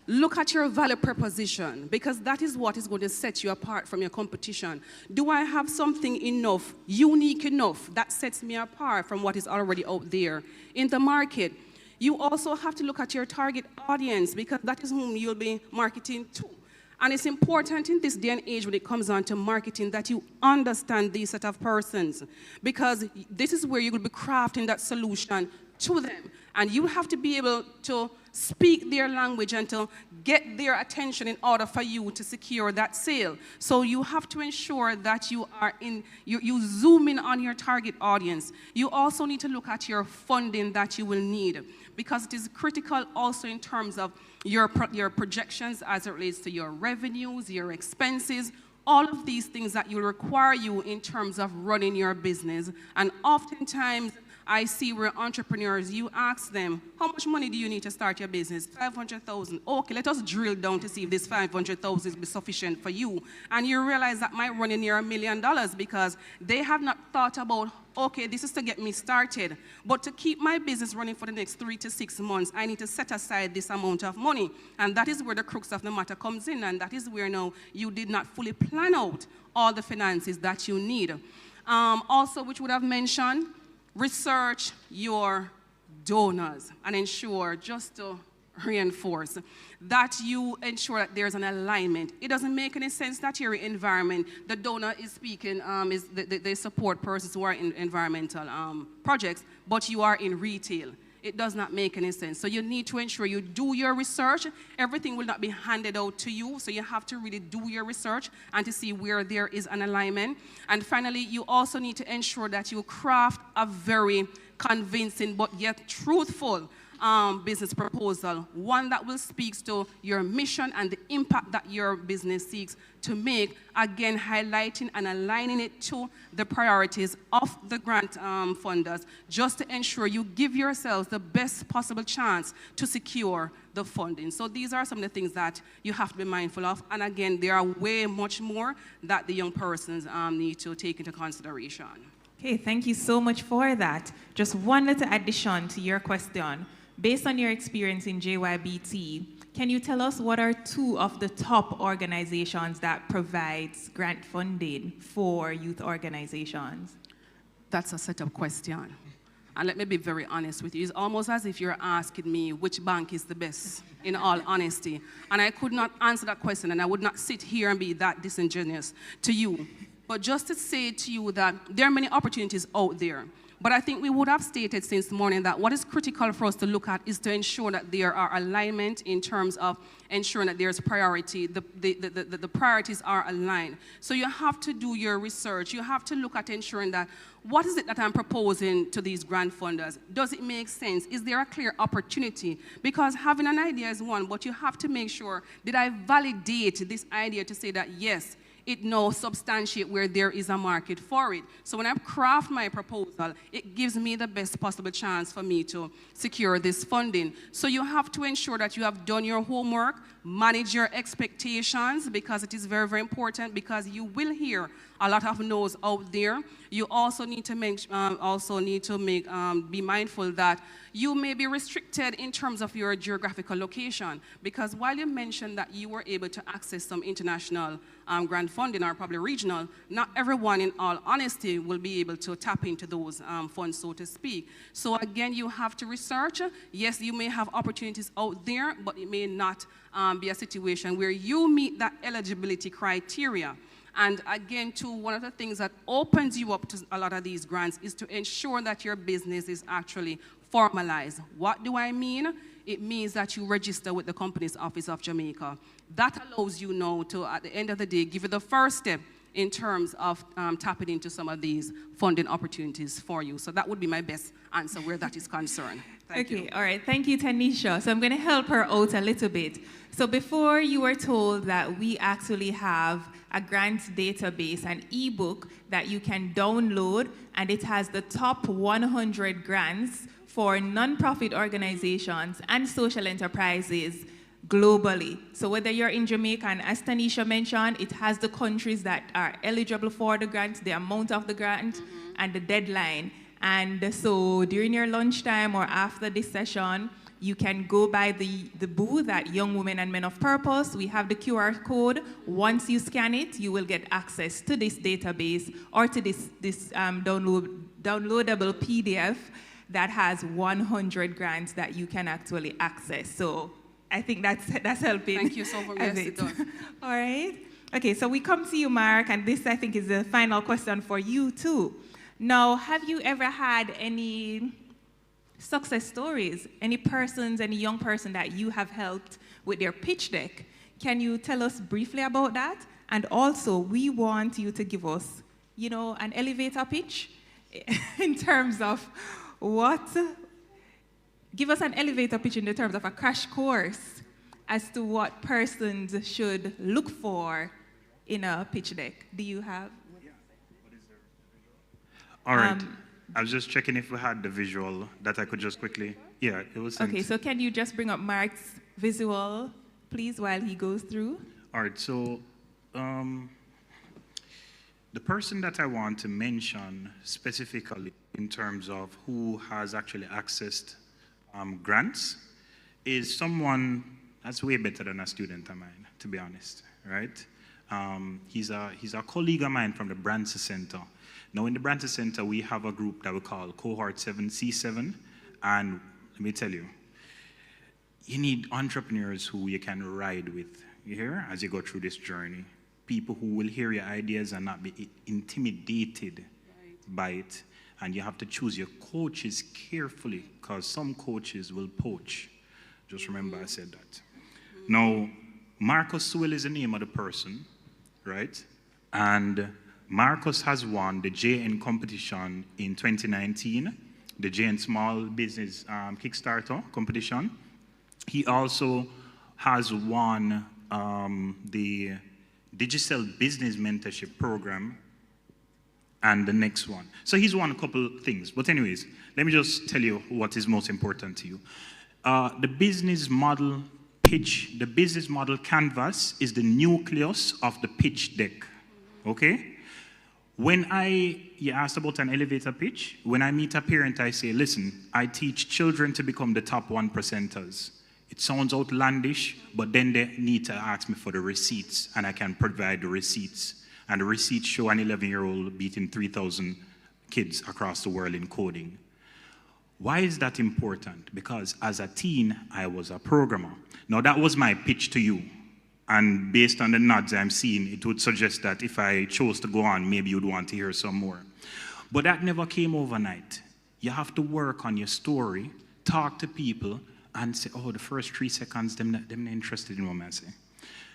Look at your value proposition, because that is what is going to set you apart from your competition. Do I have something enough, unique enough, that sets me apart from what is already out there in the market? You also have to look at your target audience because that is whom you'll be marketing to. And it's important in this day and age when it comes on to marketing that you understand these set of persons, because this is where you will be crafting that solution to them. And you have to be able to speak their language and to get their attention in order for you to secure that sale. So you have to ensure that you zoom in on your target audience. You also need to look at your funding that you will need, because it is critical also in terms of your projections as it relates to your revenues, your expenses, all of these things that will require you in terms of running your business. And oftentimes, I see where entrepreneurs, you ask them, how much money do you need to start your business? 500,000. Okay, let us drill down to see if this 500,000 is sufficient for you. And you realize that might run in near $1 million because they have not thought about, okay, this is to get me started. But to keep my business running for the next 3 to 6 months, I need to set aside this amount of money. And that is where the crux of the matter comes in. And that is where now you did not fully plan out all the finances that you need. Also, which would have mentioned, research your donors and ensure, just to reinforce, that you ensure that there's an alignment. It doesn't make any sense that your environment, the donor is speaking, they support persons who are in environmental projects, but you are in retail. It does not make any sense. So you need to ensure you do your research. Everything will not be handed out to you, so you have to really do your research and to see where there is an alignment. And finally, you also need to ensure that you craft a very convincing but yet truthful business proposal, one that will speak to your mission and the impact that your business seeks to make, again, highlighting and aligning it to the priorities of the grant funders, just to ensure you give yourselves the best possible chance to secure the funding. So these are some of the things that you have to be mindful of. And again, there are way much more that the young persons need to take into consideration. Okay, thank you so much for that. Just one little addition to your question. Based on your experience in JYBT, can you tell us what are 2 of the top organizations that provides grant funding for youth organizations? That's a setup question. And let me be very honest with you. It's almost as if you're asking me which bank is the best, in all honesty. And I could not answer that question, and I would not sit here and be that disingenuous to you. But just to say to you that there are many opportunities out there. But I think we would have stated since morning that what is critical for us to look at is to ensure that there are alignment in terms of ensuring that there's priority, the priorities are aligned. So you have to do your research. You have to look at ensuring that what is it that I'm proposing to these grant funders? Does it make sense? Is there a clear opportunity? Because having an idea is one, but you have to make sure, did I validate this idea to say that yes, it now substantiate where there is a market for it. So when I craft my proposal, it gives me the best possible chance for me to secure this funding. So you have to ensure that you have done your homework, manage your expectations, because it is very, very important, because you will hear a lot of no's out there. You also need to be mindful that you may be restricted in terms of your geographical location, because while you mentioned that you were able to access some international grant funding or probably regional, not everyone, in all honesty, will be able to tap into those funds, so to speak. So again, you have to research. Yes, you may have opportunities out there, but it may not be a situation where you meet that eligibility criteria. And again, too, one of the things that opens you up to a lot of these grants is to ensure that your business is actually formalized. What do I mean? It means that you register with the Companies Office of Jamaica. That allows you now to, at the end of the day, give you the first step in terms of tapping into some of these funding opportunities for you. So that would be my best answer where that is concerned. Thank you. All right. Thank you, Tanisha. So I'm going to help her out a little bit. So before, you were told that we actually have a grant database, an ebook that you can download, and it has the top 100 grants for nonprofit organizations and social enterprises globally. So whether you're in Jamaica, and as Tanisha mentioned, it has the countries that are eligible for the grant, the amount of the grant, and the deadline. And so during your lunchtime or after this session, you can go by the booth at Young Women and Men of Purpose. We have the QR code. Once you scan it, you will get access to this database or to this downloadable PDF that has 100 grants that you can actually access. So I think that's helping. Thank you so much. Yes, it does. All right. Okay, so we come to you, Mark, and this, I think, is the final question for you, too. Now, have you ever had any success stories, any persons, any young person that you have helped with their pitch deck? Can you tell us briefly about that? And also, we want you to give us, an elevator pitch in terms of give us an elevator pitch in the terms of a crash course as to what persons should look for in a pitch deck. Do you have? All right. I was just checking if we had the visual that I could just quickly. Yeah, it was sent. Okay, so can you just bring up Mark's visual, please, while he goes through? All right, so the person that I want to mention specifically in terms of who has actually accessed grants is someone that's way better than a student of mine, to be honest, right? He's a colleague of mine from the Branson Center. Now, in the Branson Center, we have a group that we call Cohort 7C7, and let me tell you, you need entrepreneurs who you can ride with, you hear, as you go through this journey. People who will hear your ideas and not be intimidated by it. And you have to choose your coaches carefully, because some coaches will poach. Just remember I said that. Now, Marcus Sewell is the name of the person, right? And Marcus has won the JN competition in 2019, the JN Small Business Kickstarter competition. He also has won the Digital Business Mentorship Program and the next one. So he's won a couple things. But anyways, let me just tell you what is most important to you. The business model pitch, the business model canvas is the nucleus of the pitch deck, okay? When you asked about an elevator pitch, when I meet a parent, I say, listen, I teach children to become the top 1%ers. It sounds outlandish, but then they need to ask me for the receipts, and I can provide the receipts. And the receipts show an 11-year-old beating 3,000 kids across the world in coding. Why is that important? Because as a teen, I was a programmer. Now, that was my pitch to you. And based on the nods I'm seeing, it would suggest that if I chose to go on, maybe you'd want to hear some more. But that never came overnight. You have to work on your story, talk to people, and say, oh, the first 3 seconds, them not interested in what I say.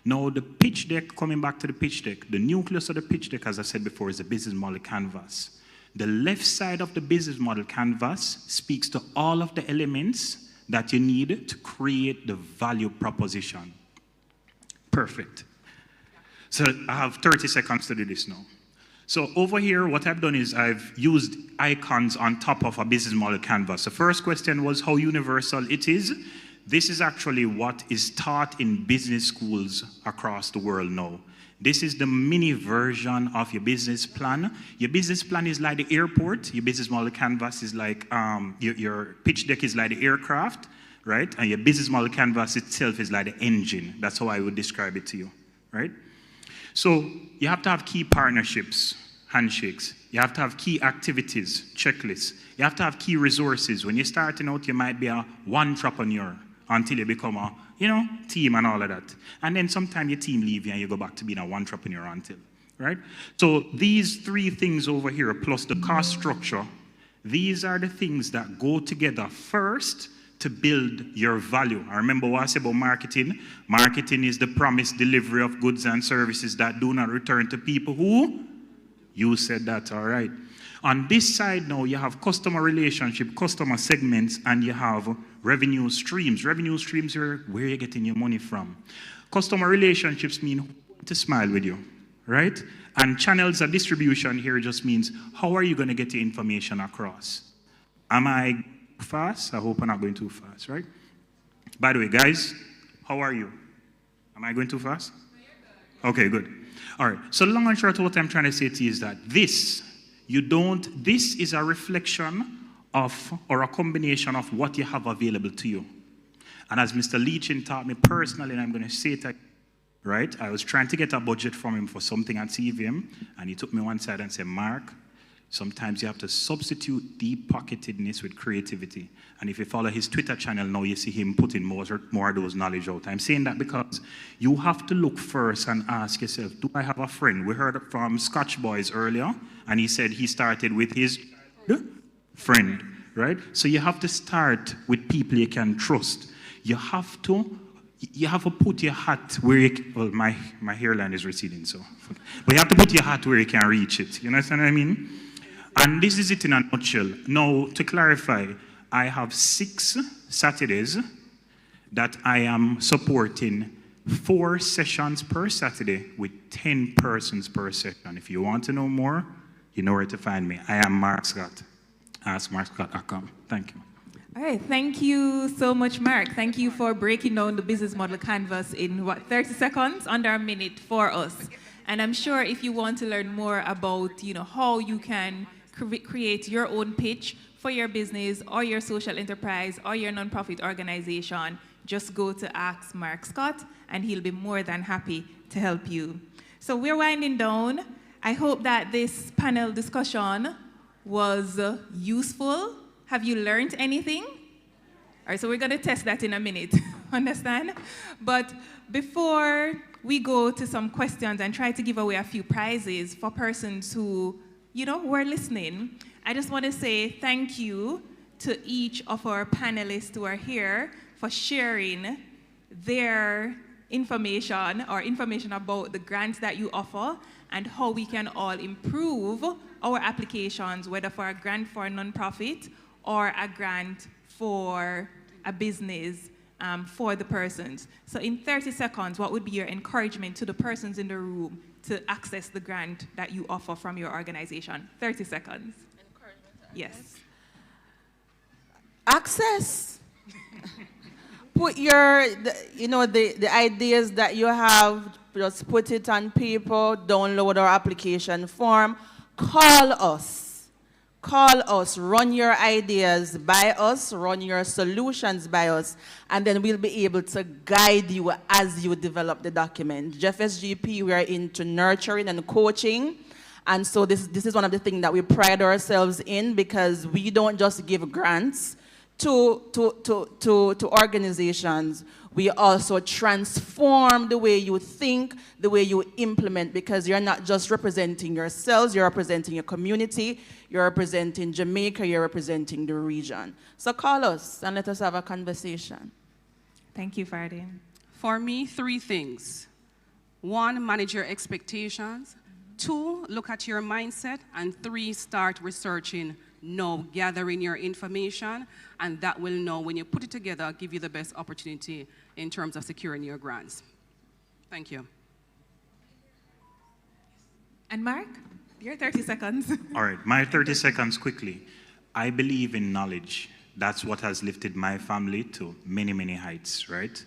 Now, the pitch deck, coming back to the pitch deck, the nucleus of the pitch deck, as I said before, is the business model canvas. The left side of the business model canvas speaks to all of the elements that you need to create the value proposition. Perfect. So I have 30 seconds to do this now. So over here, what I've done is I've used icons on top of a business model canvas. The first question was how universal it is. This is actually what is taught in business schools across the world now. This is the mini version of your business plan. Your business plan is like the airport. Your business model canvas is like, your pitch deck is like the aircraft, right? And your business model canvas itself is like the engine. That's how I would describe it to you, right? So you have to have key partnerships, handshakes. You have to have key activities, checklists. You have to have key resources. When you're starting out, you might be a one-entrepreneur until you become a, team and all of that. And then sometime your team leave you and you go back to being a one-entrepreneur until, right? So these 3 things over here, plus the cost structure, these are the things that go together first to build your value. I remember what I said about marketing. Marketing is the promised delivery of goods and services that do not return to people who? You said that, all right. On this side now, you have customer relationship, customer segments, and you have revenue streams. Revenue streams are where you're getting your money from. Customer relationships mean to smile with you, right? And channels of distribution here just means how are you going to get your information across? Am I fast? I hope I'm not going too fast, right? By the way, guys, how are you? Am I going too fast? Okay, good. All right. So long and short, what I'm trying to say to you is that this is a reflection of, or a combination of what you have available to you. And as Mr. Leachin taught me personally, and I'm going to say it, right? I was trying to get a budget from him for something at CVM, and he took me one side and said, Mark, Sometimes you have to substitute deep-pocketedness with creativity. And if you follow his Twitter channel now, you see him putting more of those knowledge out. I'm saying that because you have to look first and ask yourself, do I have a friend? We heard from Scotch Boys earlier, and he said he started with his friend, right? So you have to start with people you can trust. You have to put your hat where you, well, my hairline is receding, so. But you have to put your hat where you can reach it. You understand what I mean? And this is it in a nutshell. Now, to clarify, I have 6 Saturdays that I am supporting 4 sessions per Saturday with 10 persons per session. If you want to know more, you know where to find me. I am Mark Scott. AskMarkScott.com. Thank you. All right, thank you so much, Mark. Thank you for breaking down the business model canvas in, 30 seconds, under a minute for us. And I'm sure if you want to learn more about, how you can create your own pitch for your business or your social enterprise or your nonprofit organization, just go to Ask Mark Scott, and he'll be more than happy to help you. So we're winding down. I hope that this panel discussion was useful. Have you learned anything? All right, so we're going to test that in a minute, understand? But before we go to some questions and try to give away a few prizes for persons who, were listening, I just want to say thank you to each of our panelists who are here for sharing their information or information about the grants that you offer and how we can all improve our applications, whether for a grant for a nonprofit or a grant for a business for the persons. So in 30 seconds, what would be your encouragement to the persons in the room to access the grant that you offer from your organization? 30 seconds. Yes. Access. Put the ideas that you have, just put it on paper, download our application form, call us. Call us, run your ideas by us, run your solutions by us, and then we'll be able to guide you as you develop the document. Jeff SGP, we are into nurturing and coaching, and so this is one of the things that we pride ourselves in, because we don't just give grants to organizations. We also transform the way you think, the way you implement, because you're not just representing yourselves, you're representing your community, you're representing Jamaica, you're representing the region. So call us and let us have a conversation. Thank you, Fardeen. For me, 3 things. 1, manage your expectations. 2, look at your mindset. And 3, start researching. Know, gathering your information, and that will know, when you put it together, give you the best opportunity in terms of securing your grants. Thank you. And Mark, your 30 seconds. All right, my 30 seconds quickly. I believe in knowledge. That's what has lifted my family to many, many heights, right?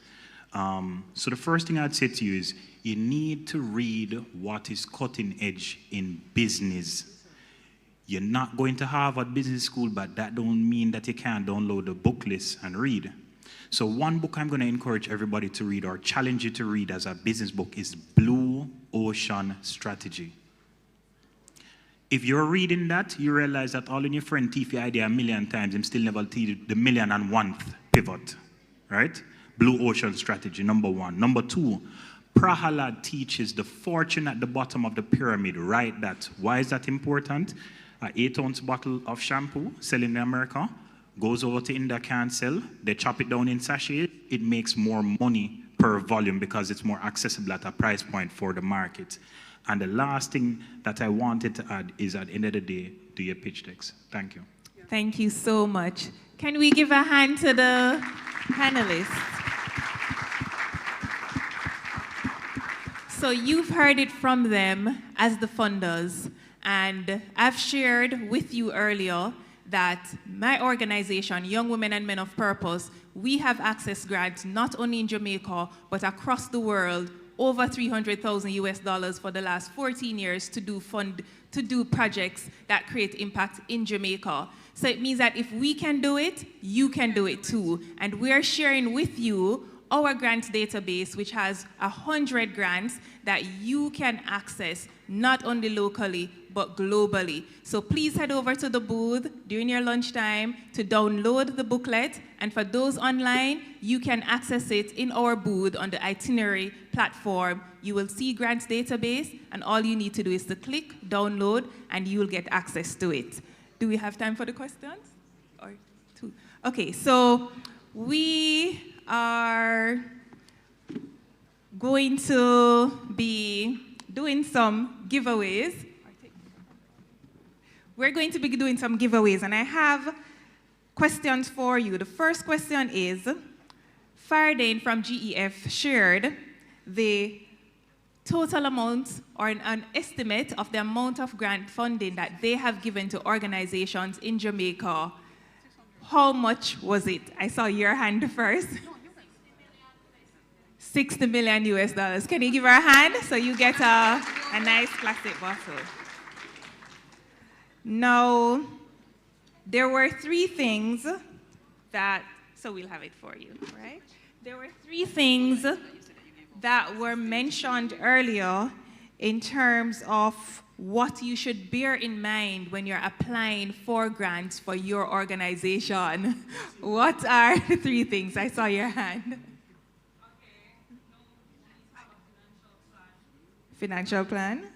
So the first thing I'd say to you is you need to read what is cutting edge in business. You're not going to Harvard Business School, but that don't mean that you can't download the book list and read. So one book I'm going to encourage everybody to read or challenge you to read as a business book is Blue Ocean Strategy. If you're reading that, you realize that all in your friend teeth your idea 1,000,000 times and still never tell the 1,000,001th pivot, right? Blue Ocean Strategy, number 1. Number 2, Prahalad teaches the fortune at the bottom of the pyramid. Write that. Why is that important? An 8-ounce bottle of shampoo selling in America goes over to India, can't sell. They chop it down in sachets. It makes more money per volume because it's more accessible at a price point for the market. And the last thing that I wanted to add is, at the end of the day, do your pitch decks. Thank you. Thank you so much. Can we give a hand to the panelists? So you've heard it from them as the funders. And I've shared with you earlier that my organization, Young Women and Men of Purpose, we have access grants not only in Jamaica, but across the world, over $300,000 for the last 14 years to do projects that create impact in Jamaica. So it means that if we can do it, you can do it too. And we're sharing with you our grants database, which has 100 grants that you can access not only locally, but globally. So please head over to the booth during your lunchtime to download the booklet. And for those online, you can access it in our booth on the itinerary platform. You will see grants database, and all you need to do is to click, download, and you will get access to it. Do we have time for the questions? Or two? Okay, so we are going to be doing some giveaways. We're going to be doing some giveaways, and I have questions for you. The first question is, Fardane from GEF shared the total amount or an estimate of the amount of grant funding that they have given to organizations in Jamaica. How much was it? I saw your hand first. 60 million US dollars. Can you give her a hand so you get a nice plastic bottle? Now, there were three things that, so we'll have it for you, right? There were three things that were mentioned earlier in terms of what you should bear in mind when you're applying for grants for your organization. What are the three things? I saw your hand. Financial plan.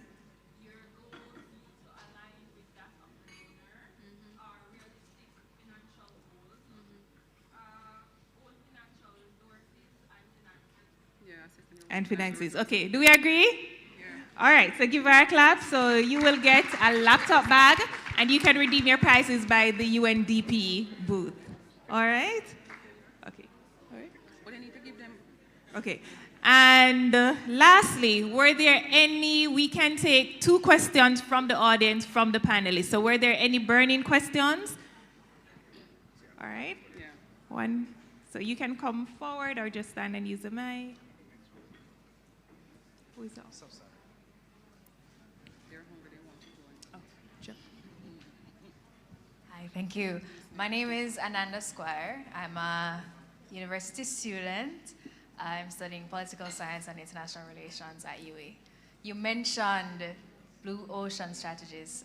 And finances. Okay, do we agree? Yeah. All right, so give her a clap. So you will get a laptop bag, and you can redeem your prizes by the UNDP booth. All right? Okay. All right. What do I need to give them? Okay. And lastly, were there any, we can take 2 questions from the audience, from the panelists. So were there any burning questions? All right. Yeah. One. So you can come forward or just stand and use the mic. Who is that? So sorry. Oh, sure. Hi, thank you. My name is Ananda Squire. I'm a university student. I'm studying political science and international relations at UWI. You mentioned Blue Ocean Strategies,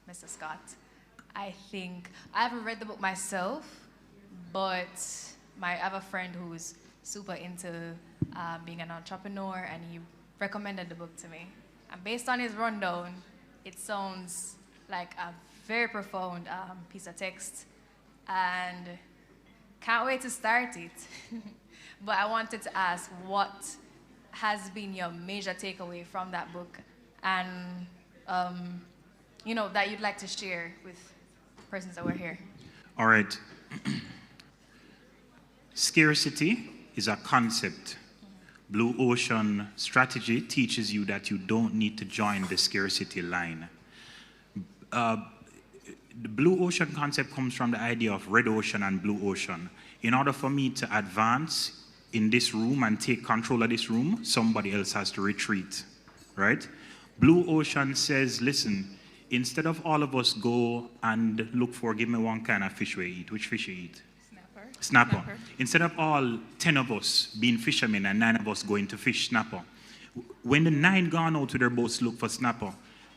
Mr. Scott. I think, I haven't read the book myself, but I have a friend who's super into being an entrepreneur, and he recommended the book to me. And based on his rundown, it sounds like a very profound piece of text, and can't wait to start it. But I wanted to ask, what has been your major takeaway from that book, and you know, that you'd like to share with persons that were here? All right. Scarcity is a concept. Blue Ocean Strategy teaches you that you don't need to join the scarcity line. The Blue Ocean concept comes from the idea of red ocean and blue ocean. In order for me to advance in this room and take control of this room, somebody else has to retreat, right? Blue Ocean says, listen, instead of all of us go and look for, give me one kind of fish we eat. Which fish you eat? Snapper. Instead of all 10 of us being fishermen and 9 of us going to fish snapper, when the 9 gone out to their boats to look for snapper,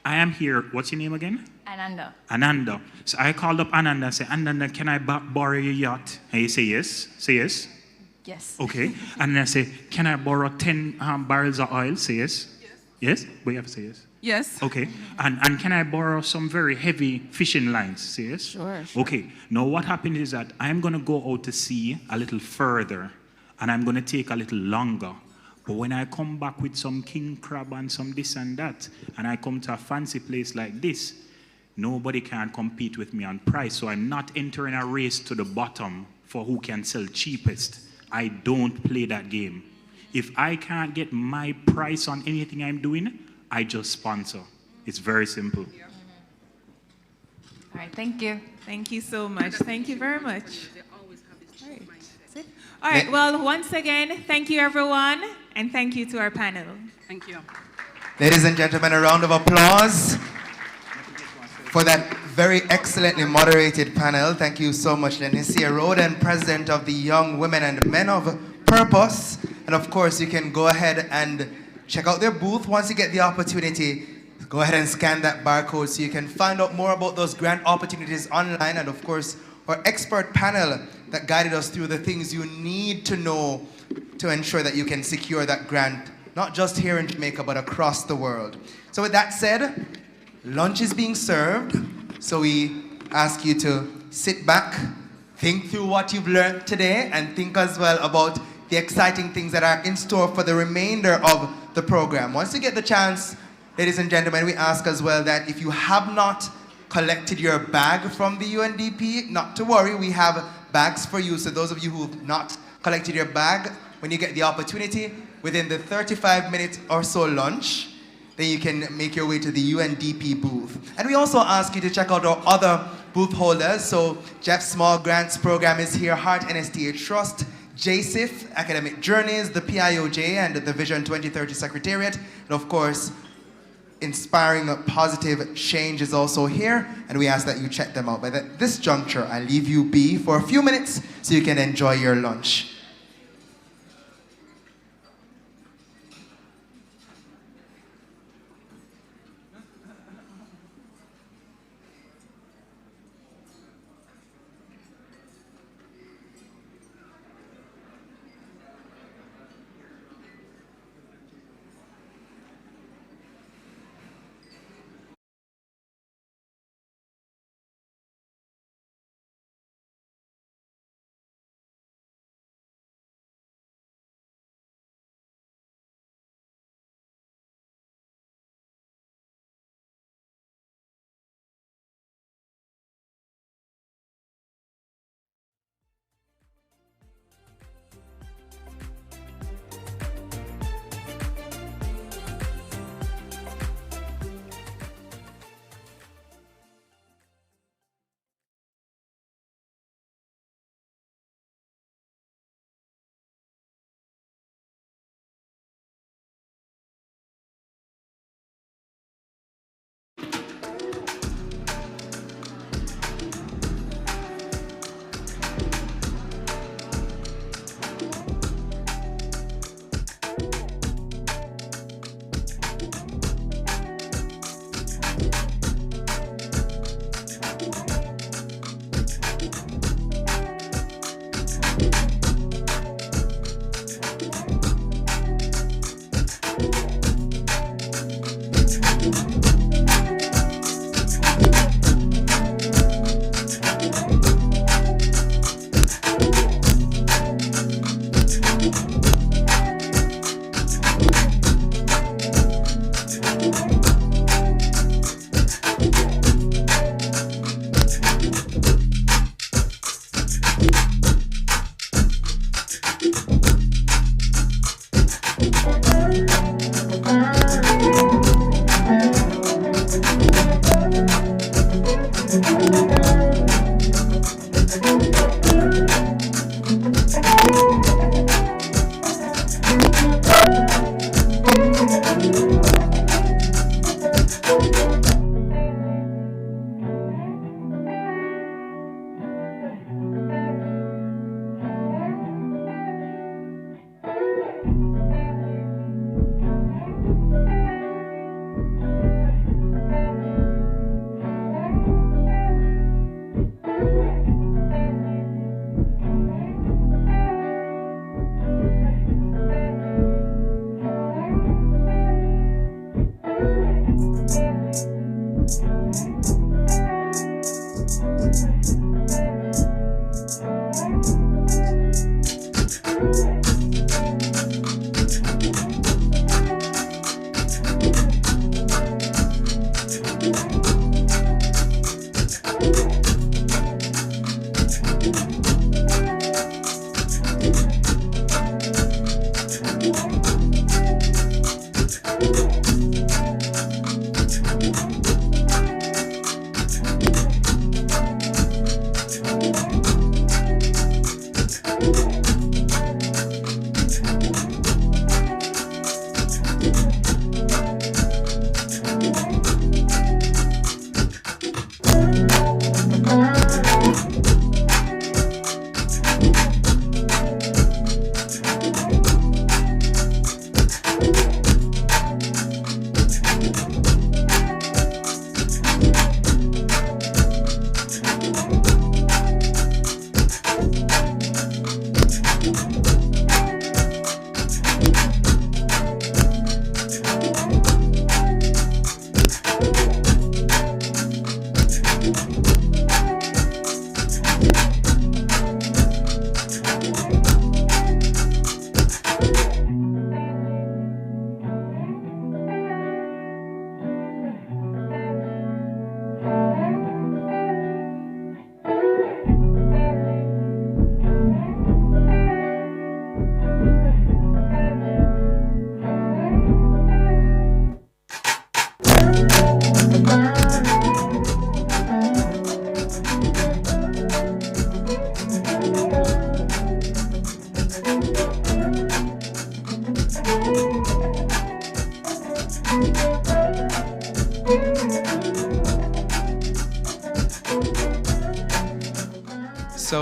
I am here. What's your name again? Ananda. Ananda. So I called up Ananda and said, Ananda, can I borrow your yacht? And he say yes. Say yes. Yes. Okay. And then I say, can I borrow 10 barrels of oil? Say yes. Yes? But you have to say yes. Yes. Okay. And can I borrow some very heavy fishing lines? Say yes? Sure. Okay. Now what happened is that I'm going to go out to sea a little further, and I'm going to take a little longer. But when I come back with some king crab and some this and that, and I come to a fancy place like this, nobody can compete with me on price. So I'm not entering a race to the bottom for who can sell cheapest. I don't play that game. If I can't get my price on anything I'm doing, I just sponsor. It's very simple. All right, thank you. Thank you so much. Thank you very much. All right, well, once again, thank you, everyone, and thank you to our panel. Thank you. Ladies and gentlemen, a round of applause for that very excellently moderated panel. Thank you so much, Lenicia Roden, President of the Young Women and Men of purpose. And of course, you can go ahead and check out their booth. Once you get the opportunity, go ahead and scan that barcode so you can find out more about those grant opportunities online. And of course, our expert panel that guided us through the things you need to know to ensure that you can secure that grant, not just here in Jamaica, but across the world. So with that said, lunch is being served. So we ask you to sit back, think through what you've learned today, and think as well about the exciting things that are in store for the remainder of the program. Once you get the chance, ladies and gentlemen, we ask as well that if you have not collected your bag from the UNDP, not to worry, we have bags for you. So those of you who've not collected your bag, when you get the opportunity, within the 35-minute or so lunch, then you can make your way to the UNDP booth. And we also ask you to check out our other booth holders. So Jeff's Small Grants Program is here, Heart NSTA Trust, JSIF, Academic Journeys, the PIOJ, and the Vision 2030 Secretariat. And of course, Inspiring Positive Change is also here, and we ask that you check them out. But at this juncture, I leave you be for a few minutes so you can enjoy your lunch. So,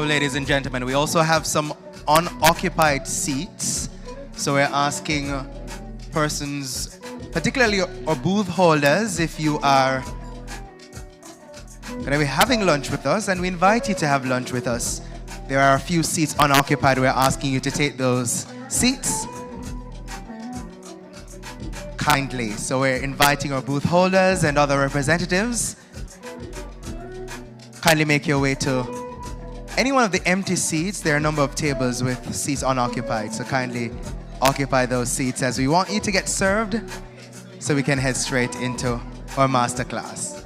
ladies and gentlemen, we also have some unoccupied seats. So we're asking persons, particularly our booth holders, if you are going to be having lunch with us, and we invite you to have lunch with us. There are a few seats unoccupied. We're asking you to take those seats kindly. So we're inviting our booth holders and other representatives. Kindly make your way to any one of the empty seats. There are a number of tables with seats unoccupied, so kindly occupy those seats as we want you to get served so we can head straight into our master class.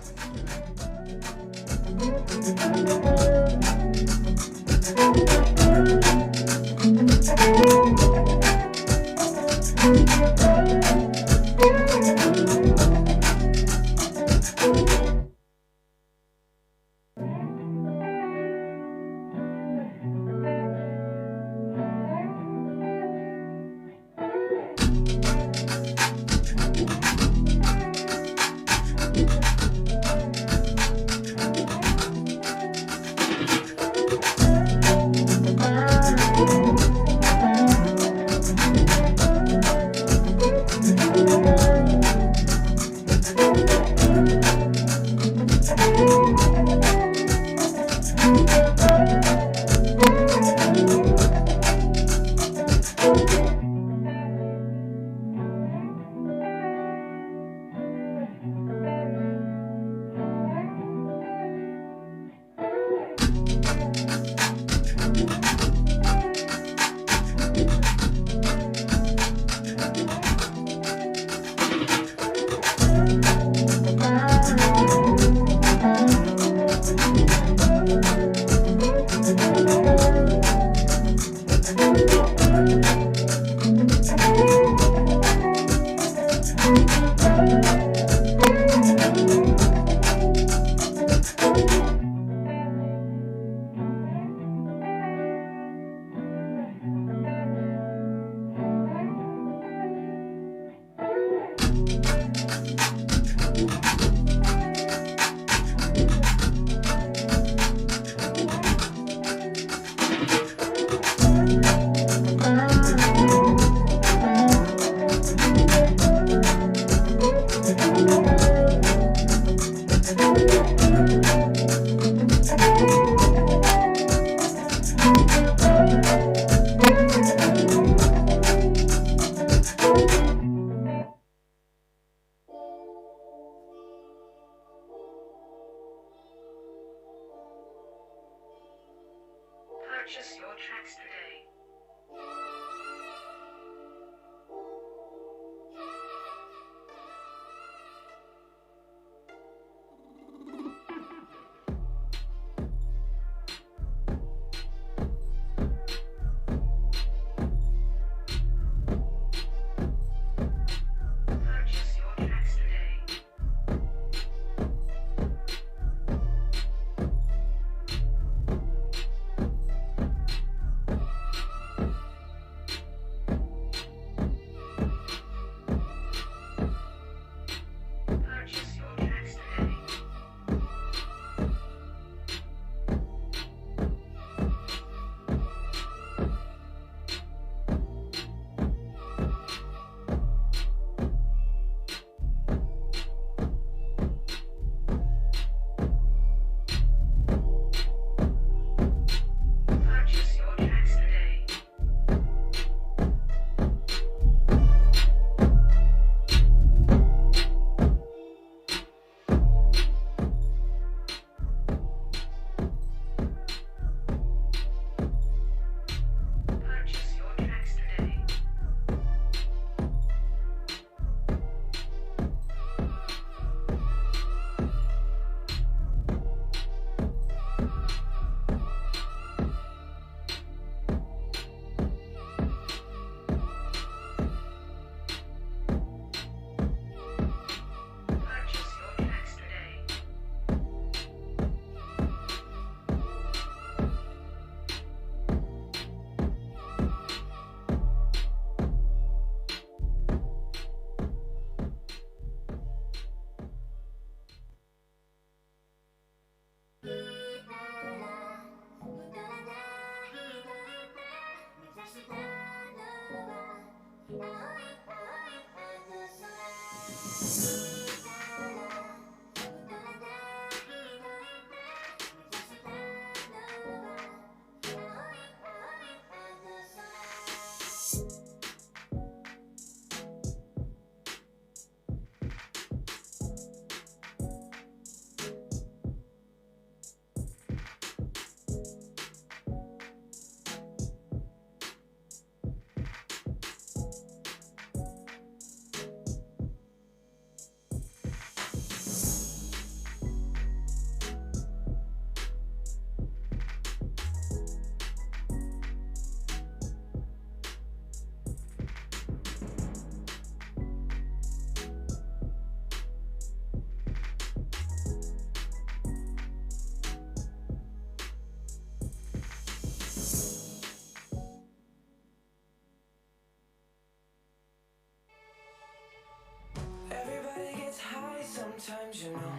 sometimes, you know.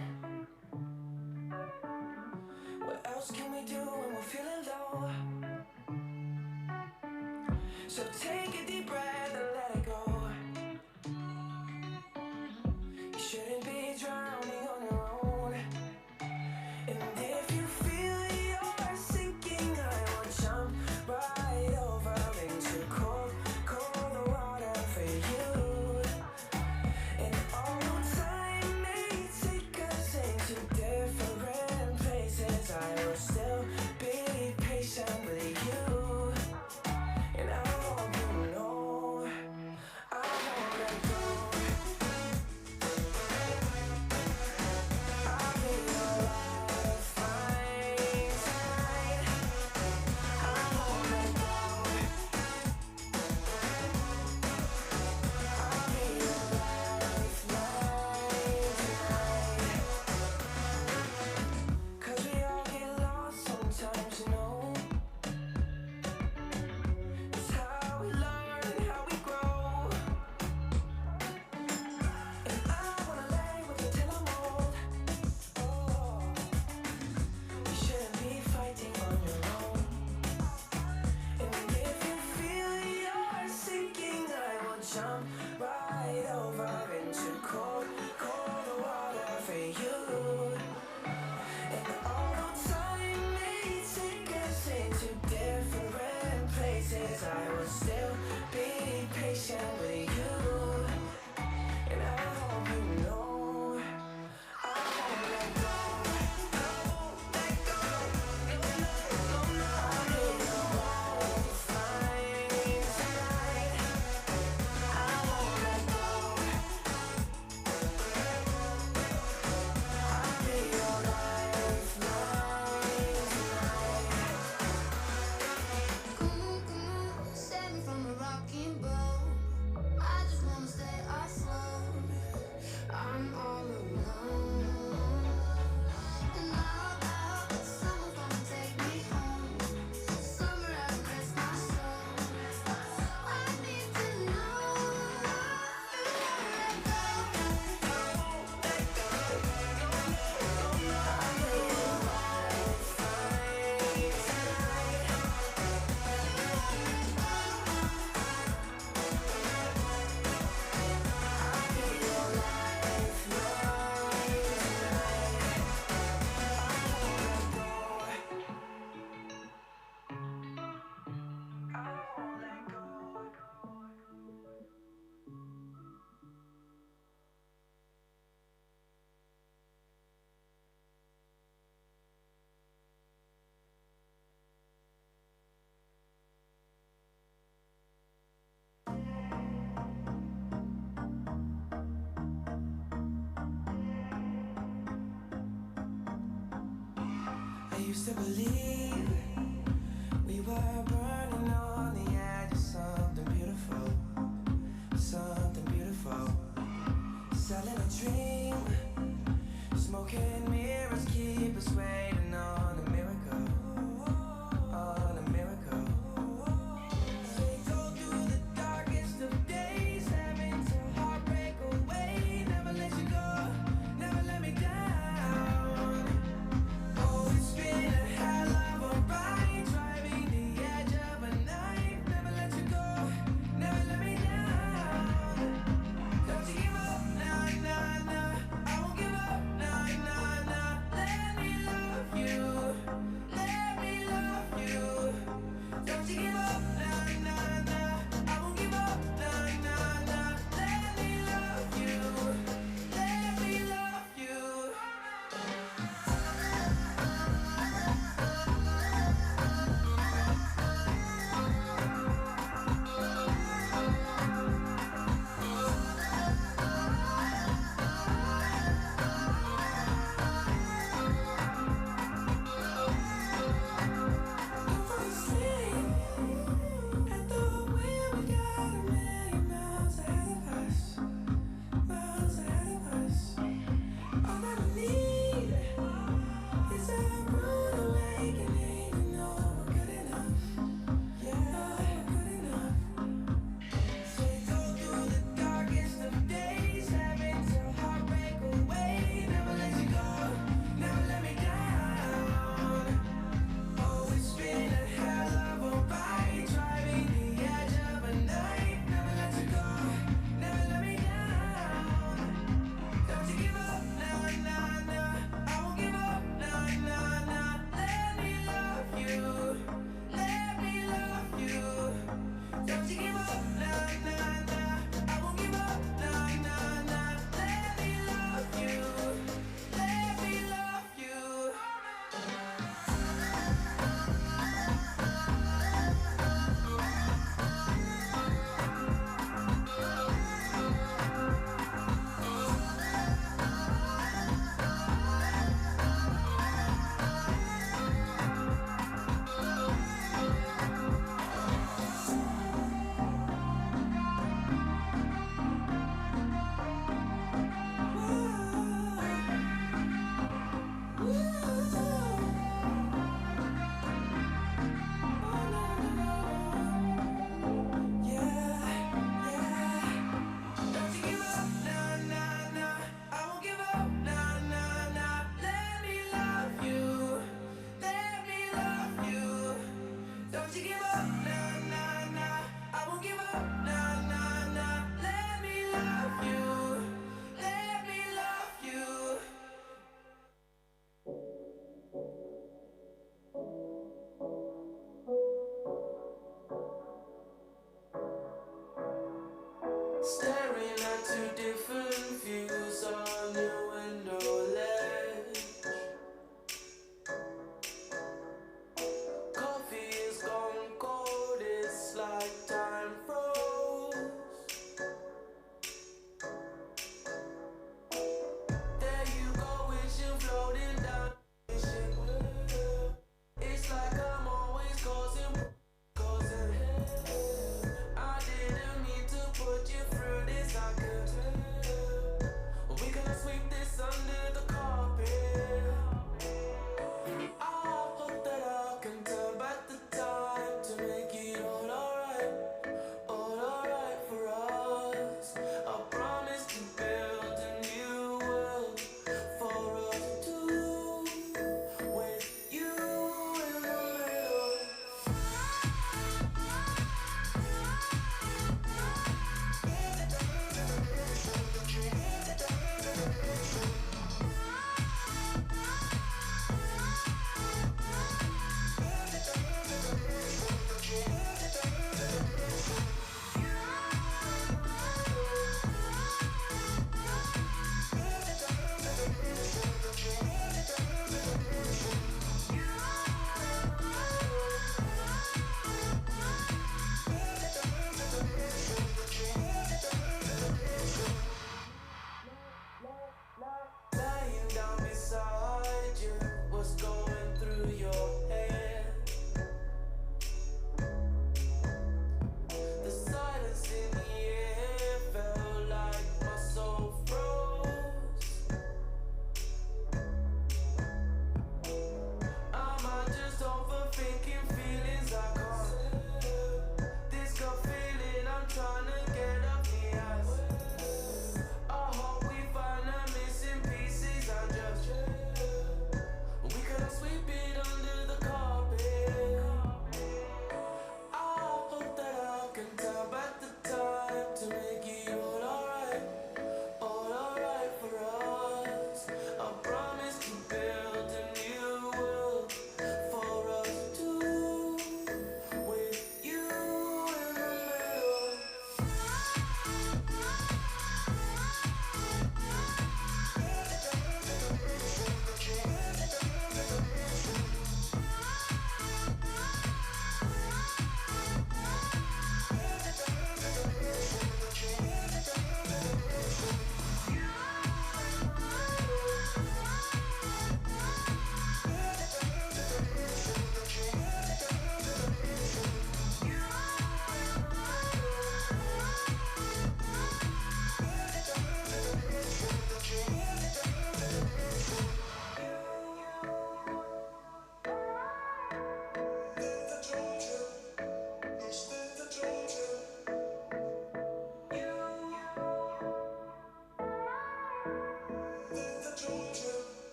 What else can we do when we're feeling low? So take a deep breath and let it go. You shouldn't be drowning on your own. And if you feel you're sinking, I will jump right over into cold, cold water for you. And although time may take us into different places, I will still be patient with you. And I hope you know I won't let go. I'll be your lifeline tonight. I won't let go. I'll be your lifeline tonight. 'Cause we all get lost sometimes, you know. It's how we learn and how we grow. And I wanna lay with you till I'm old. Oh, you shouldn't be fighting on your own. And if you feel you're sinking, I will jump right over into cold, cold water for you. And although time may take us into different places, I will still be patient with you. And I hope you know I won't let go. I won't let go. No, no, no, no. I'll be your lifeline tonight. I won't let go. I'll be your lifeline tonight. Come on, save me from a rocking boat. I just wanna stay afloat. I'm all alone. And I hope that someone's gonna take me home. Somewhere I can rest my soul. I need to know you won't let go. I used to believe we were burning on the edge of something beautiful, something beautiful. Selling a dream, smoking mirrors keep us waiting on a miracle, on a miracle. They go through the darkest of days, having to heartbreak away. Never let you go, never let me down. Oh, it's been a hell of a ride, driving the edge of a knife. Never let you go, never let me down. Don't you give up, nah, nah, nah. I won't give up, nah, nah, nah. Let me love you Staring at two different views on your window ledge. Coffee is gone cold, it's like time froze. There you go, wishing floating down. It's like I'm always causing I didn't mean to put you through this, I could tell. We gonna sweep this under the carpet. I hope that I can turn back the time to make it all alright for us. I promise to build a new world for us two, with you in the middle. Lying down beside you, what's going through your head? The silence in the air felt like my soul froze. Am I just overthinking feelings I can't? This gut feeling I'm trying to get up the ass. I hope we find the missing pieces and just we could sweep it under the carpet. I hope that I can turn back the time to make it all alright for us. I promise to build a new world for us two, with you in the middle.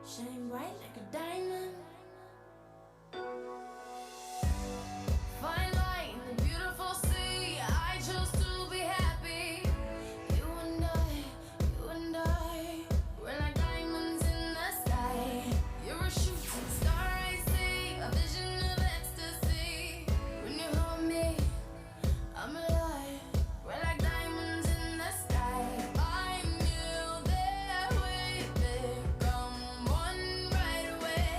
Shine bright like a diamond. Fine light in the beautiful sea. I chose to be happy. You and I, we're like diamonds in the sky. You're a shooting star, I see, a vision of ecstasy. When you hold me, I'm alive. We're like diamonds in the sky. I knew that we'd become one right away.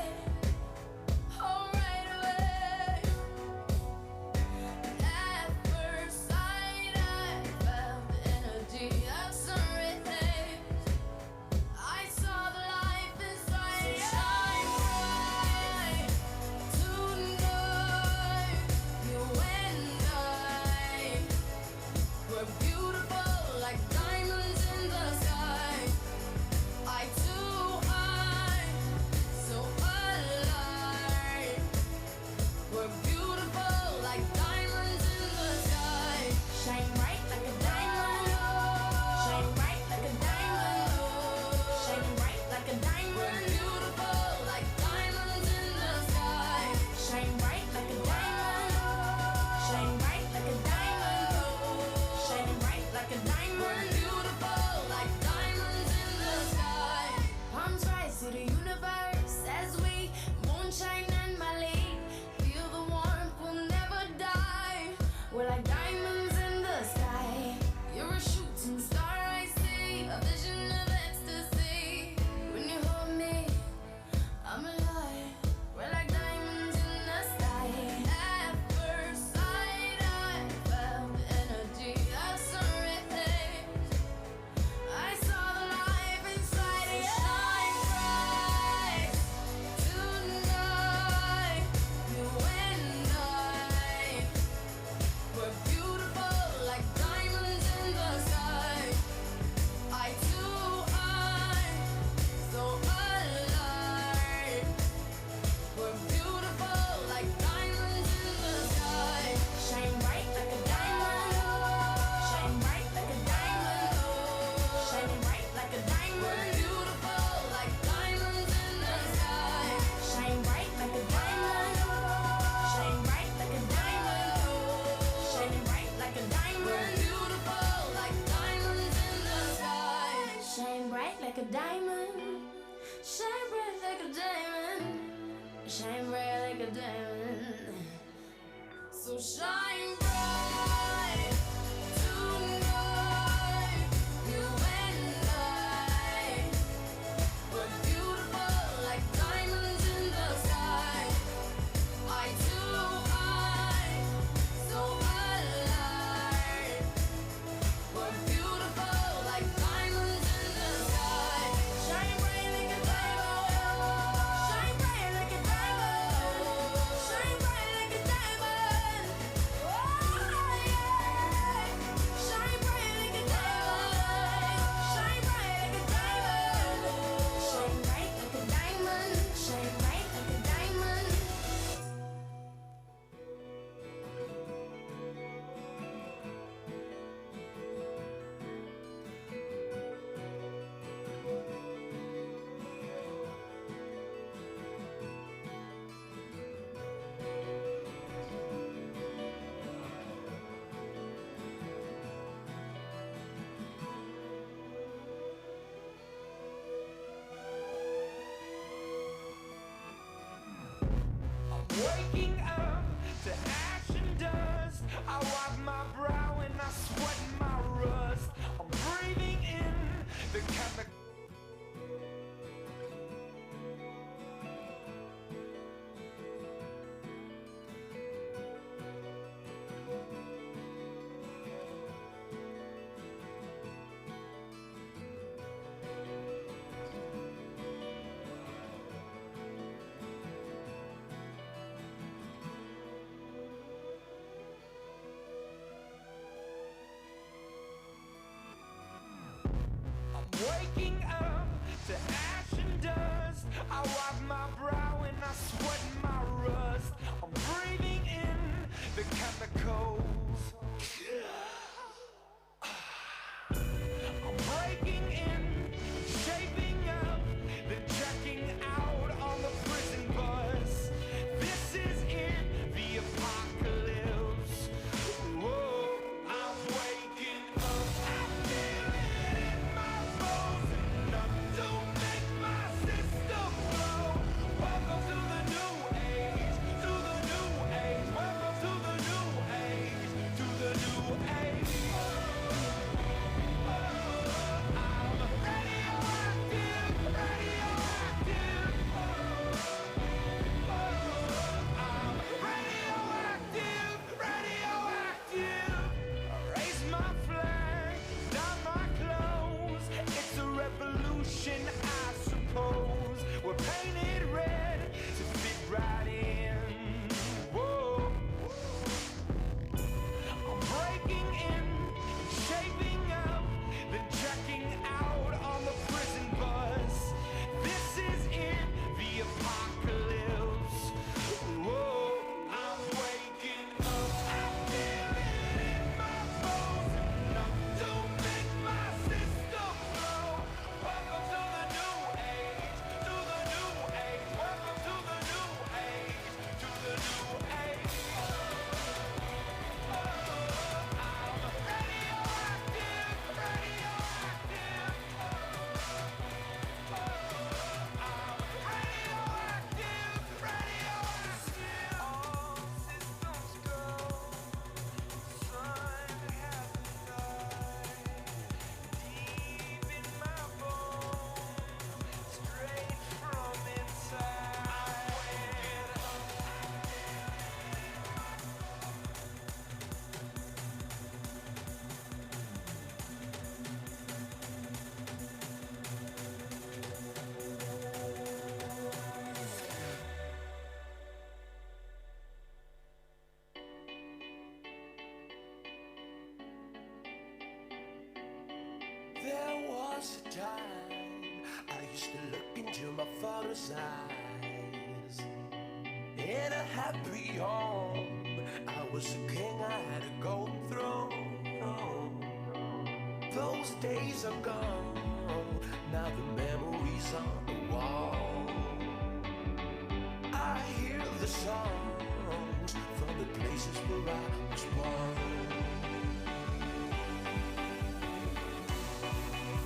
a diamond. So shine bright tonight, you and I. We're beautiful like diamonds in the sky. Eye to eye, so alive. We're beautiful like diamonds in the sky. Shine bright like a diamond. Shine bright like a diamond. Shine bright like a diamond. Oh yeah. Shine bright like a diamond. Shine bright like a diamond. Shine bright like a diamond. Shine bright like a diamond. Waking up to ash and dust. I wipe my brow and I sweat my rust. I'm breathing in the chemical. Waking up to ash and dust. I wipe my brow and I sweat my rust. I'm breathing in the chemicals. I'm breaking in, shaping up, then checking out on the prison bus. This is it, the apocalypse. Whoa, I'm waking up. I feel it in my bones, enough to make my system blow. Welcome to the new age, to the new age. Welcome to the new age, to the new age. I'm radioactive, radioactive. I'm radioactive, radioactive. Raise my flag, down my clothes. It's a revolution, I suppose. We're painted red to fit right in. Whoa. I'm breaking in, shaping up, then checking out on the prison bus. This is it, the apocalypse. Whoa, I'm waking up. I feel it in my bones, enough to make my system blow. Welcome to the new age, to the new age. Welcome to the new age, to the new age. I'm radioactive, radioactive. I'm radioactive, radioactive. All systems go. Sun hasn't died. Deep in my bones, straight from inside. I'm waking up. There was a time I used to look into my father's eyes. In a happy home, I was a king, I had a golden throne. Those days are gone, now the memories on the wall. I hear the songs from the places where I was born.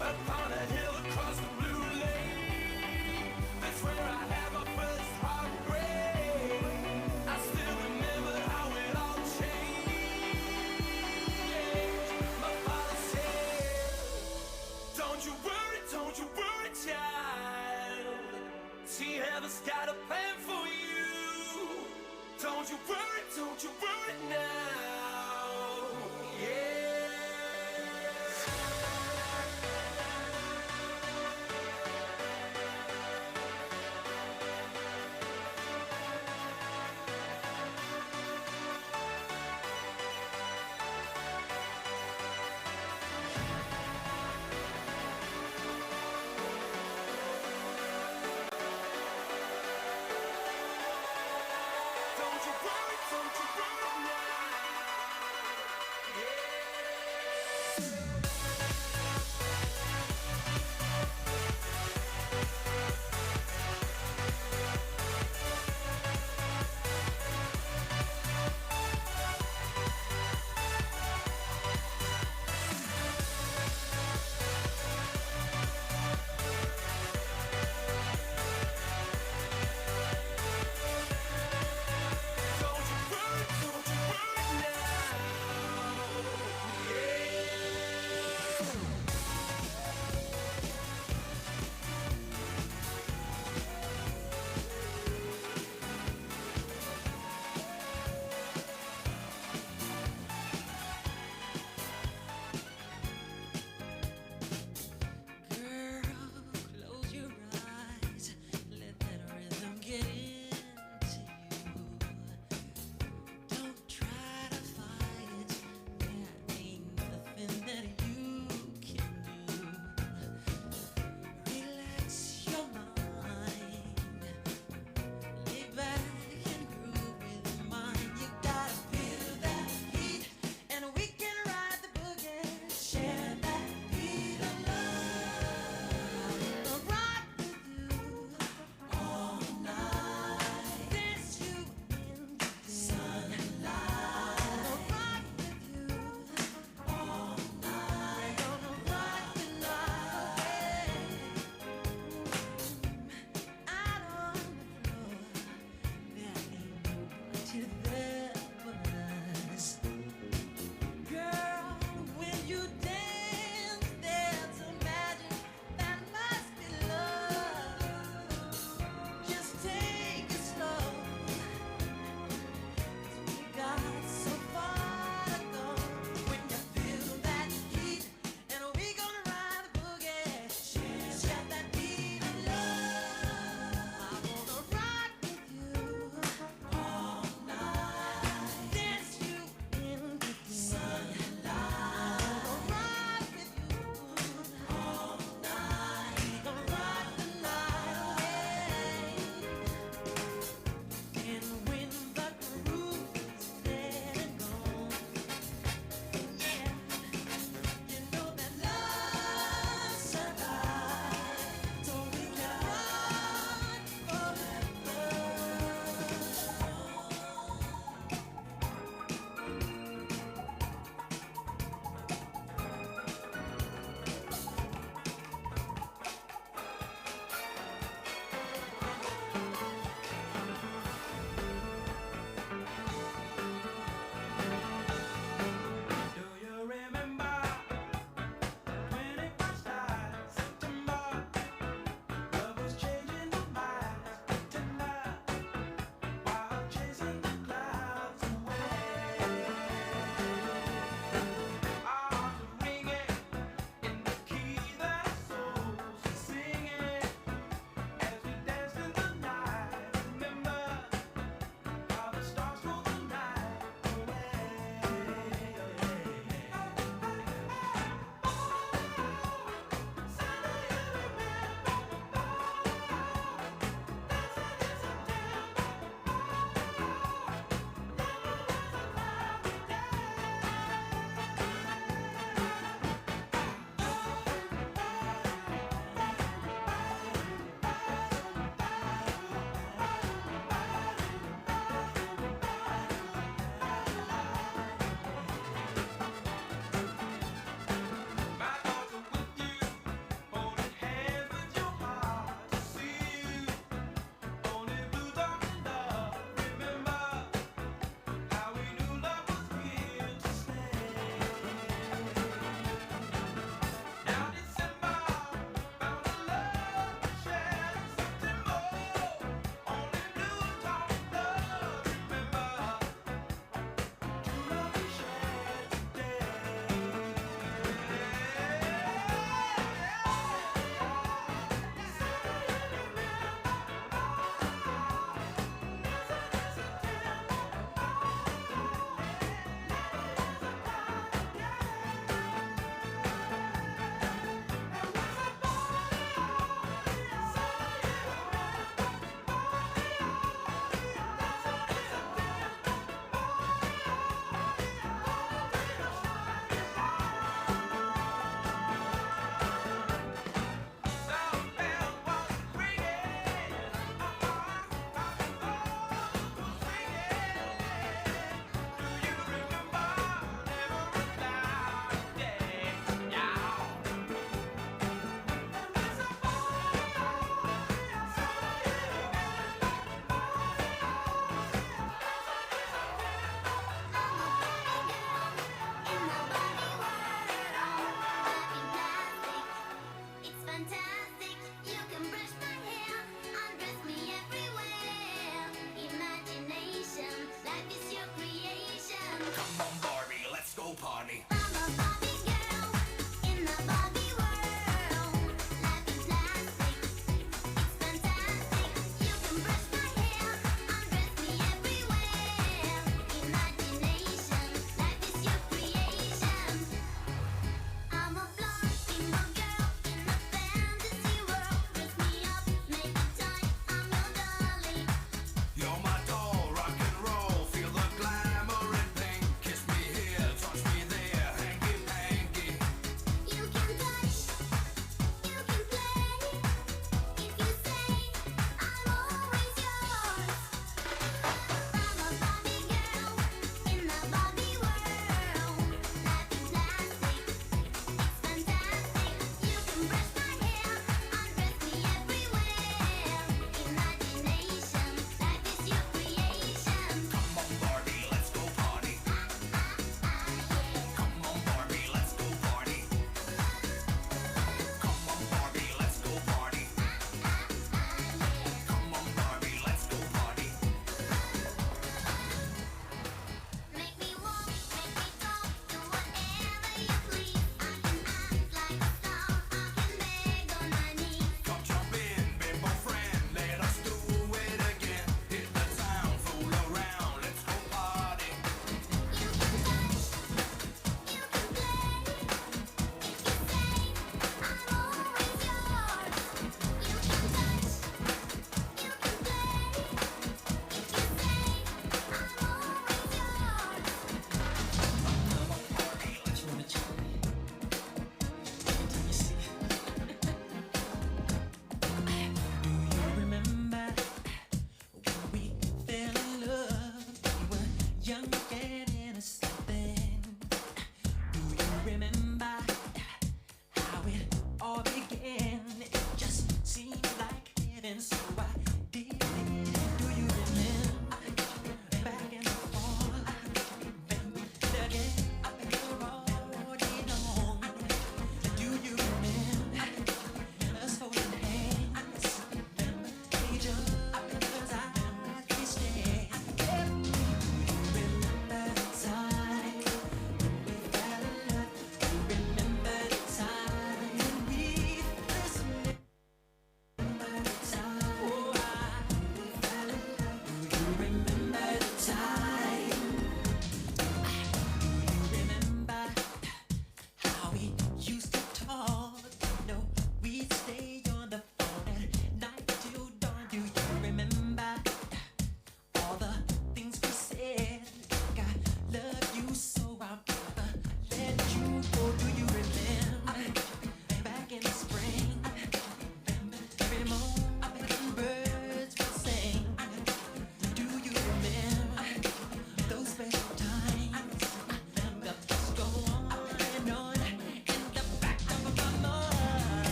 Upon a hill across the blue lake, that's where I had my first heartbreak. got a plan for you. Don't you worry now. Yeah. Don't you worry now.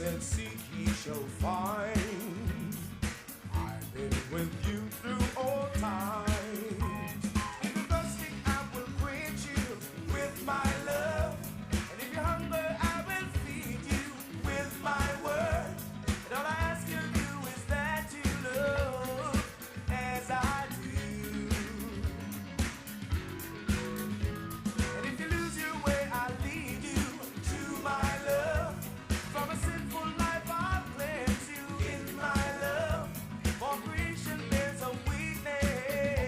said, seek ye shall find. I've been with you through all times. If you're thirsty, I will quench you with my love. And if you're hungry, I will feed you with my word. And all I ask you to do is that you love as I do. And if you lose your way, I'll lead you to my love. From a sinful life, I'll cleanse you in my love. For creation, there's a weakness.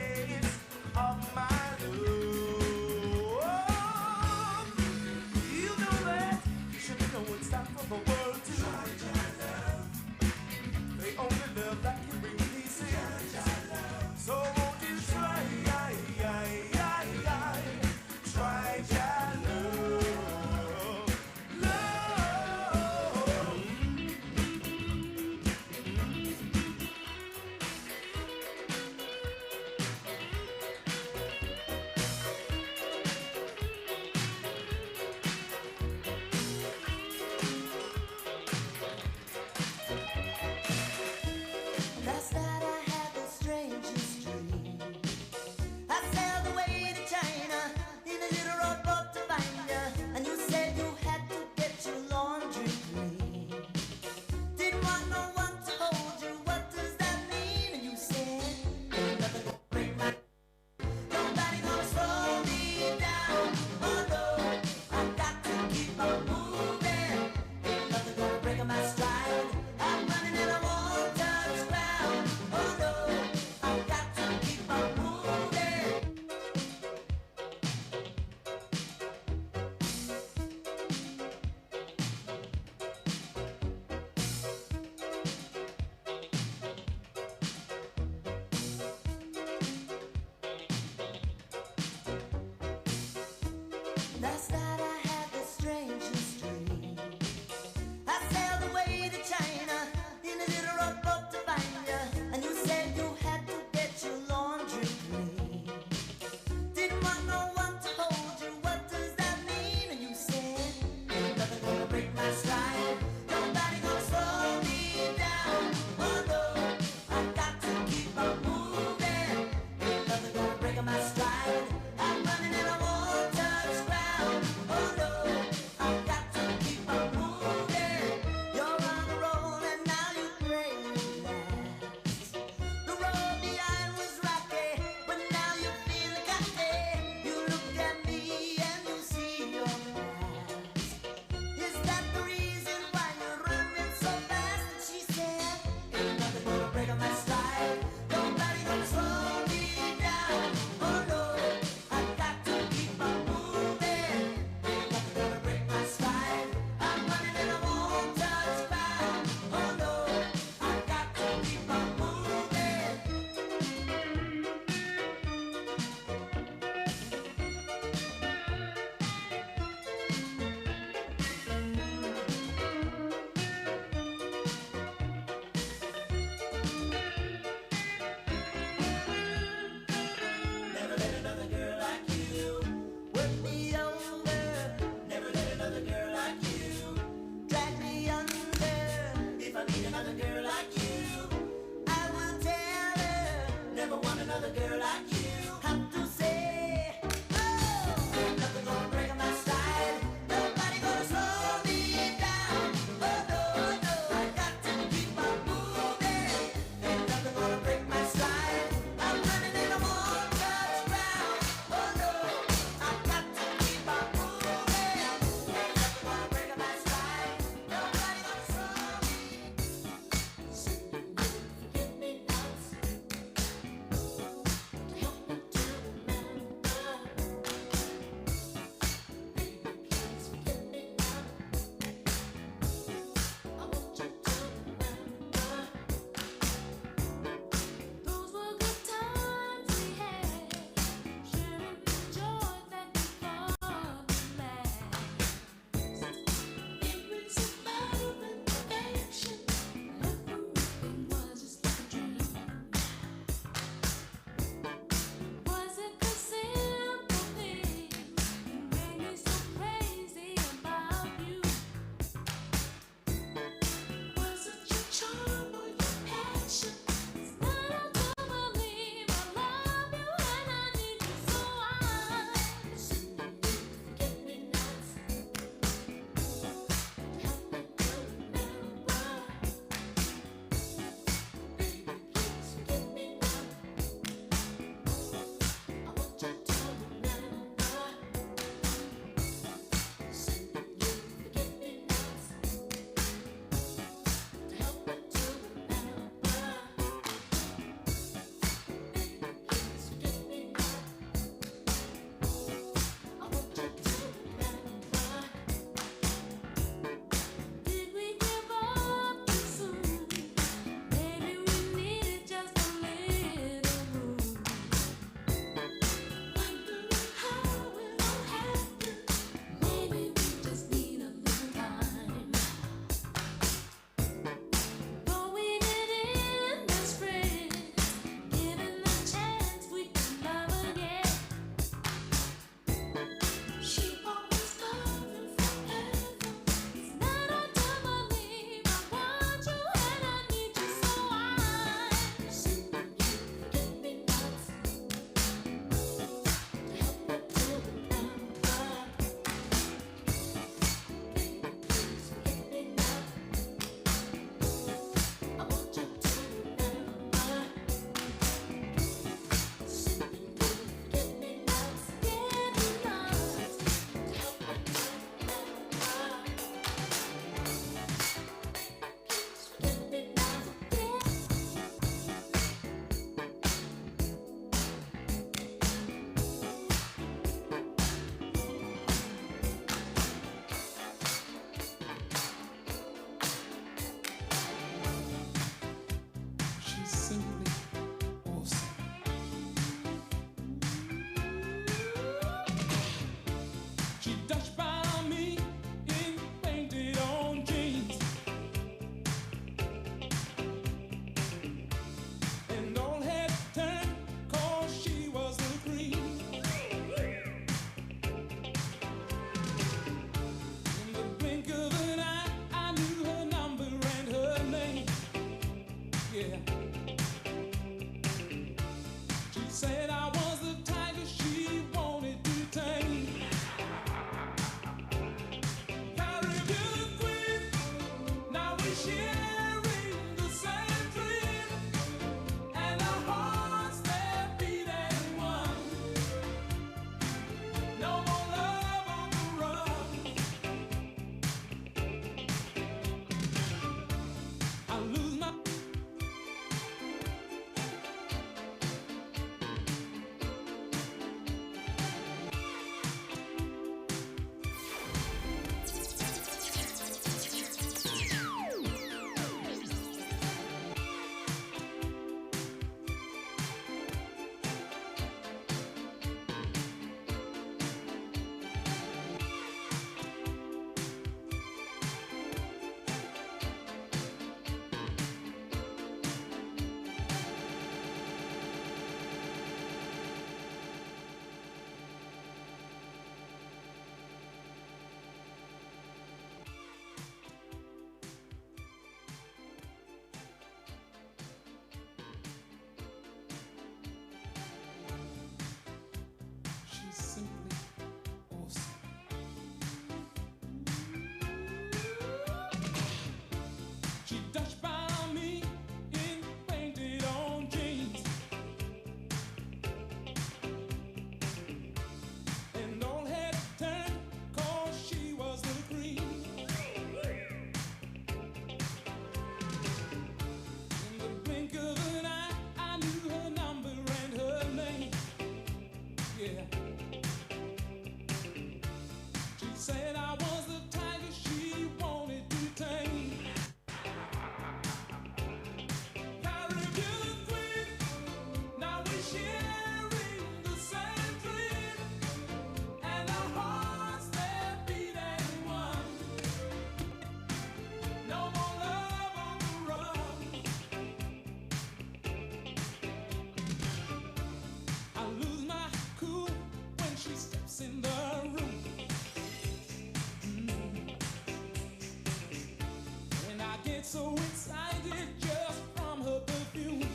so excited just from her perfume.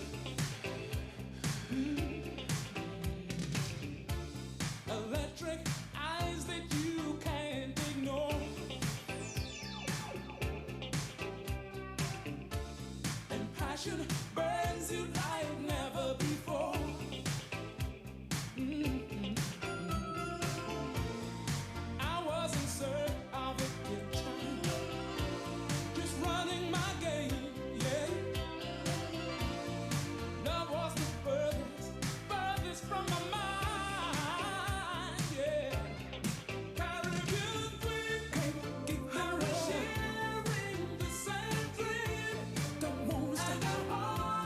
Electric eyes that you can't ignore. And passion burns you like never before. I was in search of a picture, just running my game, yeah. Love was the furthest from my mind, yeah. Caribbean dream, give her a sharing the same dream. Don't want to stop.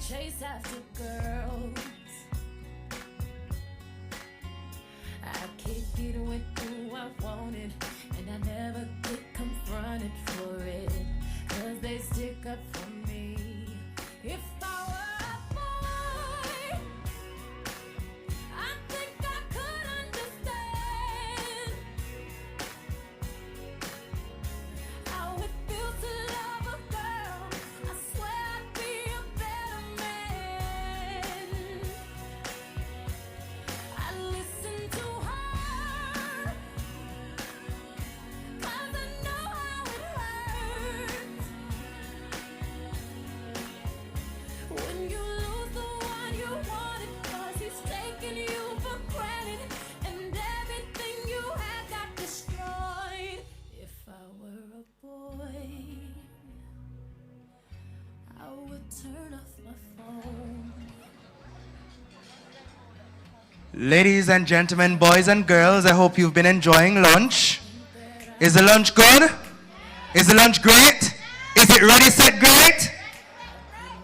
chase after girls. I kick it with who I wanted, and I never get confronted for it, 'cause they stick up for me. If I were a boy, I think I could understand how it feels to love a girl. I swear I'd be a better man. I listen to her, 'cause I know how it hurts when you lose the one you wanted, 'cause he's taking you for granted, and everything you had got destroyed. If I were a boy, I would turn off my phone. Ladies and gentlemen, boys and girls, I hope you've been enjoying lunch. Is the lunch good? Is the lunch great? Is it ready, set, great?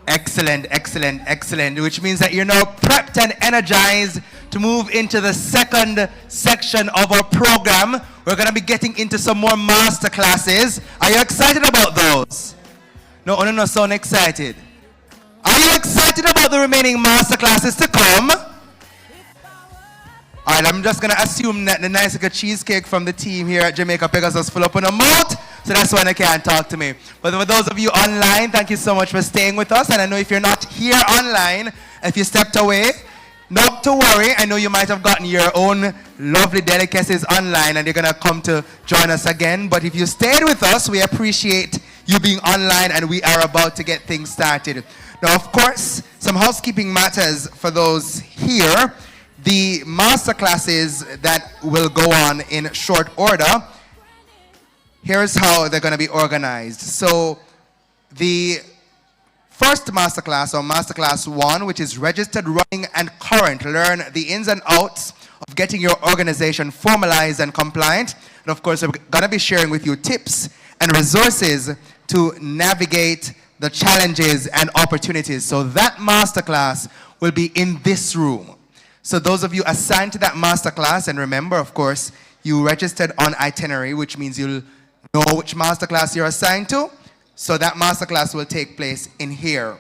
Excellent, excellent, excellent. Which means that you're now prepped and energized to move into the second section of our program. We're going to be getting into some more master classes. Are you excited about those? No, sound excited. Are you excited about the remaining master classes to come? All right, I'm just going to assume that the nice little cheesecake from the team here at Jamaica Pegasus full up in a mouth, so that's why they can't talk to me. But for those of you online, thank you so much for staying with us. And I know if you're not here online, if you stepped away, not to worry. I know you might have gotten your own lovely delicacies online and you're going to come to join us again. But if you stayed with us, we appreciate you being online, and we are about to get things started. Now, of course, some housekeeping matters for those here. The master classes that will go on in short order, here's how they're going to be organized. So the first masterclass, or masterclass 1, which is registered, running, and current, learn the ins and outs of getting your organization formalized and compliant. And of course, we're going to be sharing with you tips and resources to navigate the challenges and opportunities. So that masterclass will be in this room. So those of you assigned to that masterclass, and remember, of course, you registered on itinerary, which means you'll know which masterclass you're assigned to. So that masterclass will take place in here.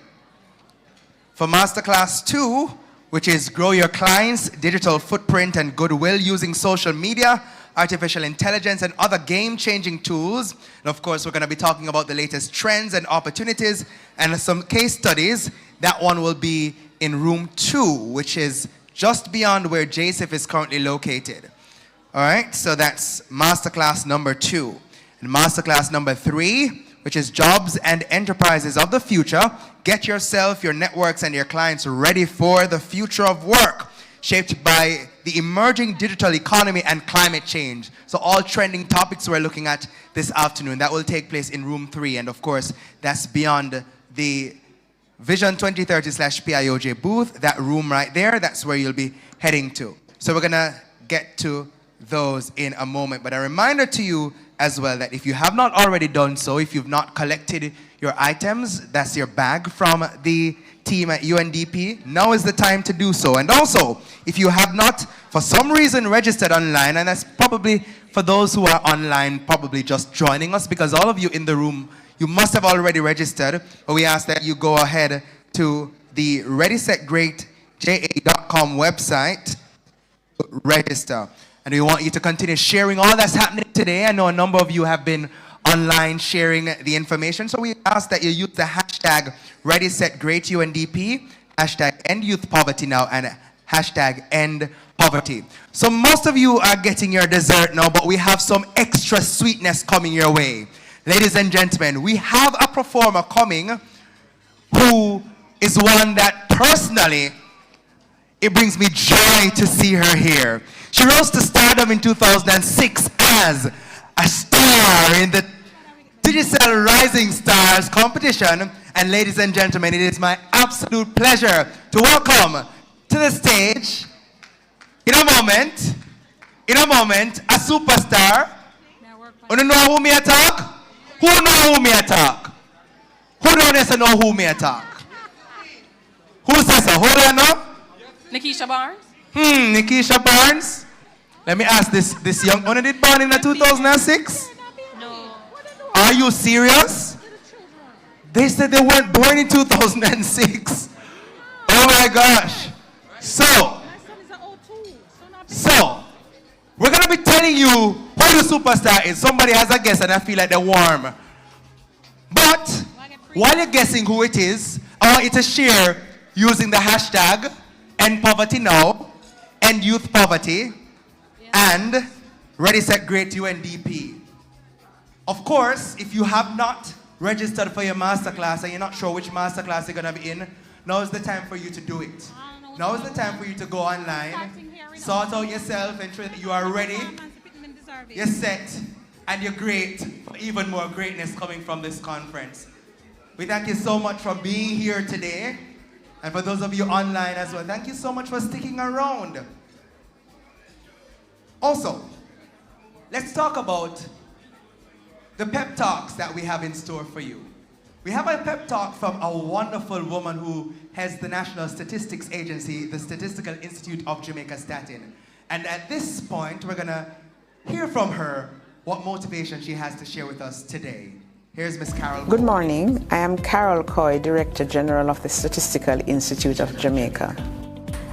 For masterclass 2, which is grow your clients' digital footprint and goodwill using social media, artificial intelligence, and other game-changing tools. And of course, we're going to be talking about the latest trends and opportunities and some case studies. That one will be in room 2, which is just beyond where JSIF is currently located. All right, so that's masterclass number 2. And masterclass number 3, which is jobs and enterprises of the future. Get yourself, your networks, and your clients ready for the future of work, shaped by the emerging digital economy and climate change. So all trending topics we're looking at this afternoon. That will take place in room 3. And of course, that's beyond the Vision 2030/PIOJ booth, that room right there, that's where you'll be heading to. So we're gonna get to those in a moment. But a reminder to you as well that if you have not already done so, if you've not collected your items, that's your bag from the team at UNDP, now is the time to do so. And also, if you have not, for some reason, registered online, and that's probably for those who are online, probably just joining us, because all of you in the room, you must have already registered, but we ask that you go ahead to the ReadySetGreatJA.com website, register. And we want you to continue sharing all that's happening today. I know a number of you have been online sharing the information, so we ask that you use the hashtag ReadySetGreatUNDP, hashtag EndYouthPoverty now, and hashtag EndPoverty. So most of you are getting your dessert now, but we have some extra sweetness coming your way. Ladies and gentlemen, we have a performer coming who is one that personally, it brings me joy to see her here. She rose to stardom in 2006 as a star in the Digital Rising Stars competition. And ladies and gentlemen, it is my absolute pleasure to welcome to the stage, in a moment, a superstar. You know who me talk? Who know who me talk? Who don't know who me talk? Who says so? Hold on now. Nikisha Barnes? Nikisha Barnes. Let me ask this young one did born in the 2006? No. Are you serious? They said they weren't born in 2006. Oh my gosh. So, we're going to be telling you who the superstar is. Somebody has a guess and I feel like they're warm. But, while you're guessing who it is, I want you to share using the hashtag #EndPovertyNow, End Youth Poverty, and Ready Set Great UNDP. Of course, if you have not registered for your masterclass and you're not sure which masterclass you're going to be in, now is the time for you to do it. Now is the time for you to go online, sort out yourself, ensure that you are ready, you're set, and you're great for even more greatness coming from this conference. We thank you so much for being here today. And for those of you online as well, thank you so much for sticking around. Also, let's talk about the pep talks that we have in store for you. We have a pep talk from a wonderful woman who heads the National Statistics Agency, the Statistical Institute of Jamaica Statin. And at this point, we're gonna hear from her what motivation she has to share with us today. Here's Miss Carol. Good morning. I am Carol Coy, Director General of the Statistical Institute of Jamaica.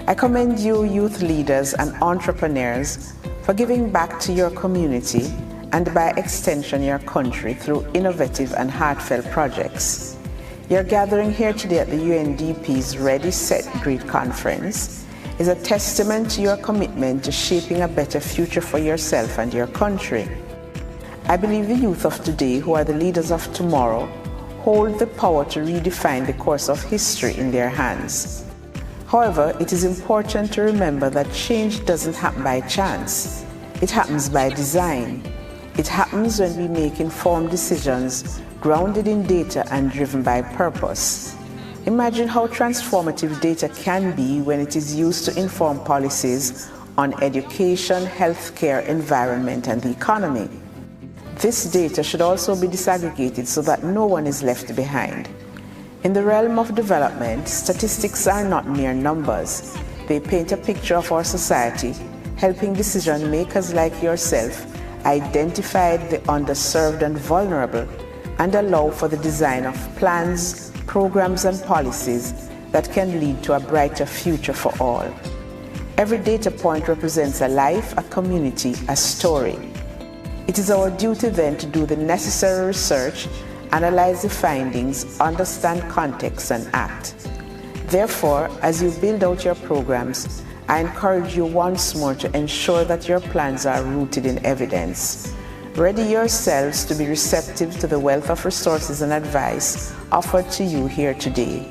I commend you, youth leaders and entrepreneurs, for giving back to your community and by extension your country through innovative and heartfelt projects. Your gathering here today at the UNDP's Ready, Set, Great conference is a testament to your commitment to shaping a better future for yourself and your country. I believe the youth of today, who are the leaders of tomorrow, hold the power to redefine the course of history in their hands. However, it is important to remember that change doesn't happen by chance. It happens by design. It happens when we make informed decisions grounded in data and driven by purpose. Imagine how transformative data can be when it is used to inform policies on education, healthcare, environment, and the economy. This data should also be disaggregated so that no one is left behind. In the realm of development, statistics are not mere numbers. They paint a picture of our society, helping decision makers like yourself identify the underserved and vulnerable and allow for the design of plans, programs, and policies that can lead to a brighter future for all. Every data point represents a life, a community, a story. It is our duty then to do the necessary research, analyze the findings, understand context, and act. Therefore, as you build out your programs, I encourage you once more to ensure that your plans are rooted in evidence. Ready yourselves to be receptive to the wealth of resources and advice offered to you here today.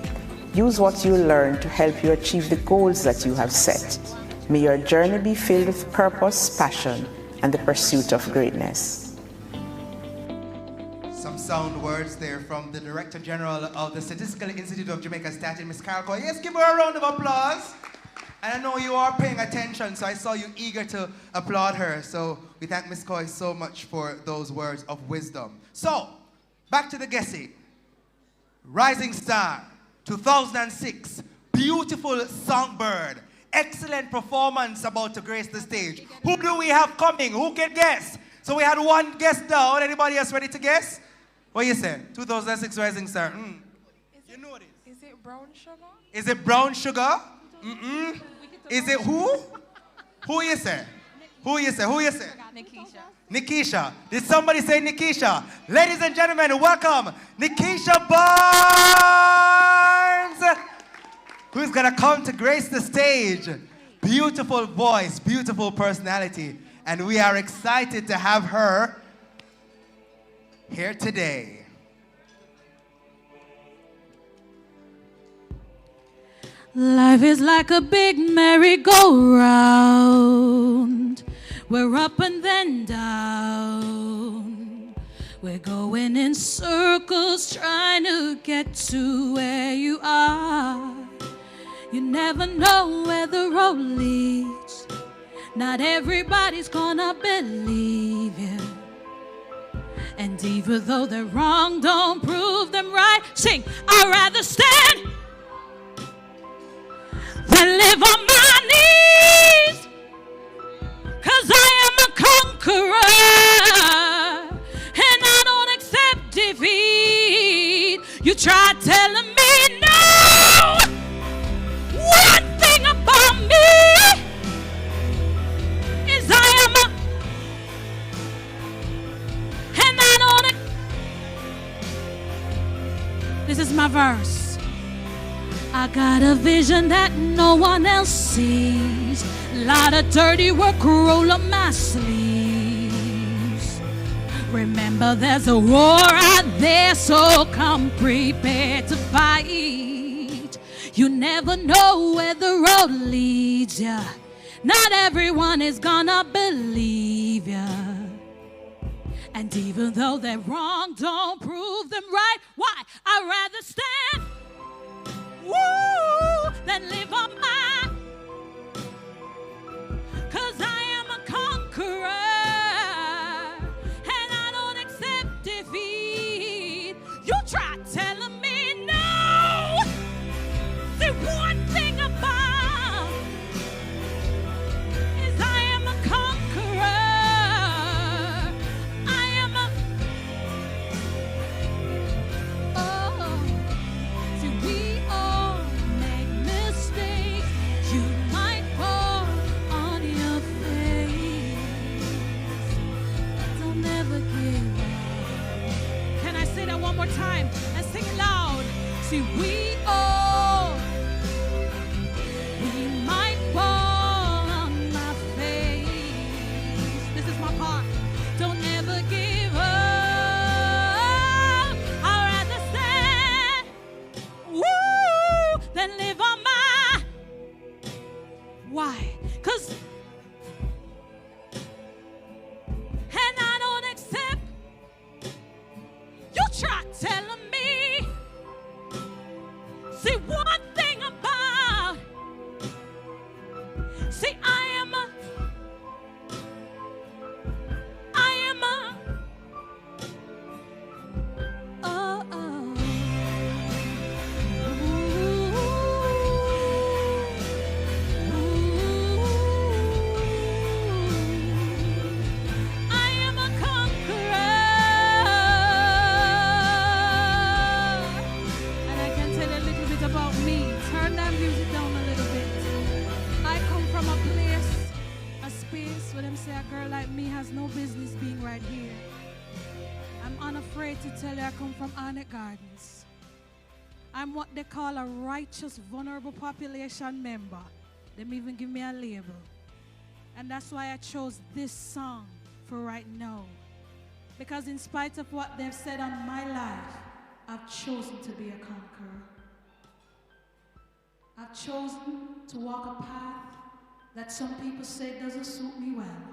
Use what you learn to help you achieve the goals that you have set. May your journey be filled with purpose, passion, and the pursuit of greatness. Some sound words there from the Director General of the Statistical Institute of Jamaica Statin, Ms. Carol Coy. Yes, give her a round of applause. And I know you are paying attention, so I saw you eager to applaud her. So we thank Ms. Coy so much for those words of wisdom. So, back to the guessing. Rising Star, 2006, beautiful songbird. Excellent performance about to grace the stage. Who do we have coming? Who can guess? So we had one guess down. Anybody else ready to guess? What do you say? 2006 Rising Star. You know this. Is it brown sugar? Is it brown sugar? Is it who? Who you say? Who you say? Who you say? Nikisha. Nikisha. Did somebody say Nikisha? Ladies and gentlemen, welcome Nikisha Barnes, who's gonna come to grace the stage. Beautiful voice, beautiful personality, and we are excited to have her here today. Life is like a big merry-go-round. We're up and then down. We're going in circles trying to get to where you are. You never know where the road leads. Not everybody's gonna believe you. And even though they're wrong, don't prove them right. Sing, I'd rather stand verse. I got a vision that no one else sees. Lot of dirty work roll up my sleeves. Remember, there's a war out there, so come prepared to fight. You never know where the road leads ya. Not everyone is gonna believe ya. And even though they're wrong, don't prove them right. Why? I'd rather stand, woo, than live on my. 'Cause I am a conqueror, and I don't accept defeat. You try telling me no. See, one thing about is I am a conqueror. I am a. Oh, see, we all make mistakes. You might fall on your face. Don't ever give up. Can I say that one more time and sing it loud? See, we all, we might fall on my face. This is my part. Don't ever give up. I'd rather stand, woo, than live on my. Why? 'Cause and I don't accept. You try telling me. See, one thing about. See, I am a. Oh, oh. I am a conqueror. And I can tell a little bit about me. Turn that music down a little bit. I come from a place, a space where them say a girl like me has no business being right here. I'm unafraid to tell you I come from Arnett Gardens. I'm what they call a righteous, vulnerable population member. Them even give me a label. And that's why I chose this song for right now. Because in spite of what they've said on my life, I've chosen to be a conqueror. I've chosen to walk a path that some people say doesn't suit me well.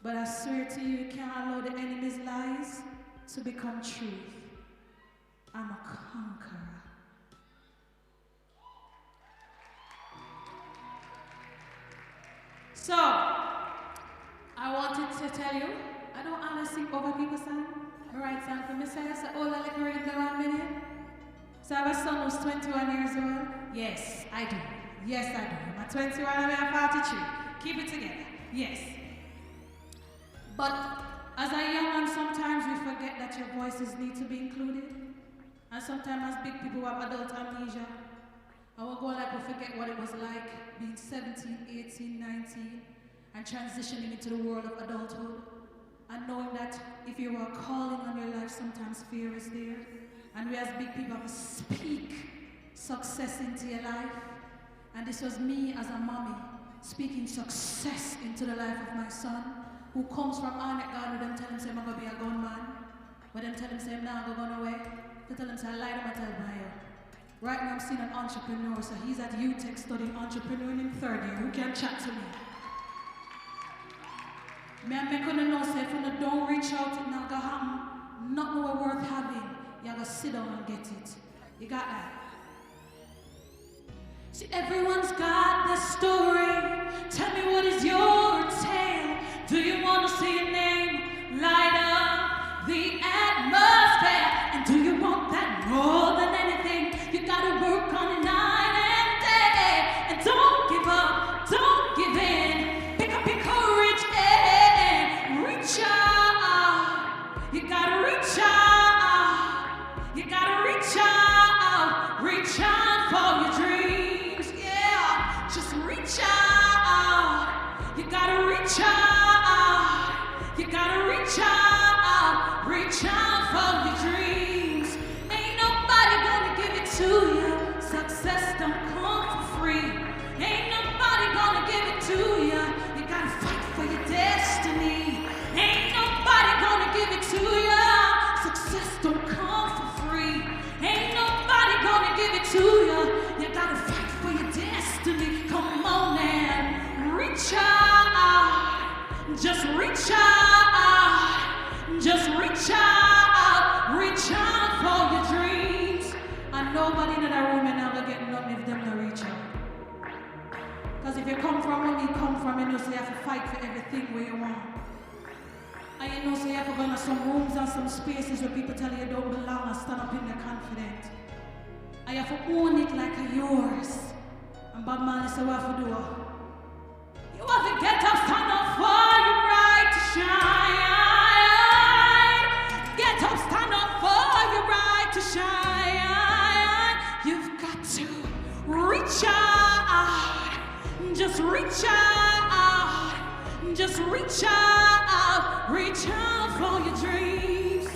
But I swear to you, you can't allow the enemy's lies to become truth. I'm a conqueror. So, I wanted to tell you, I don't honestly sing over people's song. My right song for me, so I said, oh, like we're in the 1 minute. So I have a son who's 21 years old. Yes, I do. Yes, I do. I'm 21, I'm 43. Keep it together. Yes. But as a young one, sometimes we forget that your voices need to be included. And sometimes as big people who have adult amnesia, our go like we forget what it was like being 17, 18, 19, and transitioning into the world of adulthood. And knowing that if you are calling on your life, sometimes fear is there. And we as big people have to speak success into your life. And this was me as a mommy speaking success into the life of my son, who comes from Arnett Garden. Them tell him say I'm gonna be a gunman. But them tell him say I'm not gonna go away. They tell him say I lie to my tell by you. Right now I'm seeing an entrepreneur, so he's at UTech studying entrepreneuring in 3rd year. Who can chat to me? Me and me gonna know say if you don't reach out, it not gonna happen. Not more worth having. You gotta sit down and get it. You got that? See, everyone's got their story. Tell me, what is your tale? Do you want to see your name light up the atmosphere? And do you want that more than anything? You gotta work on it night and day. And don't give up, don't give in. Pick up your courage and reach out. You gotta reach out. You gotta reach out. Reach out for your dreams. Yeah, just reach out. Just reach out, just reach out for your dreams. And nobody in that room and never get nothing if them to reach out. Because if you come from where we come from, you know, so you have to fight for everything where you want. And you know, so you have to go into some rooms and some spaces where people tell you you don't belong and stand up in their confidence. And you have to own it like it's yours. And Bob Marley said, what have to do? You have to get up, stand up for your right to shine. Get up, stand up for your right to shine. You've got to reach out. Just reach out. Just reach out. Reach out for your dreams.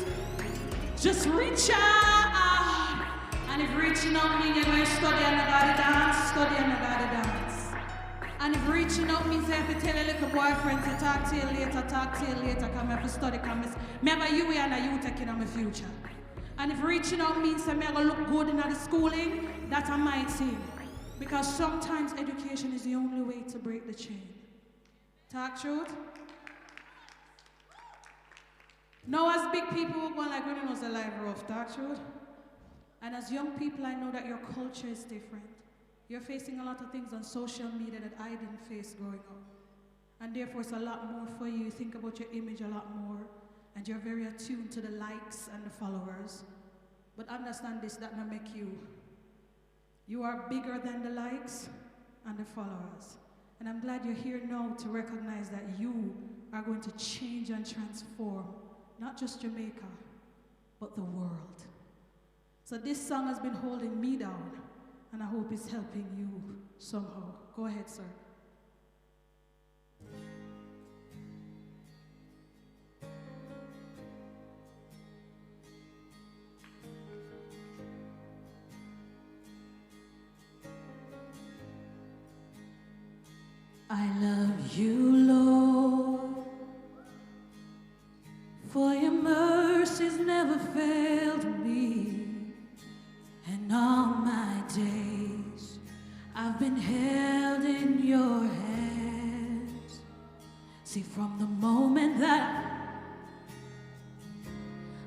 Just reach out. And if reaching out means you're going to study and you gotta dance, study and you gotta dance. And if reaching out means you have to tell your little boyfriend to talk to you later, come have to study, come remember you and you taking on my future. And if reaching out means that I'm going to look good in the schooling, that I might see. Because sometimes education is the only way to break the chain. Talk truth? Now as big people we're going like we know the life rough, talk truth? And as young people I know that your culture is different. You're facing a lot of things on social media that I didn't face growing up. And therefore it's a lot more for you. You think about your image a lot more. And you're very attuned to the likes and the followers. But understand this, that not make you. You are bigger than the likes and the followers. And I'm glad you're here now to recognize that you are going to change and transform, not just Jamaica, but the world. So this song has been holding me down. And I hope it's helping you somehow. Go ahead, sir. I love you, Lord, for your mercies never failed me. And all my days I've been held in your hands. See, from the moment that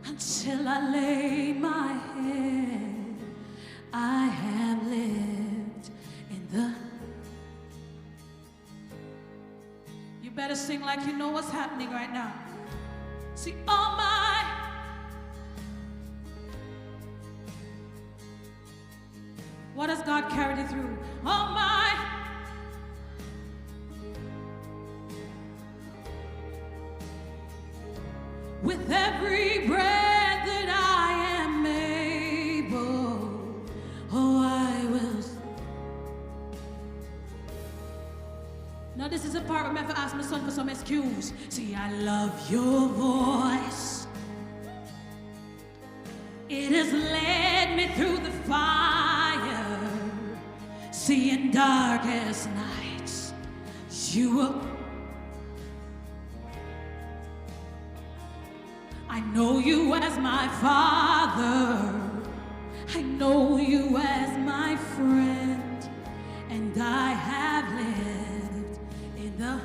until I lay my head, I have lived in the. You better sing like you know what's happening right now. See, all my. What has God carried you through? Oh my! With every breath that I am able, oh I will. Now this is a part where I have to ask my son for some excuse. See, I love your voice. It has led me through the fire. See, in darkest nights, you will. I know you as my father. I know you as my friend. And I have lived in the.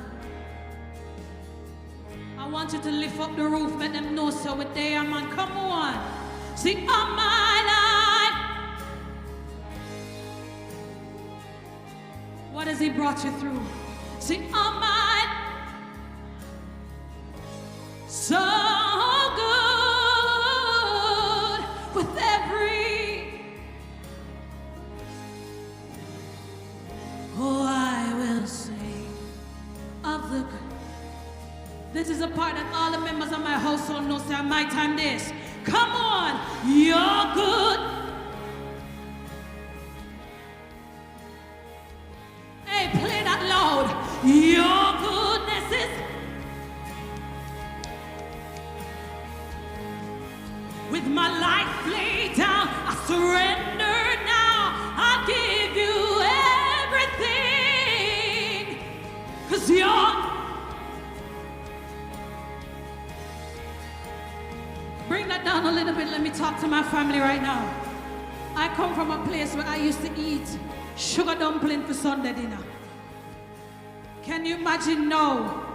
I want you to lift up the roof, let them know so with day, man. Come on. See, all my life. What has he brought you through? See, all my so good with every. Oh, I will sing of the. This is a part that all the members of my household know. Say, my time this. Come on, you're good. Hey, play that loud. Your goodness is. With my life laid down, I surrender now. I'll give you everything. 'Cause you're. Bring that down a little bit. Let me talk to my family right now. I come from a place where I used to eat sugar dumpling for Sunday dinner. Can you imagine now?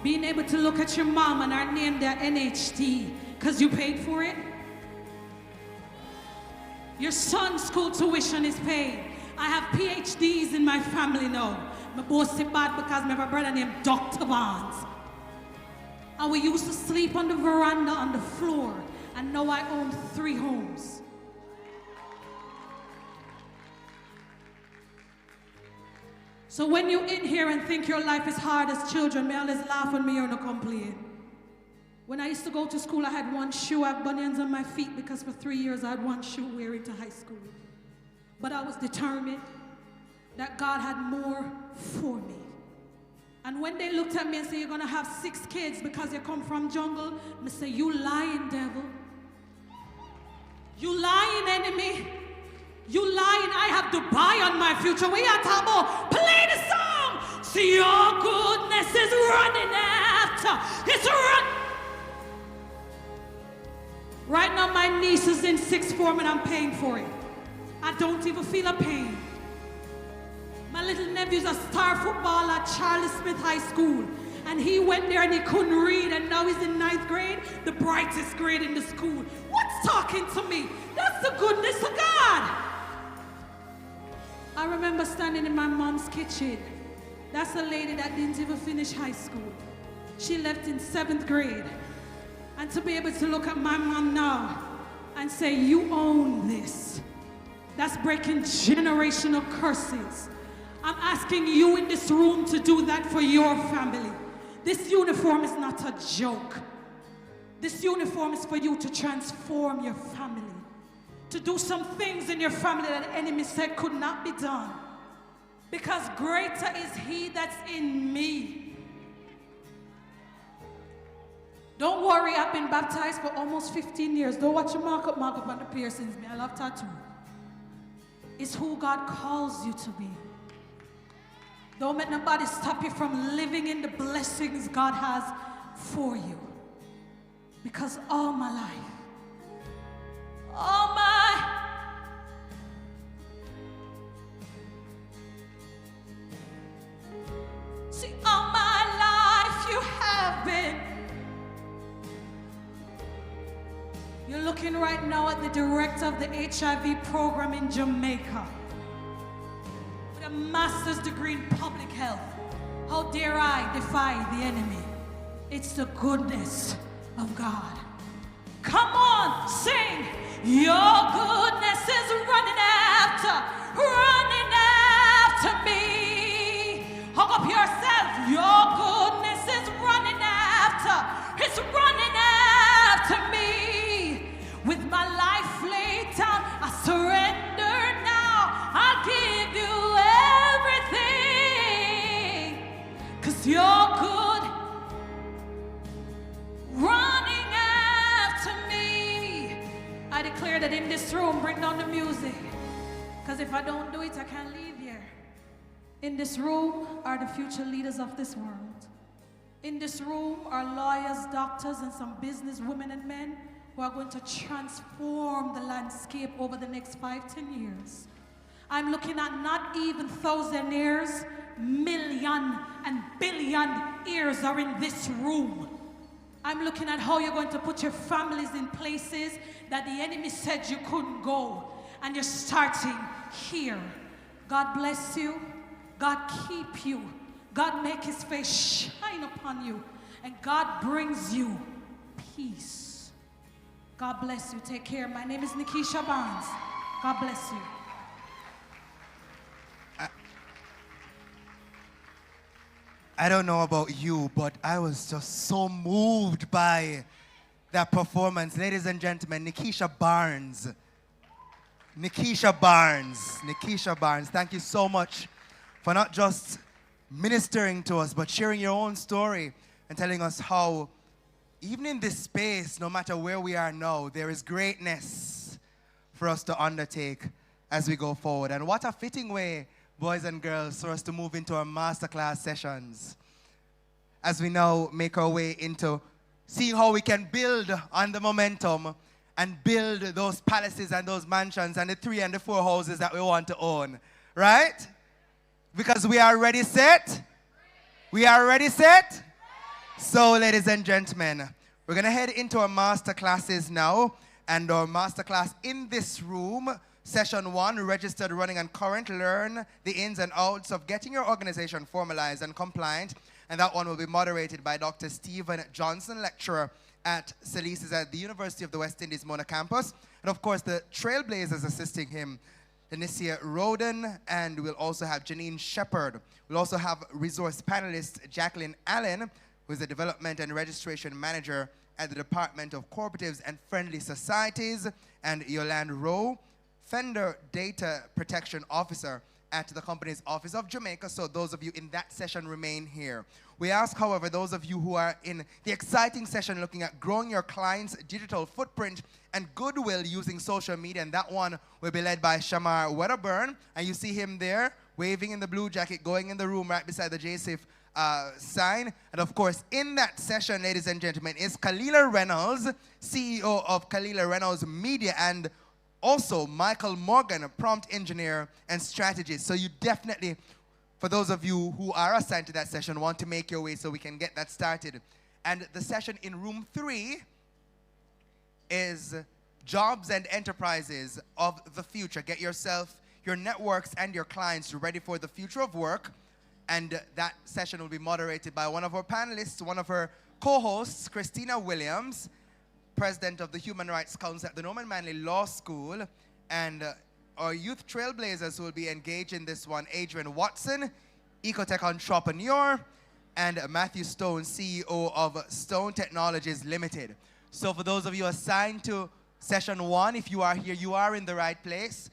Being able to look at your mom and her name there NHT because you paid for it. Your son's school tuition is paid. I have PhDs in my family now. My boss is bad because I have a brother named Dr. Barnes. And we used to sleep on the veranda on the floor, and now I own 3 homes. So when you're in here and think your life is hard as children, may always laugh on me or no complain. When I used to go to school, I had 1 shoe, I had bunions on my feet because for 3 years I had 1 shoe wearing to high school. But I was determined that God had more for me. And when they looked at me and said, you're gonna have 6 kids because you come from jungle, I say, you lying devil. You lying enemy. You lying, I have Dubai on my future. We are talking about, play the song. See your goodness is running after. It's running. Right now my niece is in 6th form and I'm paying for it. I don't even feel a pain. My little nephew's a star footballer at Charlie Smith High School. And he went there and he couldn't read, and now he's in 9th grade, the brightest grade in the school. What's talking to me? That's the goodness of God. I remember standing in my mom's kitchen. That's a lady that didn't even finish high school. She left in 7th grade. And to be able to look at my mom now and say, you own this. That's breaking generational curses. I'm asking you in this room to do that for your family. This uniform is not a joke. This uniform is for you to transform your family. To do some things in your family that the enemy said could not be done. Because greater is he that's in me. Don't worry, I've been baptized for almost 15 years. Don't watch your mark up on the piercings. Me, I love tattoo. It's who God calls you to be. Don't let nobody stop you from living in the blessings God has for you. Because all my life, all my see, all my life you have been. You're looking right now at the director of the HIV program in Jamaica with a master's degree in public health. How dare I defy the enemy? It's the goodness of God. Come on, sing. Your goodness is running after me. Hug up yourself. Your goodness is running after. It's running after me. With my life laid down, I surrender now. I'll give you everything. 'Cause you're good. Running after me. I declare that in this room, bring down the music. Because if I don't do it, I can't leave here. In this room are the future leaders of this world. In this room are lawyers, doctors, and some business women and men who are going to transform the landscape over the next 5-10 years. I'm looking at not even thousandaires, million and billion ears are in this room. I'm looking at how you're going to put your families in places that the enemy said you couldn't go. And you're starting here. God bless you. God keep you. God make his face shine upon you. And God brings you peace. God bless you. Take care. My name is Nikisha Barnes. God bless you. I don't know about you, but I was just so moved by that performance. Ladies and gentlemen, Nikisha Barnes. Nikisha Barnes. Nikisha Barnes, thank you so much for not just ministering to us, but sharing your own story and telling us how even in this space, no matter where we are now, there is greatness for us to undertake as we go forward. And what a fitting way, boys and girls, for us to move into our masterclass sessions as we now make our way into seeing how we can build on the momentum and build those palaces and those mansions and the 3 and the 4 houses that we want to own, right? Because we are ready set. We are ready set. So, ladies and gentlemen, we're going to head into our master classes now. And our master class in this room, session 1, registered, running, and current, learn the ins and outs of getting your organization formalized and compliant. And that one will be moderated by Dr. Stephen Johnson, lecturer at Salises at the University of the West Indies Mona campus. And of course, the trailblazers assisting him, Denicia Roden, and we'll also have Janine Shepard. We'll also have resource panelist Jacqueline Allen, who is the Development and Registration Manager at the Department of Cooperatives and Friendly Societies, and Yolande Rowe, Fender Data Protection Officer at the company's Office of Jamaica. So those of you in that session remain here. We ask, however, those of you who are in the exciting session looking at growing your client's digital footprint and goodwill using social media, and that one will be led by Shamar Wedderburn, and you see him there waving in the blue jacket, going in the room right beside the JSIF sign. And of course, in that session, ladies and gentlemen, is Kalila Reynolds, CEO of Kalila Reynolds Media, and also Michael Morgan, a prompt engineer and strategist. So you definitely, for those of you who are assigned to that session, want to make your way so we can get that started. And the session in room 3 is Jobs and Enterprises of the Future. Get yourself, your networks, and your clients ready for the future of work. And that session will be moderated by one of our panelists, one of her co-hosts, Christina Williams, president of the Human Rights Council at the Norman Manley Law School, and our youth trailblazers who will be engaged in this one, Adrian Watson, Ecotech entrepreneur, and Matthew Stone, CEO of Stone Technologies Limited. So for those of you assigned to session 1, if you are here, you are in the right place.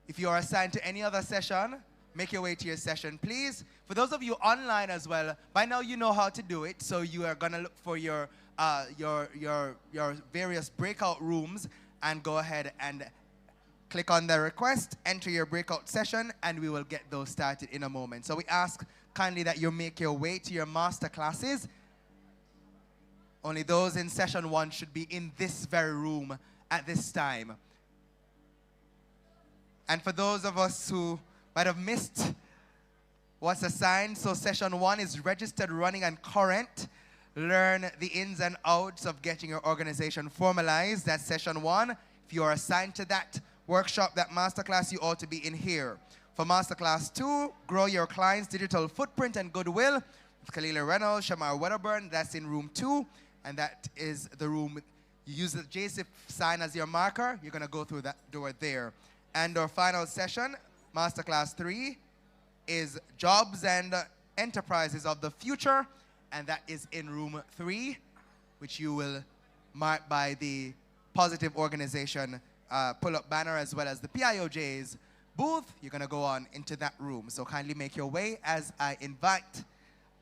If you are assigned to any other session, make your way to your session, please. For those of you online as well, by now you know how to do it, so you are gonna look for your various breakout rooms and go ahead and click on the request, enter your breakout session, and we will get those started in a moment. So we ask kindly that you make your way to your master classes. Only those in session 1 should be in this very room at this time. And for those of us who might have missed what's assigned, so session 1 is registered, running, and current. Learn the ins and outs of getting your organization formalized. That's session 1. If you are assigned to that workshop, that masterclass, you ought to be in here. For masterclass 2, grow your client's digital footprint and goodwill with Kalila Reynolds, Shamar Wedderburn. That's in room 2, and that is the room. You use the JSIF sign as your marker. You're going to go through that door there. And our final session, masterclass 3, is Jobs and Enterprises of the Future, and that is in room 3, which you will mark by the Positive Organization pull-up banner, as well as the PIOJ's booth. You're going to go on into that room. So kindly make your way as I invite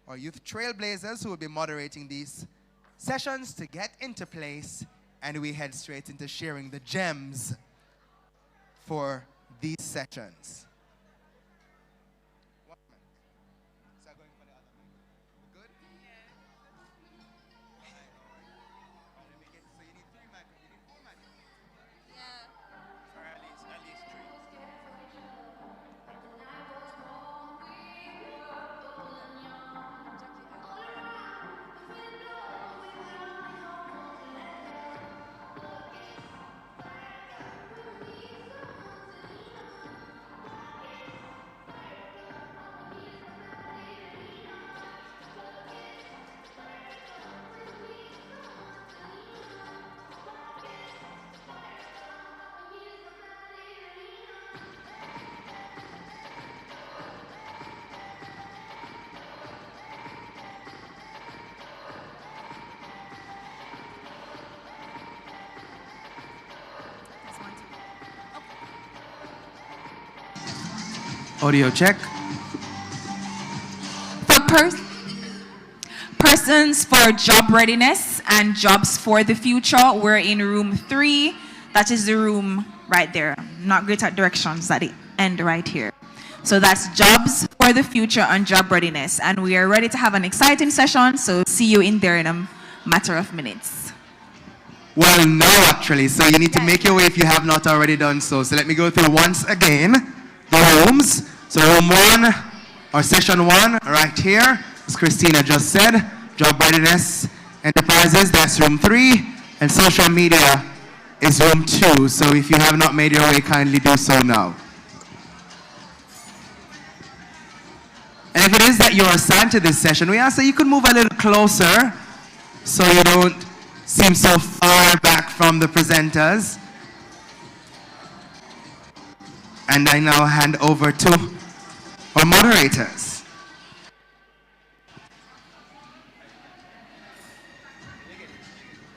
our youth trailblazers who will be moderating these sessions to get into place, and we head straight into sharing the gems for these sessions. Audio check. For persons for job readiness and jobs for the future, we're in room 3. That is the room right there. Not great at directions at the end right here. So that's jobs for the future and job readiness. And we are ready to have an exciting session, so see you in there in a matter of minutes. Well, no, actually. So you need to make your way if you have not already done so. So let me go through once again the rooms. So room 1, or session 1, right here, as Christina just said. Job readiness enterprises, that's room 3, and social media is room 2. So if you have not made your way, kindly do so now. And if it is that you're assigned to this session, we ask that you could move a little closer so you don't seem so far back from the presenters. And I now hand over to our moderators.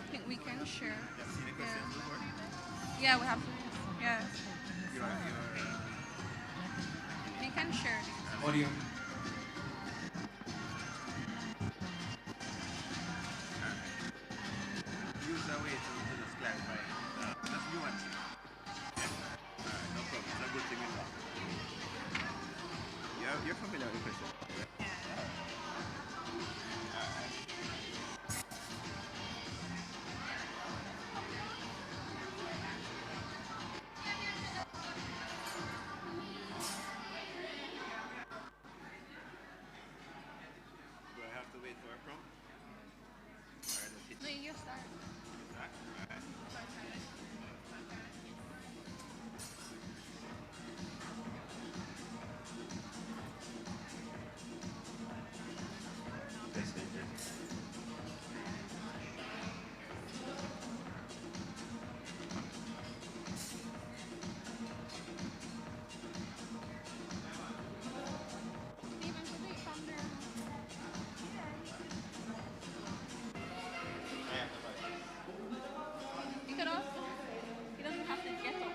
I think we can share. Yeah, we have to. Yeah. We can share. Audio. You're familiar with the question. Do I have to wait for a prompt? No, you start. You can also. He doesn't have to get up.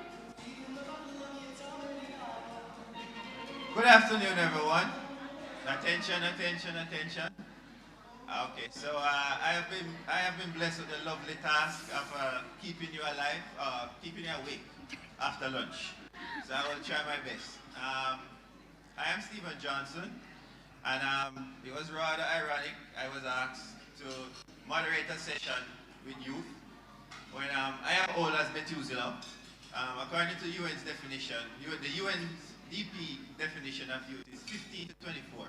Good afternoon, everyone. Attention, attention, attention. Okay, so I have been blessed with the lovely task of keeping you alive, keeping you awake after lunch. So I will try my best. I am Stephen Johnson, and it was rather ironic. I was asked to moderate a session with youth when I am old as Methuselah. According to UN's definition, the UNDP definition of youth is 15 to 24.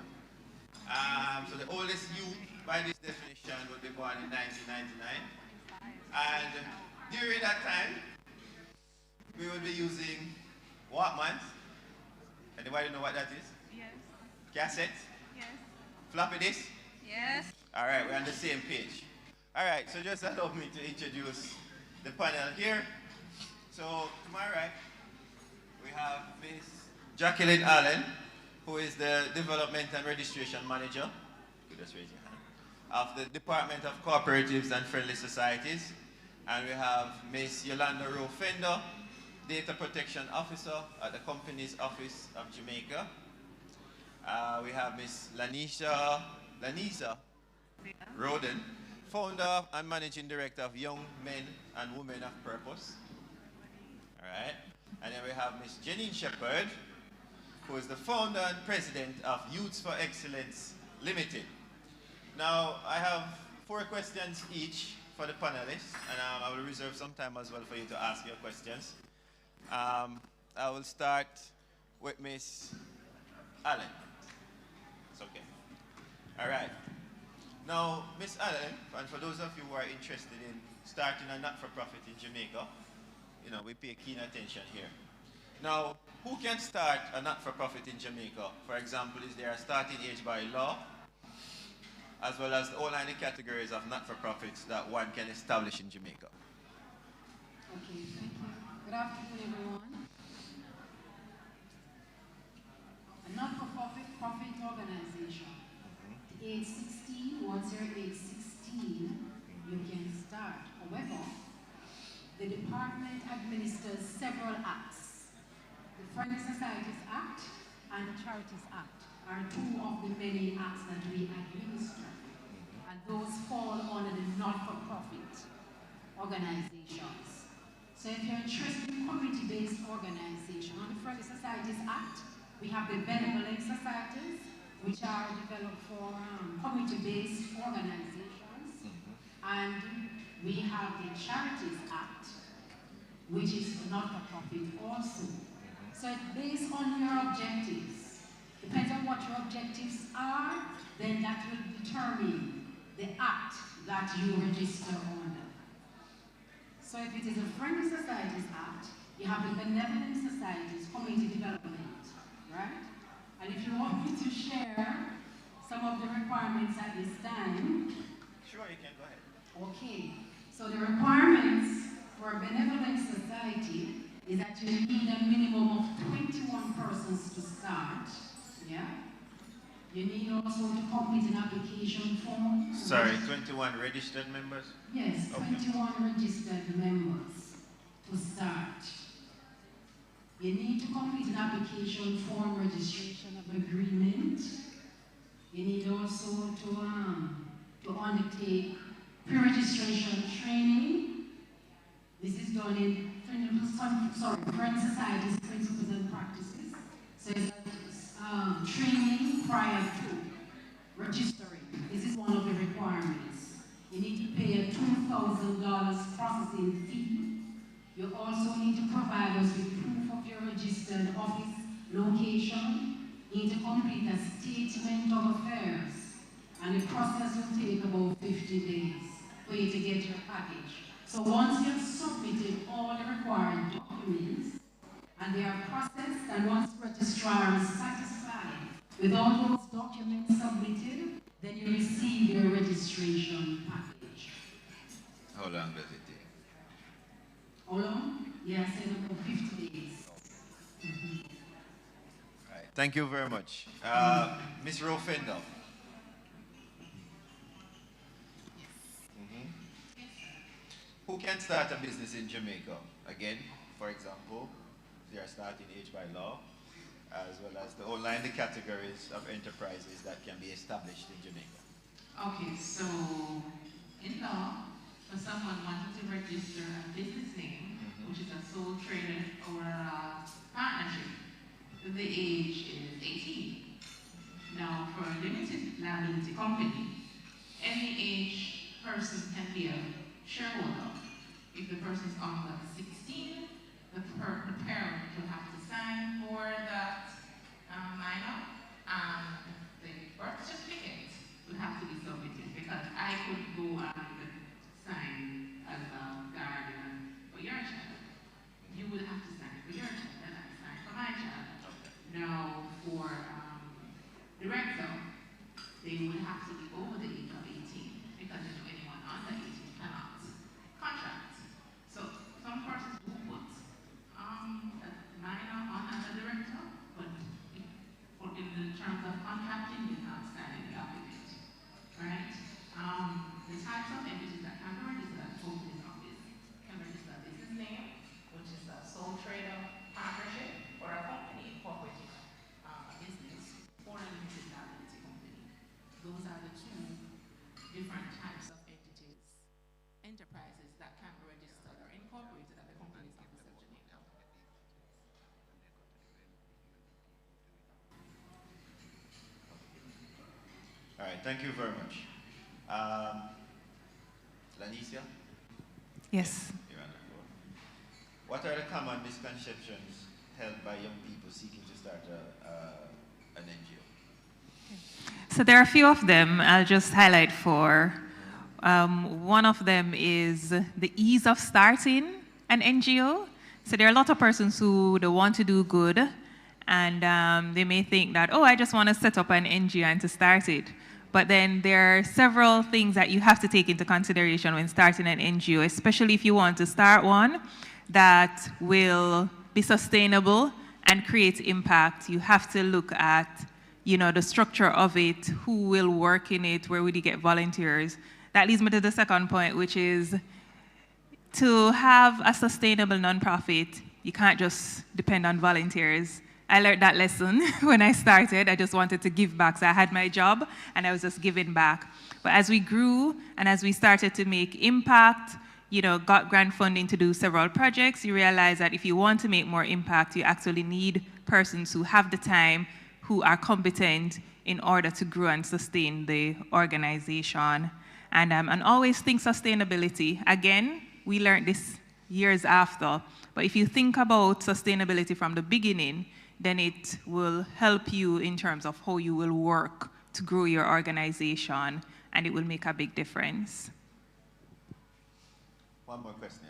So the oldest youth by this definition would be born in 1999. And during that time, we would be using Walkmans. Anybody know what that is? Yes. Cassettes? Yes. Floppy disk? Yes. All right, we're on the same page. All right, so just allow me to introduce the panel here. So to my right, we have Ms. Jacqueline Allen, who is the Development and Registration Manager, you just raise your hand, of the Department of Cooperatives and Friendly Societies. And we have Ms. Yolanda Rowe Fender, Data Protection Officer at the Company's Office of Jamaica. We have Ms. Lanisa Roden, Founder and Managing Director of Young Men and Women of Purpose. All right. And then we have Ms. Janine Shepherd, who is the founder and president of Youths for Excellence Limited. Now, I have 4 questions each for the panelists, and I will reserve some time as well for you to ask your questions. I will start with Ms. Allen. It's okay. All right. Now, Ms. Allen, and for those of you who are interested in starting a not-for-profit in Jamaica, you know, we pay keen attention here. Now, who can start a not-for-profit in Jamaica? For example, is there a starting age by law, as well as all the categories of not-for-profits that one can establish in Jamaica? Okay, thank you. Good afternoon, everyone. A not-for-profit organization. Age 16, once you're age 16, you can start. However, the department administers several acts. The Friendly Societies Act and the Charities Act are 2 of the many acts that we administer. And those fall under the not-for-profit organizations. So if you're interested in community-based organization, on the Friendly Societies Act, we have the benevolent societies, which are developed for community-based organizations. And we have the Charities Act, which is not-for-profit also. So it's based on your objectives. Depends on what your objectives are, then that will determine the act that you register under. So if it is a Friendly Societies Act, you have the Benevolent Societies Community Development, right? And if you want me to share some of the requirements at this time. Sure, you can go ahead. Okay, so the requirements for a benevolent society is that you need a minimum of 21 persons to start, yeah? You need also to complete an application form. Sorry, 21 registered members? Yes, Okay. 21 registered members to start. You need to complete an application form, registration of agreement. You need also to undertake pre-registration training. This is done in Friendly Societies Principles and Practices. So it's training prior to registering. This is one of the requirements. You need to pay a $2,000 processing fee. You also need to provide us with proof of your registered office location. You need to complete a statement of affairs. And the process will take about 50 days for you to get your package. So once you've submitted all the required documents, and they are processed, and once the registrar is satisfied with all those documents submitted, then you receive your registration package. How long does it take? How long? Yeah, I said about 50 days. Right. Thank you very much. Ms. Rofendel. Who can start a business in Jamaica? Again, for example, they are starting age by law, as well as the outline the categories of enterprises that can be established in Jamaica. Okay, so in law, for someone wanting to register a business name, which is a sole trader or a partnership, the age is 18. Now, for a limited liability company, any age person can be a shareholder. If the person is under 16, the parent will have to sign for that minor, and the birth certificate would have to be submitted, because I could go and sign as a guardian for your child. You would have to sign for your child, and I sign for my child. Now, for director, they would have to be over the age of 18, because anyone under 18 cannot contract. So some persons do put a minor on as a director, but in the terms of contracting, you cannot sign any agreement, right? The types of entities that can be registered at the company's office can register a business name, which is a sole trader partnership, or a company incorporating a business, or a limited liability company. Those are the two different types of entities, enterprises that can be registered or incorporated at the company's office of Jamaica. All right, thank you very much. Lanicia? Yes. You're on the floor. What are the common misconceptions held by young people seeking to start an NGO? So there are a few of them. I'll just highlight four. One of them is the ease of starting an NGO. So there are a lot of persons who they want to do good, and they may think that, oh, I just want to set up an NGO and to start it. But then there are several things that you have to take into consideration when starting an NGO, especially if you want to start one that will be sustainable and create impact. You have to look at, the structure of it, who will work in it, where would you get volunteers. That leads me to the second point, which is to have a sustainable nonprofit, you can't just depend on volunteers. I learned that lesson when I started. I just wanted to give back. So I had my job and I was just giving back. But as we grew and as we started to make impact, got grant funding to do several projects, you realize that if you want to make more impact, you actually need persons who have the time, who are competent in order to grow and sustain the organization. And always think sustainability. Again, we learned this years after. But if you think about sustainability from the beginning, then it will help you in terms of how you will work to grow your organization and it will make a big difference. One more question.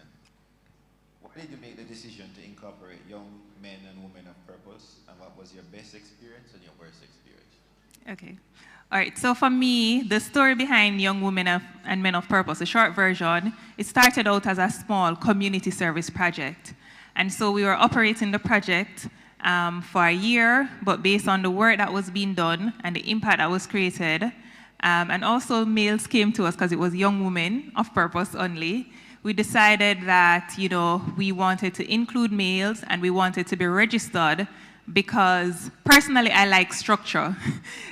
Why did you make the decision to incorporate young men and women of purpose, and what was your best experience and your worst experience? Okay. All right, so for me, the story behind Young Women and Men of Purpose, the short version, it started out as a small community service project. And so we were operating the project for a year, but based on the work that was being done and the impact that was created, and also males came to us because it was young women of purpose only, we decided that, you know, we wanted to include males and we wanted to be registered because personally I like structure.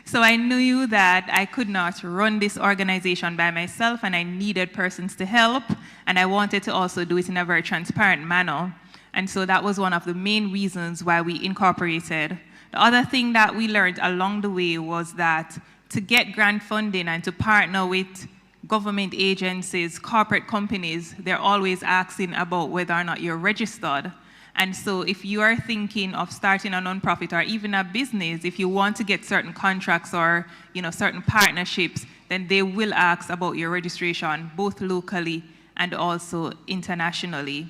So I knew that I could not run this organization by myself and I needed persons to help, and I wanted to also do it in a very transparent manner. And so that was one of the main reasons why we incorporated. The other thing that we learned along the way was that to get grant funding and to partner with government agencies, corporate companies, they're always asking about whether or not you're registered. And so if you are thinking of starting a nonprofit or even a business, if you want to get certain contracts or, you know, certain partnerships, then they will ask about your registration, both locally and also internationally.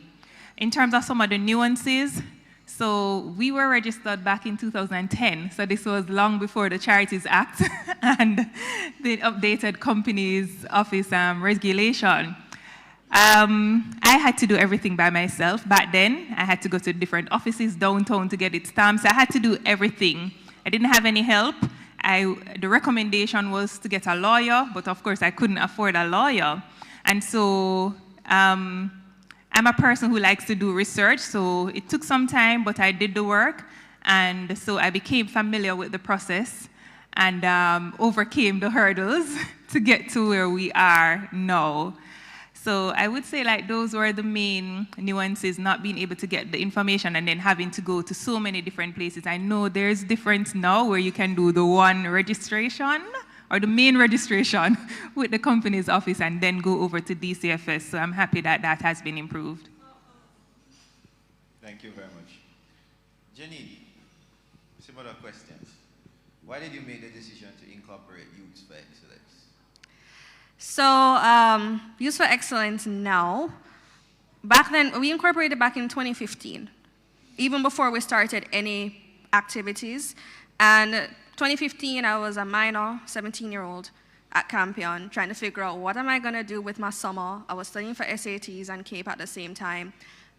In terms of some of the nuances, so we were registered back in 2010, so this was long before the Charities Act and the updated Companies Office regulation. I had to do everything by myself. Back then, I had to go to different offices downtown to get it stamped, so I had to do everything. I didn't have any help. The recommendation was to get a lawyer, but of course I couldn't afford a lawyer. And so I'm a person who likes to do research, so it took some time, but I did the work. And so I became familiar with the process and overcame the hurdles to get to where we are now. So I would say like those were the main nuances, not being able to get the information and then having to go to so many different places. I know there's difference now where you can do the one registration or the main registration with the company's office and then go over to DCFS. So I'm happy that that has been improved. Thank you very much. Janine, similar questions. Why did you make the decision to incorporate Youth for Excellence? So, Youth for Excellence now, back then, we incorporated back in 2015, even before we started any activities. And 2015, I was a minor, 17-year-old at Campion, trying to figure out what am I gonna do with my summer. I was studying for SATs and CAPE at the same time,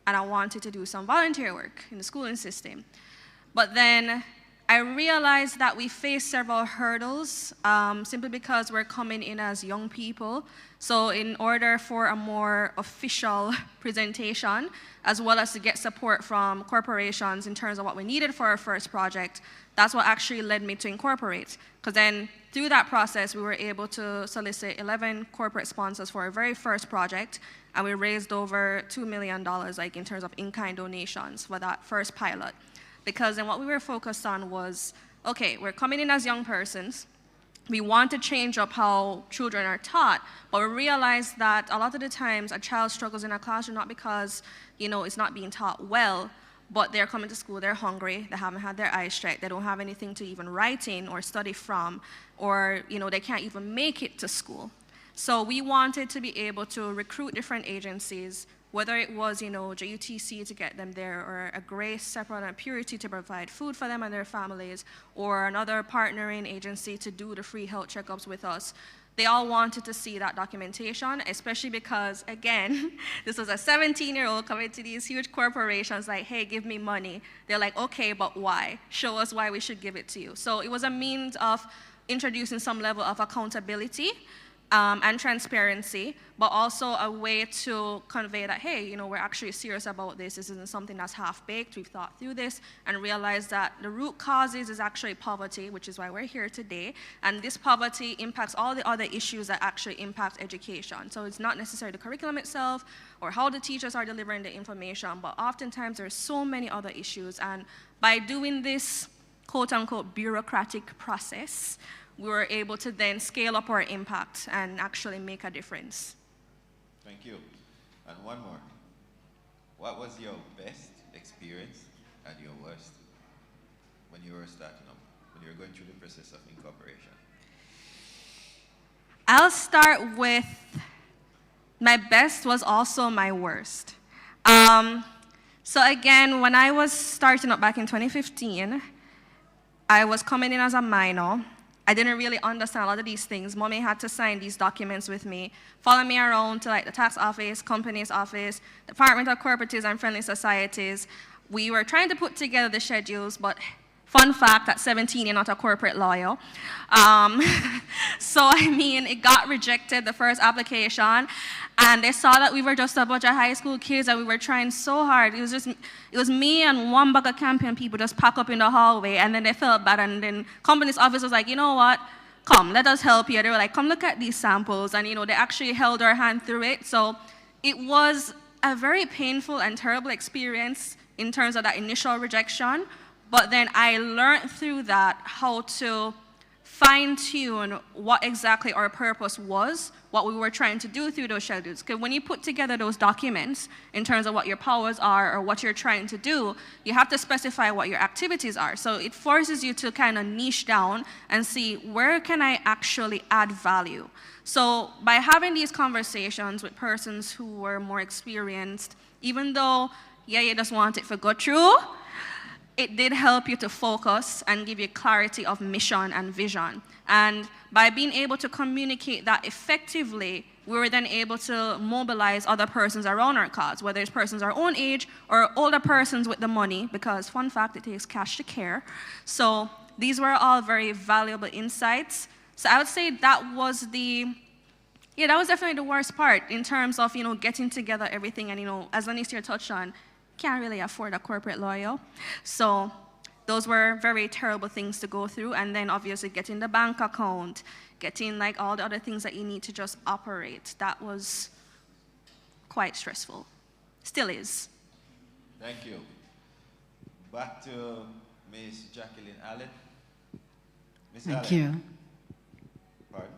and I wanted to do some volunteer work in the schooling system. But then I realized that we face several hurdles simply because we're coming in as young people. So in order for a more official presentation, as well as to get support from corporations in terms of what we needed for our first project, that's what actually led me to incorporate. Because then through that process, we were able to solicit 11 corporate sponsors for our very first project, and we raised over $2 million like in terms of in-kind donations for that first pilot. Because then what we were focused on was, okay, we're coming in as young persons. We want to change up how children are taught, but we realized that a lot of the times a child struggles in a classroom not because, you know, it's not being taught well, but they're coming to school, they're hungry, they haven't had their eyes checked, they don't have anything to even write in or study from, or, you know, they can't even make it to school. So we wanted to be able to recruit different agencies, whether it was, you know, JUTC to get them there, or a Grace, Separate, and Purity to provide food for them and their families, or another partnering agency to do the free health checkups with us. They all wanted to see that documentation, especially because, again, this was a 17-year-old coming to these huge corporations like, hey, give me money. They're like, okay, but why? Show us why we should give it to you. So it was a means of introducing some level of accountability and transparency, but also a way to convey that, hey, you know, we're actually serious about this. This isn't something that's half-baked. We've thought through this and realized that the root causes is actually poverty, which is why we're here today. And this poverty impacts all the other issues that actually impact education. So it's not necessarily the curriculum itself or how the teachers are delivering the information, but oftentimes there's so many other issues. And by doing this quote-unquote bureaucratic process, we were able to then scale up our impact and actually make a difference. Thank you. And one more. What was your best experience and your worst when you were starting up, when you were going through the process of incorporation? I'll start with my best was also my worst. So again, when I was starting up back in 2015, I was coming in as a minor. I didn't really understand a lot of these things. Mommy had to sign these documents with me, follow me around to like the tax office, company's office, Department of Cooperatives and Friendly Societies. We were trying to put together the schedules, but fun fact, at 17, you're not a corporate lawyer. So I mean, it got rejected, the first application, and they saw that we were just a bunch of high school kids and we were trying so hard. It was me and one bag of campaign people just pack up in the hallway, and then they felt bad, and then company's office was like, you know what, come, let us help you. They were like, come look at these samples, and they actually held our hand through it. So it was a very painful and terrible experience in terms of that initial rejection, but then I learned through that how to fine-tune what exactly our purpose was, what we were trying to do through those schedules. Because when you put together those documents in terms of what your powers are or what you're trying to do, you have to specify what your activities are. So it forces you to kind of niche down and see, where can I actually add value? So by having these conversations with persons who were more experienced, even though, yeah, you just want it to go through, it did help you to focus and give you clarity of mission and vision. And by being able to communicate that effectively, we were then able to mobilize other persons around our cause, whether it's persons our own age or older persons with the money, because fun fact, it takes cash to care. So these were all very valuable insights. So I would say that was that was definitely the worst part in terms of, getting together everything. And, as Lanicia touched on, can't really afford a corporate lawyer. So those were very terrible things to go through. And then obviously getting the bank account, getting like all the other things that you need to just operate. That was quite stressful. Still is. Thank you. Back to Ms. Jacqueline Allen. Ms. Allen. Thank you. Pardon?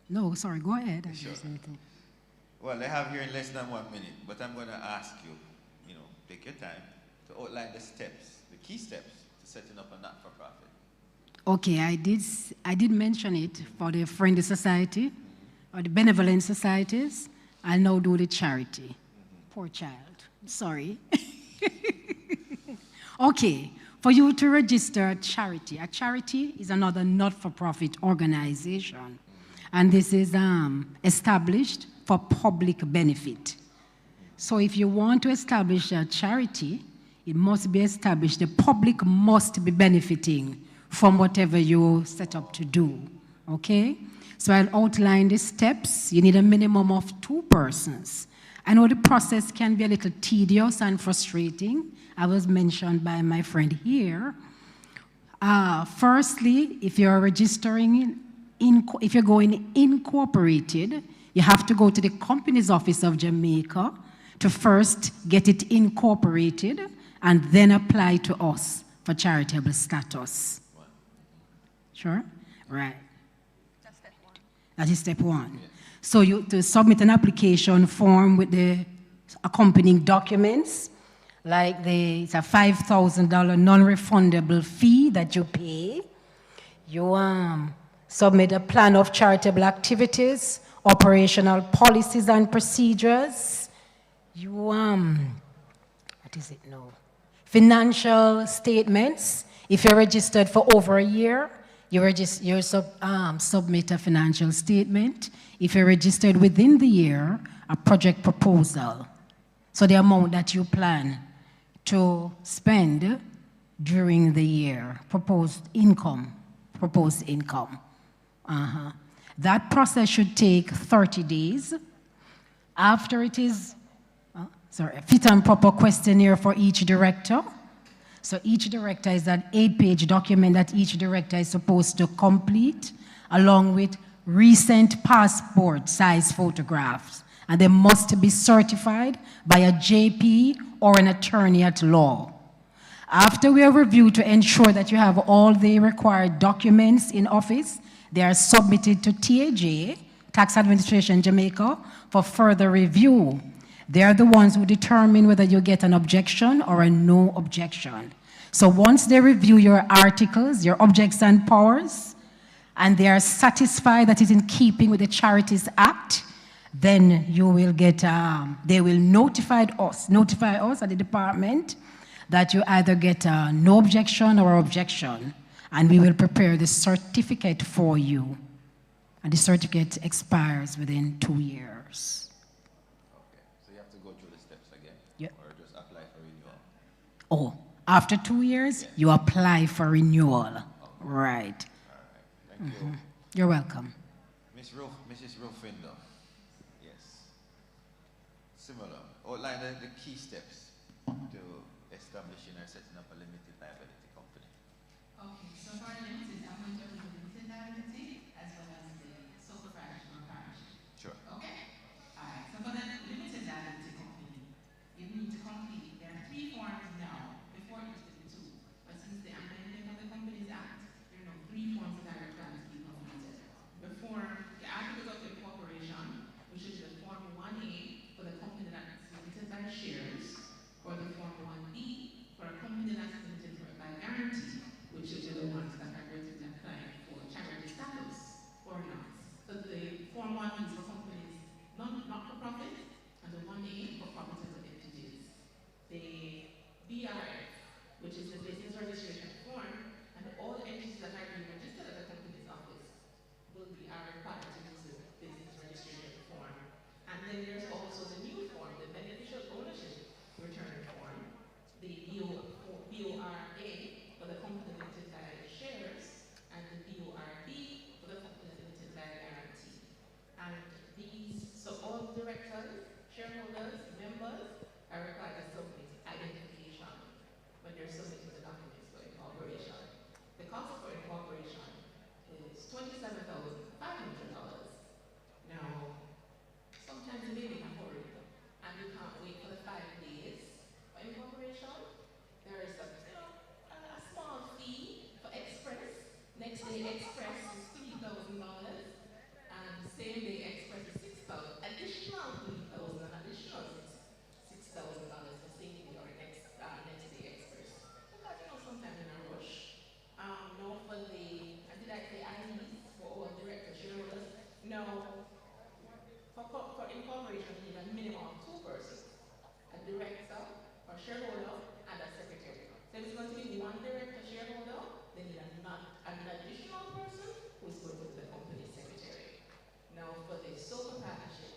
No, sorry, go ahead. Sure. Well, they have here in less than 1 minute, but I'm going to ask you, take your time to outline the steps, the key steps to setting up a not-for-profit. Okay, I did mention it for the Friendly Society or the benevolent societies. I'll now do the charity. Poor child, sorry. Okay, for you to register a charity is another not-for-profit organization. And this is established for public benefit. So if you want to establish a charity, it must be established. The public must be benefiting from whatever you set up to do, okay? So I'll outline the steps. You need a minimum of 2 persons. I know the process can be a little tedious and frustrating. I was mentioned by my friend here. Firstly, if you're registering, if you're going incorporated, you have to go to the Companies Office of Jamaica to first get it incorporated and then apply to us for charitable status. Sure? Right. That's step 1. That is step 1. Yeah. So you to submit an application form with the accompanying documents, like it's a $5,000 non-refundable fee that you pay. You submit a plan of charitable activities, operational policies and procedures. You, what is it now? Financial statements. If you're registered for over a year, you submit a financial statement. If you're registered within the year, a project proposal. So the amount that you plan to spend during the year, proposed income. That process should take 30 days. After it is a fit and proper questionnaire for each director. So each director is an 8-page document that each director is supposed to complete, along with recent passport size photographs. And they must be certified by a JP or an attorney at law. After we have reviewed to ensure that you have all the required documents in office, they are submitted to TAJ, Tax Administration Jamaica, for further review. They are the ones who determine whether you get an objection or a no objection. So once they review your articles, your objects and powers, and they are satisfied that it's in keeping with the Charities Act, then you will get, they will notify us at the department that you either get no objection or objection, and we will prepare the certificate for you. And the certificate expires within 2 years. Okay, so you have to go through the steps again? Yep. Or just apply for renewal? Oh, after 2 years, you apply for renewal. Right. Thank you. You're welcome. Mrs. Rufindo. Yes. Similar. Outline the key steps to establishing or setting up a limited liability company. Okay, so for limited, I'm going to do limited liability as well as the sole proprietorship or partnership. Sure. Okay? All right, so for the limited liability company, you need to complete, there are 3 forms now. Before it used to be 2, but since the amendment of the Companies Act, there are now 3 forms that are required to be completed. The articles of incorporation, which is the Form 1A for the company that is limited by shares, or the Form 1B for a company that's limited by guarantee, which is the ones that are going to be applying for charity status or not. So the Form 1B is for companies not for profit, and the 1A for profitable entities. The BRF, which is the business registration form, and all entities that are being registered at the company's office are required to use the business registration form. And then there's also the new form, the beneficial ownership return form, the BORA for the company limited by shares, and the BORB for the company limited by guarantee. And so all directors, shareholders, members are required to submit identification when they're submitting the documents for incorporation. The cost for incorporation is $27,500. Now, sometimes you may be in a hurry and you can't wait for the 5 days for incorporation. There is a small fee for express. Next day express is $3,000, and same day express is $6,000. Additional $3,000 and additional $6,000 for same day or next day express. Because sometimes in a rush. No, for did I say IDs for all director shareholders? No. For incorporation, you need a minimum of 2 persons. A director, a shareholder, and a secretary. So if it's going to be 1 director shareholder, they need an additional person who is going to be the company secretary. Now for the sole partnership,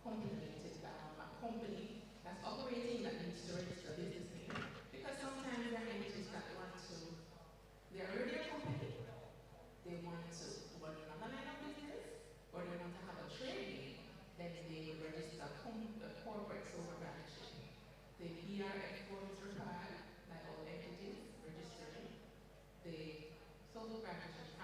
company limited, a company that's operating that needs to register business name, because sometimes there are entities that want to, they're already a company, they want to run another line of business, or they want to have a trade name, then they register a corporate sole partnership. The BRF form is required by all entities registering. The sole partnership,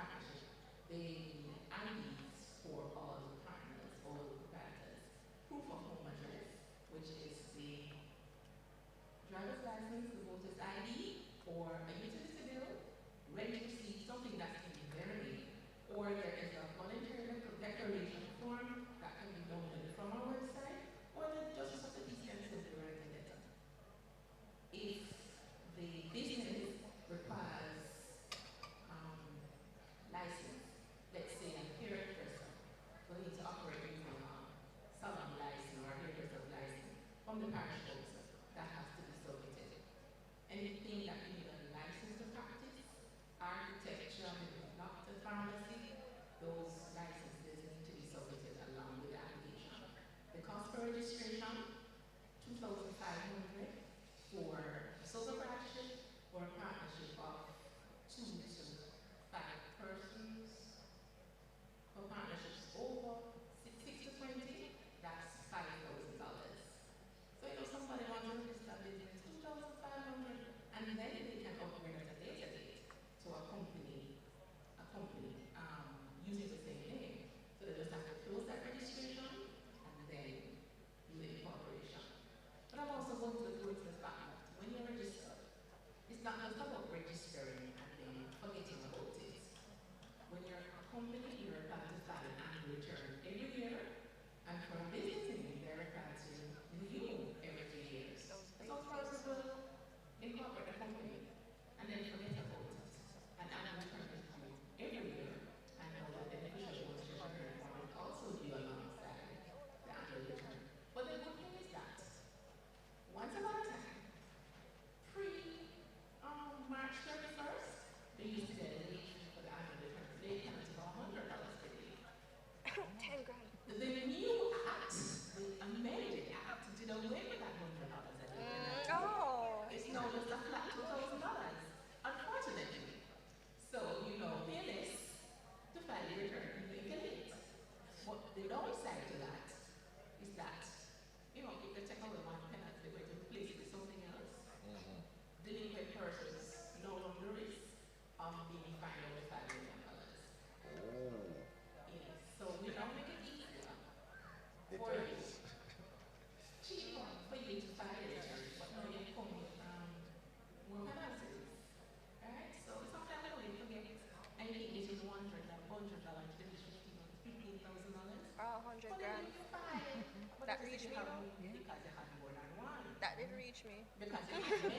they need IDs for all the partners, all the proprietors. Proof of home address, which is the driver's license, the voter's ID, or a utility bill, ready to receive something that's in their name. Or there is a voluntary declaration form that can be downloaded from our website, or the Justice of the Peace can simply write a letter. If the business requires license, let's say a hairdresser will need to operate using a salon license or a hairdresser's license from the parish council, that has to be submitted. Anything that you need a license being fined over $5 million. Yes, so we now make it easier for you, cheaper for you to file your returns, but now you come with more penalties. Alright, so sometimes I know you forget and you think it is $100, it is $15,000. Oh, 100 grand. You file, but That you reached still me, have though. because you have more than one. That did reach me. Because you have many.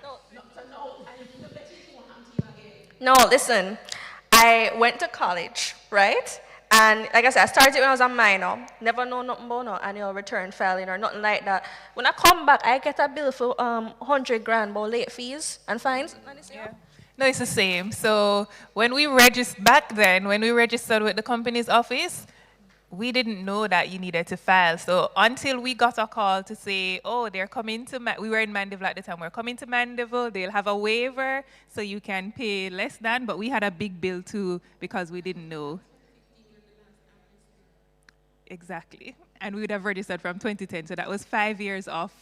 No. So no, and the better it won't happen to you again. No, listen. I went to college, right? And like I said, I started when I was a minor. Never know nothing about no annual return filing or nothing like that. When I come back, I get a bill for 100 grand about late fees and fines. Yeah. No, it's the same. So when we registered back then, when we registered with the company's office, we didn't know that you needed to file. So until we got a call to say, oh, they're coming to, we were in Mandeville at the time, we're coming to Mandeville, they'll have a waiver so you can pay less than, but we had a big bill too because we didn't know. Exactly. And we would have registered from 2010, so that was 5 years off.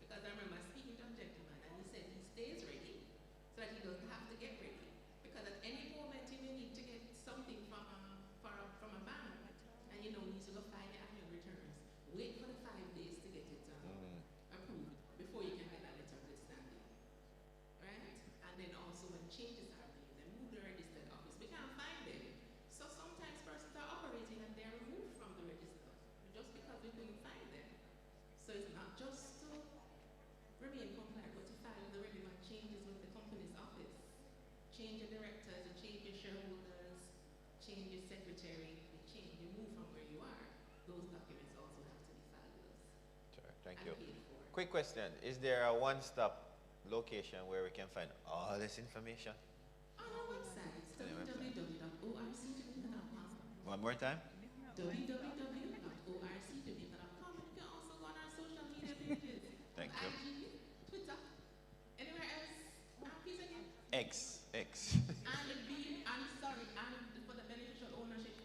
Because I remember speaking to a gentleman and he said he stays ready so that he doesn't have to get ready. Because at any moment you may need to get something from a bank and you know you need to go file your annual returns. Wait for the 5 days to get it approved before you can get that letter of standing. Right? And then also when changes are made, they move the registered office. We can't find them. So sometimes persons are operating and they're removed from the register just because we couldn't find them. So it's not just to remain compliant, but to file the relevant changes with the company's office. Change your directors, you change your shareholders, change your secretary, you move from where you are. Those documents also have to be filed with us. Sure, thank you. Quick question. Is there a one-stop location where we can find all this information? On our website, www.orcjamaica.com. One more time? www.orcjamaica.com. And you can also go on our social media pages. Thank you. IG, Twitter, anywhere else. Please again. X. And for the beneficial ownership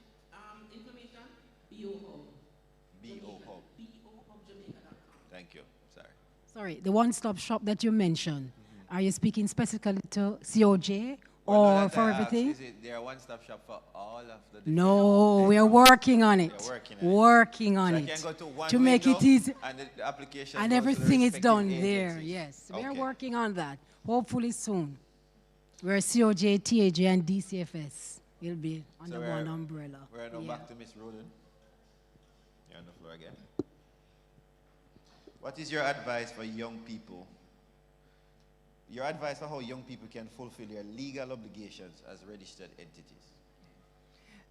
information, BO Hub. BO Hub. BOHubJamaica.com. Thank you. Sorry. Sorry, the one-stop shop that you mentioned, are you speaking specifically to COJ Well, no, or that for I asked, everything? Is it there a one-stop shop for all of the No, we are working on it. You're Working on So I it. can go to one To make it window easy. and the application And goes to the everything is respective done there, agencies. yes. We are Okay. working on that. Hopefully soon. We're COJ, TAJ, and DCFS. It'll be under So one umbrella. We're now Yeah. back to Miss Roden. You're on the floor again. What is your advice for young people? Your advice for how young people can fulfill their legal obligations as registered entities?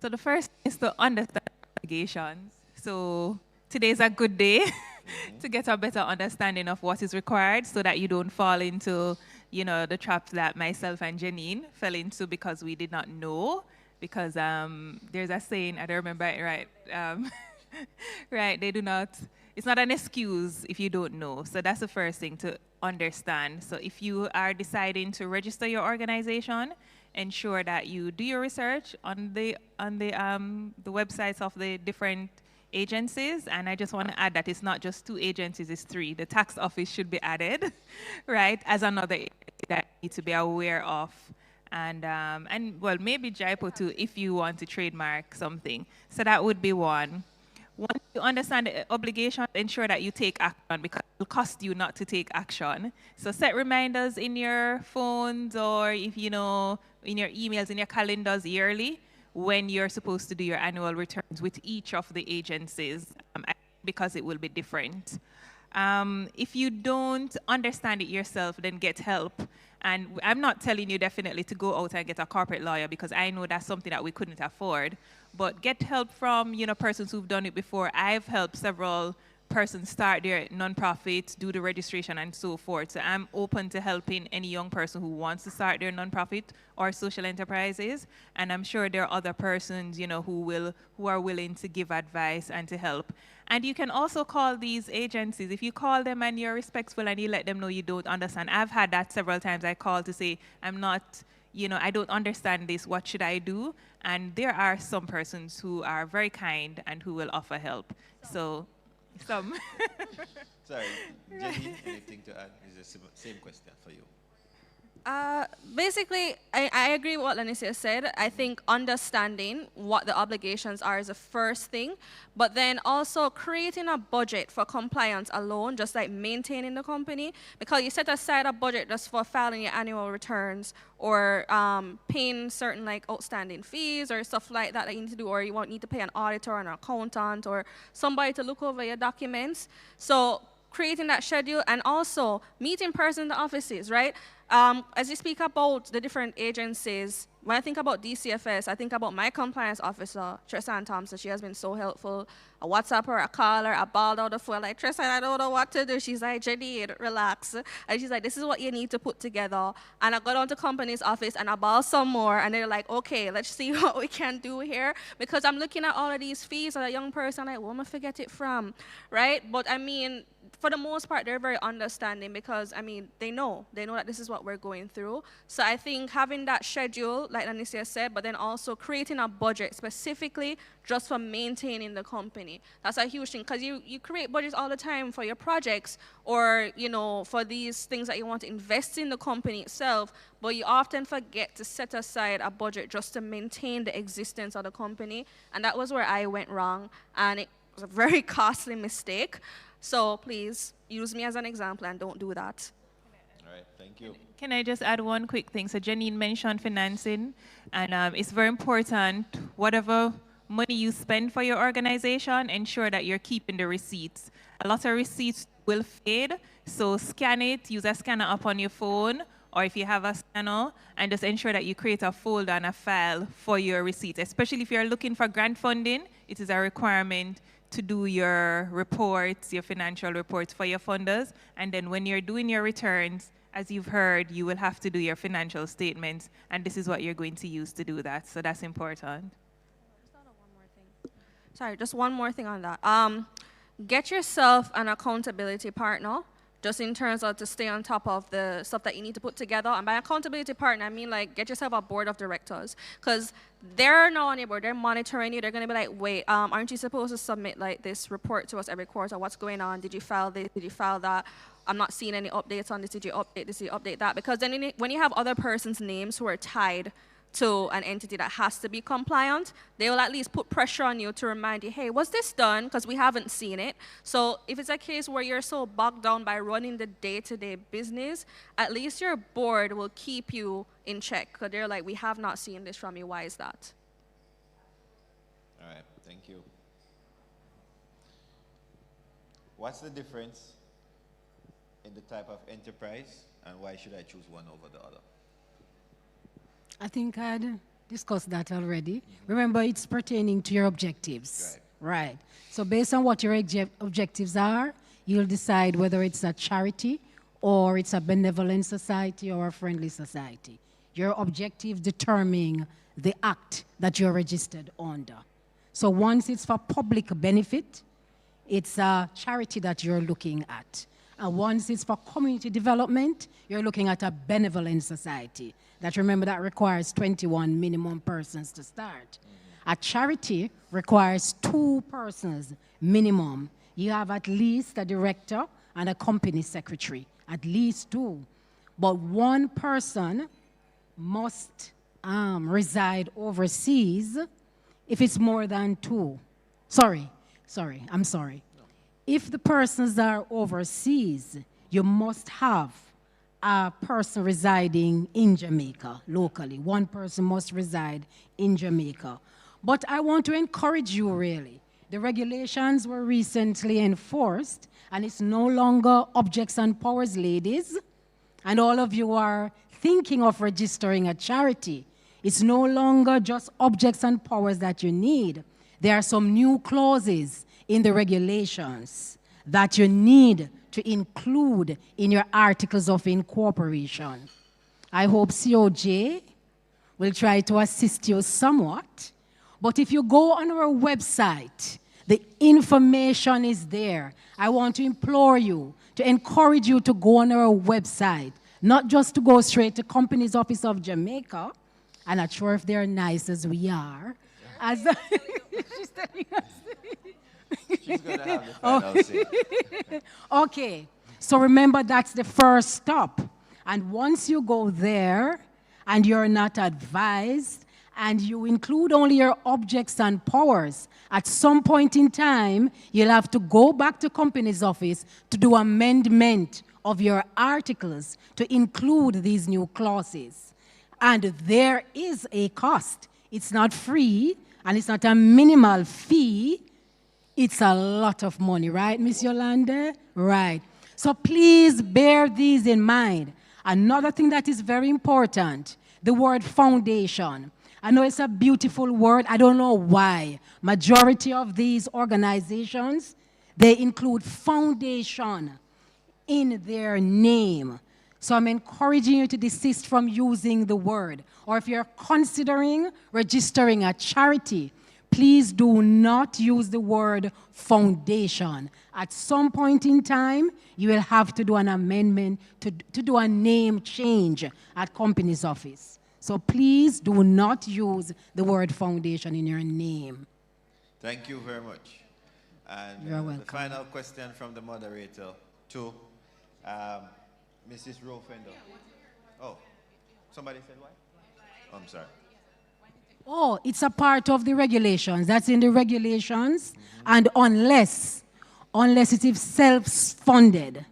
So the first is to understand obligations. So today's a good day to get a better understanding of what is required so that you don't fall into, the traps that myself and Janine fell into because we did not know. Because there's a saying, I don't remember it right. Right, it's not an excuse if you don't know. So that's the first thing to understand. So if you are deciding to register your organization, ensure that you do your research on the websites of the different agencies. And I just want to add that it's not just 2 agencies, it's 3. The tax office should be added, right, as another agency that you need to be aware of. And well, maybe Jaipur too, if you want to trademark something. So that would be one. Once you understand the obligation, ensure that you take action because it will cost you not to take action. So set reminders in your phones or if in your emails, in your calendars yearly when you're supposed to do your annual returns with each of the agencies because it will be different. If you don't understand it yourself, then get help. And I'm not telling you definitely to go out and get a corporate lawyer because I know that's something that we couldn't afford. But get help from persons who've done it before. I've helped several persons start their nonprofits, do the registration and so forth. So I'm open to helping any young person who wants to start their nonprofit or social enterprises. And I'm sure there are other persons, who are willing to give advice and to help. And you can also call these agencies. If you call them and you're respectful and you let them know you don't understand. I've had that several times. I call to say, I'm not you know, I don't understand this, what should I do? And there are some persons who are very kind and who will offer help. So, some. Sorry, Jenny, anything to add? It's the same question for you. Basically, I agree with what Lanicia said. I think understanding what the obligations are is the first thing, but then also creating a budget for compliance alone, just like maintaining the company, because you set aside a budget just for filing your annual returns or paying certain like outstanding fees or stuff like that you need to do, or you won't need to pay an auditor or an accountant or somebody to look over your documents. So creating that schedule and also meeting person in the offices, right? As you speak about the different agencies, when I think about DCFS, I think about my compliance officer, Tristan Thompson. She has been so helpful. I WhatsApp her, I call her, I bawled out the phone, like, Tristan, I don't know what to do. She's like, Jenny, relax. And she's like, this is what you need to put together. And I got on to company's office and I bawled some more. And they're like, okay, let's see what we can do here. Because I'm looking at all of these fees as a young person, like, where am I forget it from, right? But I mean, for the most part, they're very understanding because, I mean, they know that this is what we're going through. So I think having that schedule, like Anicia said, but then also creating a budget specifically just for maintaining the company. That's a huge thing because you create budgets all the time for your projects or, you know, for these things that you want to invest in the company itself, but you often forget to set aside a budget just to maintain the existence of the company. And that was where I went wrong. And it was a very costly mistake. So please use me as an example and don't do that. All right, thank you. Can I just add one quick thing? So Janine mentioned financing, and it's very important, whatever money you spend for your organization, ensure that you're keeping the receipts. A lot of receipts will fade, so scan it, use a scanner up on your phone, or if you have a scanner, and just ensure that you create a folder and a file for your receipts. Especially if you're looking for grant funding, it is a requirement to do your reports, your financial reports for your funders. And then when you're doing your returns, as you've heard, you will have to do your financial statements. And this is what you're going to use to do that. So that's important. Sorry, just one more thing on that. Get yourself an accountability partner, just in terms of to stay on top of the stuff that you need to put together. And by accountability partner, I mean like get yourself a board of directors, because they're not on your board, they're monitoring you. They're gonna be like, wait, aren't you supposed to submit like this report to us every quarter? What's going on? Did you file this? Did you file that? I'm not seeing any updates on this. Did you update this? Did you update that? Because then when you have other person's names who are tied to an entity that has to be compliant, they will at least put pressure on you to remind you, hey, was this done? Because we haven't seen it. So if it's a case where you're so bogged down by running the day-to-day business, at least your board will keep you in check. Because they're like, we have not seen this from you. Why is that? All right, thank you. What's the difference in the type of enterprise, and why should I choose one over the other? I think I'd discussed that already. Remember, it's pertaining to your objectives. Right. So based on what your objectives are, you'll decide whether it's a charity or it's a benevolent society or a friendly society. Your objectives determine the act that you're registered under. So once it's for public benefit, it's a charity that you're looking at. And once it's for community development, you're looking at a benevolent society. That, remember, that requires 21 minimum persons to start. A charity requires 2 persons minimum. You have at least a director and a company secretary, at least 2. But 1 person must reside overseas if it's more than 2. I'm sorry. If the persons are overseas, you must have a person residing in Jamaica locally. 1 person must reside in Jamaica. But I want to encourage you, really. The regulations were recently enforced, and it's no longer objects and powers, ladies. And all of you are thinking of registering a charity. It's no longer just objects and powers that you need. There are some new clauses in the regulations that you need to include in your articles of incorporation. I hope COJ will try to assist you somewhat. But if you go on our website, the information is there. I want to implore you, to encourage you to go on our website, not just to go straight to Companies Office of Jamaica. I'm not sure if they're nice as we are. As she's telling us. She's going to have the final say. Okay, so remember that's the first stop. And once you go there and you're not advised and you include only your objects and powers, at some point in time, you'll have to go back to Companies Office to do amendment of your articles to include these new clauses. And there is a cost. It's not free, and it's not a minimal fee. It's a lot of money, right, Miss Yolanda? Right. So please bear these in mind. Another thing that is very important, the word foundation. I know it's a beautiful word. I don't know why. Majority of these organizations, they include foundation in their name. So I'm encouraging you to desist from using the word. Or if you're considering registering a charity, please do not use the word foundation. At some point in time, you will have to do an amendment to do a name change at Companies Office. So please do not use the word foundation in your name. Thank you very much. And You're welcome. the final question from the moderator to Mrs. Rofendo. Oh, somebody said why? Oh, I'm sorry. Oh, it's a part of the regulations. That's in the regulations. And unless it is self-funded,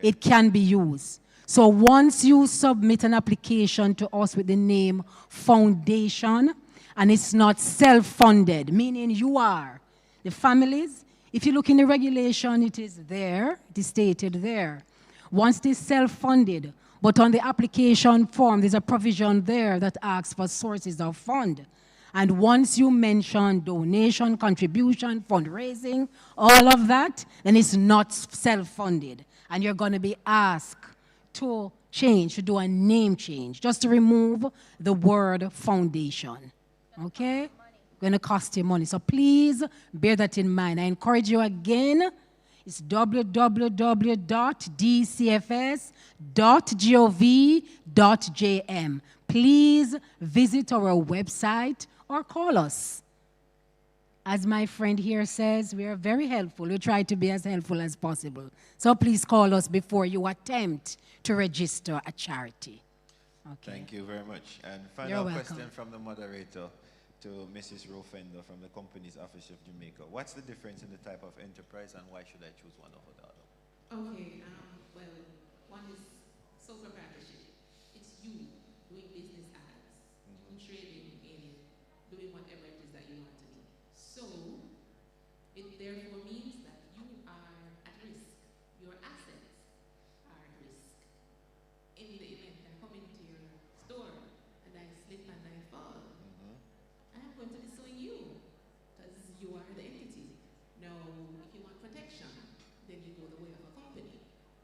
it can be used. So once you submit an application to us with the name foundation, and it's not self-funded, meaning you are, the families, if you look in the regulation, it is there, it is stated there. Once it is self-funded, but on the application form, there's a provision there that asks for sources of fund. And once you mention donation, contribution, fundraising, all of that, then it's not self-funded. And you're going to be asked to change, to do a name change, just to remove the word foundation. Okay? Going to cost you money. So please bear that in mind. I encourage you again. It's www.dcfs.gov.jm. Please visit our website or call us. As my friend here says, we are very helpful. We try to be as helpful as possible. So please call us before you attempt to register a charity. Okay. Thank you very much. And You're final welcome. question from the moderator to Mrs. Rofendo from the Companies Office of Jamaica. What's the difference in the type of enterprise and why should I choose one over the other? Okay, well, one is sole proprietorship. It's you doing business as, in trading, in doing whatever it is that you want to do. So, it therefore means that you are at risk. Your assets are at risk. In the event I come into your store and I slip and I fall, I am going to be suing you because you are the entity. Now, if you want protection, then you go the way of a company.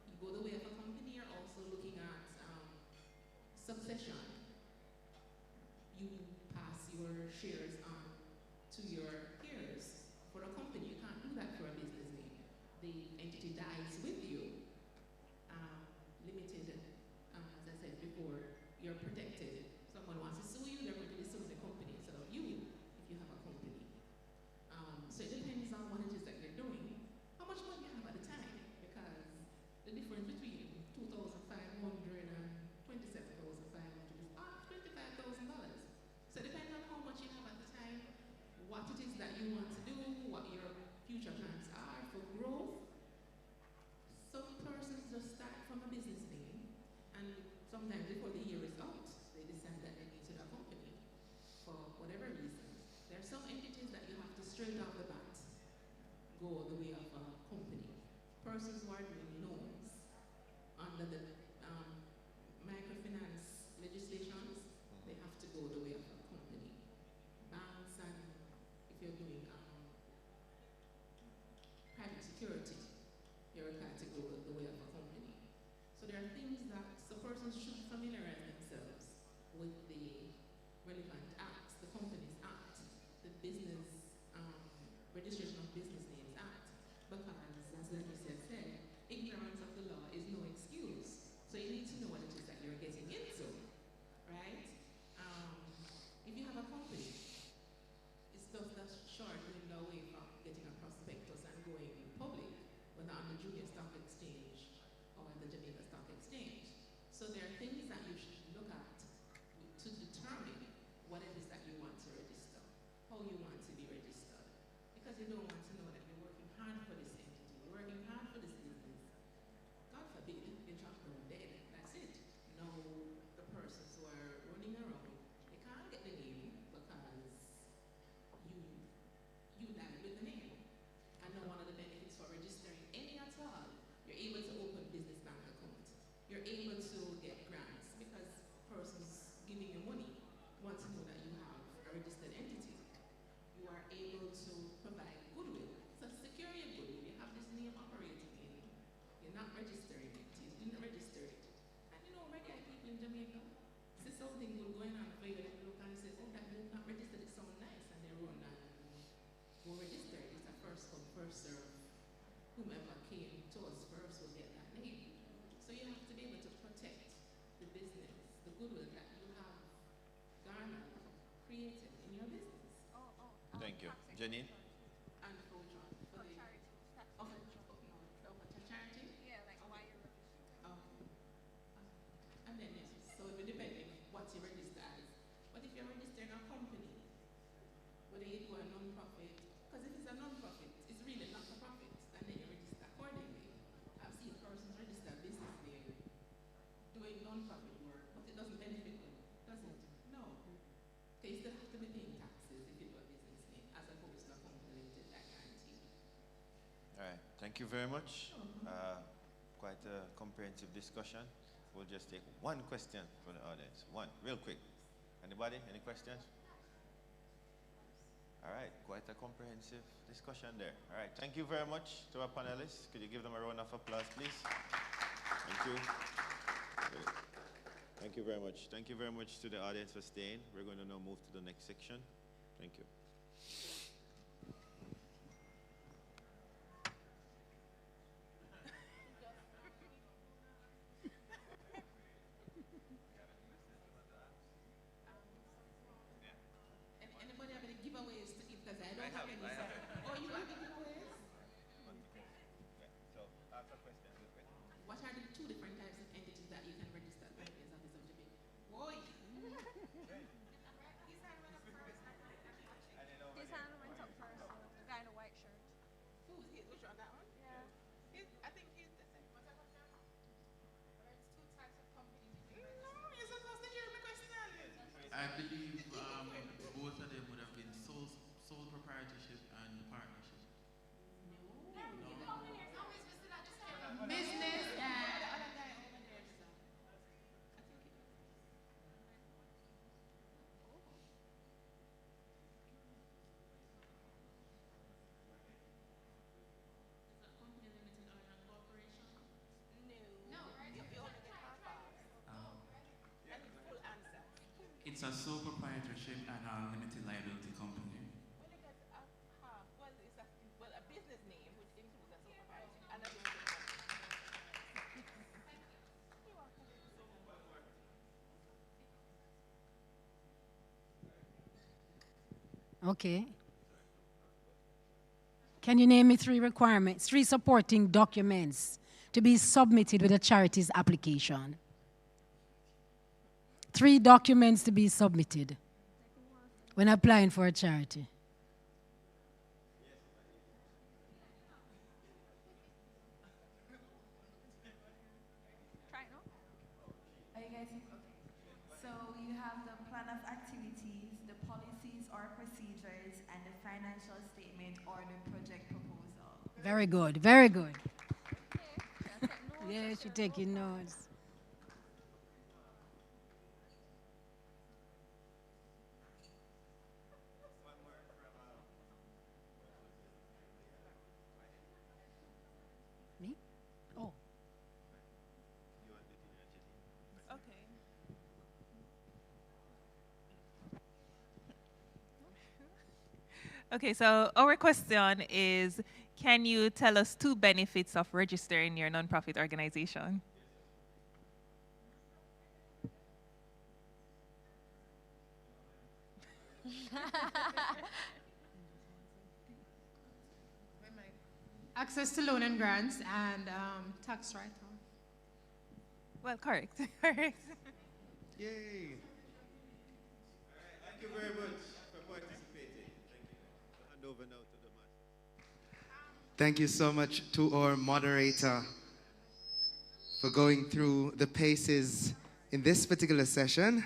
You go the way of a company, you're also looking at succession. You pass your shares on to your peers. For a company, you can't do that for a business name. The entity dies with you. Limited, as I said before, you're protected. Someone wants to sue you, they're going to be suing the company instead of you if you have a company. So it depends on what it is that you're doing, how much money you have at the time, because the difference between $2,500 and $27,500 is $25,000. So it depends on how much you have at the time, what it is that you want to do, what your future plans are for growth. Some persons just start from a business name, and sometimes before the year is out, they decide that they need to do a company for whatever reason. There are some entities that you have to straight off the bat go the way of a company. Persons who are doing loans under the microfinance legislations, they have to go the way of a company. Banks and if you're doing private security, you're required to go the way of a company. So there are things that persons should familiarize themselves with the relevant acts, the Companies Act, the Business Registration of Business Names Act, because as Leticia said, ignorance of the law is you don't want to know that you're working hard for this entity, you're working hard for this business. God forbid, you drop them dead. That's it. No, the persons who are running around, they can't get the name because you died with the name. And now one of the benefits for registering any at all, you're able to open business bank accounts. You're able to get grants because persons giving you money want to know that you have a registered entity. You are able to provide goodwill. So secure your goodwill. You have this name operating in. You're not registering it. You didn't register it. And you know, regular people in Jamaica, see something good going on for you, they look and say, oh, that is not registered, it sounds nice, and they run and go register it. It's a first come, first serve. Whomever came to us first will get that name. So you have to be able to protect the business, the goodwill that you have garnered, created in your business. Thank you. Janine? And for charity. For charity. Yeah, like why you're registered. Okay. And then yes, so it will depend on what you register as. But if you're registering a company, whether you do a non-profit, because if it's a non-profit, it's really not for profit, and then you register accordingly. I've seen persons register a business name doing non-profit work, but it doesn't benefit them, does it? No. Okay, you still have to be paying taxes if you do a business name, as opposed to a company limited, I guarantee. All right, thank you very much. Quite a comprehensive discussion. We'll just take one question from the audience. One, real quick. Anybody? Any questions? All right, quite a comprehensive discussion there. All right, thank you very much to our panelists. Could you give them a round of applause, please? Thank you. Great. Thank you very much. Thank you very much to the audience for staying. We're going to now move to the next section. Thank you. Anybody have any giveaways to give? Because I don't have any. Oh, you have any giveaways? So, ask a question real quick. What are the two different types of entities that you can register at the Companies Office of Jamaica? Boy! His hand went up first. The guy in the white shirt. Which one, that one? Yeah. I think he's the same. What's that one? There's two types of companies you can No, register. you're supposed to hear my question. I believe both of them would have been sole proprietorship and partnership. Business. It's a sole proprietorship and a limited liability company. Well, a business name, which includes a sole proprietorship and a limited company. Okay. Can you name me three requirements, three supporting documents to be submitted with a charity's application? Three documents to be submitted when applying for a charity. Try it now. Are you guys okay? So you have the plan of activities, the policies or procedures, and the financial statement or the project proposal. Very good, very good. Yeah, she's taking notes. Me? Oh. Okay. Okay, so our question is, can you tell us two benefits of registering your nonprofit organization? Access to loan and grants and tax write-off. Well, correct. Correct. Yay! Thank you very much for participating. Thank you. I'll hand over now to the master. Thank you so much to our moderator for going through the paces in this particular session.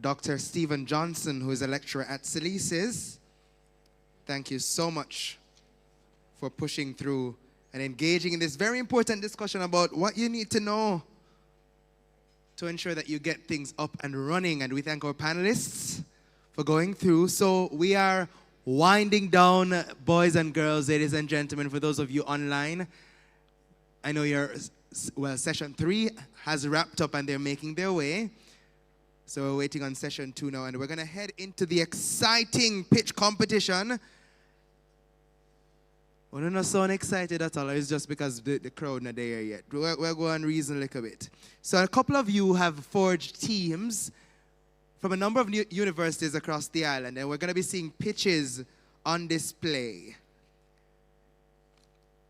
Dr. Stephen Johnson, who is a lecturer at Salises, thank you so much for pushing through and engaging in this very important discussion about what you need to know to ensure that you get things up and running. And we thank our panelists for going through. So we are winding down, boys and girls, ladies and gentlemen, for those of you online. I know session 3 has wrapped up and they're making their way. So we're waiting on session 2 now, and we're going to head into the exciting pitch competition. We're not so excited at all. It's just because the crowd not there yet. We're going to reason a little bit. So a couple of you have forged teams from a number of universities across the island, and we're going to be seeing pitches on display.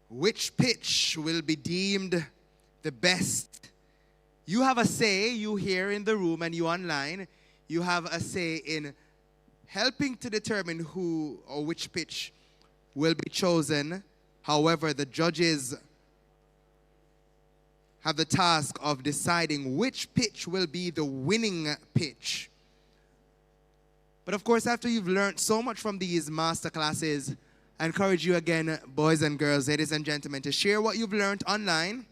Which pitch will be deemed the best? You have a say, you here in the room and you online, you have a say in helping to determine who or which pitch will be chosen. However, the judges have the task of deciding which pitch will be the winning pitch. But of course, after you've learned so much from these master classes, I encourage you again, boys and girls, ladies and gentlemen, to share what you've learned online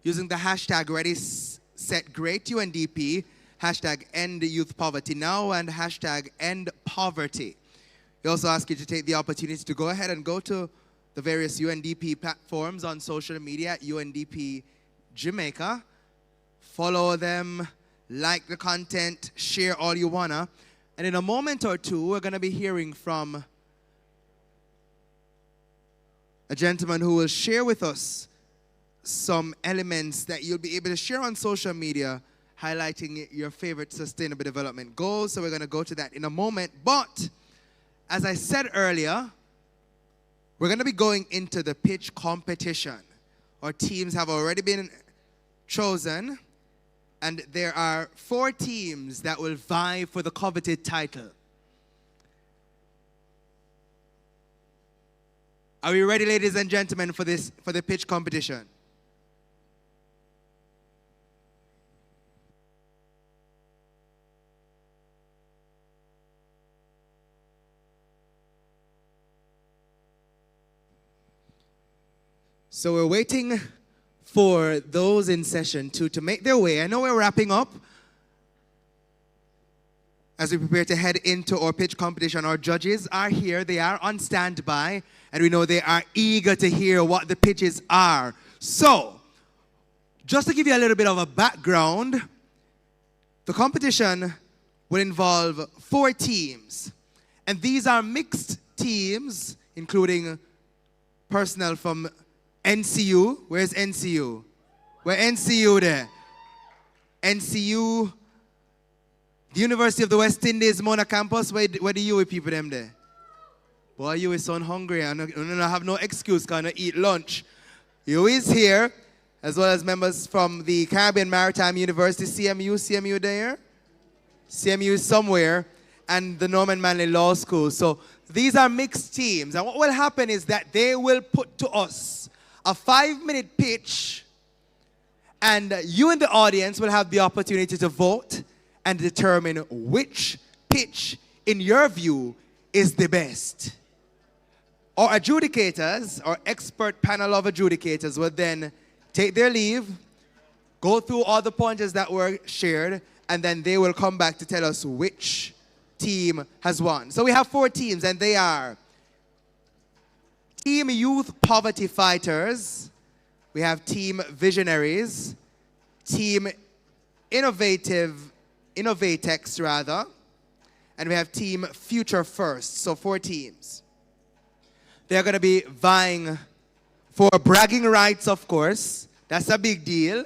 using the hashtag ReadySetGreatUNDP, hashtag EndYouthPovertyNow, and hashtag EndPoverty. We also ask you to take the opportunity to go ahead and go to the various UNDP platforms on social media at UNDP Jamaica. Follow them, like the content, share all you wanna. And in a moment or two, we're gonna be hearing from a gentleman who will share with us some elements that you'll be able to share on social media highlighting your favorite sustainable development goals. So we're going to go to that in a moment. But as I said earlier, we're going to be going into the pitch competition. Our teams have already been chosen, and there are 4 teams that will vie for the coveted title. Are we ready, ladies and gentlemen, for the pitch competition? So we're waiting for those in session 2 to make their way. I know we're wrapping up. As we prepare to head into our pitch competition, our judges are here. They are on standby, and we know they are eager to hear what the pitches are. So, just to give you a little bit of a background, the competition will involve 4 teams. And these are mixed teams, including personnel from NCU. Where's NCU? Where NCU there? NCU, the University of the West Indies, Mona campus. Where the UWI people them there? Boy, UWI is so hungry. I don't have no excuse because I don't eat lunch. UWI is here, as well as members from the Caribbean Maritime University, CMU there. CMU is somewhere, and the Norman Manley Law School. So these are mixed teams. And what will happen is that they will put to us a 5-minute pitch, and you in the audience will have the opportunity to vote and determine which pitch, in your view, is the best. Our adjudicators, our expert panel of adjudicators, will then take their leave, go through all the pointers that were shared, and then they will come back to tell us which team has won. So we have 4 teams, and they are Team Youth Poverty Fighters, we have Team Visionaries, Team Innovatex rather, and we have Team Future First, so 4 teams. They're going to be vying for bragging rights, of course. That's a big deal.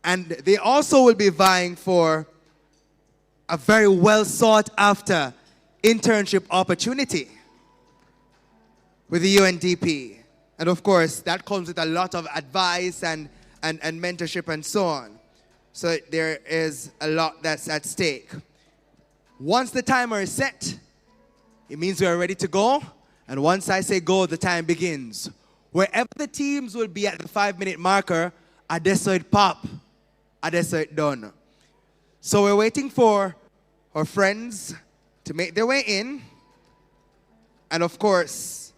And they also will be vying for a very well sought after internship opportunity with the UNDP. And of course, that comes with a lot of advice and mentorship and so on. So there is a lot that's at stake. Once the timer is set, it means we are ready to go. And once I say go, the time begins. Wherever the teams will be at the 5-minute marker, I just it pop, I just it done. So we're waiting for our friends to make their way in. And of course,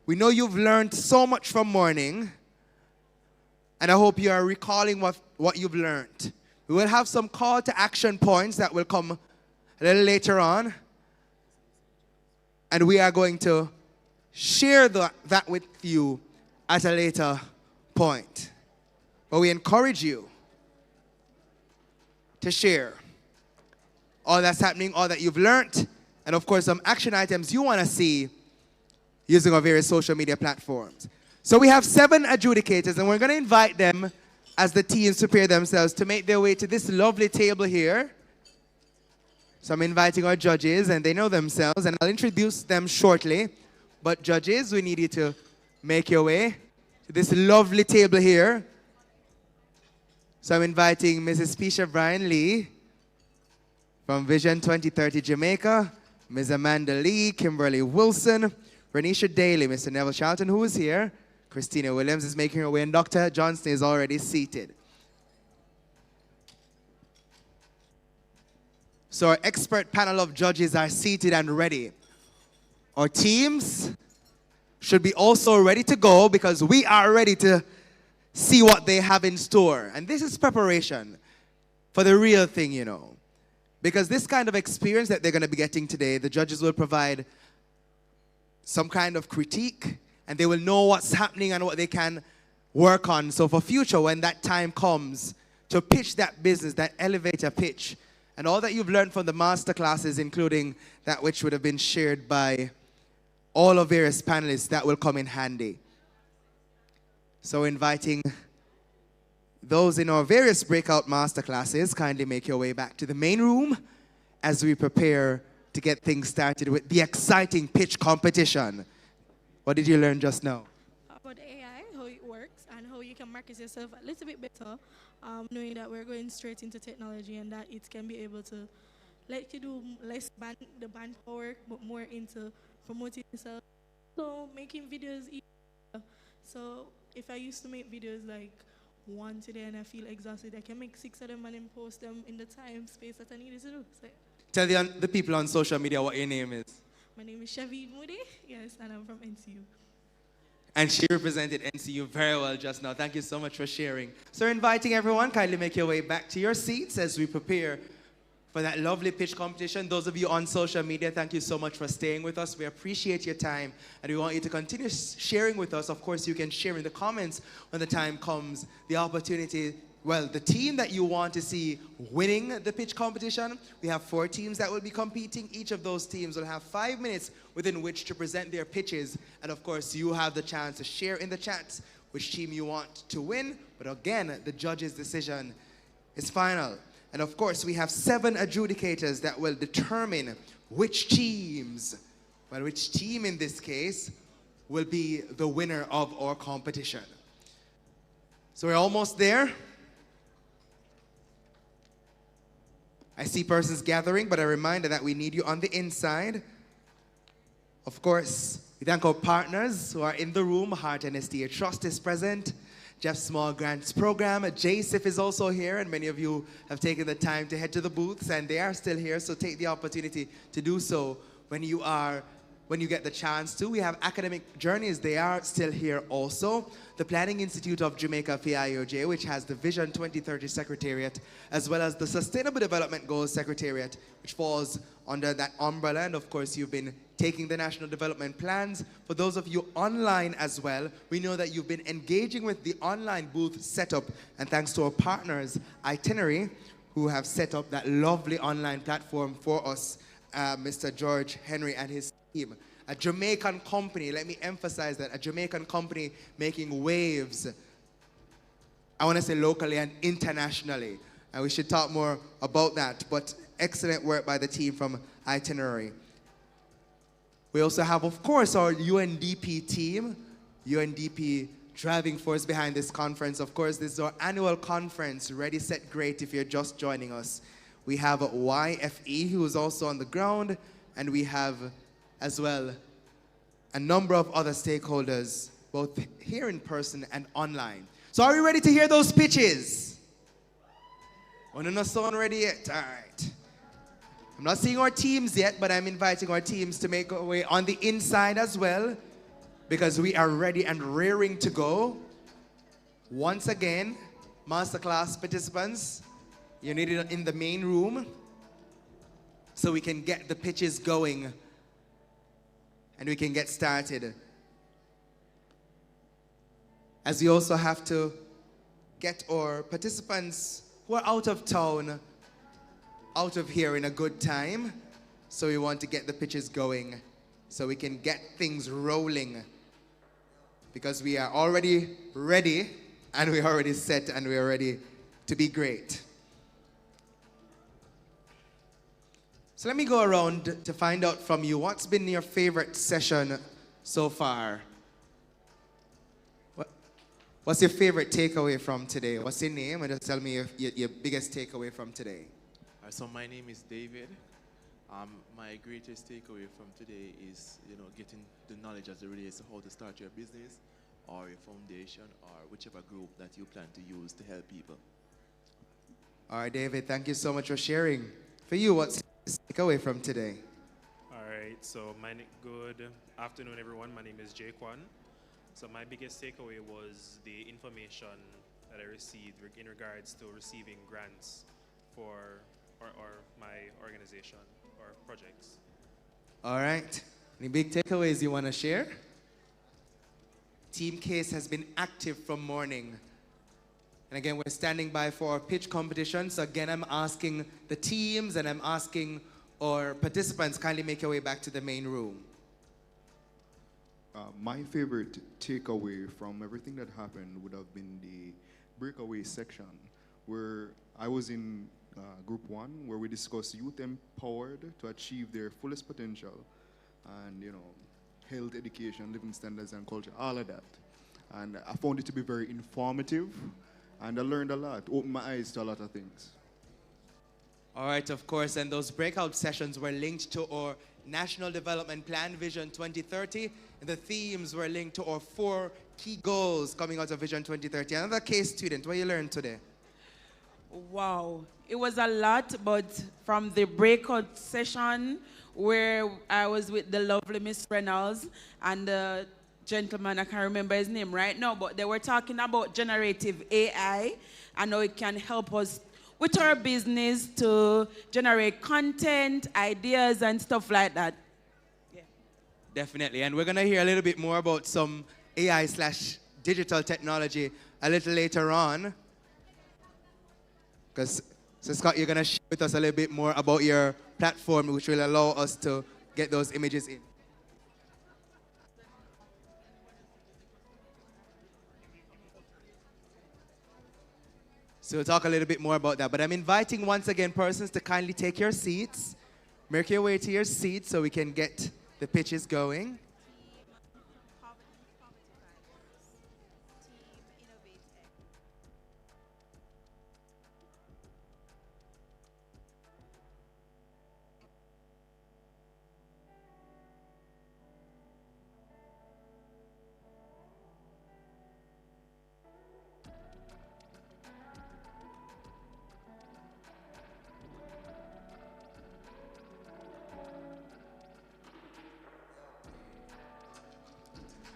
we know you've learned so much from morning. And I hope you are recalling what you've learned. We will have some call to action points that will come a little later on. And we are going to share that with you at a later point. But we encourage you to share all that's happening, all that you've learned, and of course some action items you want to see using our various social media platforms. So we have 7 adjudicators, and we're going to invite them as the teams prepare themselves to make their way to this lovely table here. So I'm inviting our judges, and they know themselves, and I'll introduce them shortly. But judges, we need you to make your way to this lovely table here. So I'm inviting Mrs. Pisha Brian Lee from Vision 2030 Jamaica, Ms. Amanda Lee, Kimberly Wilson, Renisha Daly, Mr. Neville Charlton, who is here, Christina Williams is making her way, and Dr. Johnston is already seated. So our expert panel of judges are seated and ready. Our teams should be also ready to go because we are ready to see what they have in store. And this is preparation for the real thing, you know. Because this kind of experience that they're going to be getting today, the judges will provide some kind of critique, and they will know what's happening and what they can work on. So for future, when that time comes to pitch that business, that elevator pitch, and all that you've learned from the master classes, including that which would have been shared by all of various panelists, that will come in handy. So inviting those in our various breakout master classes, kindly make your way back to the main room as we prepare to get things started with the exciting pitch competition. What did you learn just now? About AI, how it works, and how you can market yourself a little bit better, knowing that we're going straight into technology and that it can be able to let you do less the band work, but more into promoting yourself. So making videos easier. So if I used to make videos like one today and I feel exhausted, I can make 6 of them and then post them in the time space that I needed to do. So, Tell the people on social media what your name is. my name is Shavid Moody, yes, and I'm from NCU. And she represented NCU very well just now. Thank you so much for sharing. So inviting everyone, kindly make your way back to your seats as we prepare for that lovely pitch competition. Those of you on social media, thank you so much for staying with us. We appreciate your time, and we want you to continue sharing with us. Of course, you can share in the comments when the time comes, the opportunity. Well, the team that you want to see winning the pitch competition, we have 4 teams that will be competing. Each of those teams will have 5 minutes within which to present their pitches. And of course, you have the chance to share in the chat which team you want to win. But again, the judge's decision is final. And of course, we have 7 adjudicators that will determine which teams, well, which team in this case, will be the winner of our competition. So we're almost there. I see persons gathering, but a reminder that we need you on the inside. Of course, we thank our partners who are in the room. Heart and STA Trust is present. Jeff Small Grants Program. JSIF is also here, and many of you have taken the time to head to the booths, and they are still here, so take the opportunity to do so when you get the chance to. We have Academic Journeys, they are still here also. The Planning Institute of Jamaica, PIOJ, which has the Vision 2030 Secretariat, as well as the Sustainable Development Goals Secretariat, which falls under that umbrella. And of course, you've been taking the National Development Plans. For those of you online as well, we know that you've been engaging with the online booth setup, and thanks to our partners, Itinerary, who have set up that lovely online platform for us, Mr. George Henry and his team. A Jamaican company, let me emphasize that, a Jamaican company making waves, I want to say locally and internationally. And we should talk more about that, but excellent work by the team from Itinerary. We also have, of course, our UNDP team, UNDP driving force behind this conference. Of course, this is our annual conference, Ready, Set, Great, if you're just joining us. We have YFE, who is also on the ground, and we have as well a number of other stakeholders, both here in person and online. So are we ready to hear those pitches? Oh, no, someone ready yet? All right. I'm not seeing our teams yet, but I'm inviting our teams to make our way on the inside as well, because we are ready and raring to go. Once again, masterclass participants, you're needed in the main room so we can get the pitches going and we can get started. As we also have to get our participants who are out of town out of here in a good time. So we want to get the pitches going so we can get things rolling, because we are already ready and we're already set and we're ready to be great. So let me go around to find out from you, what's been your favorite session so far? What's your favorite takeaway from today? What's your name? And just tell me your biggest takeaway from today. So my name is David. My greatest takeaway from today is, getting the knowledge as it relates to how to start your business or your foundation or whichever group that you plan to use to help people. All right, David, thank you so much for sharing. For you, what's your takeaway from today? All right, so good afternoon, everyone. My name is Jaquan. So my biggest takeaway was the information that I received in regards to receiving grants for or my organization or projects. All right. Any big takeaways you want to share? Team Case has been active from morning. And again, we're standing by for our pitch competition. So again, I'm asking the teams and I'm asking our participants, kindly make your way back to the main room. My favorite takeaway from everything that happened would have been the breakaway section, where I was in group 1, where we discussed youth empowered to achieve their fullest potential, and health, education, living standards, and culture, all of that. And I found it to be very informative, and I learned a lot, opened my eyes to a lot of things. All right, of course, and those breakout sessions were linked to our National Development Plan Vision 2030, and the themes were linked to our 4 key goals coming out of Vision 2030. Another case student, what you learned today? Wow, it was a lot, but from the breakout session where I was with the lovely Miss Reynolds and the gentleman, I can't remember his name right now, but they were talking about generative AI and how it can help us with our business to generate content, ideas, and stuff like that. Yeah. Definitely, and we're going to hear a little bit more about some AI/digital technology a little later on. Because, so Scott, you're going to share with us a little bit more about your platform, which will allow us to get those images in. So we'll talk a little bit more about that. But I'm inviting once again persons to kindly take your seats. Make your way to your seats so we can get the pitches going.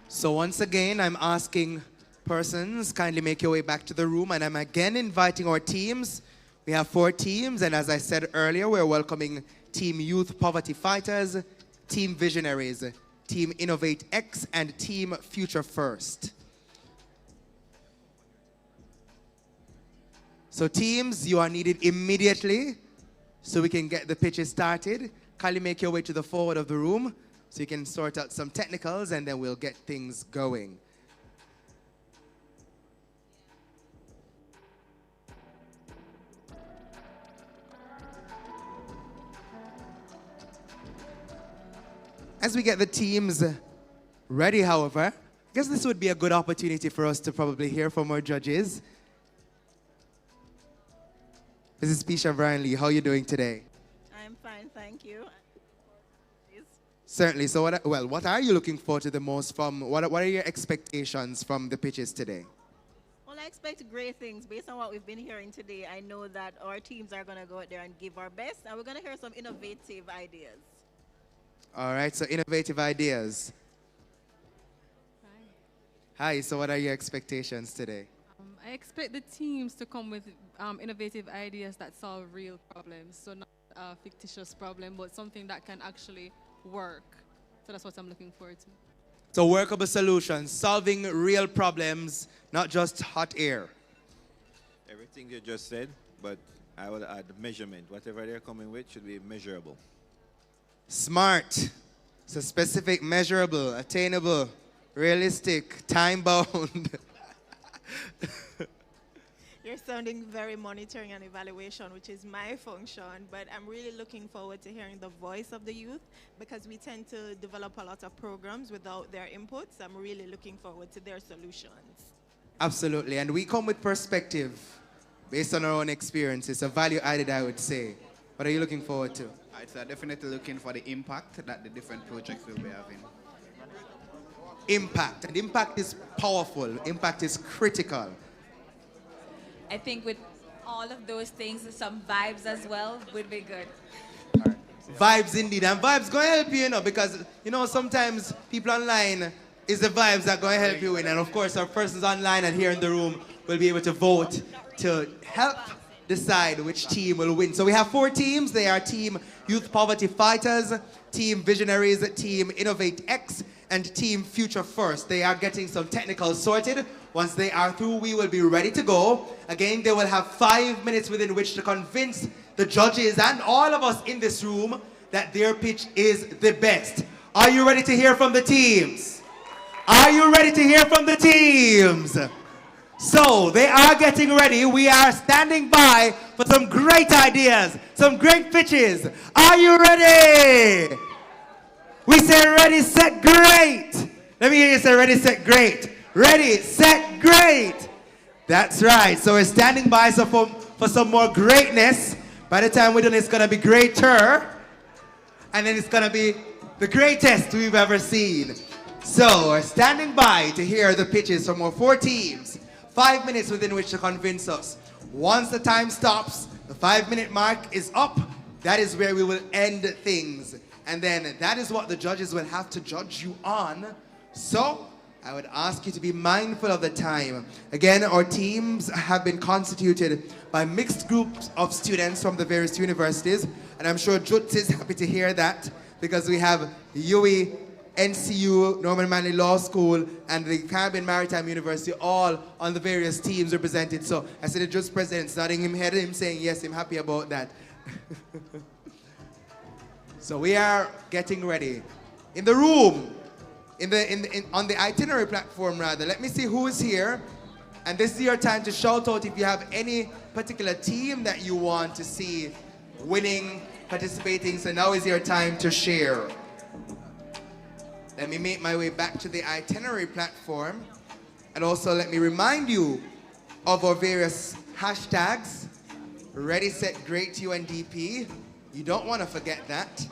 So once again, I'm asking persons, kindly make your way back to the room, and I'm again inviting our teams. We have 4 teams, and as I said earlier, we're welcoming Team Youth Poverty Fighters, Team Visionaries, Team Innovate X, and Team Future First. So teams, you are needed immediately so we can get the pitches started. Kindly make your way to the forward of the room so you can sort out some technicals, and then we'll get things going. As we get the teams ready, however, I guess this would be a good opportunity for us to probably hear from our judges. Mrs. Pisha Brian Lee, how are you doing today? I'm fine, thank you. Certainly. So, what are you looking forward to the most from, what are your expectations from the pitches today? Well, I expect great things. Based on what we've been hearing today, I know that our teams are going to go out there and give our best, and we're going to hear some innovative ideas. All right, so innovative ideas. Hi, so what are your expectations today? I expect the teams to come with innovative ideas that solve real problems. So not a fictitious problem, but something that can actually work. So that's what I'm looking forward to. So workable solutions, solving real problems, not just hot air. Everything you just said, but I will add measurement. Whatever they're coming with should be measurable. Smart. So specific, measurable, attainable, realistic, time-bound. You're sounding very monitoring and evaluation, which is my function, but I'm really looking forward to hearing the voice of the youth because we tend to develop a lot of programs without their inputs. I'm really looking forward to their solutions. Absolutely, and we come with perspective based on our own experiences, a value added, I would say. What are you looking forward to? I'm definitely looking for the impact that the different projects will be having. Impact, and impact is powerful, impact is critical. I think with all of those things, some vibes as well would be good. Vibes indeed, and vibes going to help you, because, sometimes people online is the vibes that going to help you win. And of course, our persons online and here in the room will be able to vote to help decide which team will win. So we have 4 teams. They are Team Youth Poverty Fighters, Team Visionaries, Team Innovate X, and Team Future First. They are getting some technicals sorted. Once they are through, we will be ready to go. Again, they will have 5 minutes within which to convince the judges and all of us in this room that their pitch is the best. Are you ready to hear from the teams? Are you ready to hear from the teams? So, they are getting ready. We are standing by for some great ideas, some great pitches. Are you ready? We say ready, set, great. Let me hear you say ready, set, great. Ready, set, great. That's right. So we're standing by for some more greatness. By the time we're done, it's going to be greater. And then it's going to be the greatest we've ever seen. So we're standing by to hear the pitches from our 4 teams. 5 minutes within which to convince us. Once the time stops, the 5-minute mark is up. That is where we will end things. And then that is what the judges will have to judge you on. So I would ask you to be mindful of the time. Again, our teams have been constituted by mixed groups of students from the various universities. And I'm sure Jutz is happy to hear that because we have UWI, NCU, Norman Manley Law School, and the Caribbean Maritime University all on the various teams represented. So I see the Jutz president nodding his head and him saying, yes, I'm happy about that. So we are getting ready. In the room, on the itinerary platform rather, let me see who is here. And this is your time to shout out if you have any particular team that you want to see winning, participating. So now is your time to share. Let me make my way back to the itinerary platform. And also let me remind you of our various hashtags. Ready, set, great, UNDP. You don't want to forget that.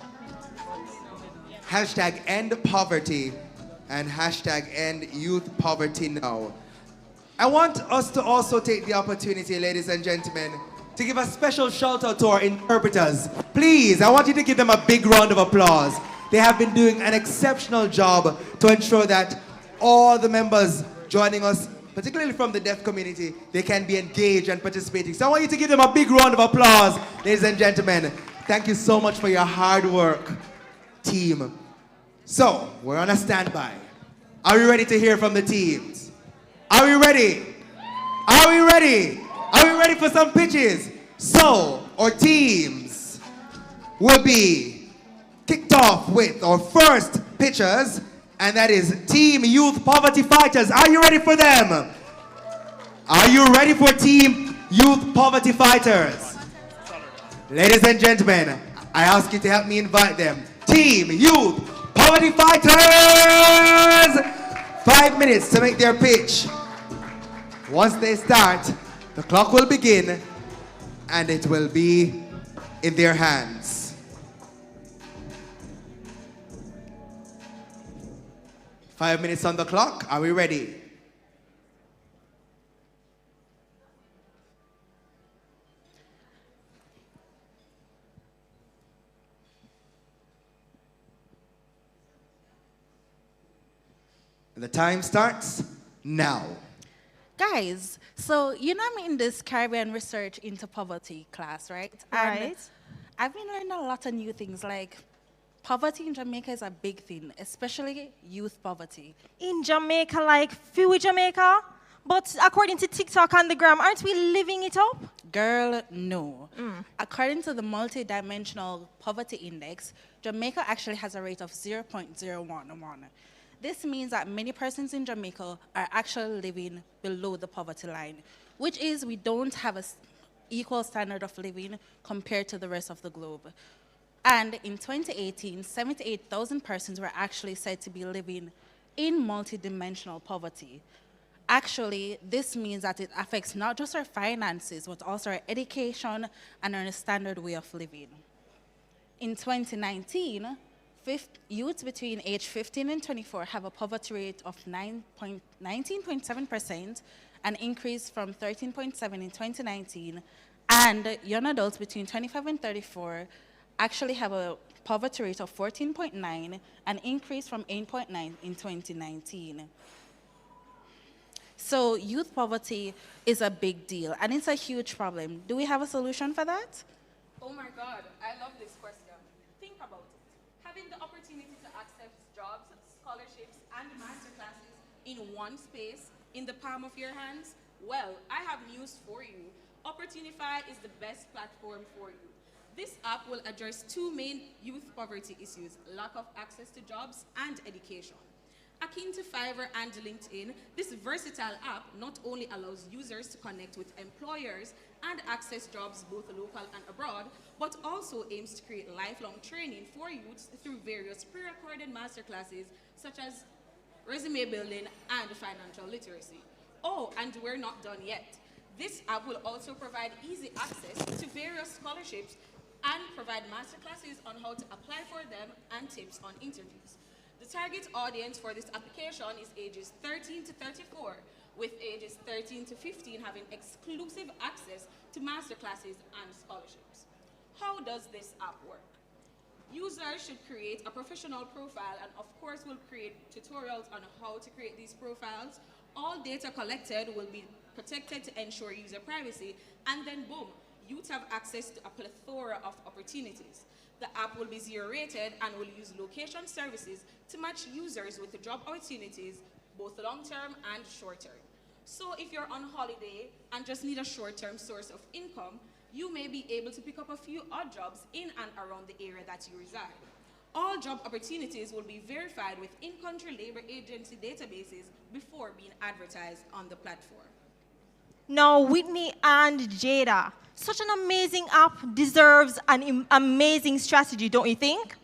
Hashtag end poverty and hashtag end youth poverty now. I want us to also take the opportunity, ladies and gentlemen, to give a special shout out to our interpreters. Please, I want you to give them a big round of applause. They have been doing an exceptional job to ensure that all the members joining us, particularly from the deaf community, they can be engaged and participating. So I want you to give them a big round of applause, ladies and gentlemen. Thank you so much for your hard work, team. So, we're on a standby. Are we ready to hear from the teams? Are we ready? Are we ready? Are we ready for some pitches? So, our teams will be kicked off with our first pitchers, and that is Team Youth Poverty Fighters. Are you ready for them? Are you ready for Team Youth Poverty Fighters? Ladies and gentlemen, I ask you to help me invite them. Team Youth Poverty Fighters! 5 minutes to make their pitch. Once they start, the clock will begin and it will be in their hands. Five minutes on the clock. Are we ready? The time starts now. Guys, so you know I'm in this Caribbean research into poverty class, right? Right. And I've been learning a lot of new things, like poverty in Jamaica is a big thing, especially youth poverty. In Jamaica, like few Jamaica? But according to TikTok and the gram, aren't we living it up? Girl, no. According to the Multidimensional Poverty Index, Jamaica actually has a rate of 0.011. This means that many persons in Jamaica are actually living below the poverty line, which is we don't have an equal standard of living compared to the rest of the globe. And in 2018, 78,000 persons were actually said to be living in multidimensional poverty. Actually, this means that it affects not just our finances, but also our education and our standard way of living. In 2019, youths between age 15 and 24 have a poverty rate of 19.7%, an increase from 13.7 in 2019, and young adults between 25 and 34 actually have a poverty rate of 14.9, an increase from 8.9 in 2019. So youth poverty is a big deal, and it's a huge problem. Do we have a solution for that? Oh my God, I love this question. Think about it. Having the opportunity to access jobs, scholarships, and masterclasses in one space, in the palm of your hands, well, I have news for you. Opportunify is the best platform for you. This app will address two main youth poverty issues: lack of access to jobs and education. Akin to Fiverr and LinkedIn, this versatile app not only allows users to connect with employers and access jobs both local and abroad, but also aims to create lifelong training for youths through various pre-recorded masterclasses such as resume building and financial literacy. Oh, and we're not done yet. This app will also provide easy access to various scholarships and provide masterclasses on how to apply for them and tips on interviews. The target audience for this application is ages 13 to 34, with ages 13 to 15 having exclusive access to masterclasses and scholarships. How does this app work? Users should create a professional profile, and of course we'll create tutorials on how to create these profiles. All data collected will be protected to ensure user privacy, and then boom, youth have access to a plethora of opportunities. The app will be zero-rated and will use location services to match users with the job opportunities, both long-term and short-term. So if you're on holiday and just need a short-term source of income, you may be able to pick up a few odd jobs in and around the area that you reside. All job opportunities will be verified with in-country labor agency databases before being advertised on the platform. Now, Whitney and Jada, such an amazing app deserves an amazing strategy, don't you think?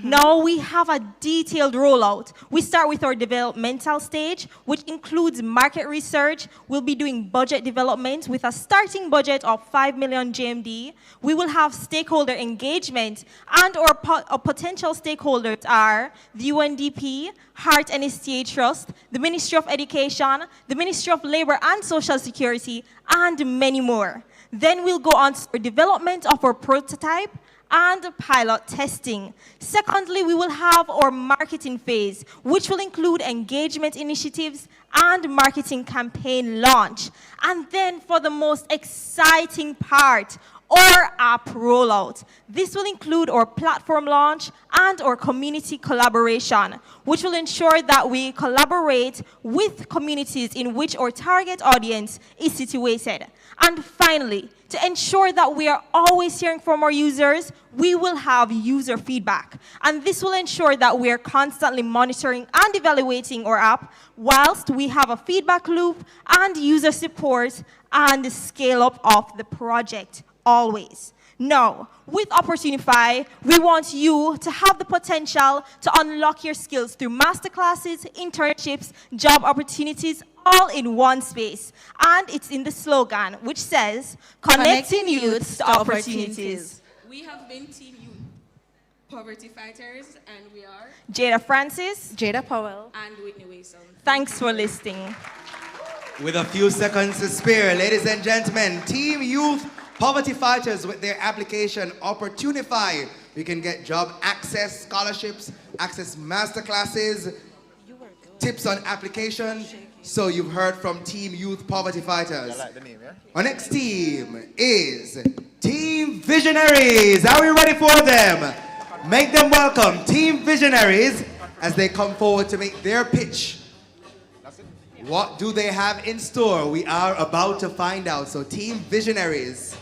Now we have a detailed rollout. We start with our developmental stage, which includes market research. We'll be doing budget development with a starting budget of 5 million JMD. We will have stakeholder engagement, and our potential stakeholders are the UNDP, Heart and STA Trust, the Ministry of Education, the Ministry of Labor and Social Security, and many more. Then we'll go on to development of our prototype and pilot testing. Secondly, we will have our marketing phase, which will include engagement initiatives and marketing campaign launch. And then for the most exciting part, our app rollout. This will include our platform launch and our community collaboration, which will ensure that we collaborate with communities in which our target audience is situated. And finally, to ensure that we are always hearing from our users, we will have user feedback. And this will ensure that we are constantly monitoring and evaluating our app whilst we have a feedback loop and user support and scale up of the project always. Now, with Opportunify, we want you to have the potential to unlock your skills through masterclasses, internships, job opportunities, all in one space. And it's in the slogan, which says, connecting youths to opportunities. We have been Team Youth Poverty Fighters, and we are Jada Francis, Jada Powell, and Whitney Wason. Thanks for listening. With a few seconds to spare, ladies and gentlemen, Team Youth Poverty Fighters with their application Opportunify. You can get job access, scholarships, access masterclasses, tips on application. So you've heard from Team Youth Poverty Fighters. I like the name, yeah? Our next team is Team Visionaries. Are we ready for them? Make them welcome, Team Visionaries, as they come forward to make their pitch. What do they have in store? We are about to find out. So Team Visionaries.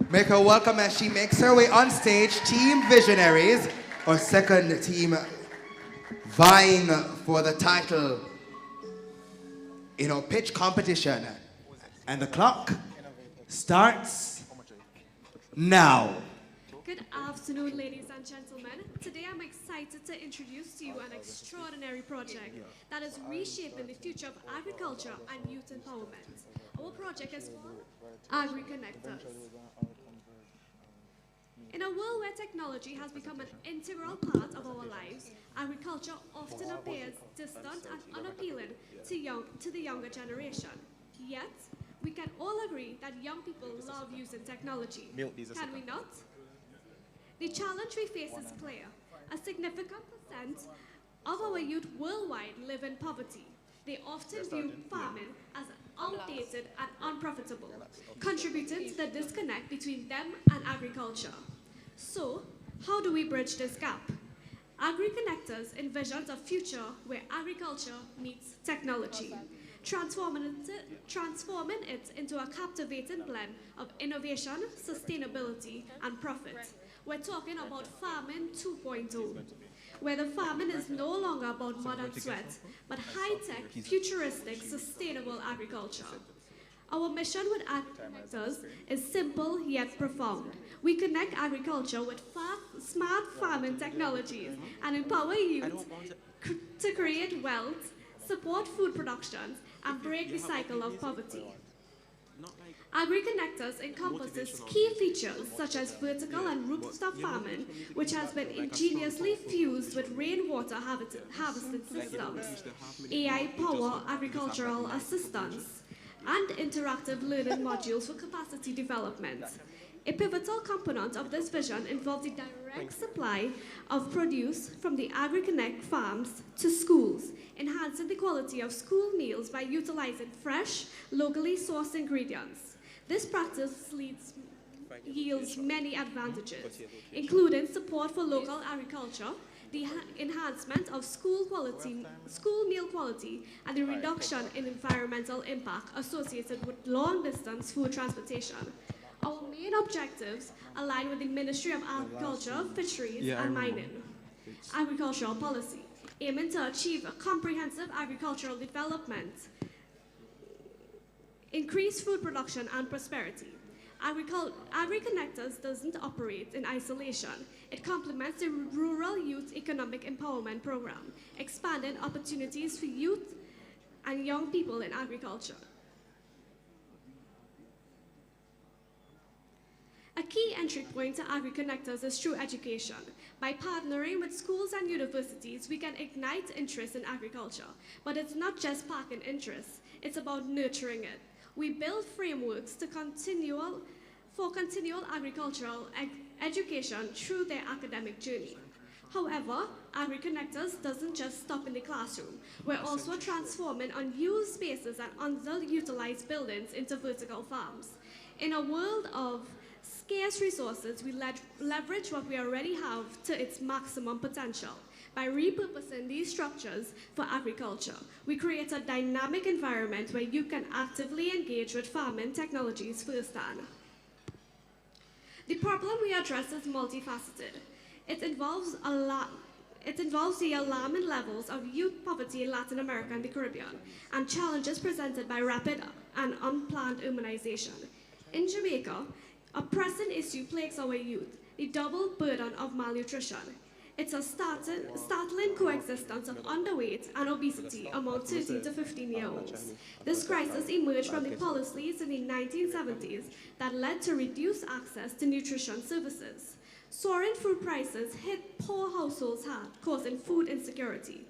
Make her welcome as she makes her way on stage. Team Visionaries, our second team vying for the title in our pitch competition. And the clock starts now. Good afternoon, ladies and gentlemen. Today I'm excited to introduce to you an extraordinary project that is reshaping the future of agriculture and youth empowerment. Our project is called Agri-Connectors. In a world where technology has become an integral part of our lives, agriculture often appears distant and unappealing to the younger generation. Yet, we can all agree that young people love using technology. Can we not? The challenge we face is clear. A significant percent of our youth worldwide live in poverty. They often view farming as outdated and unprofitable, contributing to the disconnect between them and agriculture. So, how do we bridge this gap? Agri-Connectors envisions a future where agriculture meets technology, transforming it into a captivating blend of innovation, sustainability, and profit. We're talking about Farming 2.0, where the farming is no longer about mud and sweat, but high-tech, futuristic, sustainable agriculture. Our mission with Agri-Connectors is simple yet profound. We connect agriculture with smart farming technologies and empower youth to create wealth, support food production, and break the cycle of poverty. Agri-Connectors encompasses key features such as vertical and rooftop farming, which has been ingeniously fused with rainwater harvesting systems, AI-powered agricultural assistance, and interactive learning modules for capacity development. A pivotal component of this vision involves the direct supply of produce from the Agri-Connect farms to schools, enhancing the quality of school meals by utilizing fresh, locally sourced ingredients. This practice yields many advantages, including support for local agriculture, the enhancement of school meal quality, and the reduction in environmental impact associated with long-distance food transportation. Our main objectives align with the Ministry of Agriculture, Fisheries, and Mining agricultural policy, aiming to achieve a comprehensive agricultural development, increase food production and prosperity. Agri-Connectors doesn't operate in isolation. It complements the Rural Youth Economic Empowerment Program, expanding opportunities for youth and young people in agriculture. A key entry point to Agri-Connectors is through education. By partnering with schools and universities, we can ignite interest in agriculture. But it's not just sparking interest, it's about nurturing it. We build frameworks for continual agricultural education through their academic journey. However, Agri-Connectors doesn't just stop in the classroom. We're also transforming unused spaces and underutilized buildings into vertical farms. In a world of scarce resources, we leverage what we already have to its maximum potential. By repurposing these structures for agriculture, we create a dynamic environment where you can actively engage with farming technologies firsthand. The problem we address is multifaceted. It involves the alarming levels of youth poverty in Latin America and the Caribbean, and challenges presented by rapid and unplanned urbanization. In Jamaica, a pressing issue plagues our youth, the double burden of malnutrition. It's a startling coexistence of underweight and obesity among 13 to 15-year-olds. This crisis emerged from the policies in the 1970s that led to reduced access to nutrition services. Soaring food prices hit poor households hard, causing food insecurity.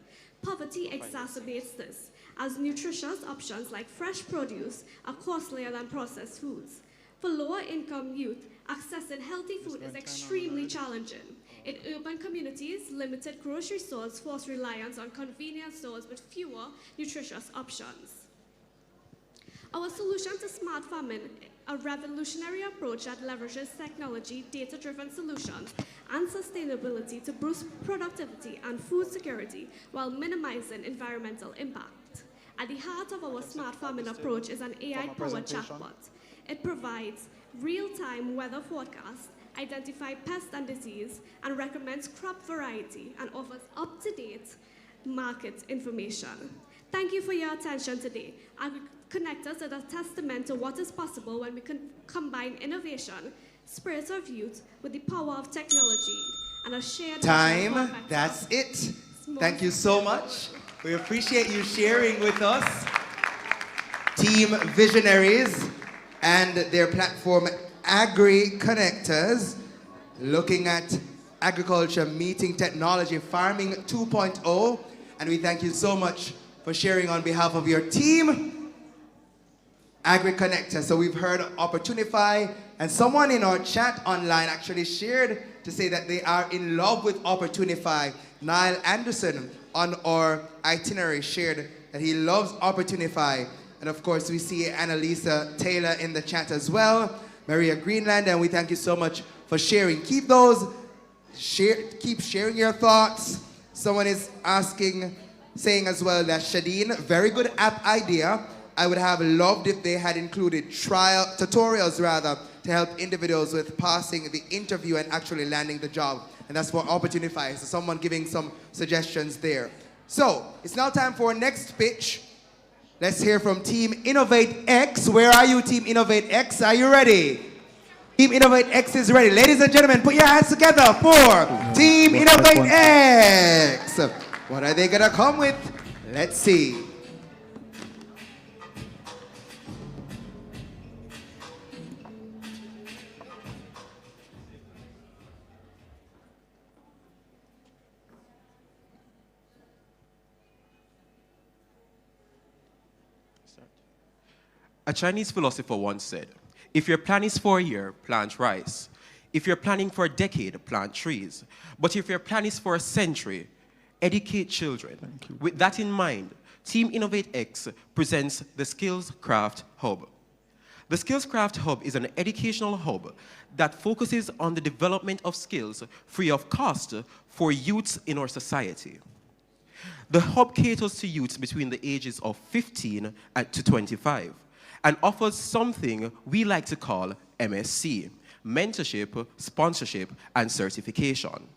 Poverty exacerbates this, as nutritious options like fresh produce are costlier than processed foods. For lower-income youth, accessing healthy food is extremely challenging. In urban communities, limited grocery stores force reliance on convenience stores with fewer nutritious options. Our solution to smart farming, a revolutionary approach that leverages technology, data-driven solutions, and sustainability to boost productivity and food security while minimizing environmental impact. At the heart of our smart farming approach is an AI-powered chatbot. It provides real-time weather forecasts, identifies pests and disease, and recommends crop variety and offers up-to-date market information. Thank you for your attention today. AgriConnectors is a testament to what is possible when we can combine innovation, spirit of youth, with the power of technology and a shared Time, that's it. Thank you so much. We appreciate you sharing with us. Team Visionaries and their platform AgriConnectors, looking at agriculture meeting technology, farming 2.0. And we thank you so much for sharing on behalf of your team, AgriConnectors. So we've heard Opportunify, and someone in our chat online actually shared to say that they are in love with Opportunify. Niall Anderson on our itinerary shared that he loves Opportunify. And of course, we see Annalisa Taylor in the chat as well, Maria Greenland, and we thank you so much for sharing. Keep sharing your thoughts. Someone is saying as well that Shadeen, very good app idea. I would have loved if they had included tutorials to help individuals with passing the interview and actually landing the job. And that's for Opportunify. So someone giving some suggestions there. So it's now time for our next pitch. Let's hear from Team Innovate X. Where are you, Team Innovate X? Are you ready? Team Innovate X is ready. Ladies and gentlemen, put your hands together for Team Innovate X. What are they gonna come with? Let's see. A Chinese philosopher once said, if your plan is for a year, plant rice. If you're planning for a decade, plant trees. But if your plan is for a century, educate children. With that in mind, Team Innovate X presents the Skills Craft Hub. The Skills Craft Hub is an educational hub that focuses on the development of skills free of cost for youths in our society. The hub caters to youths between the ages of 15 to 25 and offers something we like to call MSc, mentorship, sponsorship, and certification.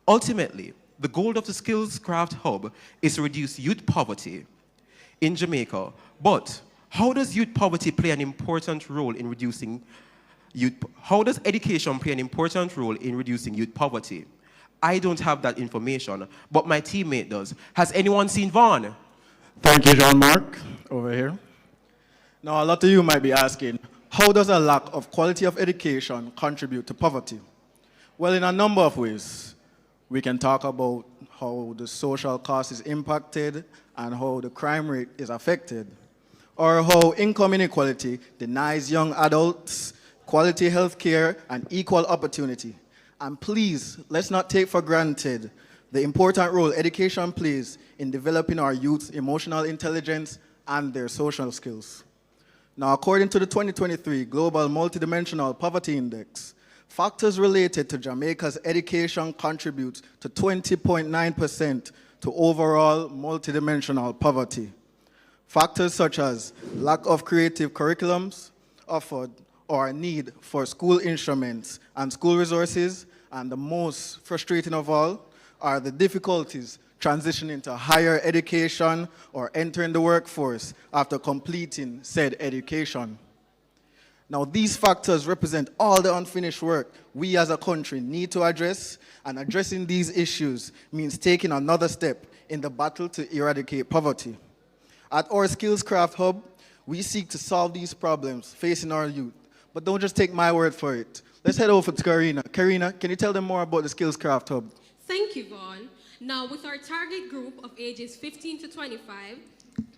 Ultimately, the goal of the Skills Craft Hub is to reduce youth poverty in Jamaica. But how does youth poverty play an important role in reducing how does education play an important role in reducing youth poverty? I don't have that information, but my teammate does. Has anyone seen Vaughn? Thank you, Jean-Marc, over here. Now, a lot of you might be asking, how does a lack of quality of education contribute to poverty? Well, in a number of ways. We can talk about how the social cost is impacted and how the crime rate is affected, or how income inequality denies young adults quality health care and equal opportunity. And please, let's not take for granted the important role education plays in developing our youth's emotional intelligence and their social skills. Now, according to the 2023 Global Multidimensional Poverty Index, Factors related to Jamaica's education contribute to 20.9% to overall multidimensional poverty. Factors such as lack of creative curriculums offered or need for school instruments and school resources, and the most frustrating of all are the difficulties transitioning to higher education or entering the workforce after completing said education. Now, these factors represent all the unfinished work we as a country need to address, and addressing these issues means taking another step in the battle to eradicate poverty. At our Skills Craft Hub, we seek to solve these problems facing our youth. But don't just take my word for it. Let's head over to Karina. Karina, can you tell them more about the Skills Craft Hub? Thank you, Vaughn. Now, with our target group of ages 15 to 25,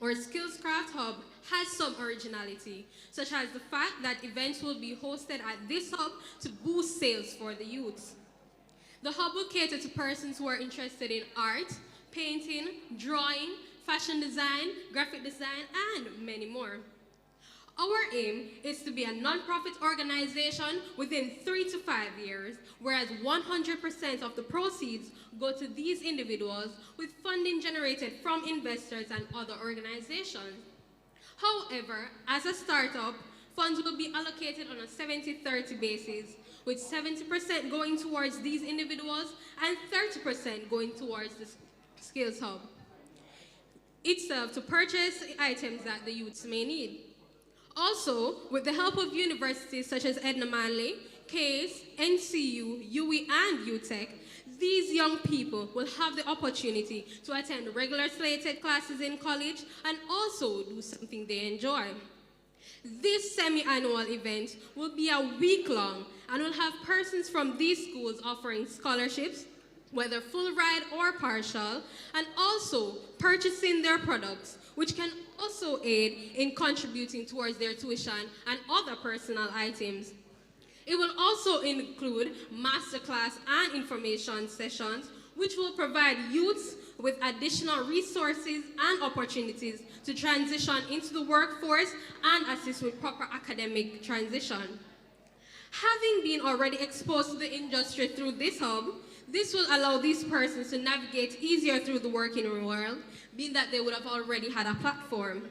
our Skills Craft Hub has some originality, such as the fact that events will be hosted at this hub to boost sales for the youth. The hub will cater to persons who are interested in art, painting, drawing, fashion design, graphic design, and many more. Our aim is to be a non-profit organization within 3 to 5 years, whereas 100% of the proceeds go to these individuals, with funding generated from investors and other organizations. However, as a startup, funds will be allocated on a 70-30 basis, with 70% going towards these individuals and 30% going towards the Skills Hub itself to purchase items that the youths may need. Also, with the help of universities such as Edna Manley, CASE, NCU, UE, and UTEC, these young people will have the opportunity to attend regular slated classes in college and also do something they enjoy. This semi-annual event will be a week-long and will have persons from these schools offering scholarships, whether full ride or partial, and also purchasing their products, which can also aid in contributing towards their tuition and other personal items. It will also include masterclass and information sessions, which will provide youths with additional resources and opportunities to transition into the workforce and assist with proper academic transition. Having been already exposed to the industry through this hub, this will allow these persons to navigate easier through the working world, being that they would have already had a platform.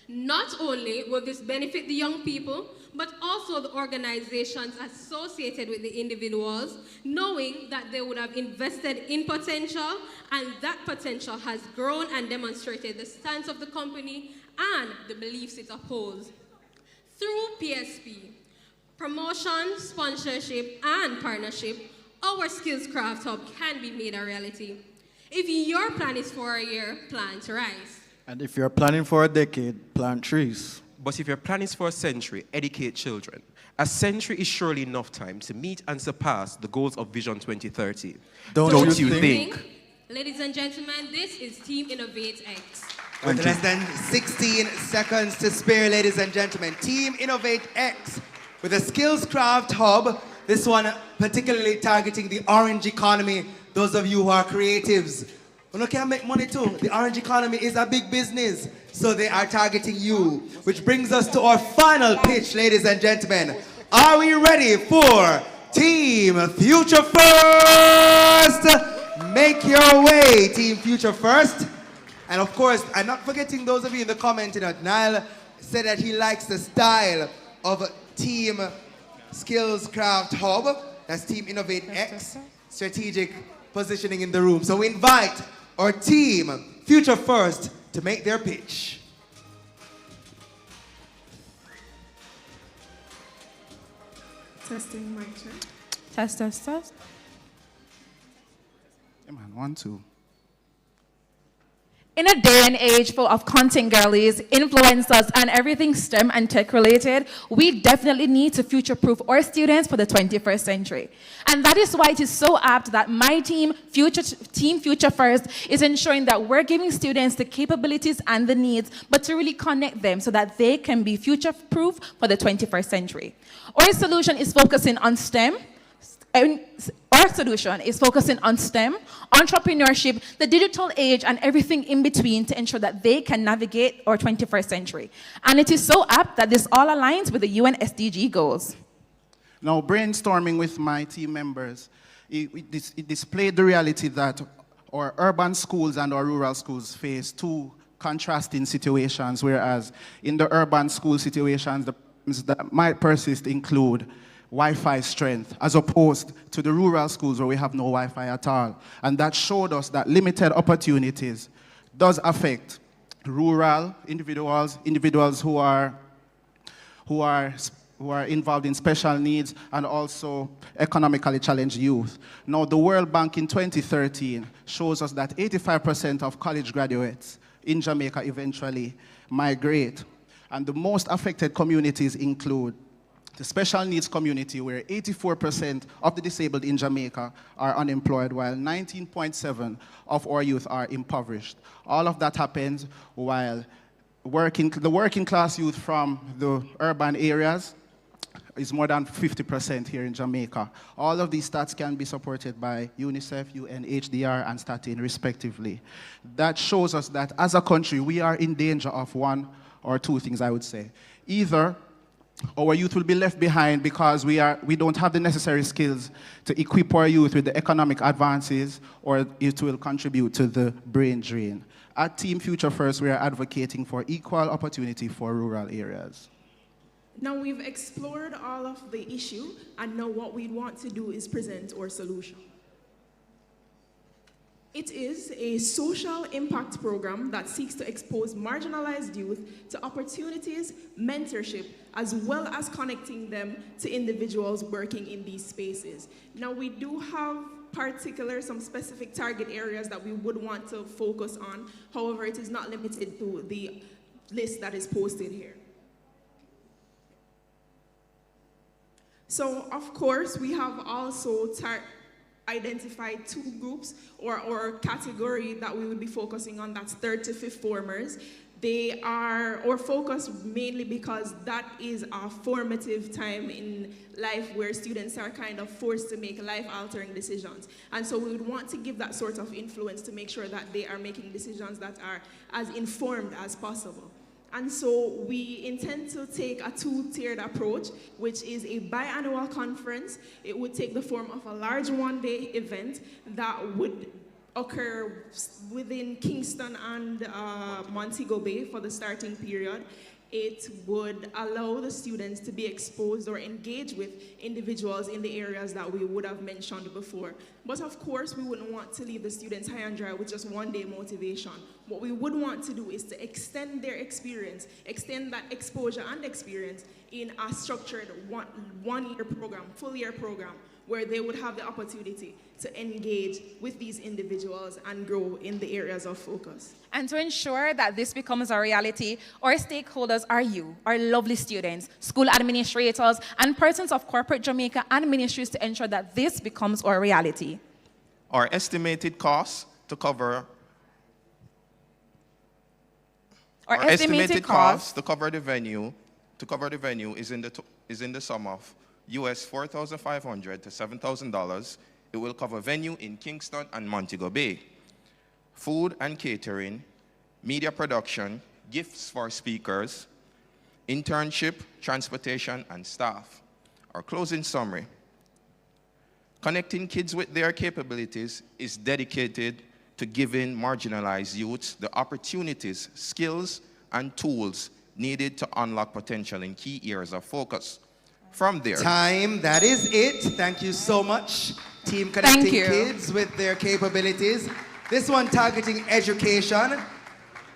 Not only will this benefit the young people, but also the organizations associated with the individuals, knowing that they would have invested in potential, and that potential has grown and demonstrated the stance of the company and the beliefs it upholds. Through PSP, promotion, sponsorship, and partnership, our Skills Craft Hub can be made a reality. If your plan is for a year, plant rice. And if you're planning for a decade, plant trees. But if your plan is for a century, educate children. A century is surely enough time to meet and surpass the goals of Vision 2030. Don't you think? Ladies and gentlemen, this is Team Innovate X. With less than 16 seconds to spare, ladies and gentlemen, Team Innovate X with a Skills Craft Hub. This one particularly targeting the orange economy. Those of you who are creatives, you can make money too. The orange economy is a big business, so they are targeting you. Which brings us to our final pitch, ladies and gentlemen. Are we ready for Team Future First? Make your way, Team Future First. And of course, I'm not forgetting those of you in the comment, Niall said that he likes the style of Team Skills Craft Hub. That's Team Innovate X. Strategic positioning in the room. So we invite our Team Future First to make their pitch. Testing mic check. Test, test, test. Hey man, 1, 2. In a day and age full of content girlies, influencers, and everything STEM and tech related, we definitely need to future-proof our students for the 21st century. And that is why it is so apt that my team, Team Future First, is ensuring that we're giving students the capabilities and the needs, but to really connect them so that they can be future-proof for the 21st century. Our solution is focusing on STEM. Our solution is focusing on STEM, entrepreneurship, the digital age, and everything in between to ensure that they can navigate our 21st century. And it is so apt that this all aligns with the UN SDG goals. Now, brainstorming with my team members, it displayed the reality that our urban schools and our rural schools face two contrasting situations, whereas in the urban school situations, the problems that might persist include Wi-Fi strength, as opposed to the rural schools where we have no Wi-Fi at all. And that showed us that limited opportunities does affect rural individuals who are involved in special needs, and also economically challenged youth. Now, the World Bank in 2013 shows us that 85% of college graduates in Jamaica eventually migrate. And the most affected communities include the special needs community, where 84% of the disabled in Jamaica are unemployed, while 19.7% of our youth are impoverished. All of that happens while the working class youth from the urban areas is more than 50% here in Jamaica. All of these stats can be supported by UNICEF, UNHDR, and Statin, respectively. That shows us that as a country, we are in danger of one or two things, I would say. Either our youth will be left behind because we don't have the necessary skills to equip our youth with the economic advances, or it will contribute to the brain drain. At Team Future First, we are advocating for equal opportunity for rural areas. Now we've explored all of the issue, and now what we want to do is present our solution. It is a social impact program that seeks to expose marginalized youth to opportunities, mentorship, as well as connecting them to individuals working in these spaces. Now we do have some specific target areas that we would want to focus on. However, it is not limited to the list that is posted here. So, of course, we have also identified two groups or category that we would be focusing on. That's third to fifth formers. They are our focus mainly because that is a formative time in life where students are kind of forced to make life-altering decisions. And so we would want to give that sort of influence to make sure that they are making decisions that are as informed as possible. And so we intend to take a two-tiered approach, which is a biannual conference. It would take the form of a large one-day event that would occur within Kingston and Montego Bay for the starting period. It would allow the students to be exposed or engage with individuals in the areas that we would have mentioned before. But of course, we wouldn't want to leave the students high and dry with just one-day motivation. What we would want to do is to extend their experience, extend that exposure and experience in a structured one-year program, full-year program, where they would have the opportunity to engage with these individuals and grow in the areas of focus. And to ensure that this becomes a reality, our stakeholders are you, our lovely students, school administrators, and persons of corporate Jamaica and ministries to ensure that this becomes our reality. Our estimated costs to cover Our estimated cost to cover the venue is in the sum of US $4,500 to $7,000. It will cover venue in Kingston and Montego Bay, food and catering, media production, gifts for speakers, internship, transportation, and staff. Our closing summary: connecting kids with their capabilities is dedicated to giving marginalized youths the opportunities, skills, and tools needed to unlock potential in key areas of focus. From there. Time, that is it. Thank you so much. Team Connecting Kids with their capabilities. This one targeting education,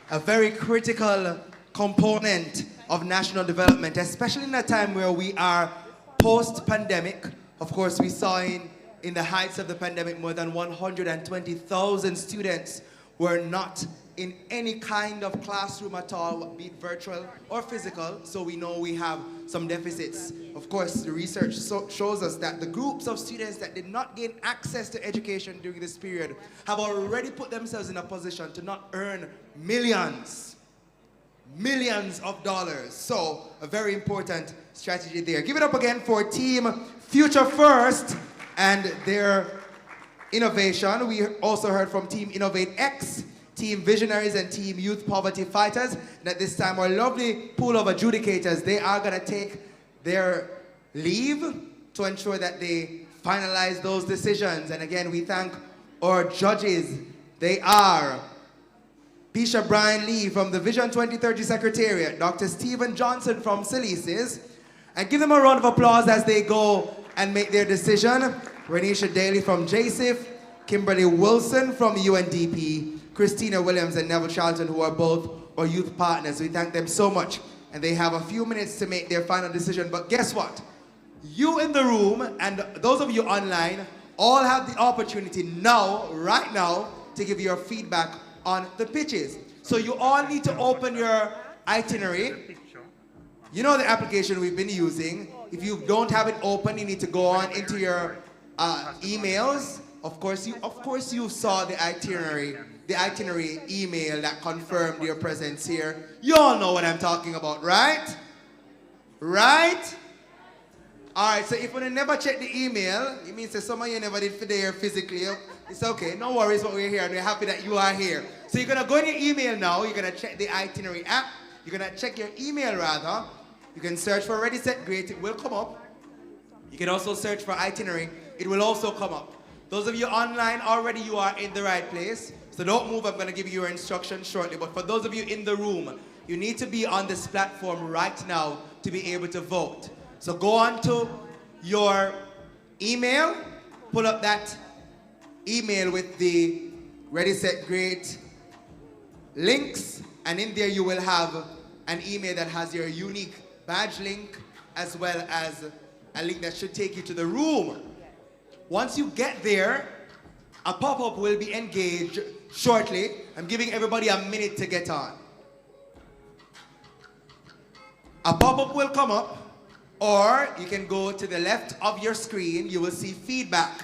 a very critical component of national development, especially in a time where we are post-pandemic. Of course, we saw in the heights of the pandemic, more than 120,000 students were not in any kind of classroom at all, be it virtual or physical, so we know we have some deficits. Of course, the research shows us that the groups of students that did not gain access to education during this period have already put themselves in a position to not earn millions of dollars. So, a very important strategy there. Give it up again for Team Future First and their innovation. We also heard from Team Innovate X, Team Visionaries, and Team Youth Poverty Fighters. And at this time, our lovely pool of adjudicators, they are going to take their leave to ensure that they finalize those decisions. And again, we thank our judges. They are Pisha Brian Lee from the Vision 2030 Secretariat, Dr. Stephen Johnson from Silices, and give them a round of applause as they go and make their decision. Renisha Daly from JSIF, Kimberly Wilson from UNDP, Christina Williams and Neville Charlton, who are both our youth partners. We thank them so much. And they have a few minutes to make their final decision. But guess what? You in the room and those of you online all have the opportunity now, right now, to give your feedback on the pitches. So you all need to open your itinerary. You know the application we've been using. If you don't have it open, you need to go on into your emails. Of course you saw the itinerary email that confirmed your presence here. You all know what I'm talking about, right? Right? All right, so if you never check the email, it means that some of you never did for there physically. It's okay, no worries, but we're here and we're happy that you are here. So you're gonna go in your email now, you're gonna check the itinerary app, you're gonna check your email rather. You can search for Ready, Set, Great, it will come up. You can also search for itinerary, it will also come up. Those of you online already, you are in the right place. So don't move, I'm gonna give you your instructions shortly. But for those of you in the room, you need to be on this platform right now to be able to vote. So go on to your email, pull up that email with the Ready, Set, Great links, and in there you will have an email that has your unique badge link as well as a link that should take you to the room. Once you get there, a pop-up will be engaged shortly. I'm giving everybody a minute to get on. A pop-up will come up, or you can go to the left of your screen. You will see feedback.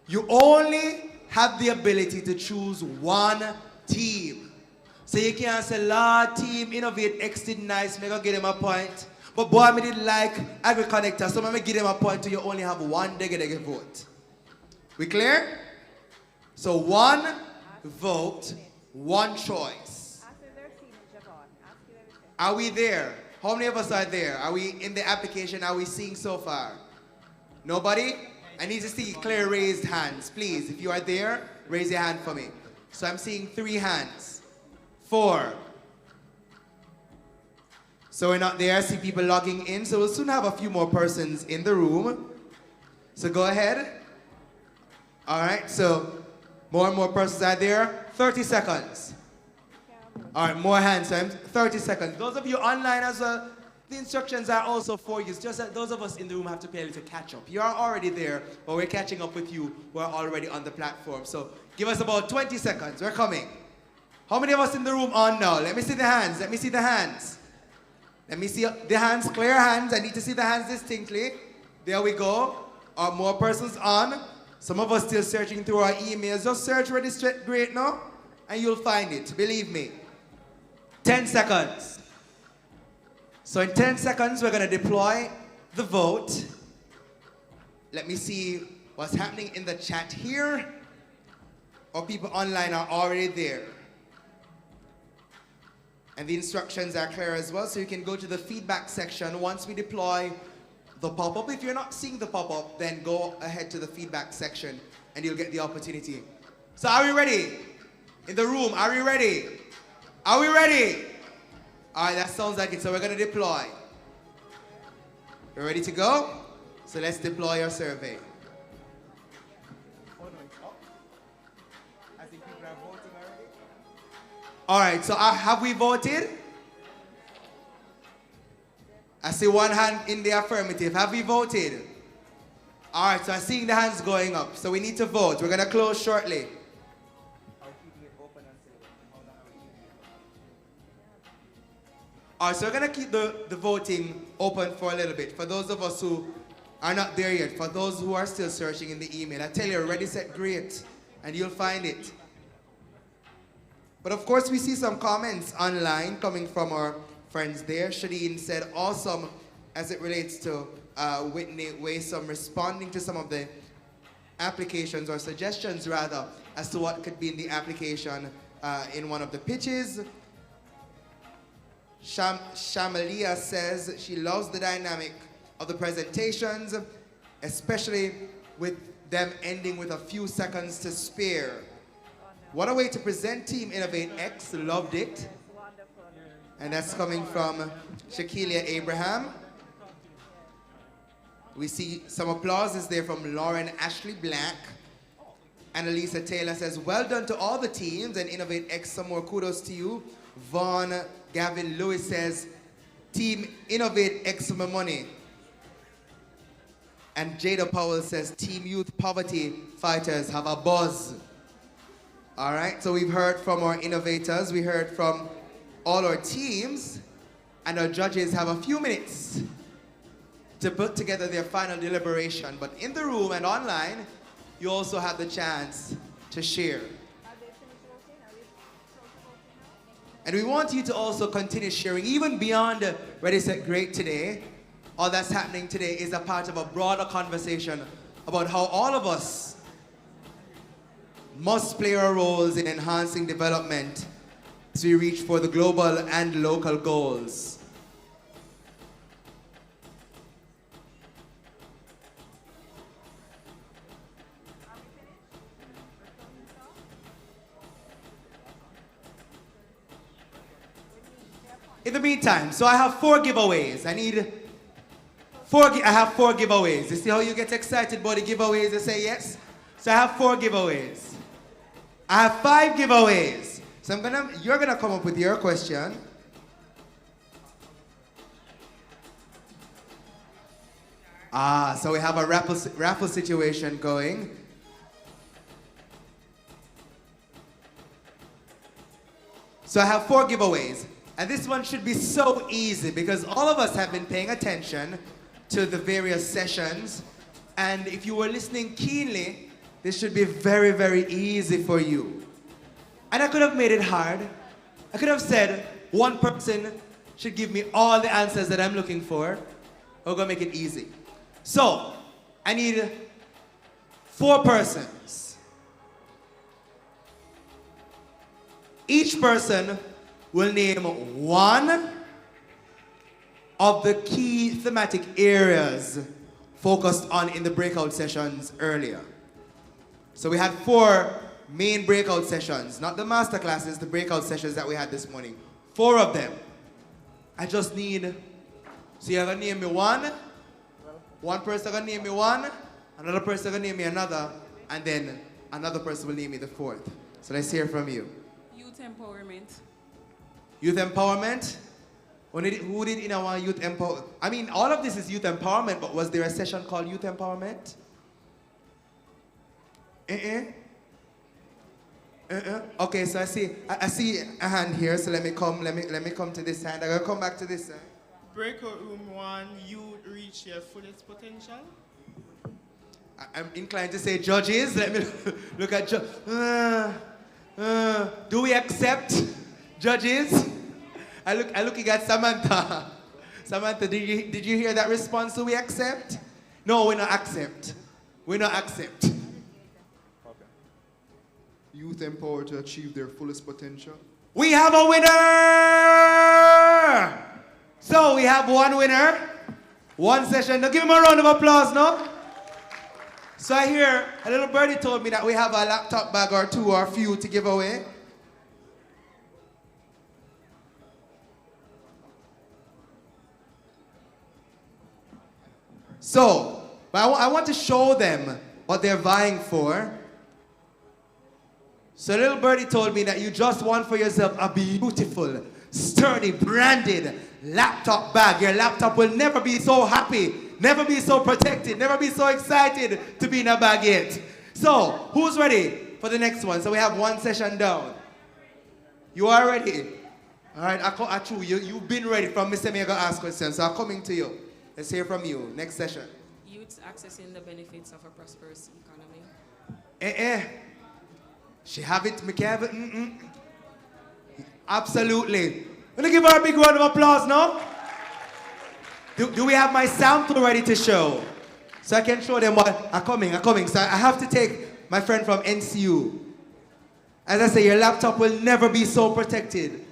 You only have the ability to choose one team. So you can't say, Lord, team, innovate, X did nice, me gonna give them a point. But boy, me did like agri-connector, so me give them a point till you only have one dege vote. We clear? So one vote, one choice. Are we there? How many of us are there? Are we in the application? Are we seeing so far? Nobody? I need to see clear raised hands. Please, if you are there, raise your hand for me. So I'm seeing 3 hands. 4. So we're not there. I see people logging in. So we'll soon have a few more persons in the room. So go ahead. All right, so more and more persons are there. 30 seconds. All right, more hands. So 30 seconds. Those of you online as well, the instructions are also for you. It's just that those of us in the room have to play a little catch up. You are already there, but we're catching up with you who are already on the platform. So give us about 20 seconds. We're coming. How many of us in the room on now? Let me see the hands. Let me see the hands. Let me see the hands, clear hands. I need to see the hands distinctly. There we go. Are more persons on? Some of us still searching through our emails. Just search Ready, Set, Great now, and you'll find it. Believe me. 10 seconds. So in 10 seconds, we're going to deploy the vote. Let me see what's happening in the chat here. Or people online are already there. And the instructions are clear as well, so you can go to the feedback section once we deploy the pop-up. If you're not seeing the pop-up, then go ahead to the feedback section and you'll get the opportunity. So are we ready? In the room, are we ready? Are we ready? All right, that sounds like it. So we're going to deploy. You ready to go? So let's deploy our survey. I think people are voting already. All right, so have we voted? I see one hand in the affirmative. Have we voted? All right, so I'm seeing the hands going up. So we need to vote. We're going to close shortly. All right, so we're going to keep the voting open for a little bit. For those of us who are not there yet, for those who are still searching in the email, I tell you, Ready, Set, Great, and you'll find it. But of course, we see some comments online coming from our friends there. Shadeen said, awesome, as it relates to Whitney Waysome responding to some of the applications or suggestions, rather, as to what could be in the application in one of the pitches. Shamalia says she loves the dynamic of the presentations especially with them ending with a few seconds to spare. What a way to present Team Innovate X, loved it. And that's coming from Shaquilia Abraham. We see some applauses there from Lauren Ashley Black. Annalisa Taylor says, well done to all the teams, and Innovate X, some more kudos to you. Vaughn Gavin Lewis says, Team Innovate X for my money. And Jada Powell says, Team Youth Poverty Fighters have a buzz. All right, so we've heard from our innovators, we heard from all our teams, and our judges have a few minutes to put together their final deliberation. But in the room and online, you also have the chance to share. And we want you to also continue sharing, even beyond Ready, Set, Great today. All that's happening today is a part of a broader conversation about how all of us must play our roles in enhancing development as we reach for the global and local goals. In the meantime, so I have 4 giveaways. I have 4 giveaways. You see how you get excited about the giveaways? You say yes? So I have 4 giveaways. I have 5 giveaways. So you're gonna come up with your question. So we have a raffle situation going. So I have 4 giveaways. And this one should be so easy because all of us have been paying attention to the various sessions. And if you were listening keenly, this should be very, very easy for you. And I could have made it hard. I could have said one person should give me all the answers that I'm looking for. We're gonna make it easy. So, I need 4 persons. Each person will name one of the key thematic areas focused on in the breakout sessions earlier. So we had 4 main breakout sessions, not the master classes, the breakout sessions that we had this morning. 4 of them. I just need, so you're gonna name me one person gonna name me one, another person gonna name me another, and then another person will name me the 4th. So let's hear from you. Youth empowerment. Youth empowerment? Who did in our youth empowerment? I mean, all of this is youth empowerment, but was there a session called youth empowerment? Okay, so I see a hand here, so let me come to this hand. I'm gonna come back to this hand. Breakout room 1, you reach your fullest potential. I'm inclined to say judges. Let me look at do we accept judges? I'm looking at Samantha. Samantha, did you hear that response? Do we accept? No, we not accept. We not accept. Okay. Youth empowered to achieve their fullest potential. We have a winner! So we have one winner, one session. Now give him a round of applause, no? So I hear a little birdie told me that we have a laptop bag or 2 or a few to give away. So, but I want to show them what they're vying for. So a little birdie told me that you just want for yourself a beautiful, sturdy, branded laptop bag. Your laptop will never be so happy, never be so protected, never be so excited to be in a bag yet. So, who's ready for the next one? So we have 1 session down. You are ready? All right, you've been ready from Mr. Mega ask questions, so I'm coming to you. Let's hear from you. Next session. Youth accessing the benefits of a prosperous economy. She have it, McKev. Absolutely. Gonna give her a big round of applause now. Do we have my sample ready to show? So I can show them what I'm coming. So I have to take my friend from NCU. As I say, your laptop will never be so protected.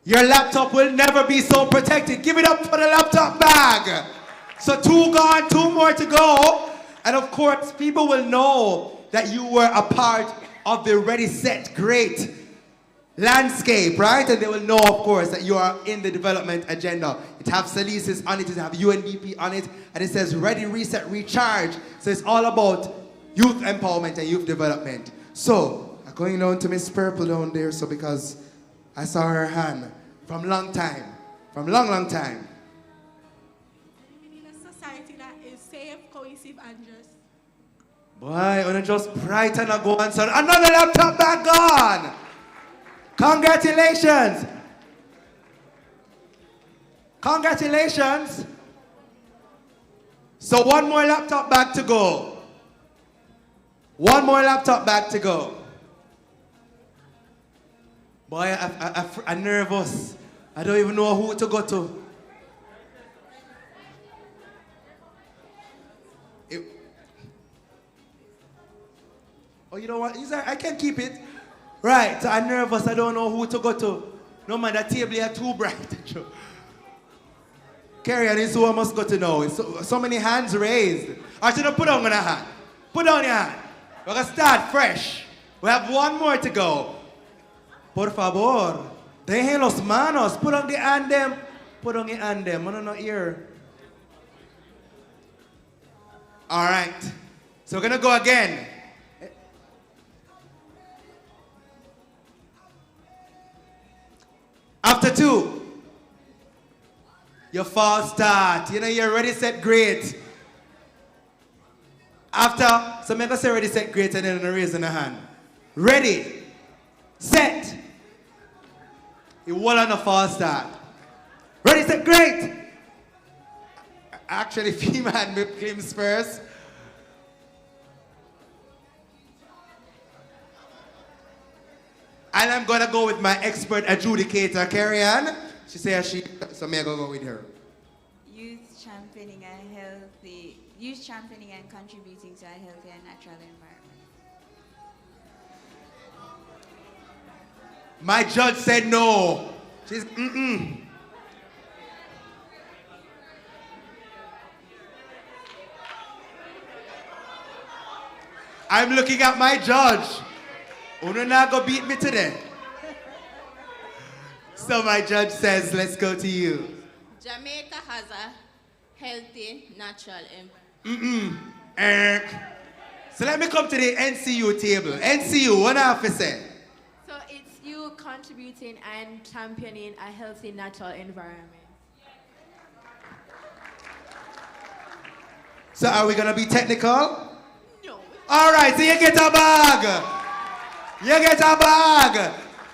Your laptop will never be so protected. Give it up for the laptop bag. So 2 gone, 2 more to go. And of course, people will know that you were a part of the Ready, Set, Great landscape, right? And they will know, of course, that you are in the development agenda. It has Salisis on it, it has UNDP on it, and it says Ready, Reset, Recharge. So it's all about youth empowerment and youth development. So, I'm going down to Miss Purple down there, so because I saw her hand from long time, from long time. In a society that is safe, cohesive, and just. Boy, I'm just bright and I go on, son. Another laptop back gone! Congratulations! Congratulations! So 1 more laptop back to go. 1 more laptop back to go. Boy, I'm nervous. I don't even know who to go to. Oh, you know what? I can keep it. Right, so I'm nervous. I don't know who to go to. No man, that table is too bright. Carry on, this is who I must go to now. So many hands raised. I should have put down your hand. Put down your hand. We're going to start fresh. We have 1 more to go. Por favor. Dejen los manos. Put on the hand them. Put on the hand them. I don't know here. All right. So we're going to go again. After 2, your false start. You know, you're ready, set, great. After, so make us say ready, set, great, and then raising the hand. Ready, set. You wall on a false start. Ready, set, great. Actually, female hand claims first. And I'm gonna go with my expert adjudicator, Carrie Ann. She says so me I go with her. Youth championing and contributing to a healthy and natural environment. My judge said no. She's mm-mm. I'm looking at my judge. Uno not go beat me today. So my judge says, let's go to you. Jamaica has a healthy, natural environment. So let me come to the NCU table. NCU, what have to say? So it's you contributing and championing a healthy, natural environment. So are we gonna be technical? No. All right, so you get a bag. You get a bag.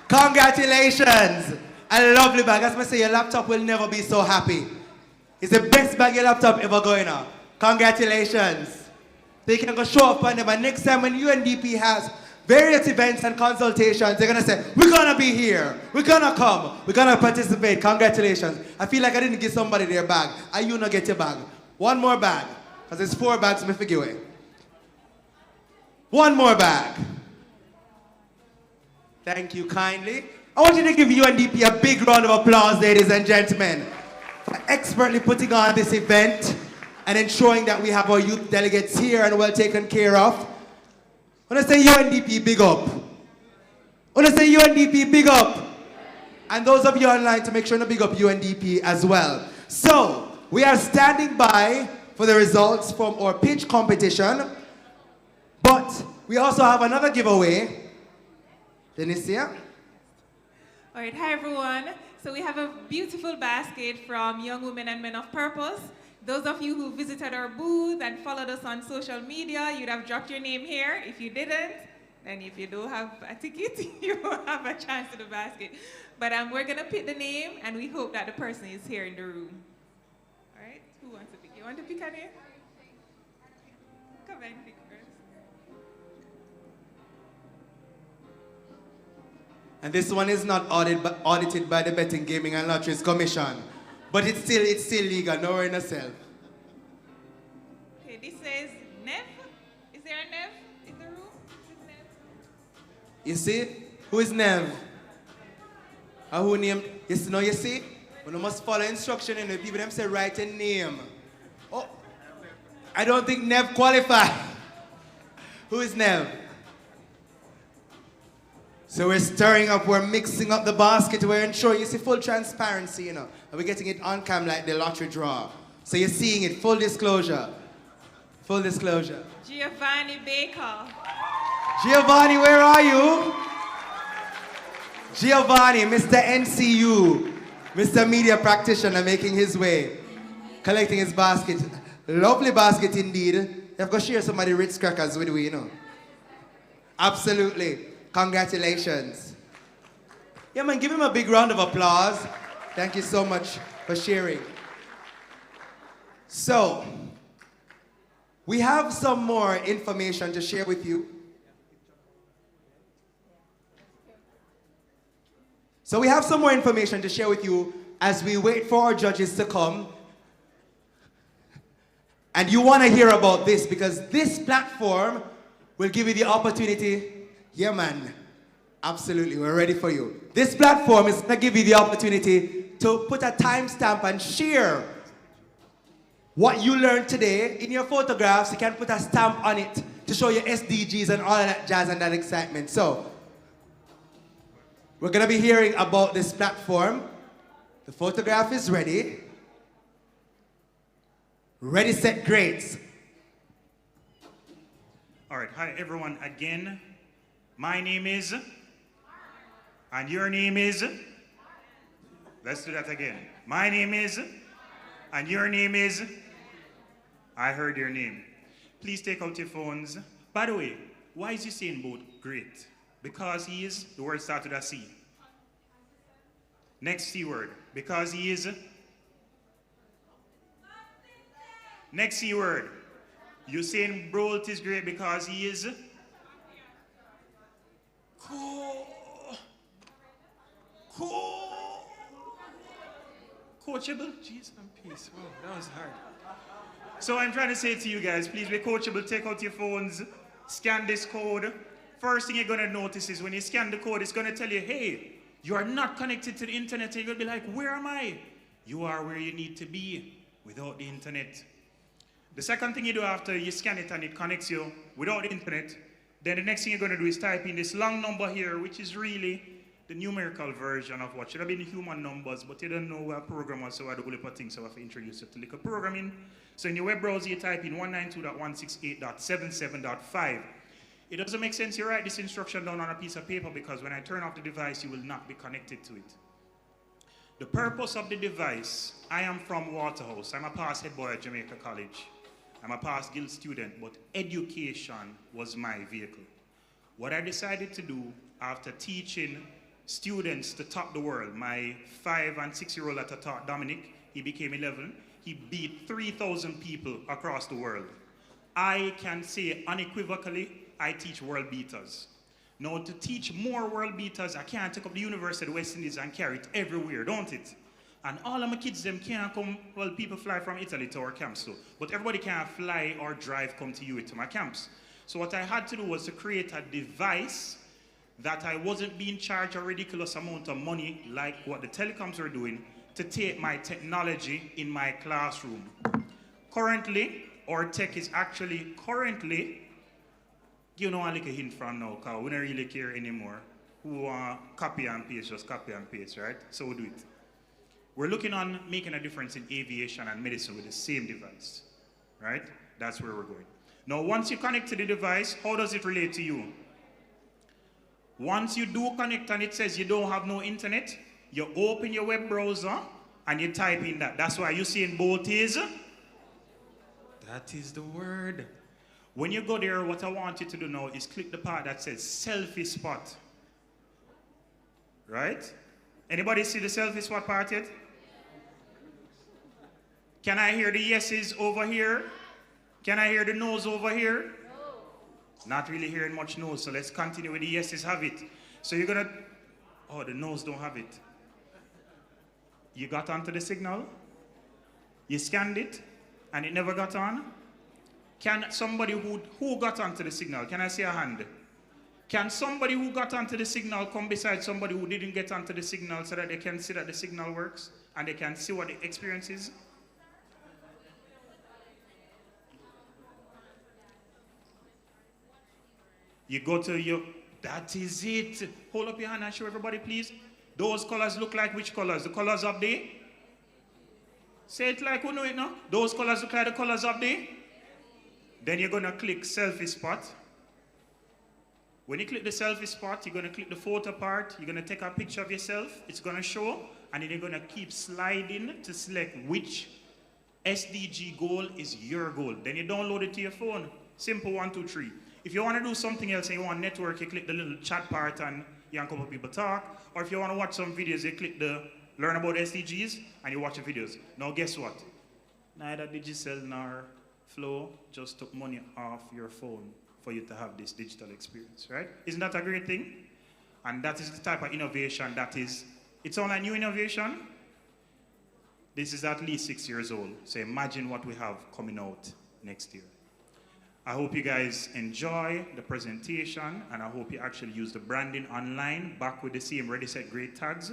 Congratulations. A lovely bag. As I say, your laptop will never be so happy. It's the best bag your laptop ever going on. Congratulations. They can go show up on them. And next time when UNDP has various events and consultations, they're going to say, we're going to be here. We're going to come. We're going to participate. Congratulations. I feel like I didn't give somebody their bag. And you not get your bag. 1 more bag. Because it's 4 bags, me figure it. 1 more bag. Thank you kindly. I want you to give UNDP a big round of applause, ladies and gentlemen, for expertly putting on this event and ensuring that we have our youth delegates here and well taken care of. When I say UNDP, big up. When I say UNDP, big up. And those of you online to make sure to big up UNDP as well. So, we are standing by for the results from our pitch competition, but we also have another giveaway. Denicia? All right, hi everyone. So we have a beautiful basket from Young Women and Men of Purpose. Those of you who visited our booth and followed us on social media, you'd have dropped your name here. If you didn't, then if you do have a ticket, you will have a chance to the basket. But we're gonna pick the name and we hope that the person is here in the room. All right, who wants to pick? You want to pick a name? Come and pick first. And this one is not audited by the Betting, Gaming and Lotteries Commission. But it's still legal, no worry yourself. Okay, this says Nev. Is there a Nev in the room? Is Nev? You see? Who is Nev? Who named? You see? You see? When you must follow instruction and the people them say write a name. Oh, I don't think Nev qualified. Who is Nev? So we're stirring up, we're mixing up the basket, we're ensuring, you see, full transparency, you know. And we're getting it on cam like the lottery draw. So you're seeing it, full disclosure. Full disclosure. Giovanni Baker. Giovanni, where are you? Giovanni, Mr. NCU, Mr. Media Practitioner, making his way, collecting his basket. Lovely basket indeed. You have to share some of the Ritz crackers with we, you know. Absolutely. Congratulations. Yeah, man, give him a big round of applause. Thank you so much for sharing. So, we have some more information to share with you. So we have some more information to share with you as we wait for our judges to come. And you want to hear about this because this platform will give you the opportunity. Yeah, man. Absolutely, we're ready for you. This platform is going to give you the opportunity to put a timestamp and share what you learned today. In your photographs, you can put a stamp on it to show your SDGs and all of that jazz and that excitement. So, we're going to be hearing about this platform. The photograph is ready. Ready, set, great. All right, hi everyone again. My name is, and your name is, let's do that again. My name is, and your name is, I heard your name. Please take out your phones. By the way, why is he saying both great? Because he is, the word starts with a C. Next C word, because he is. Next C word, you saying Brolt is great because he is. Coachable? Jeez and peace. Wow, that was hard. So I'm trying to say to you guys, please be coachable, take out your phones, scan this code. First thing you're going to notice is when you scan the code, it's going to tell you, hey, you are not connected to the internet. And you're going to be like, where am I? You are where you need to be without the internet. The second thing you do after you scan it and it connects you without the internet, then the next thing you're going to do is type in this long number here, which is really the numerical version of what should have been human numbers, but you don't know what programmer, so I do a thing, so I have to introduce you to little programming. So in your web browser, you type in 192.168.77.5. It doesn't make sense you write this instruction down on a piece of paper because when I turn off the device, you will not be connected to it. The purpose of the device, I am from Waterhouse. I'm a past head boy at Jamaica College. I'm a past guild student, but education was my vehicle. What I decided to do after teaching students to top the world, my 5- and 6-year-old that I taught, Dominic, he became 11, he beat 3,000 people across the world. I can say unequivocally, I teach world beaters. Now to teach more world beaters, I can't take up the University of the West Indies and carry it everywhere, don't it? And all of my kids, them can't come, well, people fly from Italy to our camps too, but everybody can't fly or drive come to you to my camps. So what I had to do was to create a device that I wasn't being charged a ridiculous amount of money like what the telecoms were doing to take my technology in my classroom. Currently, our tech is actually you know, I like a hint from now, because we don't really care anymore. Who want copy and paste, just copy and paste, right? So we'll do it. We're looking on making a difference in aviation and medicine with the same device, right? That's where we're going. Now, once you connect to the device, how does it relate to you? Once you do connect and it says you don't have no internet, you open your web browser and you type in that. That's why you're seeing both is. That is the word. When you go there, what I want you to do now is click the part that says selfie spot. Right? Anybody see the selfie spot part yet? Can I hear the yeses over here? Can I hear the no's over here? No. Not really hearing much no's, so let's continue with the yeses have it. So you're gonna, oh, the no's don't have it. You got onto the signal, you scanned it, and it never got on. Can somebody who got onto the signal, can I see a hand? Can somebody who got onto the signal come beside somebody who didn't get onto the signal so that they can see that the signal works and they can see what the experience is? You go to your, that is it. Hold up your hand and show everybody, please. Those colors look like which colors? The colors up there? Say it like we know it now. Those colors look like the colors up there. Then you're going to click selfie spot. When you click the selfie spot, you're going to click the photo part. You're going to take a picture of yourself. It's going to show. And then you're going to keep sliding to select which SDG goal is your goal. Then you download it to your phone. Simple 1, 2, 3. If you want to do something else and you want network, you click the little chat part and you and a couple of people talk. Or if you want to watch some videos, you click the learn about SDGs and you watch the videos. Now guess what? Neither Digicel nor Flow just took money off your phone for you to have this digital experience, right? Isn't that a great thing? And that is the type of innovation that is, it's all a new innovation. This is at least 6 years old. So imagine what we have coming out next year. I hope you guys enjoy the presentation, and I hope you actually use the branding online back with the same Ready, Set, Great tags.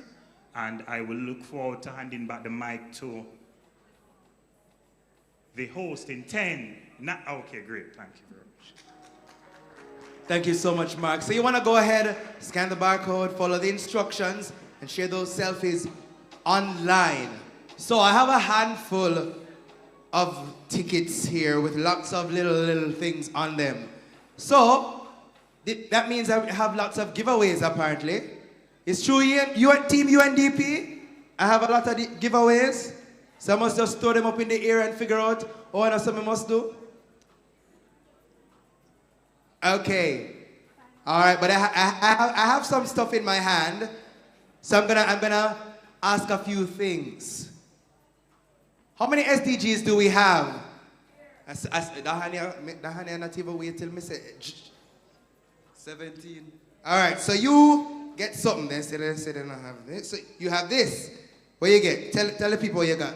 And I will look forward to handing back the mic to the host in 10. Okay, great. Thank you very much. Thank you so much, Mark. So you want to go ahead, scan the barcode, follow the instructions, and share those selfies online. So I have a handful of tickets here with lots of little things on them. So that means I have lots of giveaways apparently. It's true, Team UNDP, I have a lot of giveaways. So I must just throw them up in the air and figure out what something must do. Okay. All right, but I have some stuff in my hand. So I'm gonna ask a few things. How many SDGs do we have? Not even wait till me say 17. All right, so you get something then. Say they don't have this. So you have this. What you get? Tell the people what you got.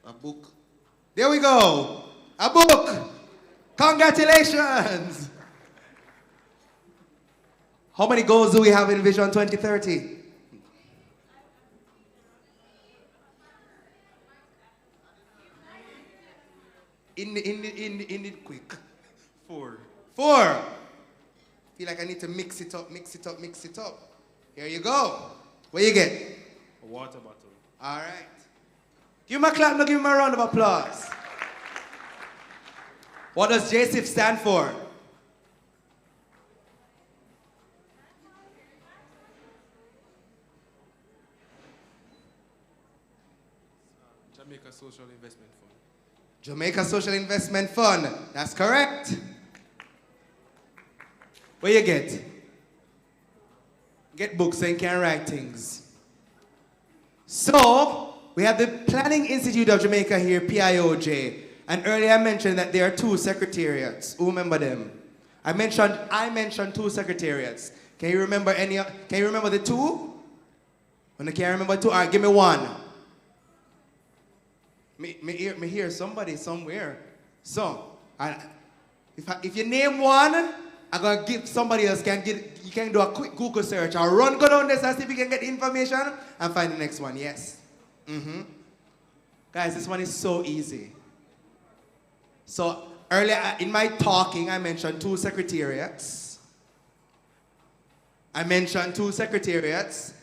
A book. There we go. A book. Congratulations. How many goals do we have in Vision 2030? In the quick. 4. 4. Feel like I need to mix it up. Here you go. What you get? A water bottle. All right. Give him a clap, no, give him a round of applause. What does JSIF stand for? Jamaica Social Investment Fund. Jamaica Social Investment Fund. That's correct. What you get? Get books so you can write things. So, we have the Planning Institute of Jamaica here, PIOJ. And earlier I mentioned that there are 2 secretariats. Who remember them? I mentioned 2 secretariats. Can you remember the 2? When you can't remember 2, all right, give me 1. Me hear somebody somewhere. So, if you name 1, I'm gonna give somebody else you can do a quick Google search or go down this and see if you can get information and find the next one. Yes. Guys, this one is so easy. So earlier in my talking, I mentioned 2 secretariats. I mentioned 2 secretariats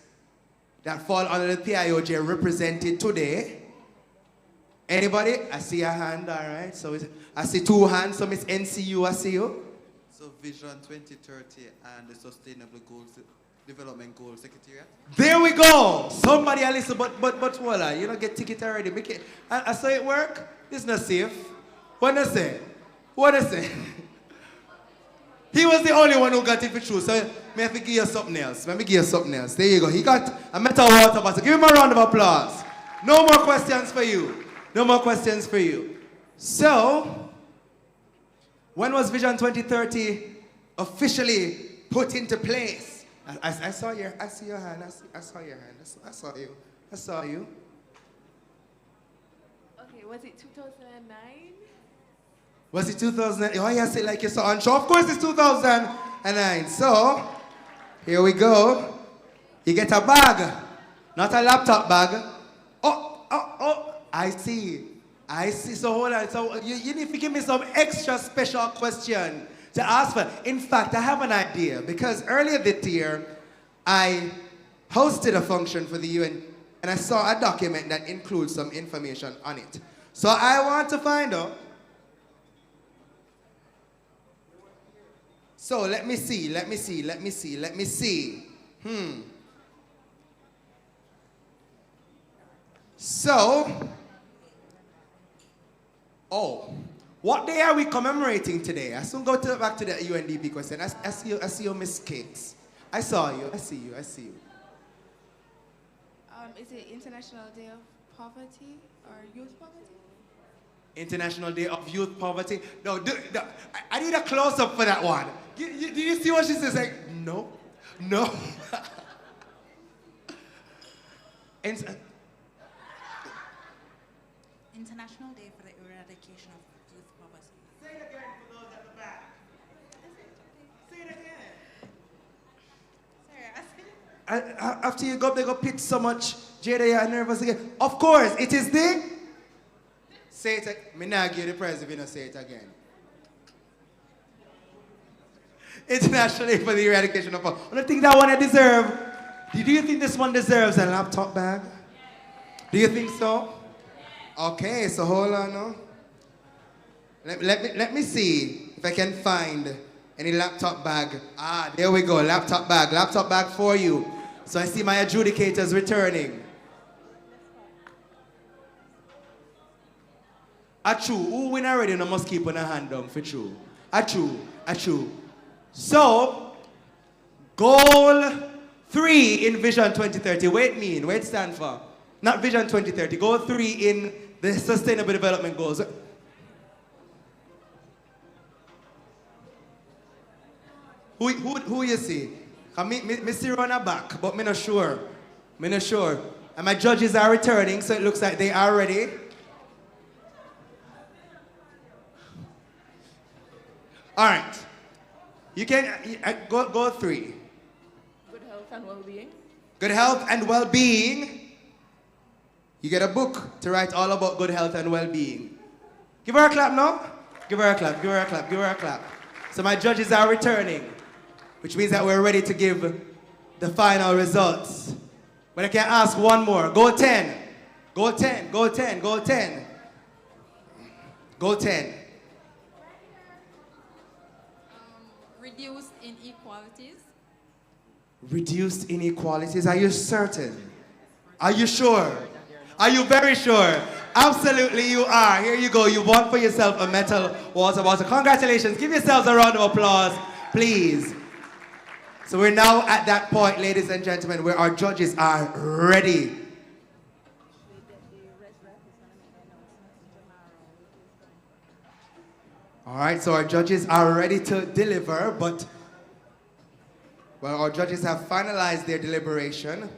that fall under the PIOJ represented today. Anybody? I see a hand, all right. So I see 2 hands, so Miss NCU, I see you. So Vision 2030 and the Sustainable Development Goals Secretariat. There we go. Somebody a listen, but voila, you don't get ticket already. Make it. I saw it work. It's not safe. What I say? He was the only one who got it for true. So may I give you something else? Let me give you something else. There you go. He got a metal water bottle. Give him a round of applause. No more questions for you. No more questions for you. So, when was Vision 2030 officially put into place? I saw your hand. I saw your hand. I saw you. Okay, was it 2009? Was it 2009? Oh, yes, it like you saw on show. Of course, it's 2009. So, here we go. You get a bag, not a laptop bag. Oh, I see. So hold on. So you need to give me some extra special question. to ask for. In fact, I have an idea because earlier this year, I hosted a function for the UN and I saw a document that includes some information on it. So I want to find out. So let me see. So, what day are we commemorating today? I soon go back to the UNDP question. I see you, Miss Cakes. I saw you. I see you. Is it International Day of Poverty or Youth Poverty? International Day of Youth Poverty. No, I need a close-up for that one. Did you see what she says? Like, no. International Day for the Eradication of Youth Poverty. Say it again for those at the back. Say it again. Sorry, after you go, they go pitch so much. Jada, you're nervous again. Of course, it is the. Say it. Me not give you the prize if you don't say it again. International Day for the Eradication of Poverty. I don't think that one I deserve. Do you think this one deserves a laptop bag? Do you think so? Okay, so hold on now. Let me see if I can find any laptop bag. Ah, there we go, laptop bag for you. So I see my adjudicators returning. Achu, who win already? No must keep on a hand down for true. Achu. So, goal 3 in Vision 2030. Wait stand for? Not Vision 2030. Goal 3 in the Sustainable Development Goals. Who you see? Me see on a back, but me not sure. And my judges are returning, so it looks like they are ready. All right. You can go 3. Good health and well-being. Good health and well-being. You get a book to write all about good health and well-being. Give her a clap now. Give her a clap. So my judges are returning, which means that we're ready to give the final results. But I can ask one more. Go 10. Reduced inequalities. Reduced inequalities. Are you certain? Are you sure? Are you very sure? Absolutely you are. Here you go. You won for yourself a metal water bottle. Congratulations. Give yourselves a round of applause, please. So we're now at that point, ladies and gentlemen, where our judges are ready. All right, so our judges are ready to deliver, but, well, our judges have finalized their deliberation,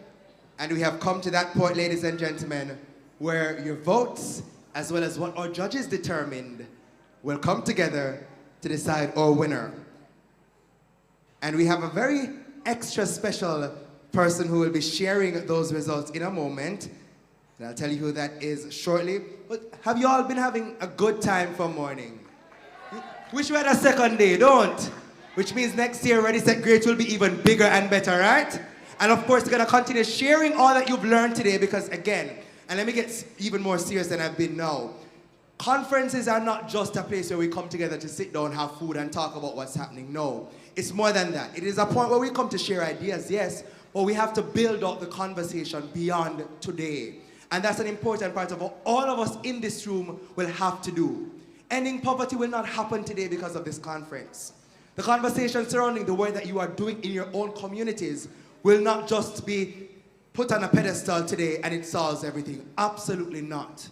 and we have come to that point, ladies and gentlemen, where your votes, as well as what our judges determined, will come together to decide our winner. And we have a very extra special person who will be sharing those results in a moment. And I'll tell you who that is shortly. But have you all been having a good time from morning? Wish we had a second day, don't? Which means next year, Ready, Set, Great will be even bigger and better, right? And of course, we're gonna continue sharing all that you've learned today because again, and let me get even more serious than I've been now. Conferences are not just a place where we come together to sit down, have food, and talk about what's happening. No, it's more than that. It is a point where we come to share ideas, yes, but we have to build out the conversation beyond today. And that's an important part of what all of us in this room will have to do. Ending poverty will not happen today because of this conference. The conversation surrounding the work that you are doing in your own communities will not just be put on a pedestal today and it solves everything. Absolutely not.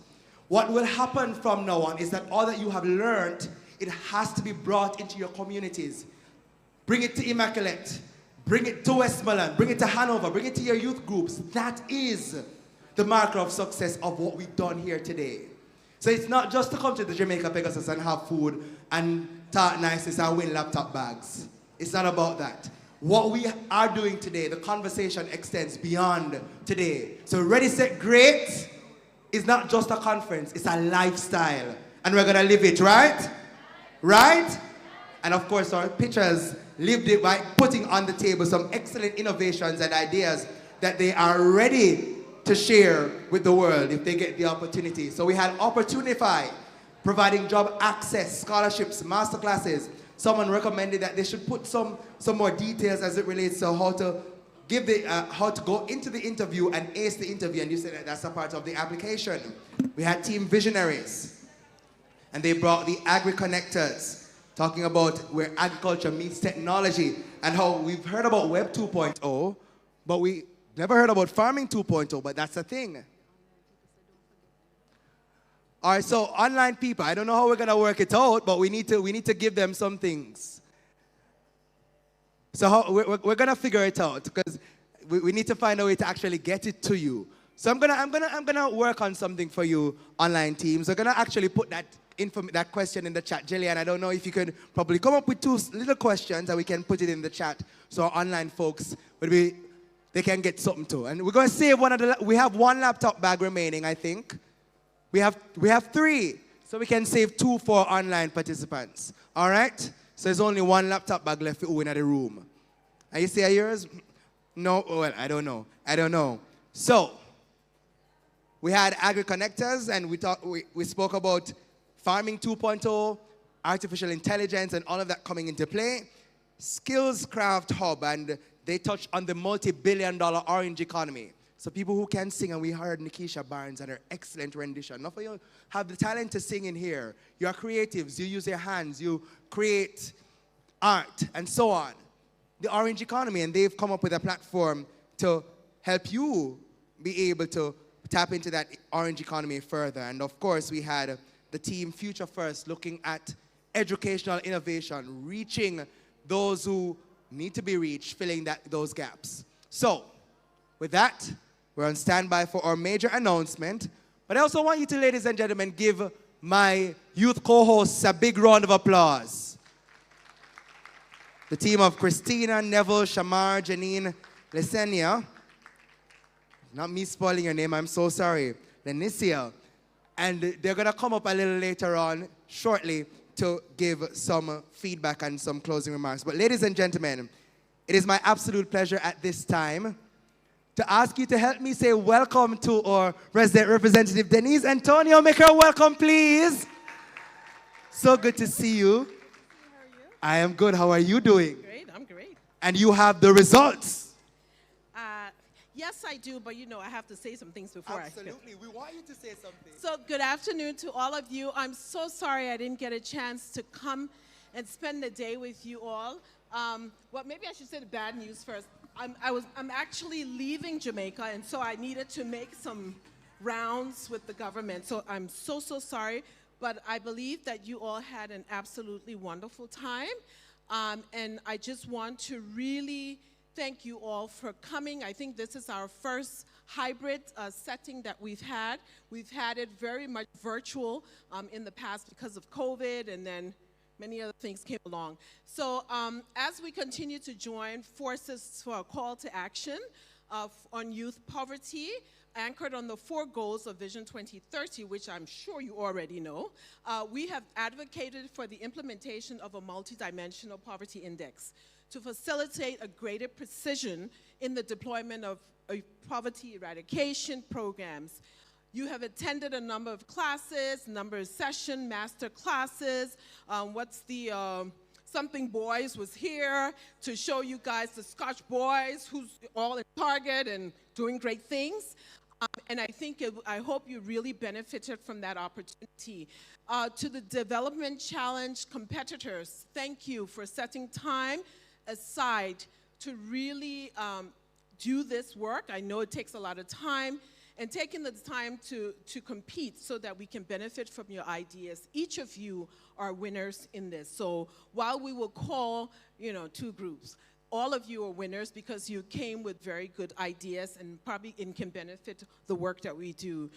What will happen from now on is that all that you have learned, it has to be brought into your communities. Bring it to Immaculate, bring it to Westmoreland, bring it to Hanover, bring it to your youth groups. That is the marker of success of what we've done here today. So it's not just to come to the Jamaica Pegasus and have food and talk niceness and win laptop bags. It's not about that. What we are doing today, the conversation extends beyond today. So Ready, Set, Great is not just a conference, it's a lifestyle. And we're gonna live it, right? Right? And of course, our pitchers lived it by putting on the table some excellent innovations and ideas that they are ready to share with the world if they get the opportunity. So we had Opportunify, providing job access, scholarships, masterclasses. Someone recommended that they should put some more details as it relates to how to give how to go into the interview and ace the interview, and you said that that's a part of the application. We had Team Visionaries, and they brought the Agri-Connectors, talking about where agriculture meets technology and how we've heard about Web 2.0, but we never heard about Farming 2.0, but that's a thing. All right, so online people, I don't know how we're gonna work it out, but we need to give them some things. So we're gonna figure it out because we need to find a way to actually get it to you. So I'm gonna work on something for you, online teams. We're gonna actually put that question in the chat. Jillian, I don't know if you could probably come up with 2 little questions and we can put it in the chat so our online folks they can get something too. And we're gonna save we have 1 laptop bag remaining, I think. We have 3, so we can save 2 for online participants. All right? So there's only 1 laptop bag left in the room. Are you see yours? No? Well, I don't know. So we had Agri-Connectors, and we spoke about Farming 2.0, artificial intelligence, and all of that coming into play. Skills Craft Hub, and they touched on the multi-billion-dollar orange economy. So people who can sing, and we heard Nikisha Barnes and her excellent rendition. Enough of you have the talent to sing in here. You are creatives, you use your hands, you create art, and so on. The orange economy, and they've come up with a platform to help you be able to tap into that orange economy further. And of course, we had the team Future First looking at educational innovation, reaching those who need to be reached, filling those gaps. So, with that, we're on standby for our major announcement. But I also want you to, ladies and gentlemen, give my youth co-hosts a big round of applause. The team of Christina, Neville, Shamar, Janine, Lesenia. Not me spoiling your name, I'm so sorry. Lenicia. And they're going to come up a little later on, shortly, to give some feedback and some closing remarks. But ladies and gentlemen, it is my absolute pleasure at this time to ask you to help me say welcome to our resident representative, Denise Antonio. Make her welcome, please. So good to see you. How are you? I am good. How are you doing? Great, I'm great. And you have the results. Yes, I do, but you know, I have to say some things before Absolutely. We want you to say something. So good afternoon to all of you. I'm so sorry I didn't get a chance to come and spend the day with you all. Well, maybe I should say the bad news first. I'm actually leaving Jamaica, and so I needed to make some rounds with the government. So I'm so sorry, but I believe that you all had an absolutely wonderful time. And I just want to really thank you all for coming. I think this is our first hybrid setting that we've had. We've had it very much virtual in the past because of COVID, and then many other things came along. So as we continue to join forces for a call to action on youth poverty, anchored on the 4 goals of Vision 2030, which I'm sure you already know, we have advocated for the implementation of a multidimensional poverty index to facilitate a greater precision in the deployment of poverty eradication programs. You have attended a number of classes, number of session, master classes. Something Boys was here to show you guys the Scotch Boys, who's all in Target and doing great things. And I hope you really benefited from that opportunity. To the Development Challenge competitors, thank you for setting time aside to really do this work. I know it takes a lot of time, and taking the time to compete so that we can benefit from your ideas. Each of you are winners in this. So while we will call, 2 groups, all of you are winners because you came with very good ideas and probably can benefit the work that we do.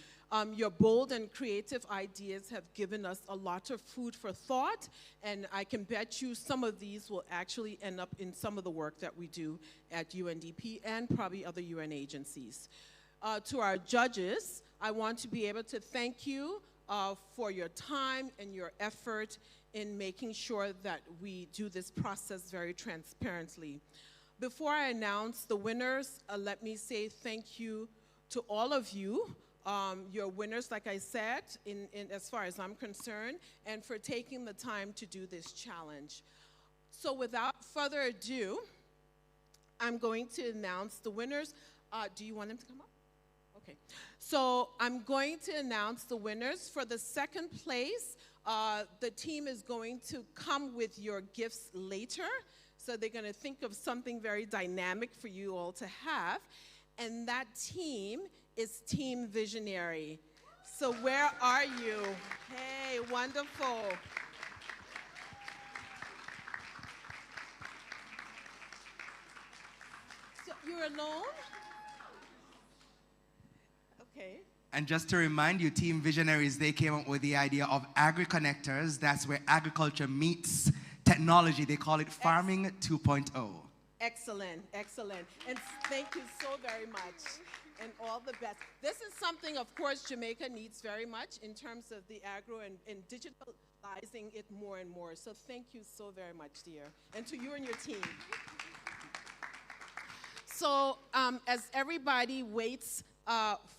Your bold and creative ideas have given us a lot of food for thought, and I can bet you some of these will actually end up in some of the work that we do at UNDP and probably other UN agencies. To our judges, I want to be able to thank you for your time and your effort in making sure that we do this process very transparently. Before I announce the winners, let me say thank you to all of you. You're winners, like I said, as far as I'm concerned, and for taking the time to do this challenge. So without further ado, I'm going to announce the winners. Do you want them to come up? Okay. So I'm going to announce the winners. For the second place, the team is going to come with your gifts later. So they're going to think of something very dynamic for you all to have. And that team is Team Visionary. So where are you? Hey, wonderful. So you're alone? Okay. And just to remind you, Team Visionaries, they came up with the idea of agri-connectors. That's where agriculture meets technology. They call it Farming 2.0. Excellent, excellent. And thank you so very much. And all the best. This is something, of course, Jamaica needs very much in terms of the agro and digitalizing it more and more. So thank you so very much, dear. And to you and your team. So as everybody waits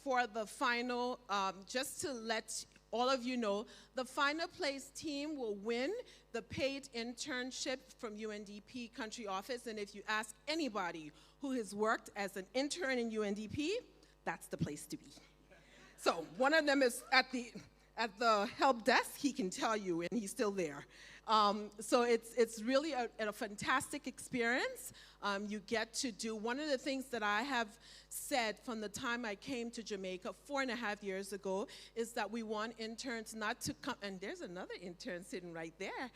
for the final, just to let all of you know, the final place team will win the paid internship from UNDP country office. And if you ask anybody who has worked as an intern in UNDP, that's the place to be. So one of them is at the help desk. He can tell you, and he's still there. So it's really a fantastic experience. You get to do, one of the things that I have said from the time I came to Jamaica 4.5 years ago is that we want interns not to come, and there's another intern sitting right there.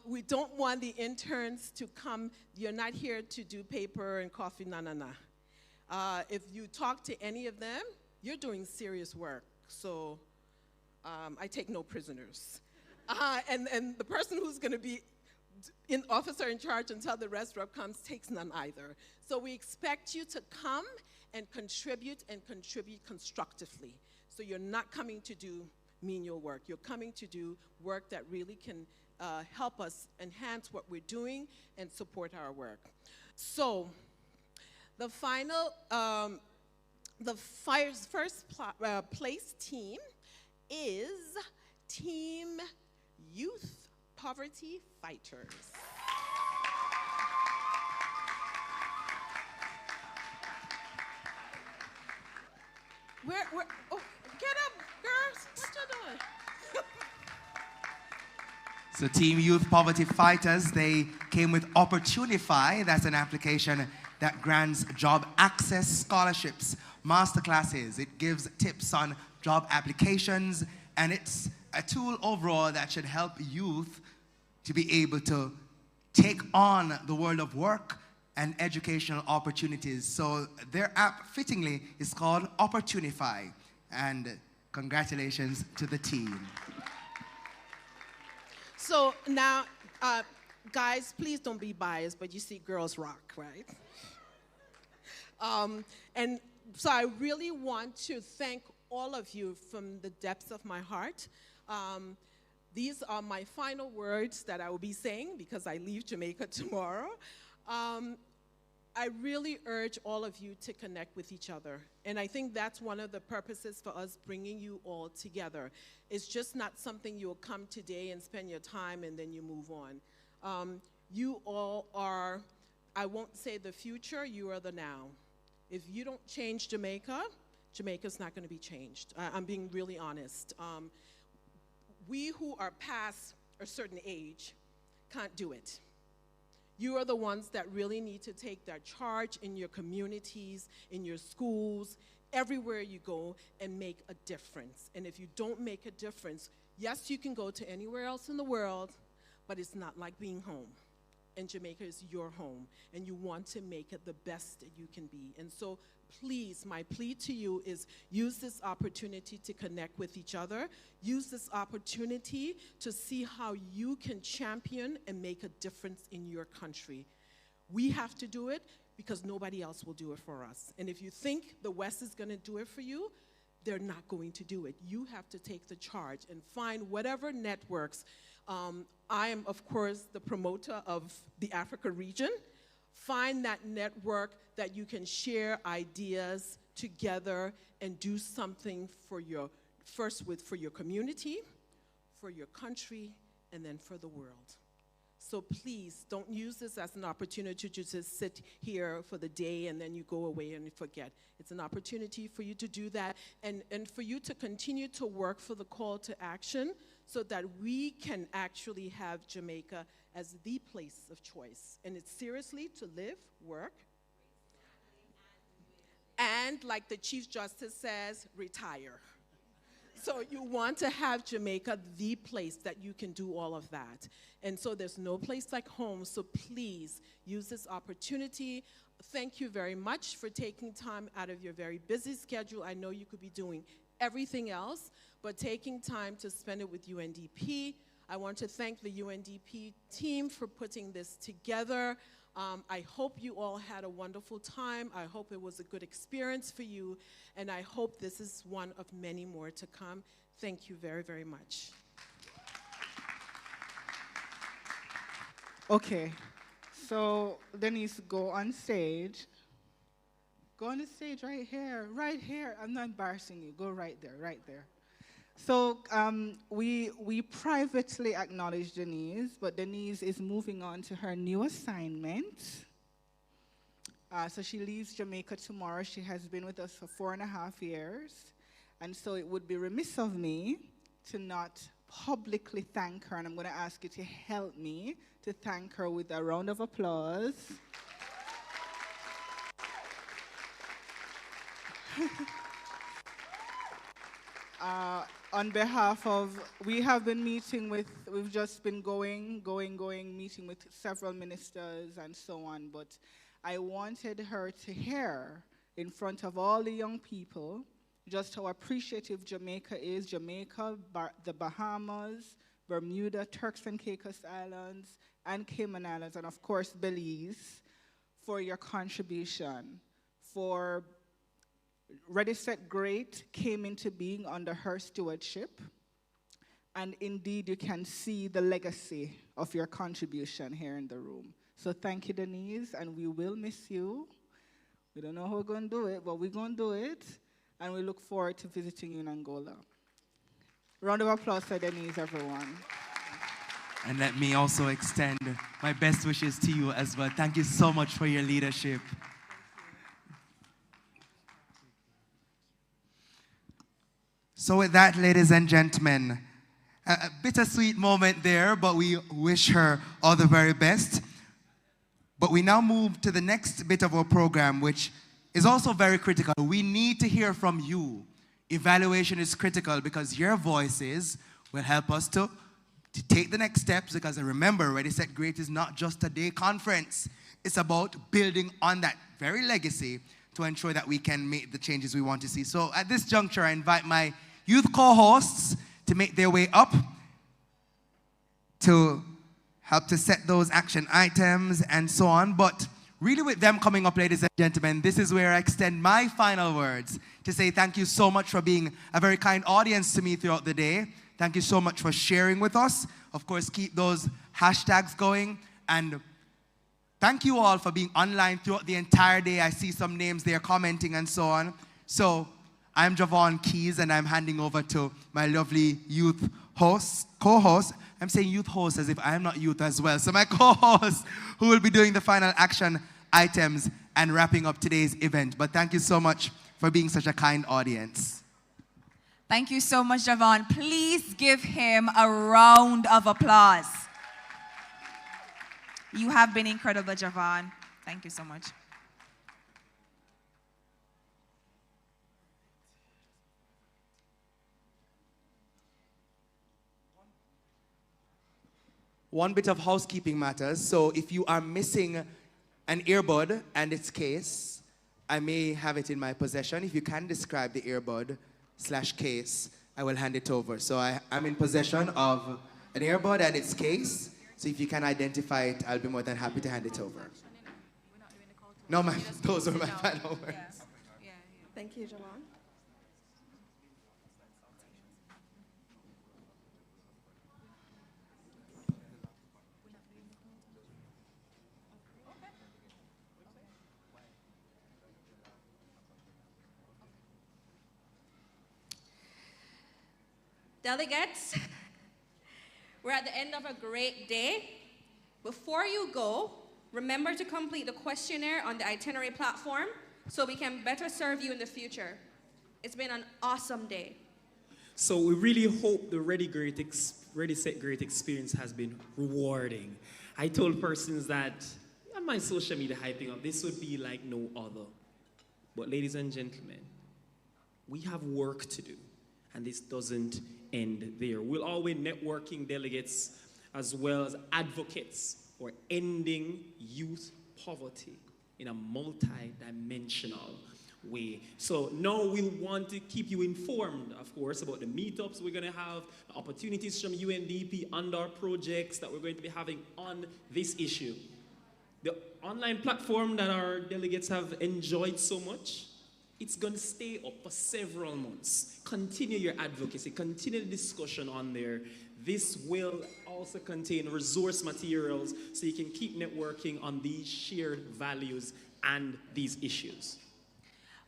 We don't want the interns to come, you're not here to do paper and coffee, na. If you talk to any of them, you're doing serious work. So I take no prisoners. And the person who's going to be officer in charge until the rest rep comes takes none either. So we expect you to come and contribute constructively. So you're not coming to do menial work. You're coming to do work that really can help us enhance what we're doing and support our work. So the final, first place team is Team Youth Poverty Fighters. Oh, get up, girls. What you doing? So Team Youth Poverty Fighters, they came with Opportunify. That's an application that grants job access scholarships, masterclasses. It gives tips on job applications, and it's a tool overall that should help youth to be able to take on the world of work and educational opportunities. So their app, fittingly, is called Opportunify. And congratulations to the team. So now, guys, please don't be biased, but you see girls rock, right? And so I really want to thank all of you from the depths of my heart. These are my final words that I will be saying because I leave Jamaica tomorrow. I really urge all of you to connect with each other. And I think that's one of the purposes for us bringing you all together. It's just not something you'll come today and spend your time and then you move on. You all are, I won't say the future, you are the now. If you don't change Jamaica, Jamaica's not going to be changed. I'm being really honest. We who are past a certain age can't do it. You are the ones that really need to take that charge in your communities, in your schools, everywhere you go, and make a difference. And if you don't make a difference, yes, you can go to anywhere else in the world, but it's not like being home. And Jamaica is your home, and you want to make it the best that you can be. And so please, my plea to you is use this opportunity to connect with each other. Use this opportunity to see how you can champion and make a difference in your country. We have to do it because nobody else will do it for us. And if you think the West is going to do it for you, they're not going to do it. You have to take the charge and find whatever networks. I am, of course, the promoter of the Africa region. Find that network that you can share ideas together and do something for your, for your community, for your country, and then for the world. So please don't use this as an opportunity to just sit here for the day and then you go away and you forget. It's an opportunity for you to do that and for you to continue to work for the call to action so that we can actually have Jamaica as the place of choice. And it's seriously to live, work, and like the Chief Justice says, retire. So you want to have Jamaica the place that you can do all of that. And so there's no place like home, so please use this opportunity. Thank you very much for taking time out of your very busy schedule. I know you could be doing everything else, but taking time to spend it with UNDP. I want to thank the UNDP team for putting this together. I hope you all had a wonderful time. I hope it was a good experience for you, and I hope this is one of many more to come. Thank you very, very much. Okay, so Denise, go on stage. Go on the stage right here, right here. I'm not embarrassing you. Go right there, right there. So we privately acknowledge Denise, but Denise is moving on to her new assignment. So she leaves Jamaica tomorrow. She has been with us for 4.5 years. And so it would be remiss of me to not publicly thank her. And I'm going to ask you to help me to thank her with a round of applause. On behalf of, we have been meeting with, we've just been going, meeting with several ministers and so on, but I wanted her to hear in front of all the young people just how appreciative Jamaica is, Jamaica, the Bahamas, Bermuda, Turks and Caicos Islands, and Cayman Islands, and of course Belize, for your contribution, for Ready, Set, Great came into being under her stewardship, and indeed you can see the legacy of your contribution here in the room. So thank you, Denise, and we will miss you. We don't know how we're going to do it, but we're going to do it, and we look forward to visiting you in Angola. Round of applause for Denise, everyone. And let me also extend my best wishes to you as well. Thank you so much for your leadership. So with that, ladies and gentlemen, a bittersweet moment there, but we wish her all the very best. But we now move to the next bit of our program, which is also very critical. We need to hear from you. Evaluation is critical because your voices will help us to take the next steps, because remember, Ready, Set, Great is not just a day conference. It's about building on that very legacy to ensure that we can make the changes we want to see. So at this juncture, I invite my youth co-hosts to make their way up to help to set those action items and so on. But really with them coming up, ladies and gentlemen, this is where I extend my final words to say thank you so much for being a very kind audience to me throughout the day. Thank you so much for sharing with us. Of course, keep those hashtags going. And thank you all for being online throughout the entire day. I see some names there commenting and so on. So I'm Javon Keys, and I'm handing over to my lovely youth host, co-host. I'm saying youth host as if I'm not youth as well. So my co-host, who will be doing the final action items and wrapping up today's event. But thank you so much for being such a kind audience. Thank you so much, Javon. Please give him a round of applause. You have been incredible, Javon. Thank you so much. One bit of housekeeping matters. So if you are missing an earbud and its case, I may have it in my possession. If you can describe the earbud/case, I will hand it over. So I'm in possession of an earbud and its case. So if you can identify it, I'll be more than happy to hand it over. No, those are my final words. Thank you, Javon. Delegates, we're at the end of a great day. Before you go, remember to complete the questionnaire on the itinerary platform so we can better serve you in the future. It's been an awesome day. So we really hope the Ready Set Great experience has been rewarding. I told persons that on my social media hyping up, this would be like no other. But ladies and gentlemen, we have work to do, and this doesn't end there. We'll always networking delegates as well as advocates for ending youth poverty in a multi-dimensional way. So now we'll want to keep you informed, of course, about the meetups we're going to have, the opportunities from UNDP and our projects that we're going to be having on this issue. The online platform that our delegates have enjoyed so much, it's going to stay up for several months. Continue your advocacy, continue the discussion on there. This will also contain resource materials so you can keep networking on these shared values and these issues.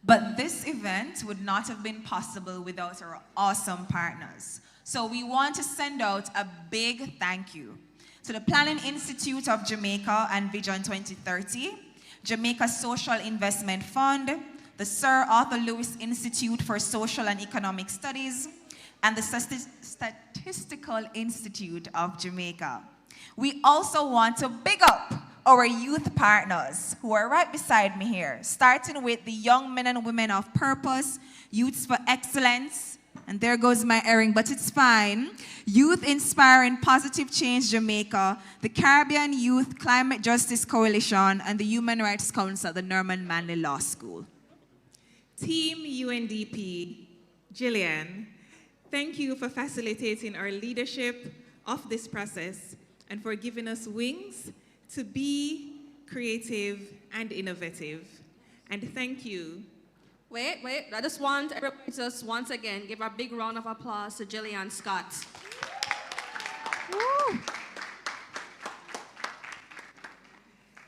But this event would not have been possible without our awesome partners. So we want to send out a big thank you to the Planning Institute of Jamaica and Vision 2030, Jamaica Social Investment Fund, the Sir Arthur Lewis Institute for Social and Economic Studies, and the Statistical Institute of Jamaica. We also want to big up our youth partners who are right beside me here, starting with the young men and women of purpose, Youths for Excellence, and there goes my earring, but it's fine. Youth Inspiring Positive Change Jamaica, the Caribbean Youth Climate Justice Coalition, and the Human Rights Council at the Norman Manley Law School. Team UNDP, Jillian, thank you for facilitating our leadership of this process and for giving us wings to be creative and innovative. And thank you. Wait, I just want everybody to just once again give a big round of applause to Jillian Scott. Woo.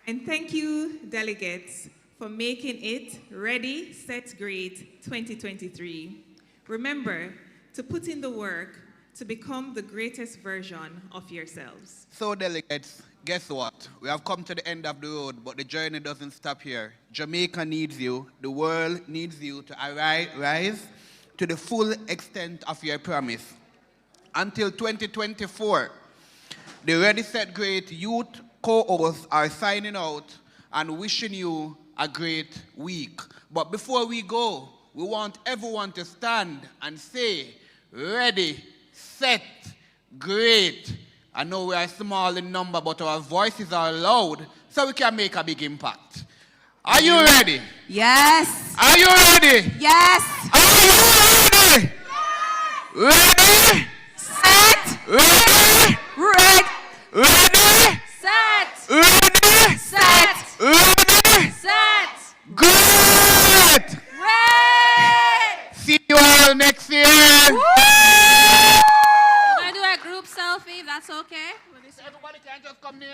And thank you, delegates, for making it Ready, Set, Great 2023. Remember to put in the work to become the greatest version of yourselves. So delegates, guess what? We have come to the end of the road, but the journey doesn't stop here. Jamaica needs you. The world needs you to rise to the full extent of your promise. Until 2024, the Ready, Set, Great youth co-hosts are signing out and wishing you a great week. But before we go, we want everyone to stand and say, Ready, Set, Great. I know we are small in number, but our voices are loud, so we can make a big impact. Are you ready? Yes. Are you ready? Yes. Are you ready? Ready? Set. Ready? Red. Ready? Set. Ready? Set. Ready? Set. Great! Red. See you all next year. We're gonna do a group selfie, if that's okay. Everybody can just come near.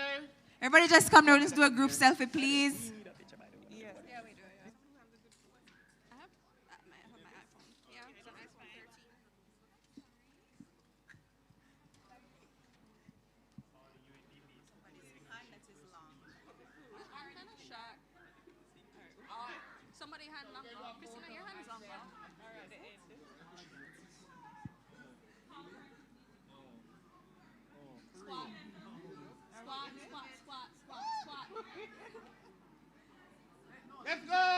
Everybody just come down. Let's do a group selfie, please. Somebody hand long. Christina, your hand is long. Squat. Squat, squat, squat, squat, squat. Let's go!